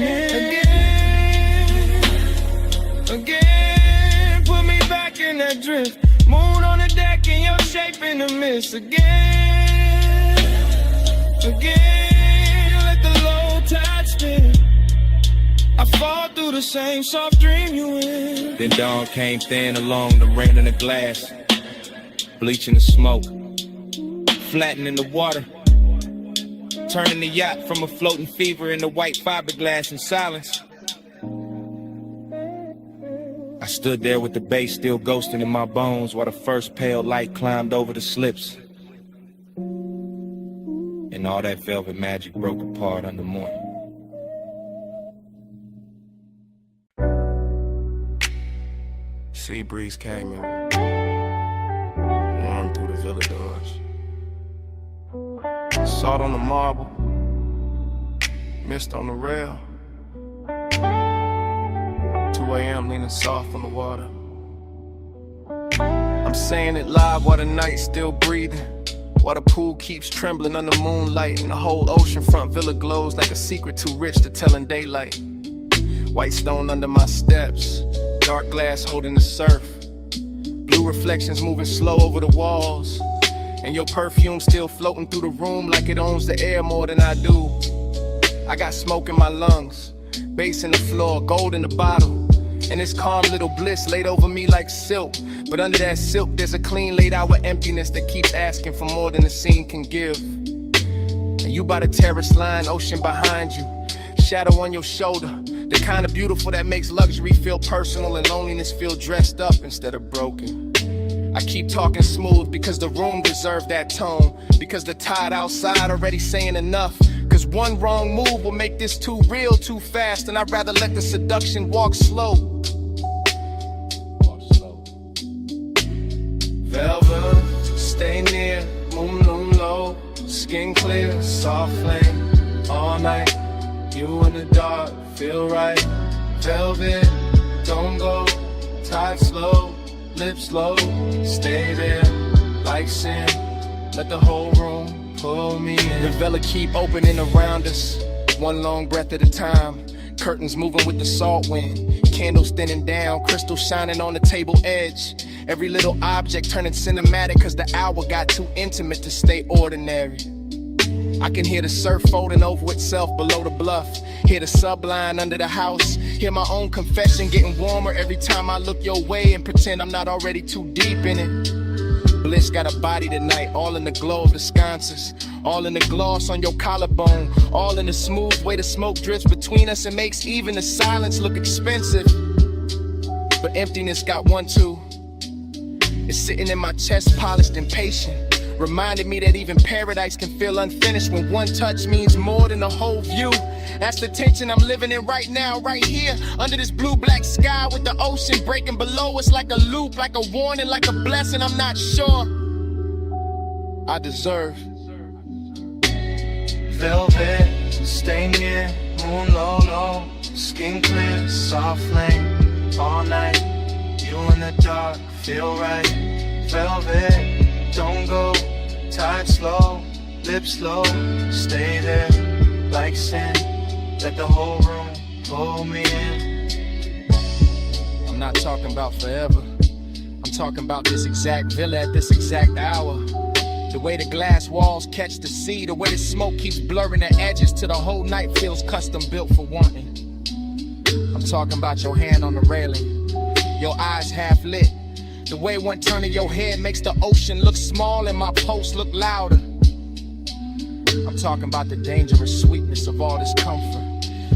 Again, put me back in that drift. Moon on the deck and your shape in the mist. Again, let the low tide spin. I fall through the same soft dream you in. Then dawn came thin along the rain in the glass, bleaching the smoke, flattening the water, turning the yacht from a floating fever into white fiberglass in silence. I stood there with the bass still ghosting in my bones while the first pale light climbed over the slips, and all that velvet magic broke apart under morning. Sea breeze came in, warm through the villa doors. Salt on the marble, mist on the rail. 2 a.m. leaning soft on the water. I'm saying it live while the night's still breathing, while the pool keeps trembling under moonlight, and the whole oceanfront villa glows like a secret too rich to tell in daylight. White stone under my steps, dark glass holding the surf, blue reflections moving slow over the walls, and your perfume still floating through the room like it owns the air more than I do. I got smoke in my lungs, bass in the floor, gold in the bottle, and this calm little bliss laid over me like silk. But under that silk there's a clean laid out with emptiness that keeps asking for more than the scene can give. And you by the terrace line, ocean behind you, shadow on your shoulder, the kind of beautiful that makes luxury feel personal and loneliness feel dressed up instead of broken. I keep talking smooth because the room deserved that tone, because the tide outside already saying enough, cause one wrong move will make this too real too fast, and I'd rather let the seduction walk slow. Velvet, stay near, moon loom low, skin clear, soft flame, all night. You in the dark, feel right. Velvet, don't go, tide slow, lips low, stay there, like sin. Let the whole room pull me in. The villa keep opening around us, one long breath at a time. Curtains moving with the salt wind, candles thinning down, crystals shining on the table edge. Every little object turning cinematic cause the hour got too intimate to stay ordinary. I can hear the surf folding over itself below the bluff, hear the subline under the house, hear my own confession getting warmer every time I look your way and pretend I'm not already too deep in it. Bliss got a body tonight, all in the glow of the sconces, all in the gloss on your collarbone, all in the smooth way the smoke drifts between us and makes even the silence look expensive. But emptiness got one too. It's sitting in my chest, polished and patient, reminded me that even paradise can feel unfinished when one touch means more than the whole view. That's the tension I'm living in right now, right here, under this blue-black sky with the ocean breaking below us like a loop, like a warning, like a blessing I'm not sure I deserve. Velvet, stay near, moon low, low, skin clear, soft flame, all night. You in the dark, feel right. Velvet, don't go, tide slow, lips slow, stay there, like sin. Let the whole room pull me in. I'm not talking about forever, I'm talking about this exact villa at this exact hour. The way the glass walls catch the sea, the way the smoke keeps blurring the edges till the whole night feels custom built for wanting. I'm talking about your hand on the railing, your eyes half lit. The way one turn of your head makes the ocean look small and my pulse look louder. I'm talking about the dangerous sweetness of all this comfort.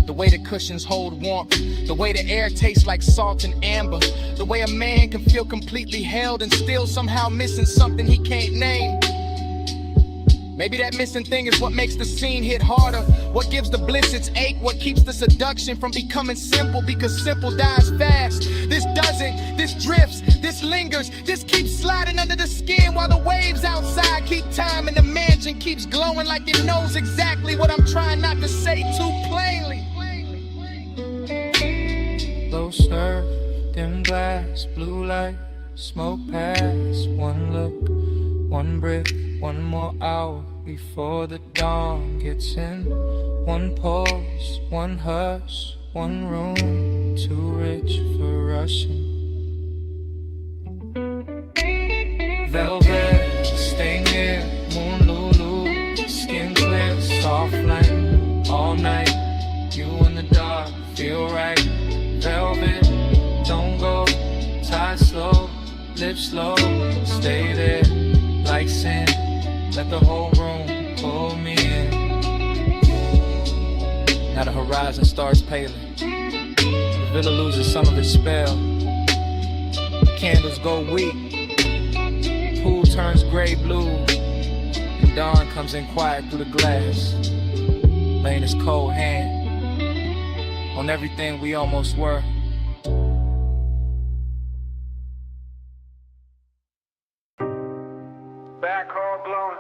The way the cushions hold warmth, the way the air tastes like salt and amber, the way a man can feel completely held and still somehow missing something he can't name. Maybe that missing thing is what makes the scene hit harder, what gives the bliss its ache, what keeps the seduction from becoming simple, because simple dies fast. This doesn't, this drifts, this lingers, this keeps sliding under the skin while the waves outside keep time and the mansion keeps glowing like it knows exactly what I'm trying not to say too plainly. Low surf, dim glass, blue light, smoke pass. One look, one breath, one more hour before the dawn gets in. One pulse, one hush, one room, too rich for rushing. Velvet, stay near, moon lulu, skin clear, soft light, all night. You in the dark, feel right. Velvet, don't go, tie slow, lips slow, stay there, like sin. Let the whole room pull me in. Now the horizon starts paling. The villa loses some of its spell. Candles go weak. Pool turns gray blue. And dawn comes in quiet through the glass, laying his cold hand on everything we almost were. Back hall blowing.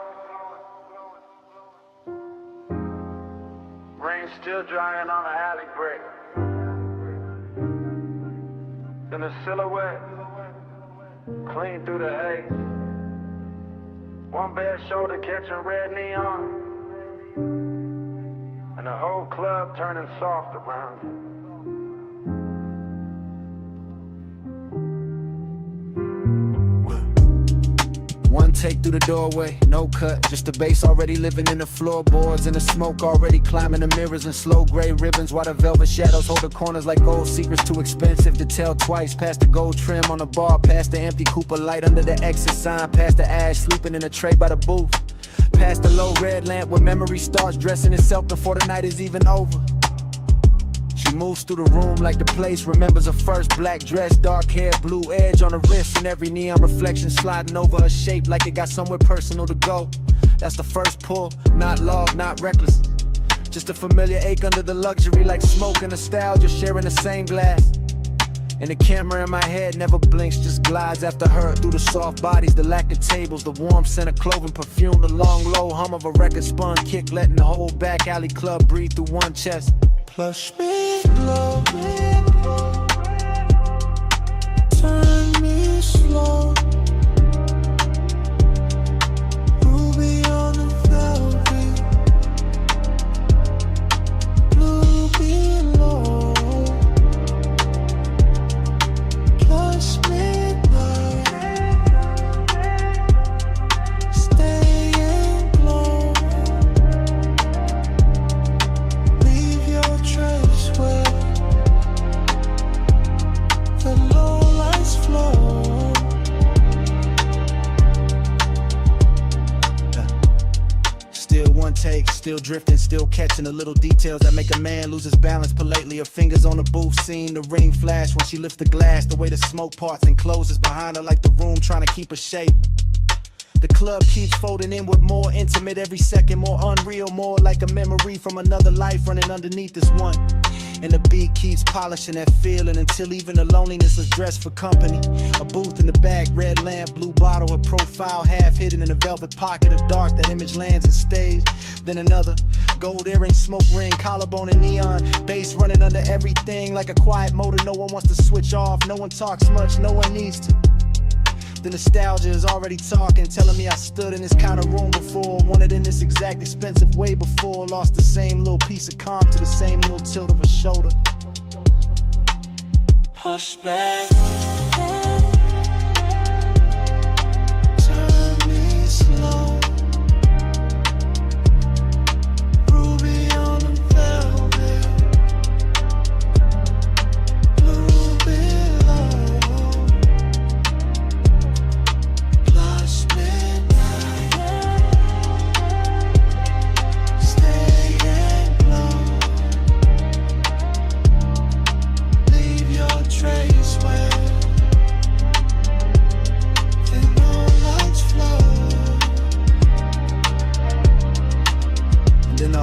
Rain still drying on the alley brick. Then a silhouette clean through the haze. One bare shoulder catching red neon. And the whole club turning soft around you. One take through the doorway, no cut, just the bass already living in the floorboards, and the smoke already climbing the mirrors in slow gray ribbons, while the velvet shadows hold the corners like gold secrets too expensive to tell twice. Past the gold trim on the bar, past the empty Cooper light under the exit sign, past the ash sleeping in a tray by the booth, past the low red lamp where memory starts dressing itself before the night is even over. She moves through the room like the place remembers her first black dress, dark hair, blue edge on her wrist, and every neon reflection sliding over her shape like it got somewhere personal to go. That's the first pull, not love, not reckless, just a familiar ache under the luxury, like smoke and nostalgia sharing the same glass. And the camera in my head never blinks, just glides after her through the soft bodies, the lack of tables, the warm scent of clothing, perfume, the long low hum of a record spun kick, letting the whole back alley club breathe through one chest. Plush me low, turn me slow. Ruby on the velvet, blue below. Plush midnight, stay glow. Leave your trace where the low lights flow. Still one take, still drifting, still catching the little details that make a man lose his balance politely. Her fingers on the booth, seeing the ring flash when she lifts the glass, the way the smoke parts and closes behind her like the room trying to keep her shape. The club keeps folding inward, more intimate every second, more unreal, more like a memory from another life running underneath this one. And the beat keeps polishing that feeling until even the loneliness is dressed for company. A booth in the back, red lamp, blue bottle, a profile half hidden in a velvet pocket of dark. That image lands and stays. Then another gold earring, smoke ring, collarbone and neon, bass running under everything like a quiet motor. No one wants to switch off, no one talks much, no one needs to. The nostalgia is already talking, telling me I stood in this kind of room before, wanted in this exact expensive way before, lost the same little piece of calm to the same little tilt of a shoulder. Push back,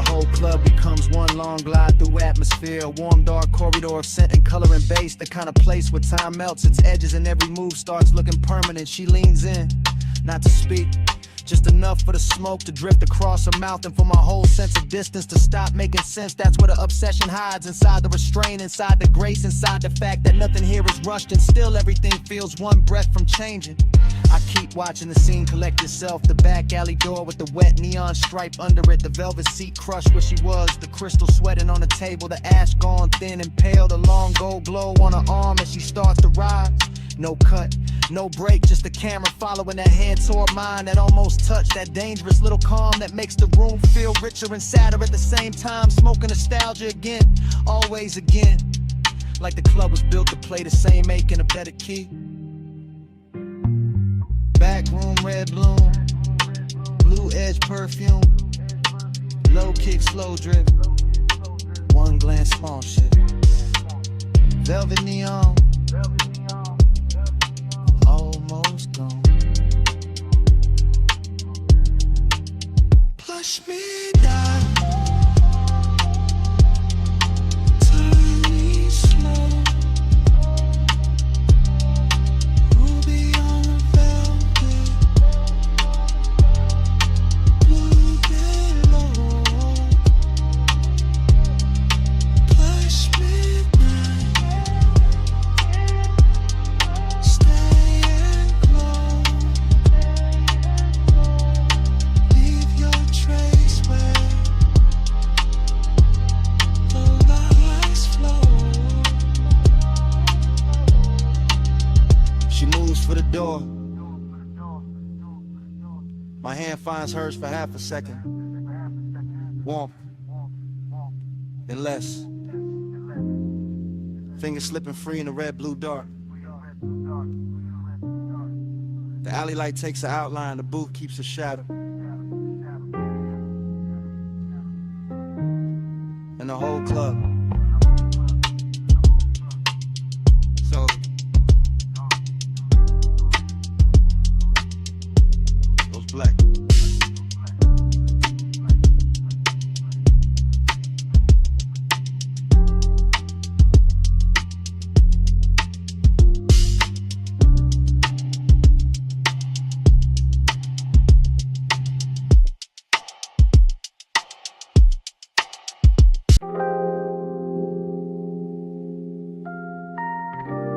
the whole club becomes one long glide through atmosphere. A warm dark corridor of scent and color and bass, the kind of place where time melts its edges and every move starts looking permanent. She leans in, not to speak, just enough for the smoke to drift across her mouth and for my whole sense of distance to stop making sense. That's where the obsession hides, inside the restraint, inside the grace, inside the fact that nothing here is rushed and still everything feels one breath from changing. I keep watching the scene collect itself, the back alley door with the wet neon stripe under it, the velvet seat crushed where she was, the crystal sweating on the table, the ash gone thin and pale, the long gold glow on her arm as she starts to rise. No cut, no break, just the camera following that hand toward mine, that almost touch, that dangerous little calm that makes the room feel richer and sadder at the same time. Smoking nostalgia again, always again, like the club was built to play the same ache in a better key. Back room, red bloom, blue edge perfume, low kick, slow drip, one glance, small shit, velvet neon, almost gone. Push me down, turn me slow. Ruby on velvet, blue below. Push midnight, stay glow. Leave your trace where the lights flow. She moves for the door. My hand finds hers for half a second. Warmth, then less. Fingers slipping free in the red blue dark. The alley light takes an outline, the booth keeps a shadow. And the whole club. So goes black.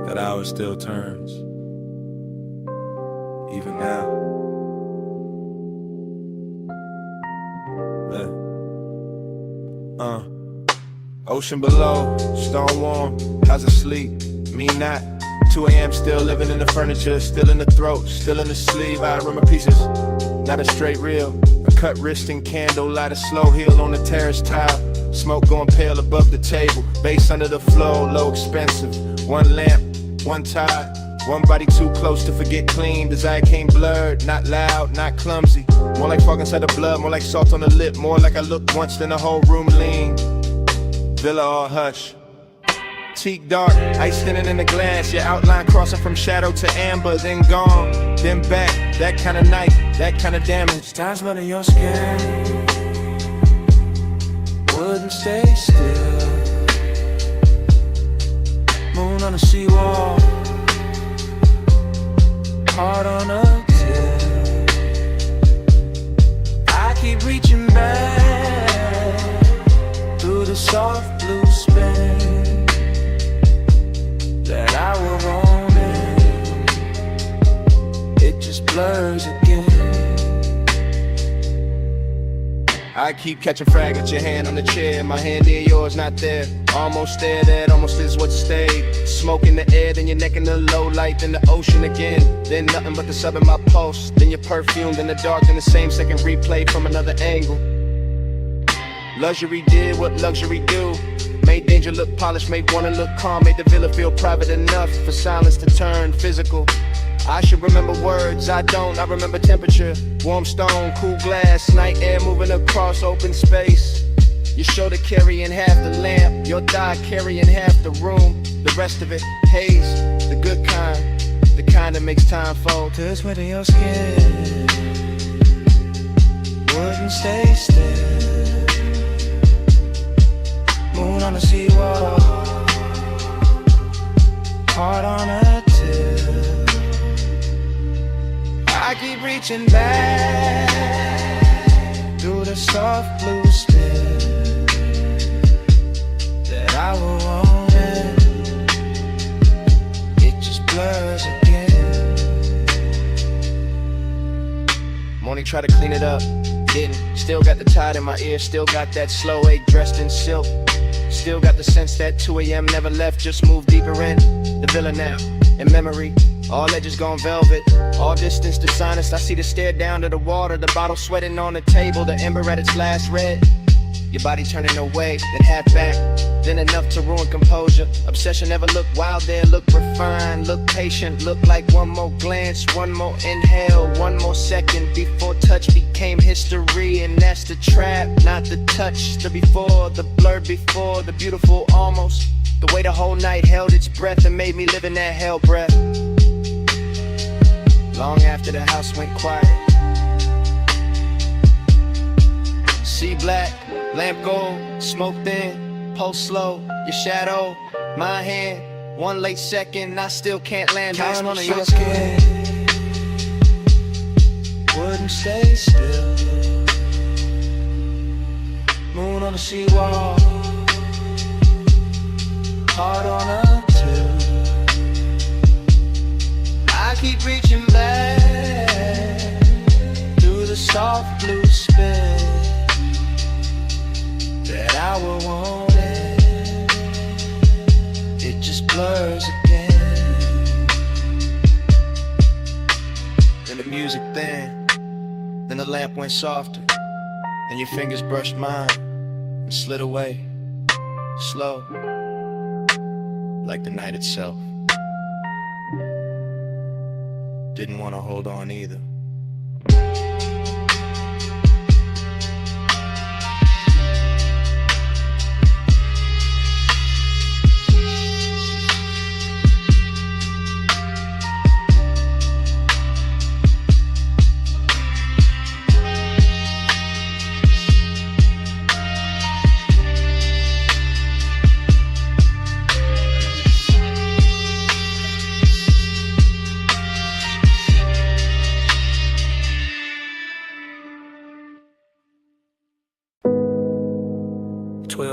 That hour still turns, even now. Ocean below, stone warm, how's it sleep? Me not. 2 a.m. still living in the furniture, still in the throat, still in the sleeve. I remember pieces, not a straight reel. A cut wrist and candle, light a slow heel on the terrace tile. Smoke going pale above the table, bass under the flow, low expensive. One lamp, one tide, one body too close to forget clean. Desire came blurred, not loud, not clumsy. More like fog inside the blood, more like salt on the lip. More like I looked once, then the whole room leaned. Villa all hush. Teak dark, ice thinning in the glass. Your outline crossing from shadow to amber, then gone, then back. That kind of night, that kind of damage. Stars under your skin wouldn't stay still. Moon on the seawall, heart on a tilt. I keep reaching back through the soft blue spin that I will roam in. It just blurs again. I keep catching frag at your hand on the chair. My hand in yours, not there. Almost there, that almost is what stayed. Smoke in the air, then your neck in the low light, then the ocean again. Then nothing but the sub in my pulse. Then your perfume, then the dark, then the same second replay from another angle. Luxury did what luxury do. Made danger look polished, made wanna look calm. Made the villa feel private enough for silence to turn physical. I should remember words, I don't. I remember temperature, warm stone, cool glass, night air moving across open space. Your shoulder carrying half the lamp, your thigh carrying half the room. The rest of it, haze, the good kind, the kind that makes time fold. To sweat in your skin wouldn't stay still. reaching back through the soft blue spill that I will want it. It just blurs again. Morning, try to clean it up, didn't. Still got the tide in my ear, still got that slow 8 dressed in silk. Still got the sense that 2 a.m. never left, just moved deeper in the villa now. In memory, all edges gone velvet, all distance to sinus. I see the stare down to the water, the bottle sweating on the table, the ember at its last red. Your body turning away, then half back, then enough to ruin composure. Obsession never looked wild there, look refined, look patient, look like one more glance, one more inhale, one more second before touch became history. And that's the trap, not the touch, the before, the blurred before, the beautiful almost. The way the whole night held its breath and made me live in that hell breath. Long after the house went quiet. See black, lamp gold, smoke thin, pulse slow, your shadow, my hand. 1 late second, I still can't land Count on your your skin, wouldn't stay still. Moon on the seawall, heart on a till. I keep reaching back through the soft blue spill that I will want it. It just blurs again. Then the music thin, then the lamp went softer, and your fingers brushed mine and slid away, slow, like the night itself. Didn't want to hold on either.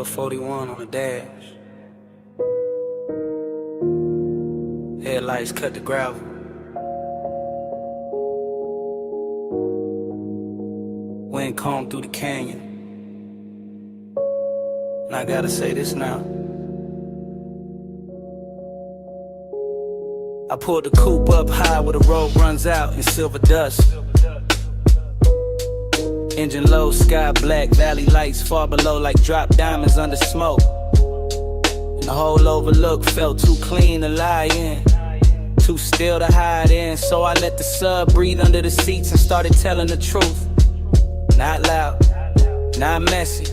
.41 on the dash. Headlights cut the gravel. Wind combed through the canyon. And I gotta say this now. I pulled the coupe up high where the road runs out in silver dust. Engine low, sky black, valley lights far below like drop diamonds under smoke. And the whole overlook felt too clean to lie in, too still to hide in. So I let the sub breathe under the seats and started telling the truth. Not loud, not messy,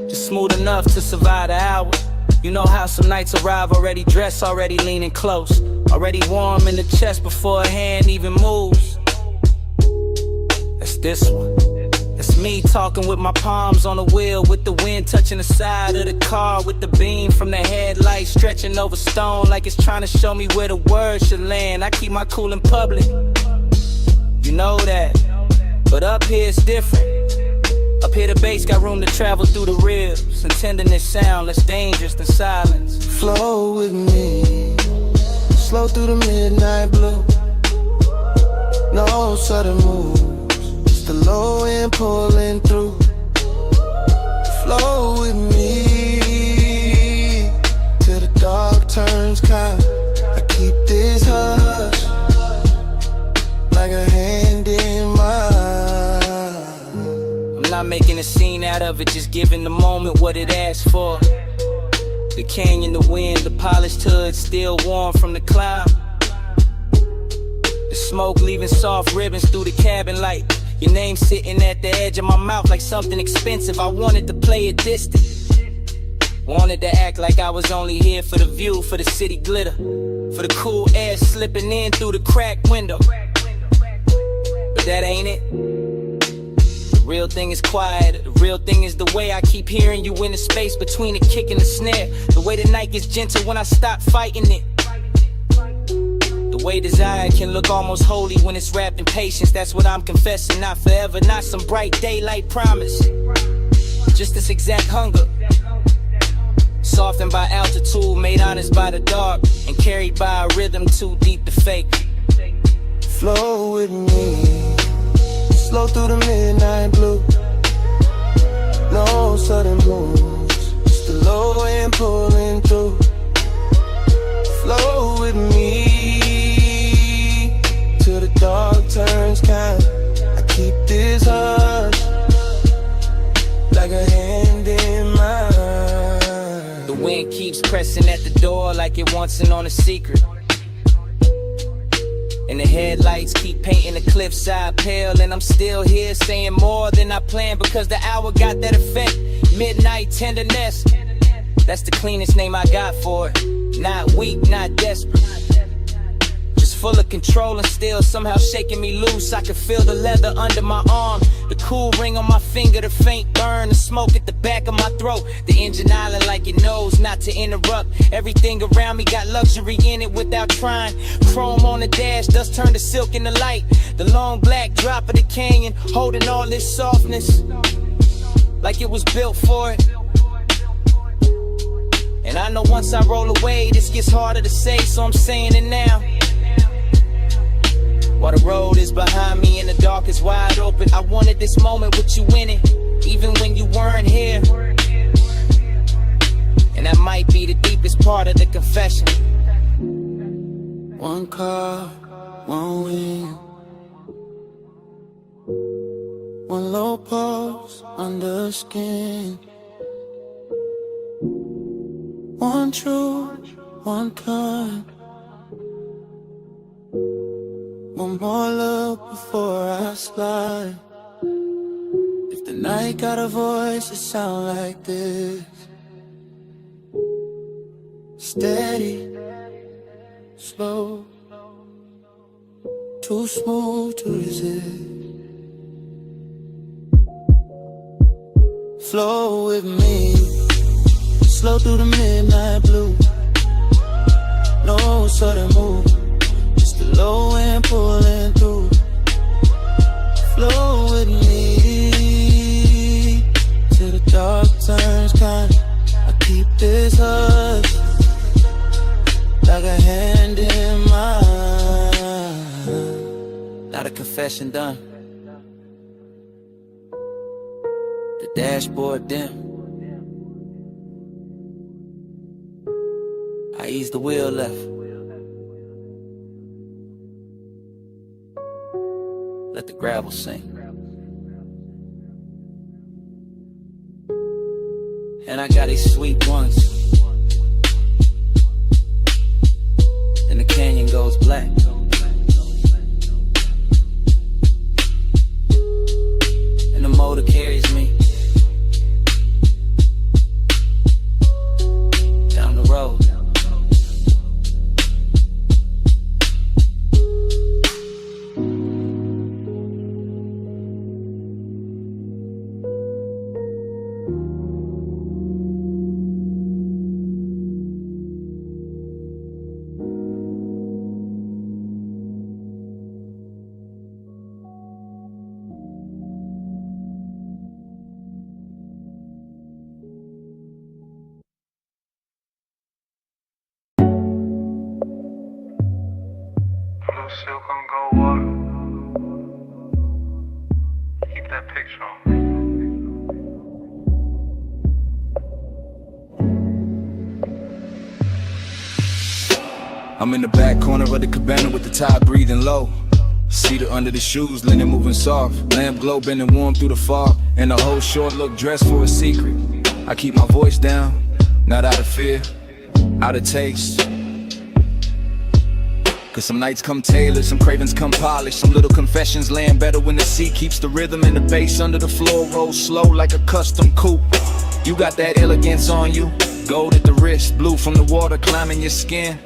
just smooth enough to survive the hour. You know how some nights arrive already dressed, already leaning close, already warm in the chest before a hand even moves. That's this one. It's me talking with my palms on the wheel, with the wind touching the side of the car, with the beam from the headlight stretching over stone like it's trying to show me where the words should land. I keep my cool in public, you know that, but up here it's different. Up here the bass got room to travel through the ribs, intending this sound less dangerous than silence. Flow with me, slow through the midnight blue. No sudden moves, just the low end pulling through. Flow with me till the dark turns kind. I keep this hush like a hand in mine. I'm not making a scene out of it, just giving the moment what it asks for. The canyon, the wind, the polished hood still warm from the cloud. The smoke leaving soft ribbons through the cabin light. Your name sitting at the edge of my mouth like something expensive. I wanted to play it distant, wanted to act like I was only here for the view, for the city glitter, for the cool air slipping in through the cracked window. But that ain't it. The real thing is quiet. The real thing is the way I keep hearing you in the space between the kick and the snare. The way the night gets gentle when I stop fighting it. The The way desire can look almost holy when it's wrapped in patience. That's what I'm confessing, not forever, not some bright daylight promise. Just this exact hunger, softened by altitude, made honest by the dark, and carried by a rhythm too deep to fake. Flow with me, slow through the midnight blue. No sudden moves, just the low end pulling through. Flow with me till the dark turns kind. I keep this hush like a hand in mine. The wind keeps pressing at the door like it wants in on a secret, and the headlights keep painting the cliffside pale. And I'm still here saying more than I planned, because the hour got that effect. Midnight tenderness, that's the cleanest name I got for it. Not weak, not desperate, just full of control and still somehow shaking me loose. I can feel the leather under my arm, the cool ring on my finger, the faint burn, the smoke at the back of my throat. The engine island like it knows not to interrupt. Everything around me got luxury in it without trying. Chrome on the dash, dust turned to silk in the light. The long black drop of the canyon, holding all this softness like it was built for it. And I know once I roll away, this gets harder to say, so I'm saying it now. While the road is behind me and the dark is wide open, I wanted this moment with you in it, even when you weren't here. And that might be the deepest part of the confession. One car, one wing, one low pulse under skin. One true, one kind. One more look before I slide. If the night got a voice, it sound like this. Steady, slow, too smooth to resist. Flow with me, slow through the midnight blue. No sudden move, just the low end pulling through. Flow with me till the dark turns kind. I keep this hush like a hand in mine. Now the confession done, the dashboard dim. I ease the wheel left, let the gravel sink. And I got these sweet ones, then the canyon goes black. And the motor carries me down the road. Silk on gold water. Keep that picture on. I'm in the back corner of the cabana with the tide breathing low. Cedar under the shoes, linen moving soft. Lamp glow bending warm through the fog. And the whole short look dressed for a secret. I keep my voice down, not out of fear, out of taste. Cause some nights come tailored, some cravings come polished. Some little confessions land better when the sea keeps the rhythm and the bass under the floor rolls slow like a custom coupe. You got that elegance on you, gold at the wrist, blue from the water climbing your skin.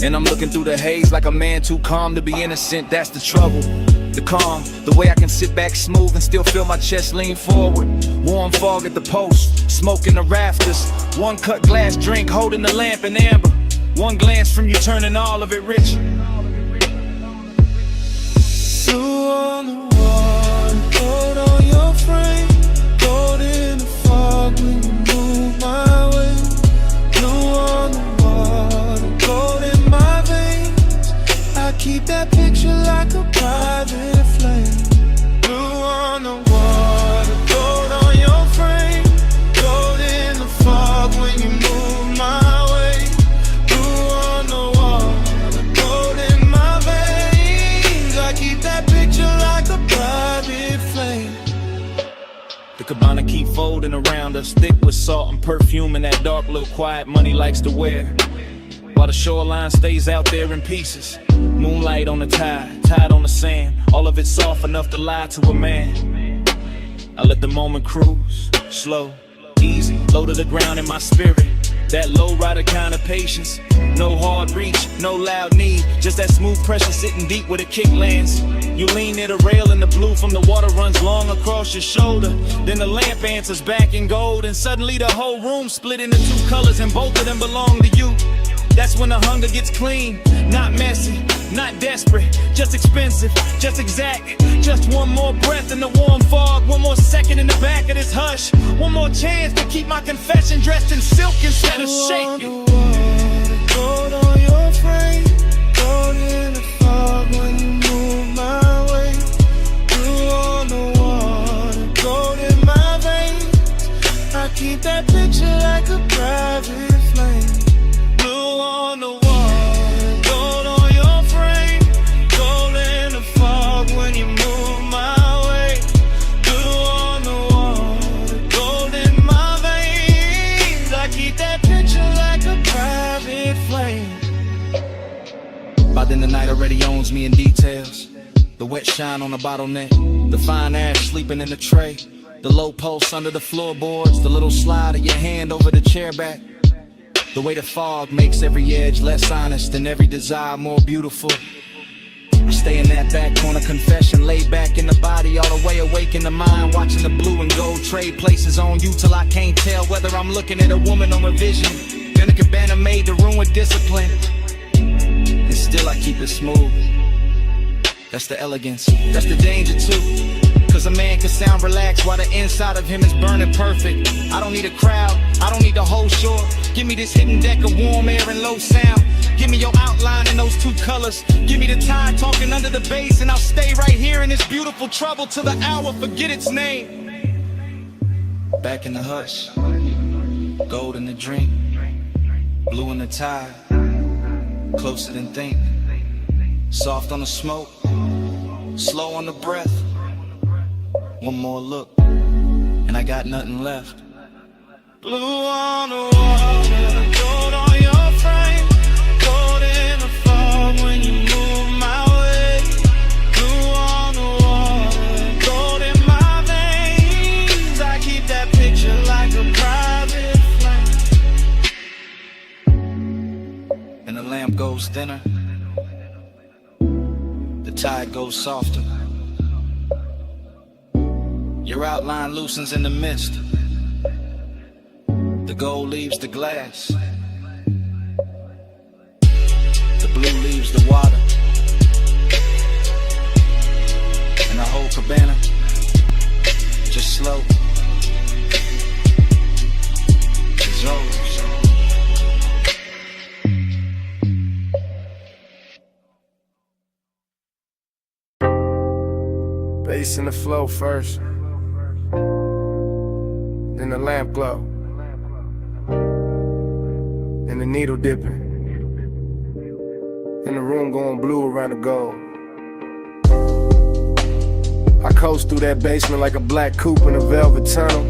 And I'm looking through the haze like a man too calm to be innocent. That's the trouble, the calm, the way I can sit back smooth and still feel my chest lean forward. Warm fog at the post, smoke in the rafters. One cut glass drink holding the lamp in amber. One glance from you turning all of it rich. Blue on the water, gold on your frame, gold in the fog when you move my way. Blue on the water, gold in my veins, I keep that picture like a private flame. Blue on the water, gold on your frame, gold in the fog when you move my way. Blue on the water, gold in my veins, I keep that picture like a private flame. The cabana keep folding around us, thick with salt and perfume and that dark little quiet money likes to wear. While the shoreline stays out there in pieces, moonlight on the tide, tide on the sand, all of it soft enough to lie to a man. I let the moment cruise, slow, easy, low to the ground in my spirit. That low rider kind of patience, no hard reach, no loud need, just that smooth pressure sitting deep where the kick lands. You lean near the rail and the blue from the water runs long across your shoulder. Then the lamp answers back in gold, and suddenly the whole room split into two colors, and both of them belong to you. That's when the hunger gets clean, not messy, not desperate, just expensive, just exact. Just one more breath in the warm fog, one more second in the back of this hush, one more chance to keep my confession dressed in silk instead of shaking. Gold on your frame, gold in the fog when you move my way. Blue on the water, gold in my veins, I keep that picture like a private flame. Blue on the water, gold on your frame, gold in the fog when you move my way. Blue on the water, gold in my veins, I keep that picture like a private flame. By then the night already owns me in details. The wet shine on the bottleneck, the fine ash sleeping in the tray, the low pulse under the floorboards, the little slide of your hand over the chair back. The way the fog makes every edge less honest and every desire more beautiful. I stay in that back corner confession, laid back in the body, all the way awake in the mind, watching the blue and gold trade places on you till I can't tell whether I'm looking at a woman or a vision. Then a cabana made to ruin discipline, and still I keep it smooth. That's the elegance, that's the danger too. Cause a man can sound relaxed while the inside of him is burning perfect. I don't need a crowd, I don't need the whole shore. Give me this hidden deck of warm air and low sound. Give me your outline in those two colors. Give me the tide talking under the bass, and I'll stay right here in this beautiful trouble till the hour forget its name. Back in the hush, gold in the drink, blue in the tide, closer than think. Soft on the smoke, slow on the breath. One more look, and I got nothing left. Blue on the water, gold on your frame, gold in the fog when you move my way. Blue on the water, gold in my veins, I keep that picture like a private flame. And the lamp goes thinner, the tide goes softer. Your outline loosens in the mist. The gold leaves the glass. The blue leaves the water. And the whole cabana just slow dissolves. Bass in the flow first, then the lamp glow, and the needle dipping, and the room going blue around the gold. I coast through that basement like a black coupe in a velvet tunnel.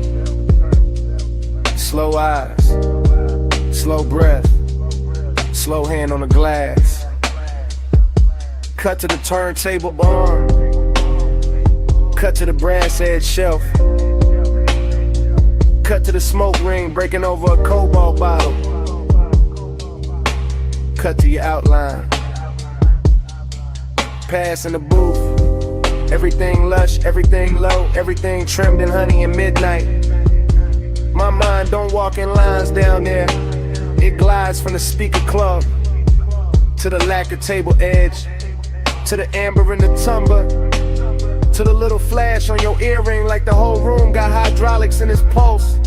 Slow eyes, slow breath, slow hand on the glass. Cut to the turntable bar, cut to the brass edge shelf, cut to the smoke ring breaking over a cobalt bottle, cut to your outline, pass in the booth. Everything lush, everything low, everything trimmed in honey and midnight. My mind don't walk in lines down there. It glides from the speaker club to the lacquer table edge, to the amber and the tumbler, to the little flash on your earring, like the whole room got hydraulics in its pulse.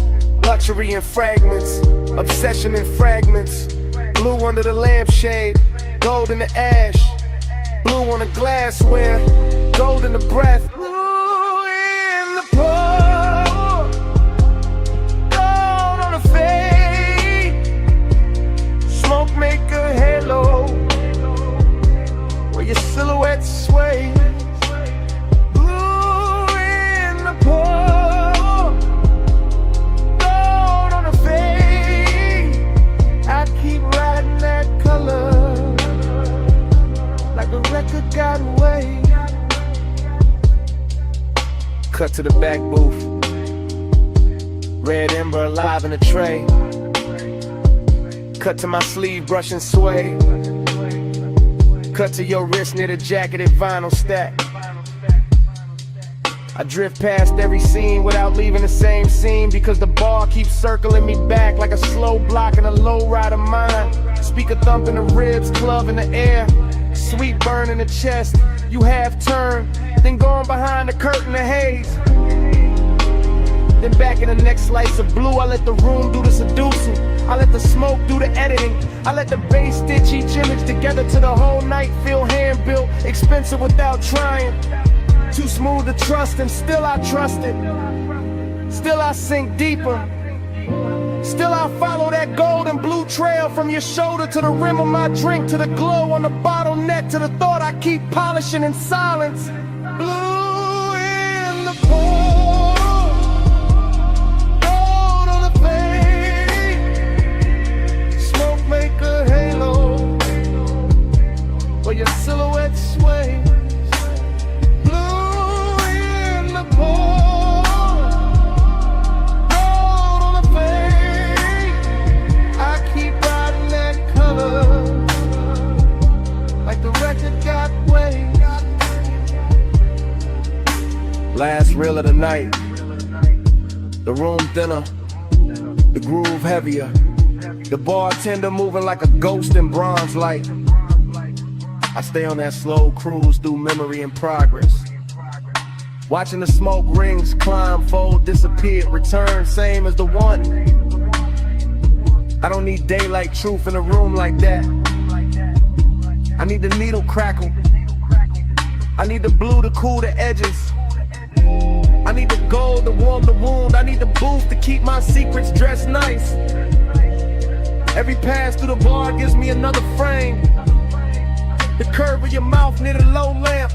Luxury in fragments, obsession in fragments. Blue under the lampshade, gold in the ash, blue on the glassware, gold in the breath. Blue in the pour, gold on the fade. Smoke make a halo where your silhouette sways. Blue in the pour, gold on the fade. I keep riding that color like a record got away. Cut to the back booth, red ember alive in a tray. Cut to my sleeve, brush and sway. Cut to your wrist near the jacketed vinyl stack. I drift past every scene without leaving the same scene, because the bar keeps circling me back like a slow block in a low rider mind. Speaker thump in the ribs, club in the air, sweet burn in the chest. You half turn, then going behind the curtain of haze. Then back in the next slice of blue, I let the room do the seducing. I let the smoke do the editing. I let the bass stitch each image together to the whole night feel hand-built, expensive without trying. Too smooth to trust, and still I trust it. Still I sink deeper. Still I follow that gold and blue trail from your shoulder to the rim of my drink, to the glow on the bottleneck, to the thought I keep polishing in silence. Blue in the pour, gold on the fade. Smoke make a halo where your silhouette sways. Blue in the pour, gold on the fade. I keep riding that color like the record got waves. Last reel of the night, the room thinner, the groove heavier, the bartender moving like a ghost in bronze light. I stay on that slow cruise through memory and progress, watching the smoke rings climb, fold, disappear, return, same as the one. I don't need daylight truth in a room like that. I need the needle crackle, I need the blue to cool the edges, I need the gold to warm the wound, I need the booth to keep my secrets dressed nice. Every pass through the bar gives me another frame. The curve of your mouth near the low lamp,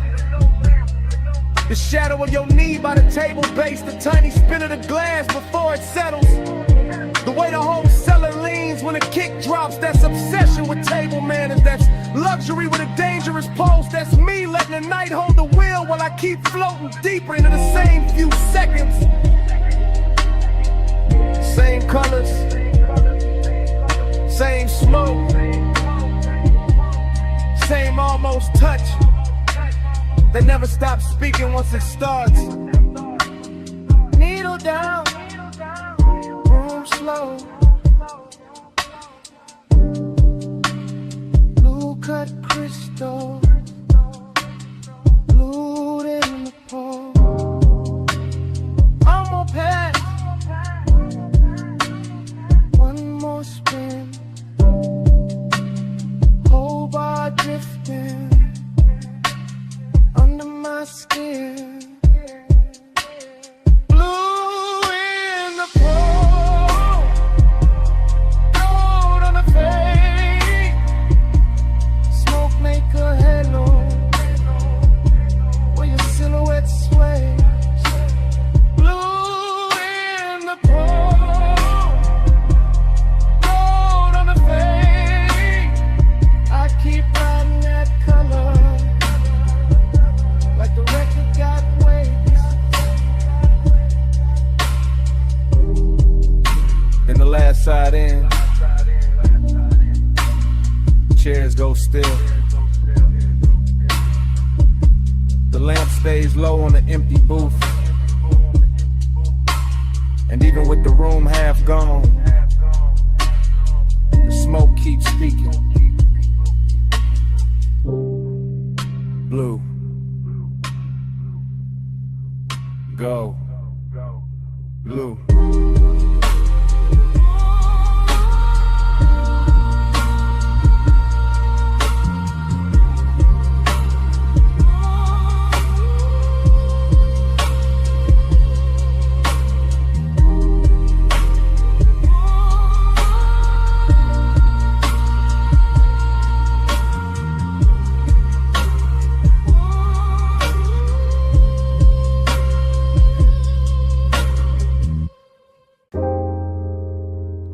the shadow of your knee by the table base, the tiny spin of the glass before it settles. The way the whole cellar leans when a kick drops, that's obsession with table manners. That's luxury with a dangerous pulse. That's me letting the night hold the wheel while I keep floating deeper into the same few seconds. Same colors, same smoke, same almost touch. They never stop speaking once it starts. Needle down, room slow. Blue cut crystal, blue in the pour. I'm gonna pass, one more spin. Whole bar drifting under my skin. Blue in the pour, gold on the fade. Smoke make a halo where your silhouette sways. Blue in the pour, gold on the fade. I keep riding that color like the record got waves. In the last side in, chairs go still. The lamp stays low on the empty booth, and even with the room half gone, the smoke keeps speaking.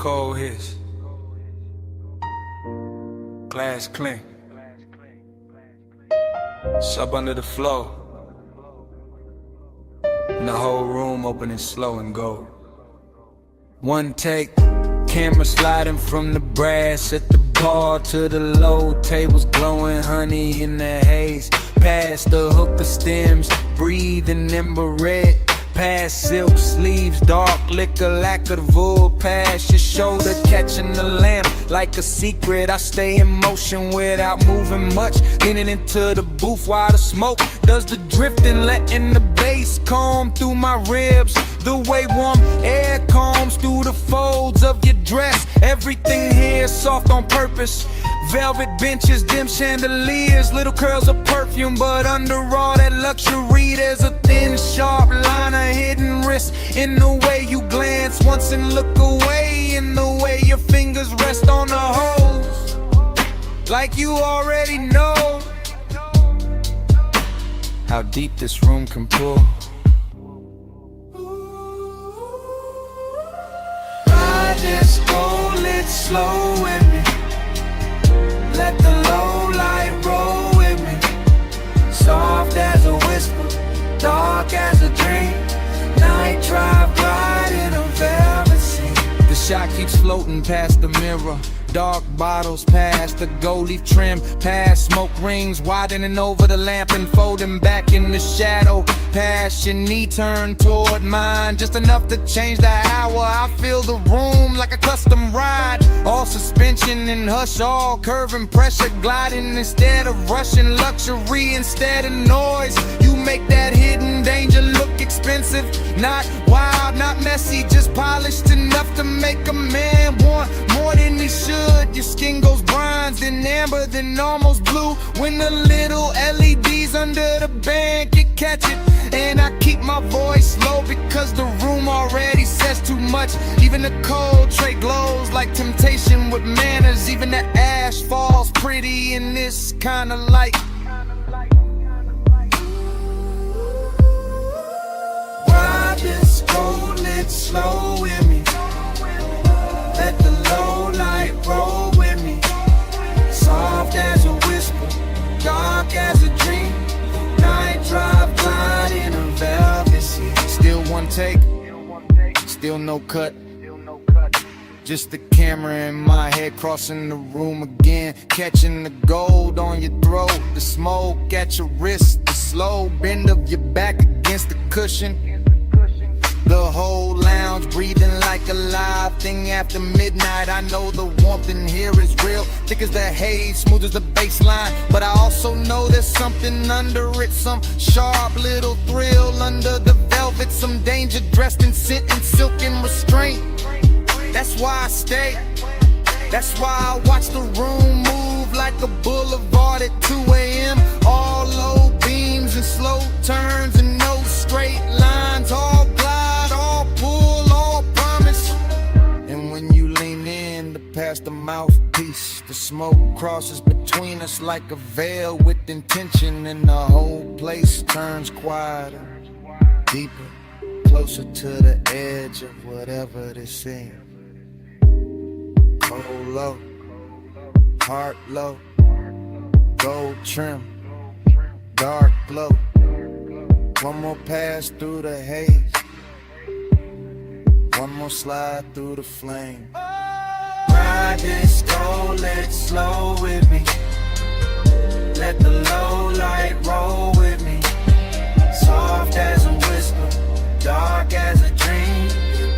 cold hits. Glass clink. Sub under the floor. And the whole room opening slow and go. One take, camera sliding from the brass at the bar to the low tables, glowing honey in the haze. Past the hookah stems, breathing ember red. Past silk sleeves, dark liquor, lacquered wool. Past your shoulder, catching the lamp like a secret. I stay in motion without moving much, leaning into the booth while the smoke does the drifting, letting the bass comb through my ribs. The way warm air combs through the folds of your dress. Everything here soft on purpose. Velvet benches, dim chandeliers, little curls of perfume, but under all that luxury there's a thin, sharp line of hidden wrist in the way you glance once and look away, in the way your fingers rest on the hose, like you already know how deep this room can pull. Ride this gold lit slow with me. Let the low light roll with me. Soft as a whisper, dark as a dream. Night drive glide in a velvet scene. The shot keeps floating past the mirror. Dark bottles past the gold leaf trim, past smoke rings widening over the lamp and folding back in the shadow. Past your knee turned toward mine, just enough to change the hour. I feel the room like a custom ride, all suspension and hush, all curve and pressure gliding instead of rushing. Luxury instead of noise, you make that hidden danger look expensive. Not wild, not messy, just polished enough to make a man want more than he should. Your skin goes bronze, then amber, then almost blue. When the little LEDs under the band can catch it. And I keep my voice low because the room already says too much. Even the cold tray glows like temptation with manners. Even the ash falls pretty in this kind of light. Ride this gold lit slow with me. Let the low light roll with me. Soft as a whisper, dark as a dream. Night drive glide in a velvet sea. Still one take, still no cut. Just the camera in my head crossing the room again. Catching the gold on your throat, the smoke at your wrist, the slow bend of your back against the cushion. The whole lounge breathing like a live thing after midnight. I know the warmth in here is real, thick as the haze, smooth as the baseline. But I also know there's something under it, some sharp little thrill under the velvet, some danger dressed in scent and silk and restraint. That's why I stay, that's why I watch the room move like a boulevard at 2 a.m. All low beams and slow turns and no straight lines. All glide, all pull, all promise. And when you lean in to pass the mouthpiece, the smoke crosses between us like a veil with intention. And the whole place turns quieter, deeper, closer to the edge of whatever this is. Cold low, heart low, gold trim, dark glow. One more pass through the haze, one more slide through the flame. Ride this gold lit slow with me. Let the low light roll with me. Soft as a whisper, dark as a dream.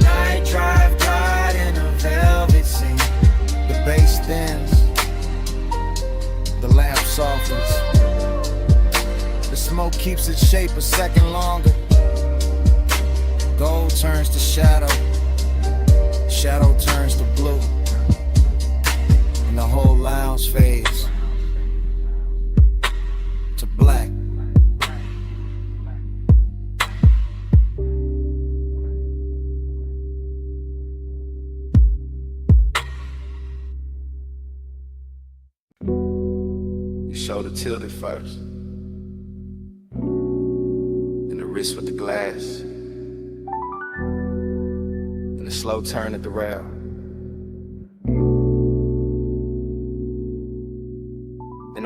Night drive glide in a velvet scene. The bass thins, the lamp softens. The smoke keeps its shape a second longer. Gold turns to shadow, shadow turns to blue. And the whole lounge fades to black. Shoulder tilted first, then the wrist with the glass, and the slow turn at the rail.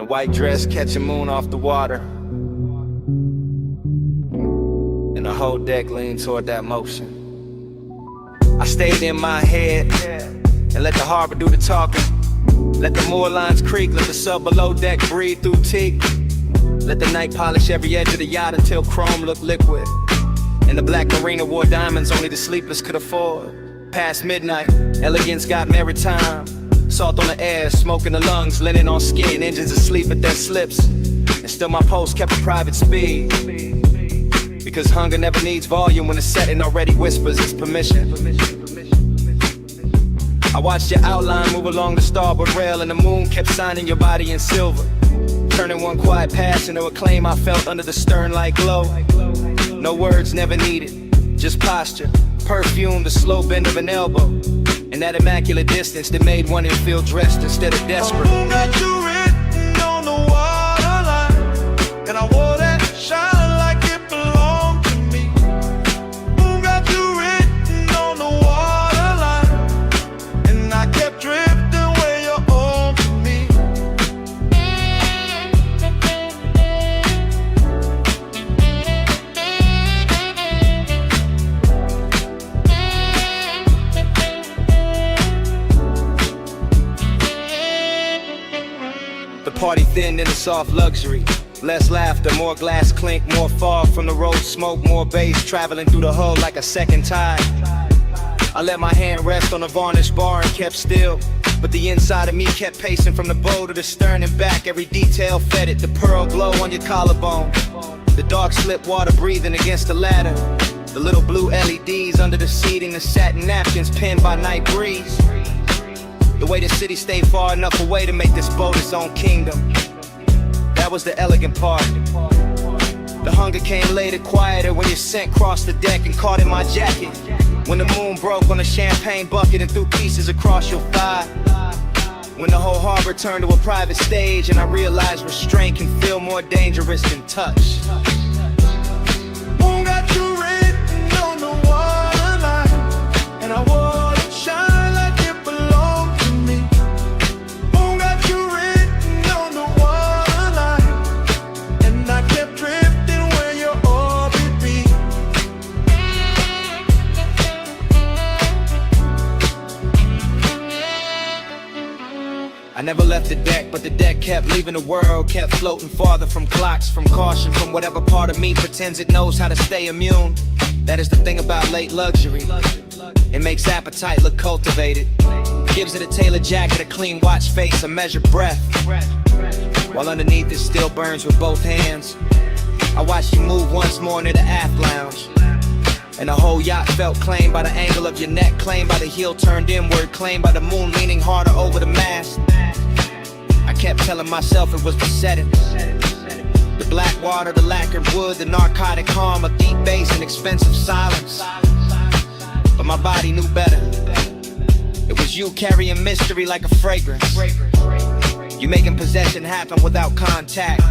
a white dress catching moon off the water. And the whole deck leaned toward that motion. I stayed in my head and let the harbor do the talking. Let the moor lines creak, let the sub below deck breathe through teak. Let the night polish every edge of the yacht until chrome looked liquid. And the black marina wore diamonds only the sleepless could afford. Past midnight, elegance got maritime. Salt on the air, smoke in the lungs, linen on skin, engines asleep at their slips. And still my post kept a private speed. Because hunger never needs volume when the setting already whispers its permission. I watched your outline move along the starboard rail, and the moon kept signing your body in silver. Turning one quiet passion to a claim I felt under the stern like glow. No words never needed, just posture, perfume, the slow bend of an elbow, and that immaculate distance that made one feel dressed instead of desperate. Moon got you written on the waterline, and I wore that shine like it belonged to me. Moon got you written on the waterline, and I kept drifting where you're on to me. The party thinned into soft luxury. Less laughter, more glass clink, more fog from the road smoke, more bass traveling through the hull like a second tide. I let my hand rest on a varnished bar and kept still, but the inside of me kept pacing from the bow to the stern and back. Every detail fed it, the pearl glow on your collarbone, the dark slip water breathing against the ladder, the little blue LEDs under the seating, the satin napkins pinned by night breeze. The way the city stayed far enough away to make this boat its own kingdom. That was the elegant part. The hunger came later, quieter, when your scent crossed the deck and caught in my jacket. When the moon broke on a champagne bucket and threw pieces across your thigh. When the whole harbor turned to a private stage and I realized restraint can feel more dangerous than touch. Moon got you written on the waterline, and I wore it shine like it belonged to me. Moon got you written on the waterline, and I kept drifting where your orbit be. I never left the deck, but the deck kept leaving the world, kept floating farther from clocks, from caution, from whatever part of me pretends it knows how to stay immune. That is the thing about late luxury. It makes appetite look cultivated, gives it a tailored jacket, a clean watch face, a measured breath, while underneath it still burns with both hands. I watched you move once more into the aft lounge, and the whole yacht felt claimed by the angle of your neck, claimed by the heel turned inward, claimed by the moon leaning harder over the mast. I kept telling myself it was the setting, the black water, the lacquered wood, the narcotic calm, a deep bass and expensive silence. But my body knew better. It was you carrying mystery like a fragrance. You making possession happen without contact.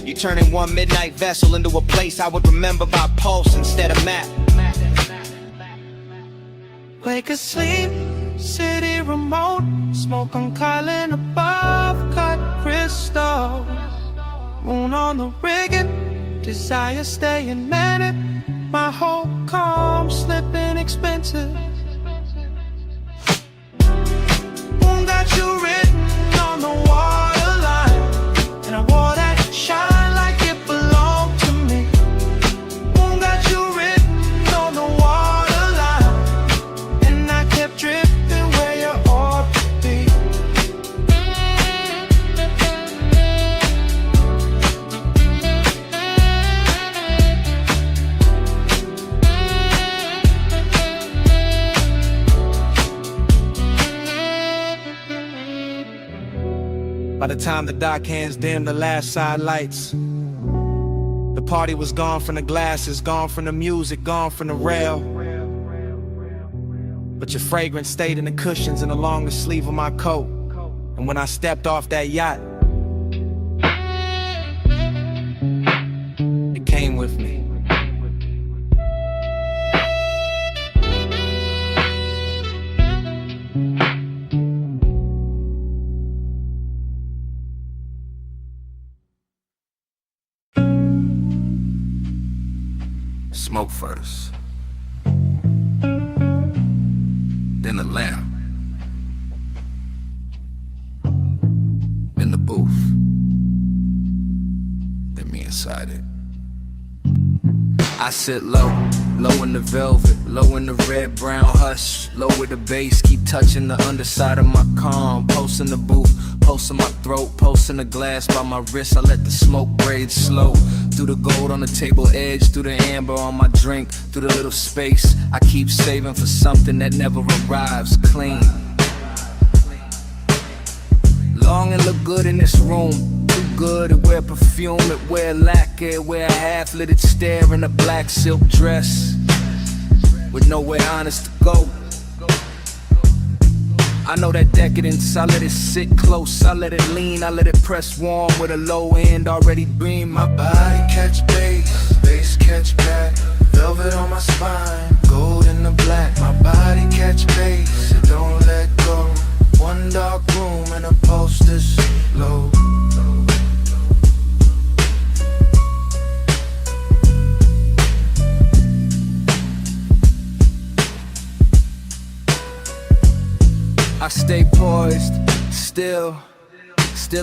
You turning one midnight vessel into a place I would remember by pulse instead of map. Wake asleep, city remote, smoke on Kylan above, cut crystal. Moon on the rigging, desire staying manic. My whole calm slipping expensive. Moon got you written on the waterline, and I wore that shine like it belonged to me. Moon got you written on the waterline, and I kept drifting where your orbit be. By the time the dock hands dimmed the last side lights, the party was gone from the glasses, gone from the music, gone from the rail. But your fragrance stayed in the cushions and along the sleeve of my coat. And when I stepped off that yacht, it came with me. smoke first, then the lamp, then the booth, then me inside it. I sit low, low in the velvet, low in the red, brown hush, low with the bass, keep touching the underside of my calm, pulse in the booth, pulse in my throat, pulse in the glass by my wrist, I let the smoke braid slow, through the gold on the table edge, through the amber on my drink, through the little space, I keep saving for something that never arrives, clean. Long and look good in this room, too good, it wear perfume, it wear lacquer, it wear a half-littered stare in a black silk dress, with nowhere honest to go. I know that decadence, I let it sit close, I let it lean, I let it press warm with a low end already beam. My body catch bass, bass catch back, velvet on my spine, gold in the black. My body catch bass, it don't let go. One dark room and a pulse this low. I stay poised, still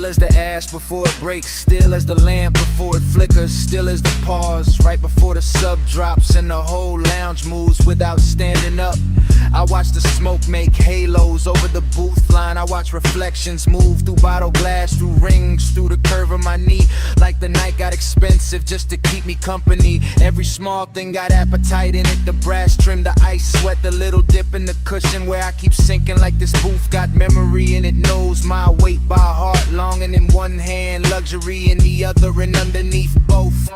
as the ash before it breaks, still as the lamp before it flickers, still as the pause right before the sub drops and the whole lounge moves without standing up. I watch the smoke make halos over the booth line. I watch reflections move through bottle glass, through rings, through the curve of my knee. Like the night got expensive just to keep me company. Every small thing got appetite in it. The brass trim, the ice sweat, the little dip in the cushion where I keep sinking like this booth got memory and it knows my weight by heart. Longing in one hand, luxury in the other, and underneath both.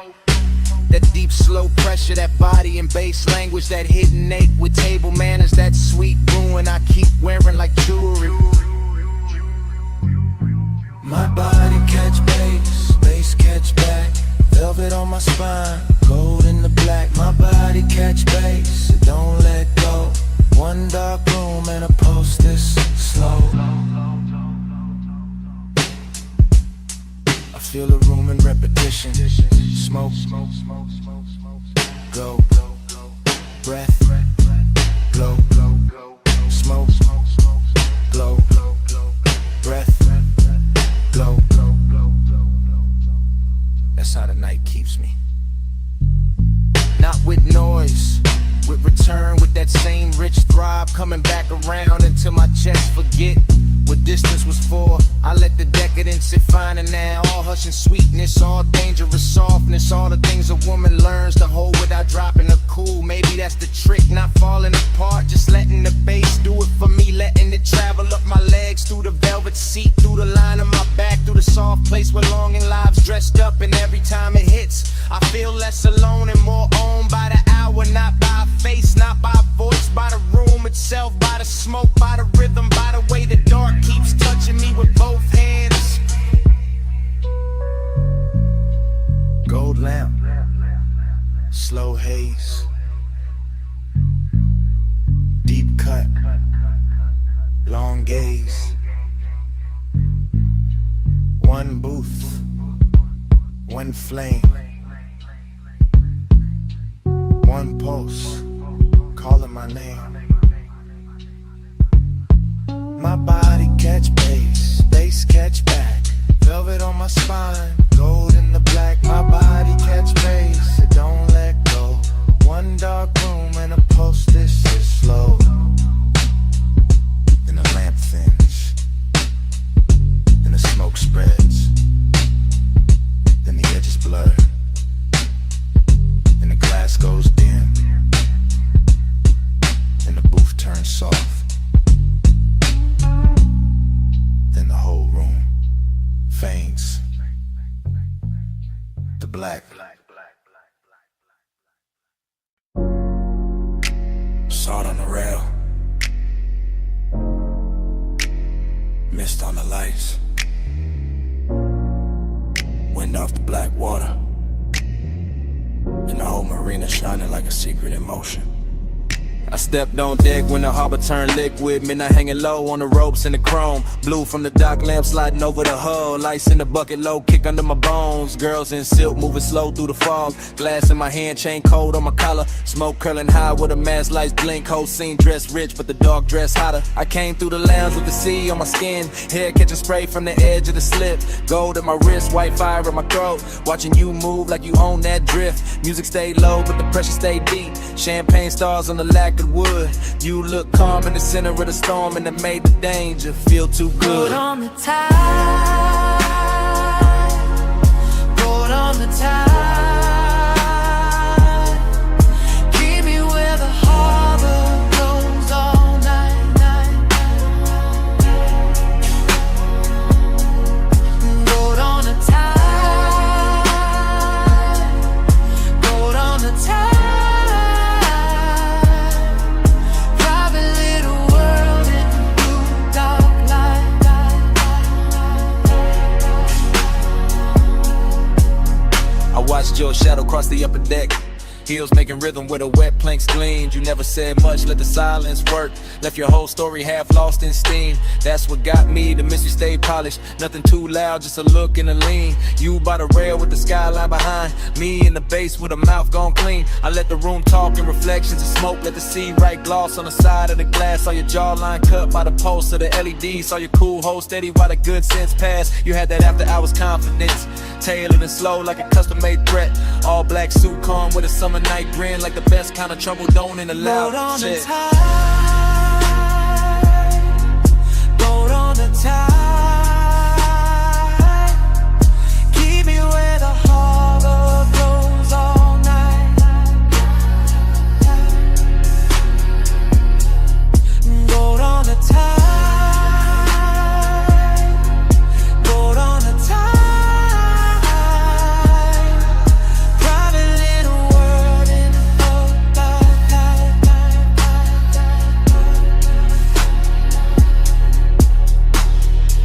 That deep, slow pressure, that body and bass language, that hidden ache with table manners, that sweet ruin I keep wearing like jewelry. My body catch bass, bass catch back, velvet on my spine, gold in the black. My body catch bass, it don't let go. One dark room and a pulse this slow. I feel a room in repetition. Smoke, go, breath, glow, smoke, glow, breath, glow. That's how the night keeps me. Not with noise, with return, with that same rich throb coming back around until my chest forget what distance was for. I let the decadence sit fine and now all hush and sweetness, all dangerous softness, all the things a woman learns to hold without dropping her cool. Maybe that's the trick, not falling apart, just letting the bass do it for me, letting it travel up my legs, through the velvet seat, through the line of my back, through the soft place where longing lives dressed up. And every time it hits, I feel less alone and more owned by the hour, not by a face, not by a voice, by the room itself, by the smoke, by the rhythm, by the way the dark keeps touching me with both hands. Gold lamp, slow haze, deep cut, long gaze. One booth, one flame, one pulse, calling my name. My body catch bass, bass catch back, velvet on my spine, gold in the black. My body catch bass, it don't let go. One dark room and a pulse this is slow. Then the lamp thins, then the smoke spreads, then the edges blur, then the glass goes dim, then the booth turns soft. Then the whole room faints to black. Salt on the rail, mist on the lights, wind off the black water, and the whole marina shining like a secret in motion. I stepped on deck when the harbor turned liquid. Midnight hanging low on the ropes and the chrome. Blue from the dock lamp sliding over the hull. Lights in the bucket low, kick under my bones. Girls in silk moving slow through the fog. Glass in my hand, chain cold on my collar. Smoke curling high with the mask lights blink. Whole scene dressed rich, but the dark dress hotter. I came through the lounge with the sea on my skin. Hair catching spray from the edge of the slip. Gold at my wrist, white fire in my throat. Watching you move like you own that drift. Music stayed low, but the pressure stayed deep. Champagne stars on the lacquered wood. You look calm in the center of the storm, and it made the danger feel too good. Put on the tide, put on the tide. Keep me where the harbor goes all night, night. Put on the tide, put on the tide. Watched your shadow cross the upper deck. Heels making rhythm where the wet planks gleamed. You never said much, let the silence work. Left your whole story half lost in steam. That's what got me, the miss you stayed polished. Nothing too loud, just a look and a lean. You by the rail with the skyline behind. Me in the base with a mouth gone clean. I let the room talk in reflections of smoke. Let the sea write gloss on the side of the glass. Saw your jawline cut by the pulse of the LED. Saw your cool hold steady while the good sense passed. You had that after hours confidence. Tailored and slow like a custom-made threat. All black suit calm with a summer night grin. Like the best kind of trouble don't in the loud shit. Boat on the tide. Keep me where the harbor goes all night. Boat on the tide. Boat on the tide.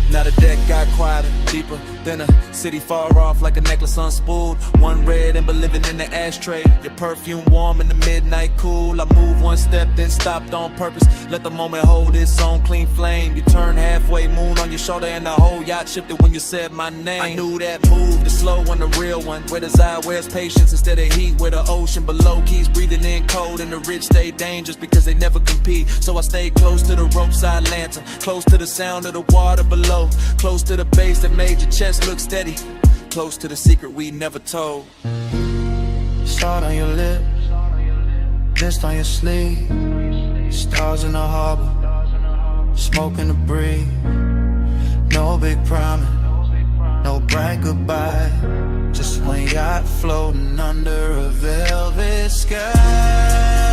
Now the deck got quieter, deeper than a city far off, like a necklace unspooled. One red ember living in the ashtray. Your perfume warm in the midnight cool. I moved one step, then stopped on purpose. Let the moment hold its own clean flame. You turned halfway, moon on your shoulder, and the whole yacht shifted when you said my name. I knew that move, the slow one, the real one. Where desire wears patience instead of heat. Where the ocean below keeps breathing in cold, and the rich stay dangerous because they never compete. So I stayed close to the roadside lantern, close to the sound of the water below, close to the bass that made your chest look steady, close to the secret we never told. Salt on your lip, mist on your sleeve. Stars in the harbor, smoke in the breeze. No big promise, no bright goodbye. Just one yacht floating under a velvet sky.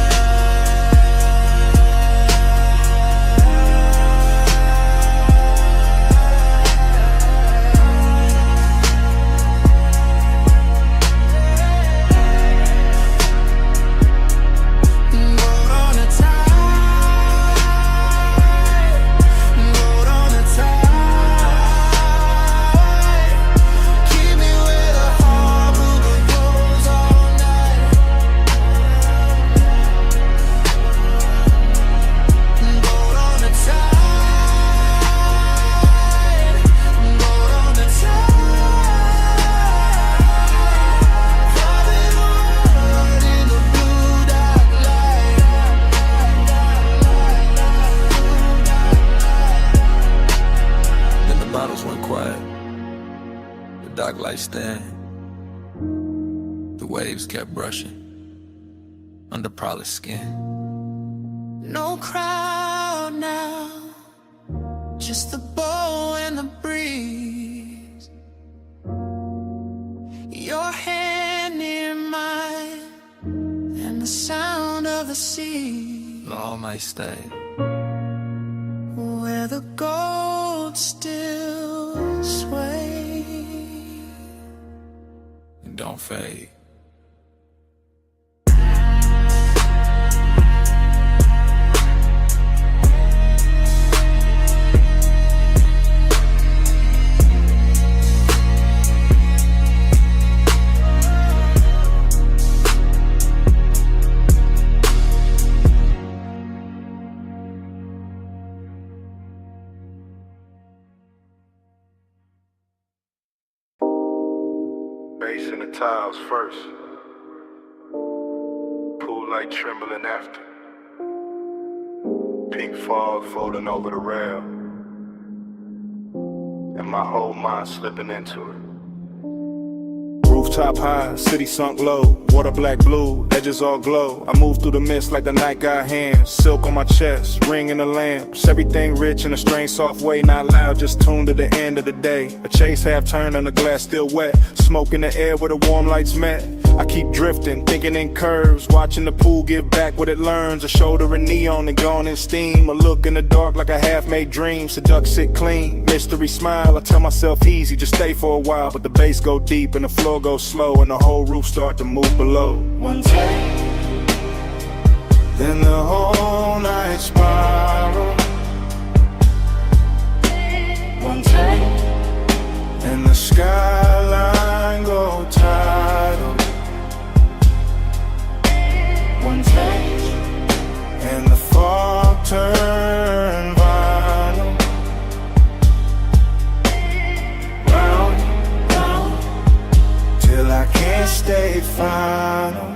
Dock lights stand. The waves kept brushing under polished skin. No crowd now, just the bow and the breeze. Your hand near mine, and the sound of the sea. All might stay where the gold still sways. Don't fade. Bass in the tiles first. Pool light trembling after. Pink fog floating over the rail. And my whole mind slipping into it. Rooftop high, city sunk low. Water black blue, edges all glow. I move through the mist like the night got hands. Silk on my chest, ring in the lamps. Everything rich in a strange soft way. Not loud, just tuned to the end of the day. A chase half turned and the glass still wet. Smoke in the air where the warm lights met. I keep drifting, thinking in curves. Watching the pool give back what it learns. A shoulder in neon and gone in steam. A look in the dark like a half-made dream. Seduct sit clean, mystery smile. I tell myself easy, just stay for a while. But the bass go deep and the floor goes slow. And the whole roof start to move below. One take, then the whole night spiral. One take, and the skyline go tidal. One take, and the fog turn vinyl. Round, round, till I can't stay final.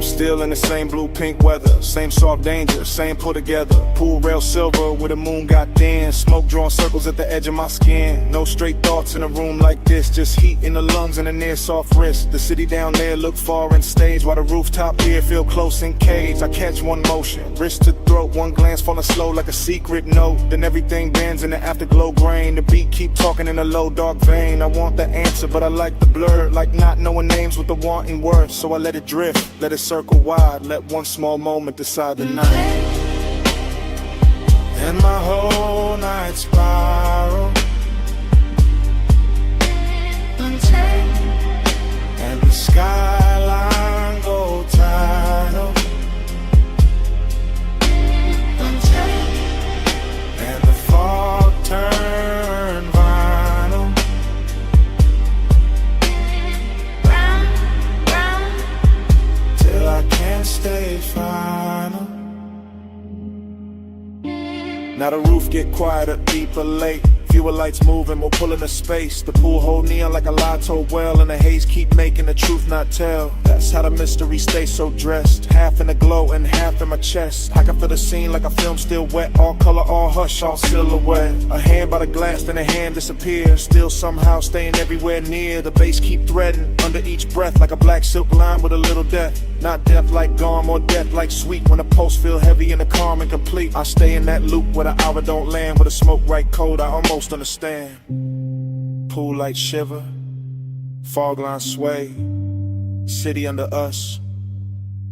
Still in the same blue pink weather, same soft danger, same pull together. Pool rail silver where the moon got thin. Smoke drawing circles at the edge of my skin. No straight thoughts in a room like this, just heat in the lungs and a near soft wrist. The city down there look far and stage, while the rooftop here feel close and caged. I catch one motion, wrist to throat, one glance falling slow like a secret note. Then everything bends in the afterglow grain. The beat keep talking in a low dark vein. I want the answer but I like the blur, like not knowing names with the wanting words. So I let it drift, let it circle wide, let one small moment decide the night. And my whole night spiral. And the skyline go tidal. And the fog turn vinyl. Till I can't stay final. Now the roof get quieter, deeper late. Fewer lights moving, more pulling the space. The pool hold neon like a lie told well. And the haze keep making the truth not tell. That's how the mystery stays so dressed. Half in the glow and half in my chest. I can feel the scene like a film still wet. All color, all hush, all silhouette. A hand by the glass, then a hand disappears. Still somehow staying everywhere near. The bass keep threading under each breath like a black silk line with a little death. Not death like gone, more death like sweet. When the pulse feel heavy and the calm and complete. I stay in that loop where the hour don't land. Where the smoke right cold, I almost understand. Pool light shiver, fog line sway. City under us,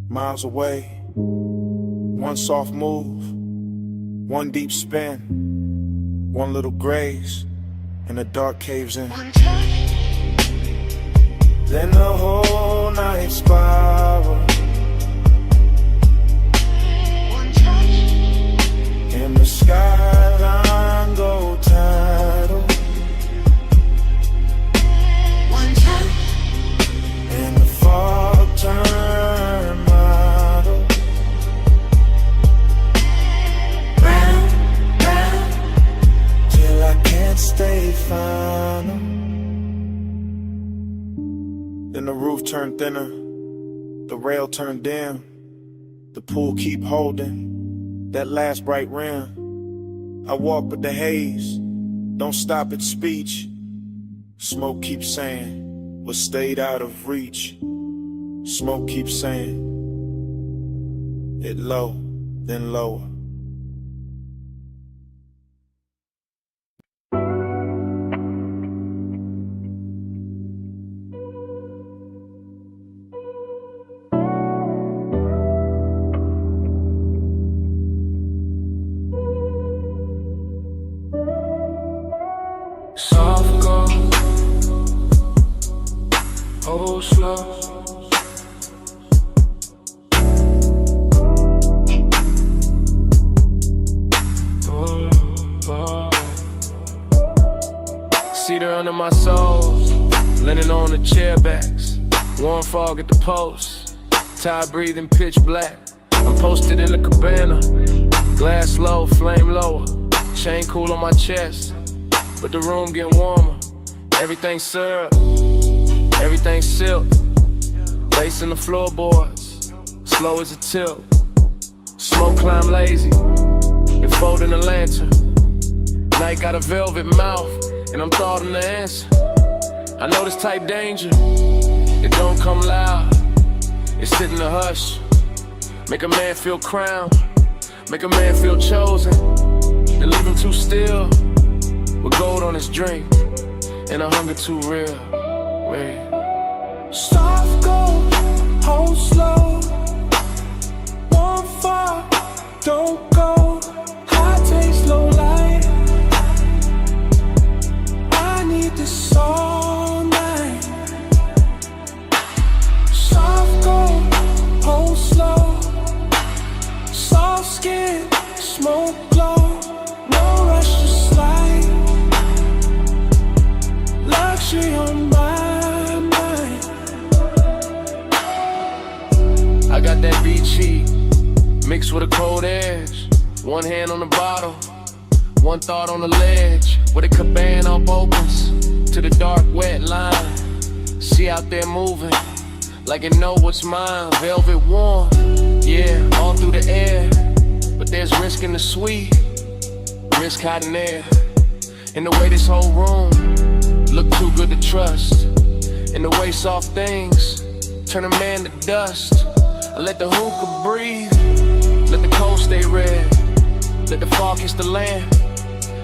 miles away. One soft move, one deep spin, one little graze, and the dark caves in. Then the whole night spiral. And the skyline go tidal. And the fog turn model. Round, round, till I can't stay final. Then the roof turned thinner, the rail turned dim. The pool keep holding that last bright rim. I walk with the haze, don't stop at speech. Smoke keeps saying what stayed out of reach. Smoke keeps saying it low, then lower. Soft go, oh slow. Cedar under my soles, linen on the chair backs. Warm fog at the post, tired breathing pitch black. I'm posted in the cabana, glass low, flame lower. Chain cool on my chest, but the room getting warmer. Everything syrup, everything silk. Lace in the floorboards, slow as a tilt. Smoke climb lazy, and folding a lantern. Night got a velvet mouth, and I'm thoughting the answer. I know this type danger, it don't come loud. It sit in the hush, make a man feel crowned, make a man feel chosen, then leave him too still, with gold on his drink, and a hunger too real. Wait. Soft gold, hold slow. One fall, don't go. High taste, low light. I need this all night. Soft gold, hold slow. Soft skin, smoke glow. No rush to slide. Luxury on my mind. I got that beach heat, mixed with a cold edge. One hand on the bottle, one thought on the ledge. Where the cabana up opens to the dark, wet line. See out there moving, like it know what's mine. Velvet warm, yeah, all through the air. But there's risk in the sweet, risk hiding there. In the way this whole room look too good to trust. In the way soft things turn a man to dust. I let the hookah breathe, let the cold stay red. Let the fog kiss the land,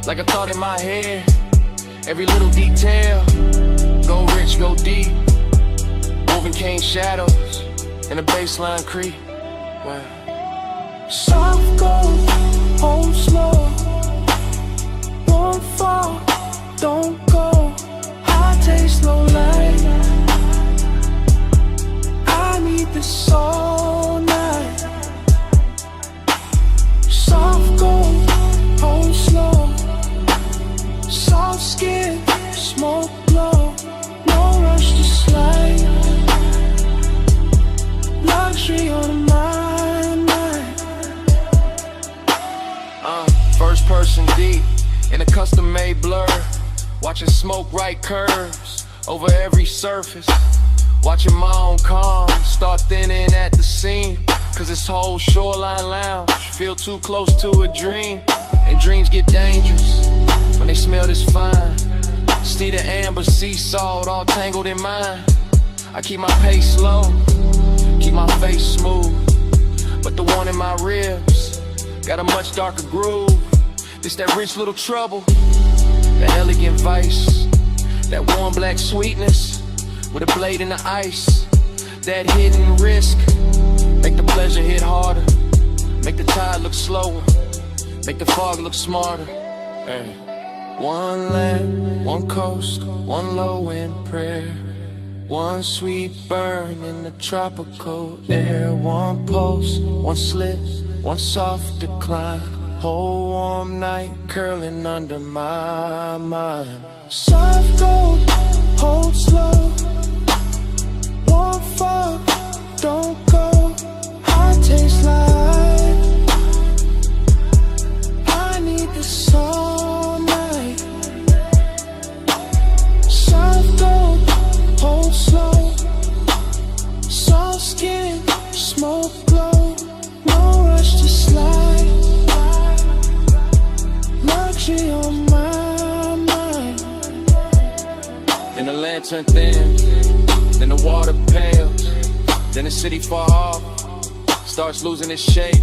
like I thought in my head. Every little detail, go rich, go deep. Moving cane shadows, and the baseline creep. Wow. Soft gold, hold slow. One fall, don't go. High taste, low light. I need this all night. Soft gold, hold slow. Soft skin, smoke glow. No rush to slide. Luxury on my mind. First person deep in a custom-made blur. Watching smoke right curves over every surface. Watching my own calm start thinning at the seam. Cause this whole shoreline lounge feel too close to a dream. And dreams get dangerous when they smell this fine. See the amber sea salt all tangled in mine. I keep my pace slow, keep my face smooth. But the one in my ribs got a much darker groove. This that rich little trouble, that elegant vice, that warm black sweetness with a blade in the ice. That hidden risk, make the pleasure hit harder, make the tide look slower, make the fog look smarter. Hey. One land, one coast, one low end prayer. One sweet burn in the tropical air. One pulse, one slip, one soft decline. Whole warm night curling under my mind. Soft gold, hold slow. One fall, don't go. High taste like I need this all night. Soft gold, hold slow. Soft skin, smoke glow. No rush to slide. Luxury on my mind. And the lantern thin, then the water pales, then the city far off starts losing its shape,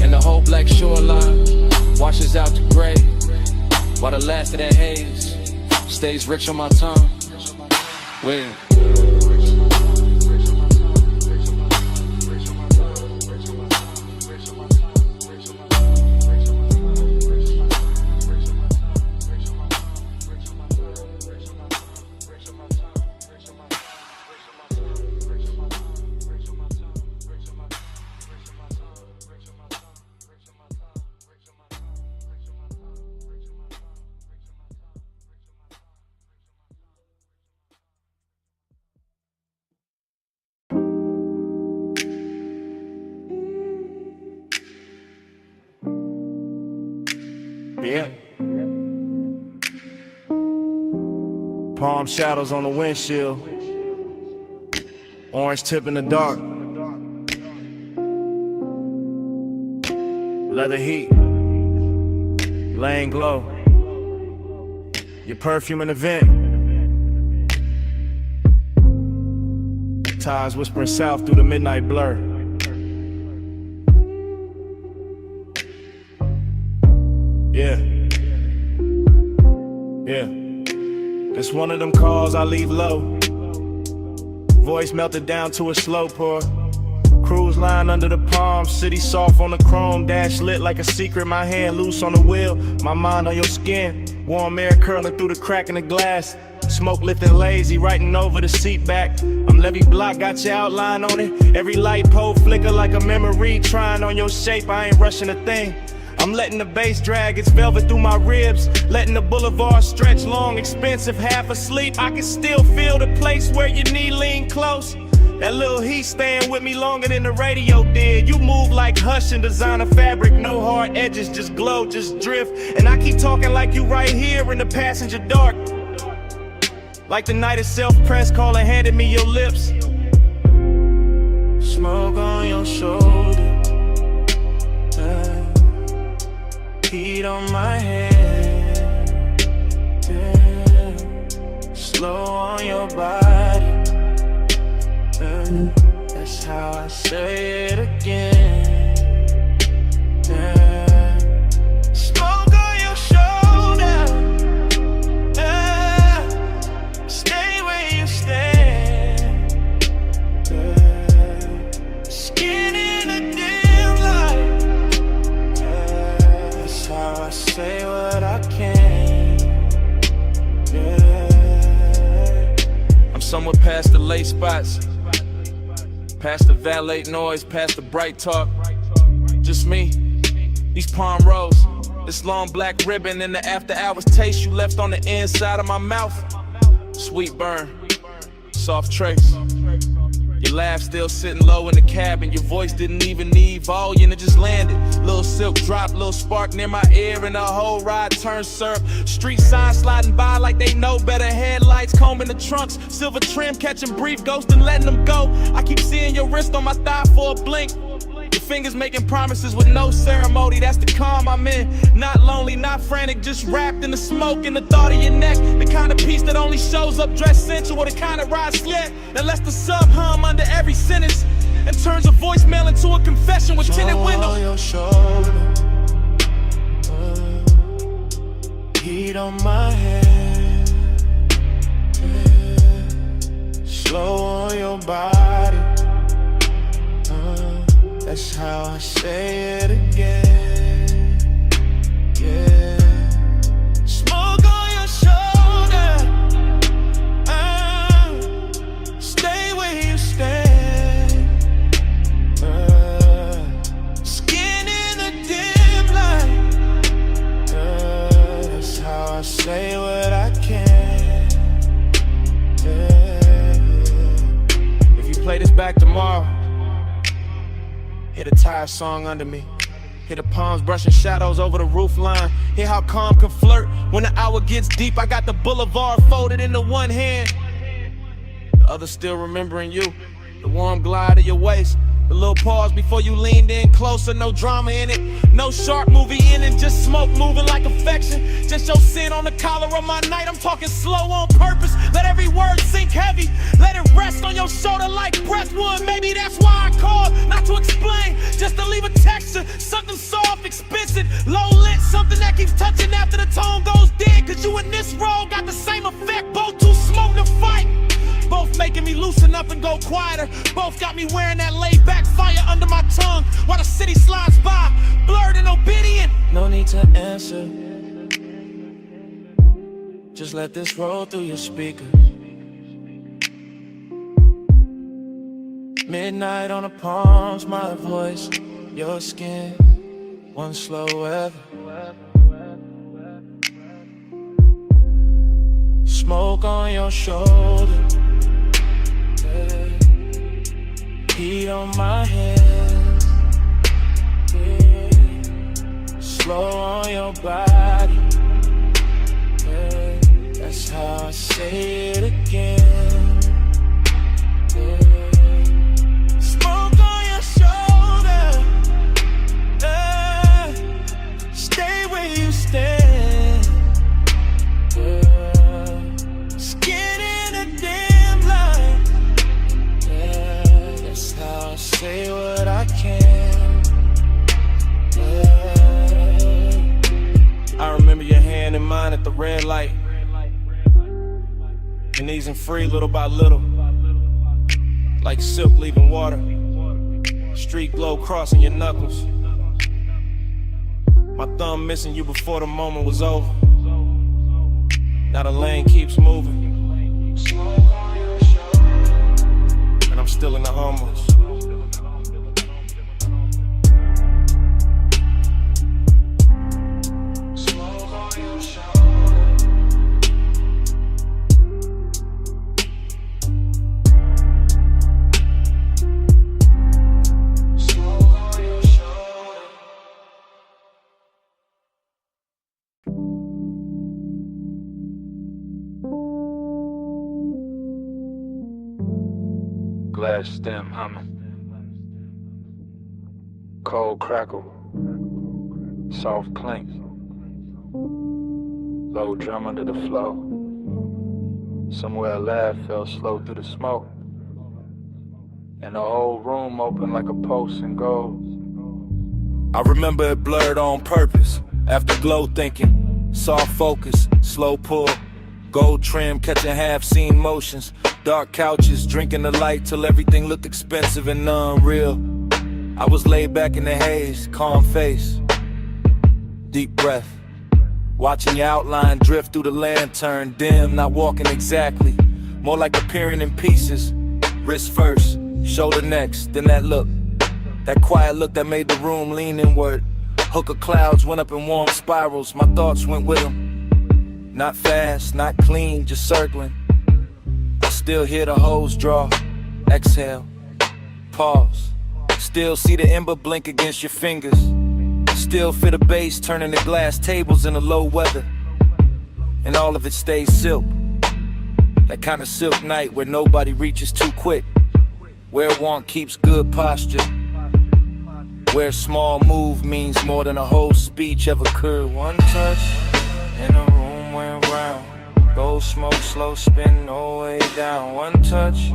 and the whole black shoreline washes out to gray, while the last of that haze stays rich on my tongue. Well, Yeah. Palm shadows on the windshield, orange tip in the dark, leather heat, laying glow, your perfume in the vent, tides whispering south through the midnight blur. Yeah, yeah. It's one of them calls I leave low. Voice melted down to a slow pour. Cruise line under the palm, city soft on the chrome, dash lit like a secret, my hand loose on the wheel, my mind on your skin, warm air curling through the crack in the glass, smoke lifting lazy, writing over the seat back. I'm Levy Block, got your outline on it, every light pole flicker like a memory, trying on your shape, I ain't rushing a thing. I'm letting the bass drag its velvet through my ribs, letting the boulevard stretch long, expensive, half asleep. I can still feel the place where your knee lean close. That little heat staying with me longer than the radio did. You move like Hush and designer fabric, no hard edges, just glow, just drift. And I keep talking like you right here in the passenger dark, like the night itself, press call and handed me your lips. Smoke on your shoulder, heat on my head, yeah. Slow on your body, that's how I say it again, yeah. Smoke on your shoulder, stay where you stand, skin in the dim light, that's how I say what I can, yeah. I'm somewhere past the late spots, past the valet noise, past the bright talk. Just me, these palm rows, this long black ribbon, and the after hours taste you left on the inside of my mouth. Sweet burn, soft trace. Your laugh still sitting low in the cabin. Your voice didn't even need volume, it just landed. Little silk drop, little spark near my ear, and the whole ride turned syrup. Street signs sliding by like they know better. Headlights combing the trunks, silver trim catching brief ghosts and letting them go. I keep seeing your wrist on my thigh for a blink. Your fingers making promises with no ceremony. That's the calm I'm in. Not lonely, not frantic, just wrapped in the smoke and the thought of your neck. The kind of peace that only shows up dressed sensual. The kind of ride slick that lets the sub hum under every sentence and turns a voicemail into a confession with tinted windows. On your shoulder, heat on my head, slow on your body, that's how I say it again, yeah. Smoke on your shoulder, stay where you stand, skin in the dim light, that's how I say what I can, yeah. If you play this back tomorrow, hear the tire song under me, hear the palms brushing shadows over the roof line, hear how calm can flirt when the hour gets deep. I got the boulevard folded into one hand, the other still remembering you, the warm glide of your waist, the little pause before you leaned in closer. No drama in it, no sharp movie in it, just smoke moving like affection. Just your sin on the collar of my night. I'm talking slow on purpose, let every word sink heavy, let it rest on your shoulder like breath would. Maybe that's why I called, not to explain, just to leave a texture, something soft, explicit, low lit, something that keeps touching after the tone goes dead. Cause you and this role got the same effect, both too smoke to fight, both making me loosen up and go quieter, both got me wearing that laid back fire under my tongue while the city slides by, blurred and obedient. No need to answer, just let this roll through your speakers. Midnight on the palms, my voice, your skin, one slow ever. Smoke on your shoulder, heat on my hands, yeah. Slow on your body, yeah. That's how I say it again. Smoke on your shoulder. Stay where you stand. Skin in a dim light. That's how I say what I can. I remember your hand in mine at the red light. And easing free little by little, like silk leaving water. Street glow crossing your knuckles. My thumb missing you before the moment was over. Now the lane keeps moving, and I'm still in the hummus. Glass stem humming, cold crackle, soft clink, low drum under the flow. Somewhere a laugh fell slow through the smoke, and the whole room opened like a pulse in gold. I remember it blurred on purpose. After glow thinking, soft focus, slow pull, gold trim catching half-seen motions. Dark couches, drinking the light till everything looked expensive and unreal. I was laid back in the haze, calm face, deep breath, watching your outline drift through the lantern, dim, not walking exactly, more like appearing in pieces. Wrist first, shoulder next, then that look, that quiet look that made the room lean inward. Hook of clouds went up in warm spirals, my thoughts went with them. Not fast, not clean, just circling. Still hear the hose draw, exhale, pause. Still see the ember blink against your fingers. Still feel the bass turning the glass tables in the low weather. And all of it stays silk. That kind of silk night where nobody reaches too quick. Where want keeps good posture. Where a small move means more than a whole speech ever could. One touch, and the room went round. Gold smoke, slow spin, no way down. One touch,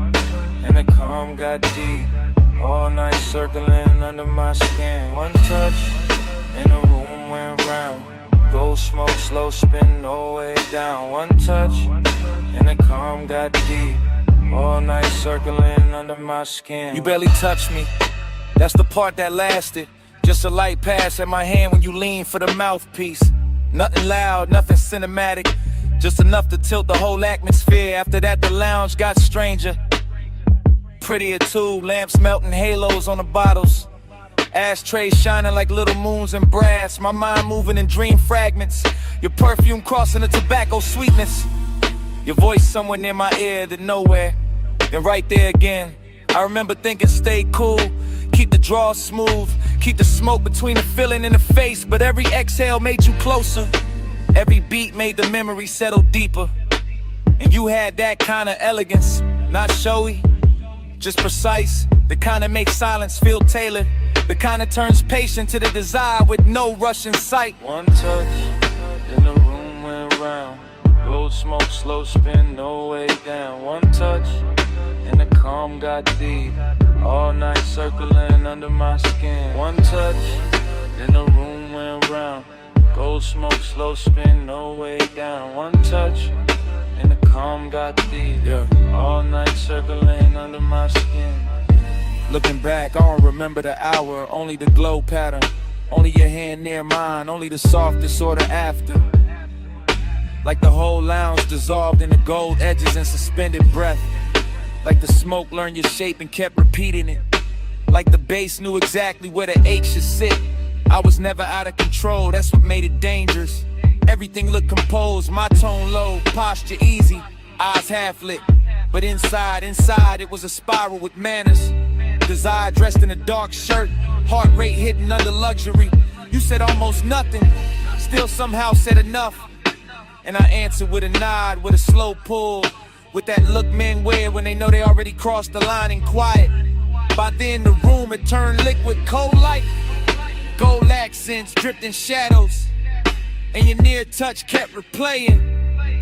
and the calm got deep. All night circling under my skin. One touch, and the room went round. Gold smoke, slow spin, no way down. One touch, and the calm got deep. All night circling under my skin. You barely touched me, that's the part that lasted. Just a light pass at my hand when you lean for the mouthpiece. Nothing loud, nothing cinematic, just enough to tilt the whole atmosphere. After that the lounge got stranger, prettier too. Lamps melting halos on the bottles, ashtrays shining like little moons in brass. My mind moving in dream fragments, your perfume crossing the tobacco sweetness. Your voice somewhere near my ear, then nowhere, then right there again. I remember thinking stay cool, keep the draw smooth, keep the smoke between the feeling and the face. But every exhale made you closer, every beat made the memory settle deeper. And you had that kind of elegance, not showy, just precise. The kind that makes silence feel tailored, the kind that turns patient to the desire with no rush in sight. One touch, and the room went round. Gold smoke, slow spin, no way down. One touch, and the calm got deep. All night circling under my skin. One touch, and the room went round. Gold smoke, slow spin, no way down. One touch, and the calm got deep. All night circling under my skin. Looking back, I don't remember the hour, only the glow pattern. Only your hand near mine, only the softest order after. Like the whole lounge dissolved in the gold edges and suspended breath. Like the smoke learned your shape and kept repeating it. Like the bass knew exactly where the H should sit. I was never out of control, that's what made it dangerous. Everything looked composed, my tone low, posture easy, eyes half lit. But inside it was a spiral with manners. Desire dressed in a dark shirt, heart rate hidden under luxury. You said almost nothing, still somehow said enough. And I answer with a nod, with a slow pull, with that look men wear when they know they already crossed the line and quiet. By then the room had turned liquid, cold light, gold accents dripped in shadows, and your near touch kept replaying.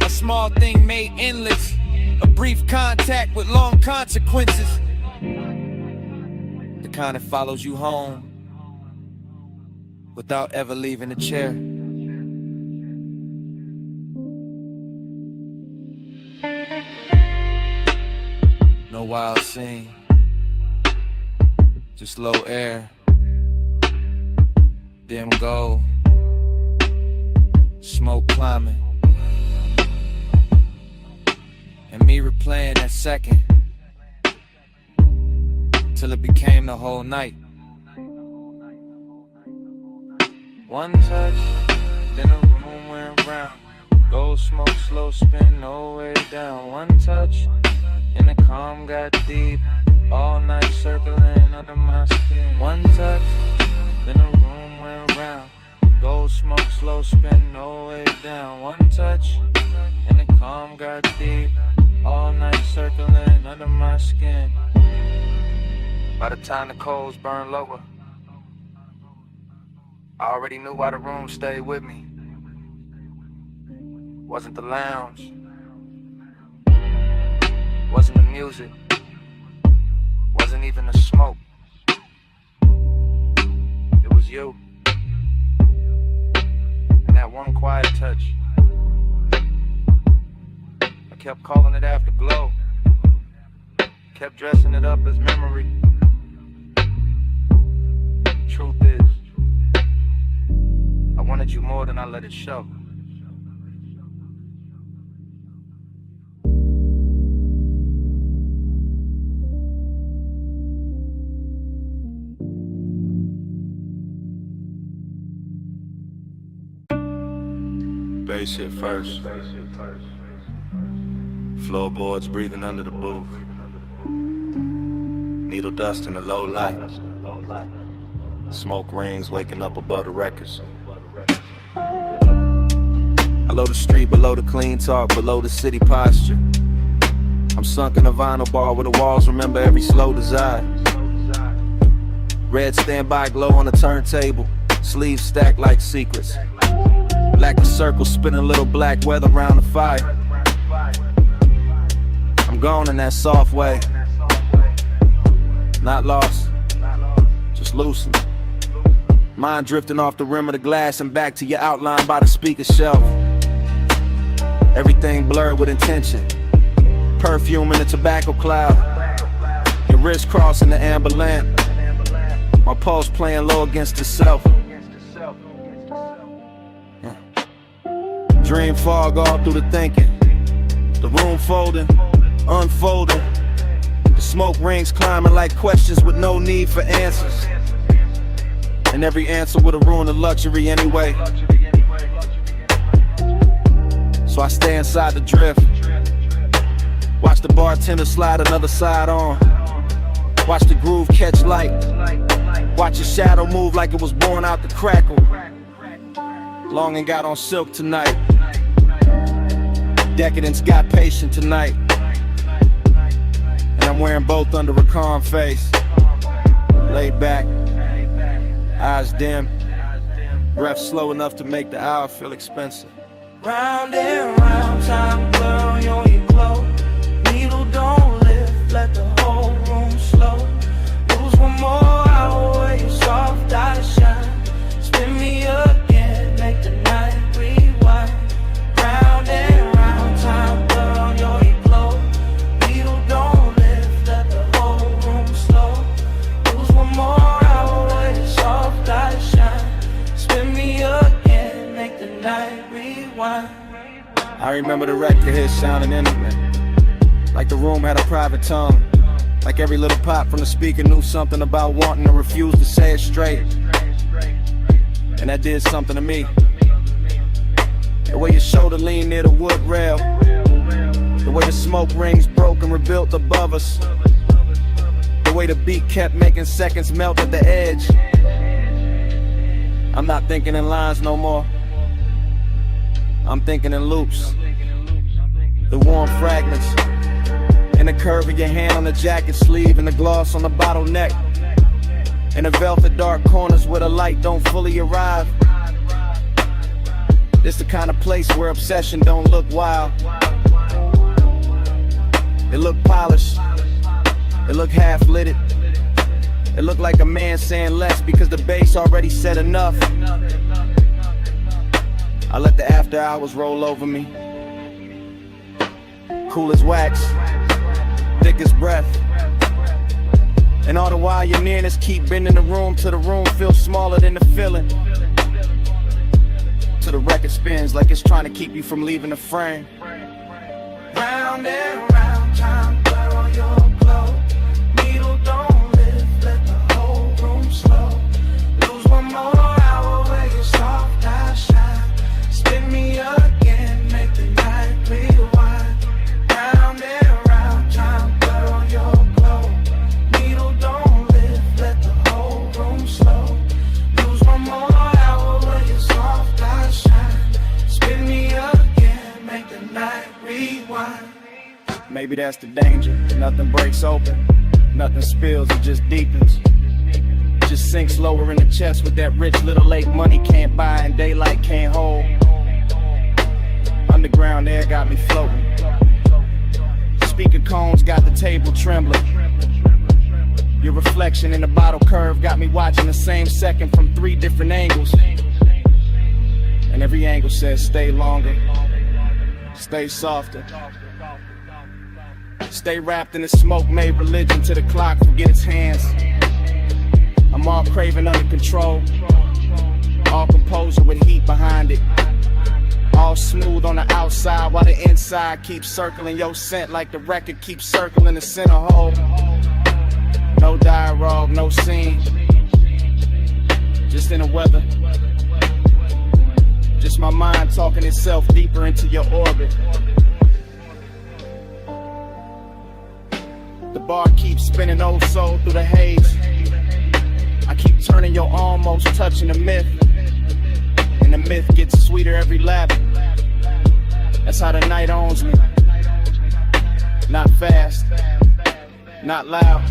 A small thing made endless, a brief contact with long consequences. The kind that follows you home without ever leaving the chair. No wild scene, just low air, dim gold, smoke climbing, and me replaying that second till it became the whole night. One touch, then the room went round. Gold smoke, slow spin, no way down. One touch, and the calm got deep. All night circling under my skin. One touch, then the room went round. Gold smoke, slow spin, no way down. One touch, and the calm got deep. All night circling under my skin. By the time the coals burned lower, I already knew why the room stayed with me. Wasn't the lounge, wasn't the music, wasn't even the smoke. It was you, and that one quiet touch. I kept calling it afterglow, kept dressing it up as memory. Truth is, I wanted you more than I let it show. Bass hit first. Floorboards breathing under the booth. Needle dust in the low light. Smoke rings waking up above the records. Below the street, below the clean talk, below the city posture. I'm sunk in a vinyl bar where the walls remember every slow desire. Red standby glow on the turntable, sleeves stacked like secrets. Black circle spinning little black weather around the fire. I'm gone in that soft way. Not lost, just loosened. Mind drifting off the rim of the glass and back to your outline by the speaker shelf. Everything blurred with intention. Perfume in the tobacco cloud. Your wrist crossing the amber lamp. My pulse playing low against itself. Dream fog all through the thinking. The room folding, unfolding. The smoke rings climbing like questions with no need for answers. And every answer would've ruined the luxury anyway. So I stay inside the drift. Watch the bartender slide another side on. Watch the groove catch light. Watch your shadow move like it was born out the crackle. Longing got on silk tonight. Decadence got patient tonight. And I'm wearing both under a calm face. Laid back, eyes dim, breath slow enough to make the hour feel expensive. Round and round, time blur on your glow. Needle don't lift, let the whole room slow. Lose one more hour where your soft eyes shine. Spin me again, make the night rewind. Round and round, time blur on your glow. Needle don't lift, let the whole room slow. Lose one more hour where your soft eyes shine. Spin me again, make the night rewind. I remember the record here sounding intimate, like the room had a private tongue. Like every little pop from the speaker knew something about wanting to refuse to say it straight. And that did something to me. The way your shoulder leaned near the wood rail, the way the smoke rings broke and rebuilt above us, the way the beat kept making seconds melt at the edge. I'm not thinking in lines no more. I'm thinking in loops. The warm fragments, and the curve of your hand on the jacket sleeve, and the gloss on the bottleneck, and the velvet dark corners where the light don't fully arrive. This the kind of place where obsession don't look wild. It look polished, it look half-lit. It look like a man saying less because the bass already said enough. I let the after hours roll over me. Cool as wax, thick as breath. And all the while your nearness keep bending the room till the room feels smaller than the feeling. Till the record spins like it's trying to keep you from leaving the frame. Round and round, time blur on your glow. Needle don't lift, let the whole room slow. Lose one more hour where you're soft, I shine. Spin me again, make the night rewind. Round and round, time blur on your glow. Needle don't lift, let the whole room slow. Lose one more hour where you're soft, I shine. Spin me again, make the night rewind. Maybe that's the danger. Nothing breaks open, nothing spills, it just deepens. Just sinks lower in the chest with that rich little lake money can't buy and daylight can't hold. Underground air got me floating. Speaker cones got the table trembling. Your reflection in the bottle curve got me watching the same second from 3 different angles. And every angle says stay longer, stay softer. Stay wrapped in the smoke, made religion to the clock, forget its hands. I'm all craving under control, all composure with heat behind it. All smooth on the outside while the inside keeps circling your scent like the record keeps circling the center hole. No dialogue, no scene, just in the weather. Just my mind talking itself deeper into your orbit. The bar keeps spinning old soul through the haze. I keep turning your almost touching the myth. And the myth gets sweeter every lap. That's how the night owns me. Not fast, not loud.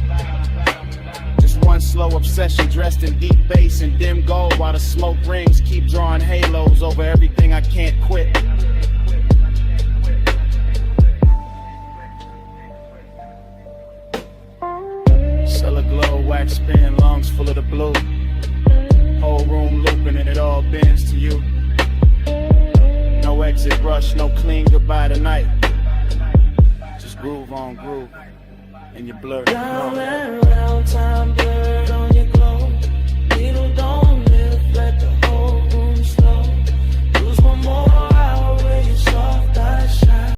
Just one slow obsession dressed in deep bass and dim gold, while the smoke rings keep drawing halos over everything I can't quit. Cellar glow, wax spin, lungs full of the blue. Whole room looping and it all bends to you. No exit rush, no clean goodbye tonight. Just groove on groove, and you're blurred. Round and round, time blurred on your glow. Needle don't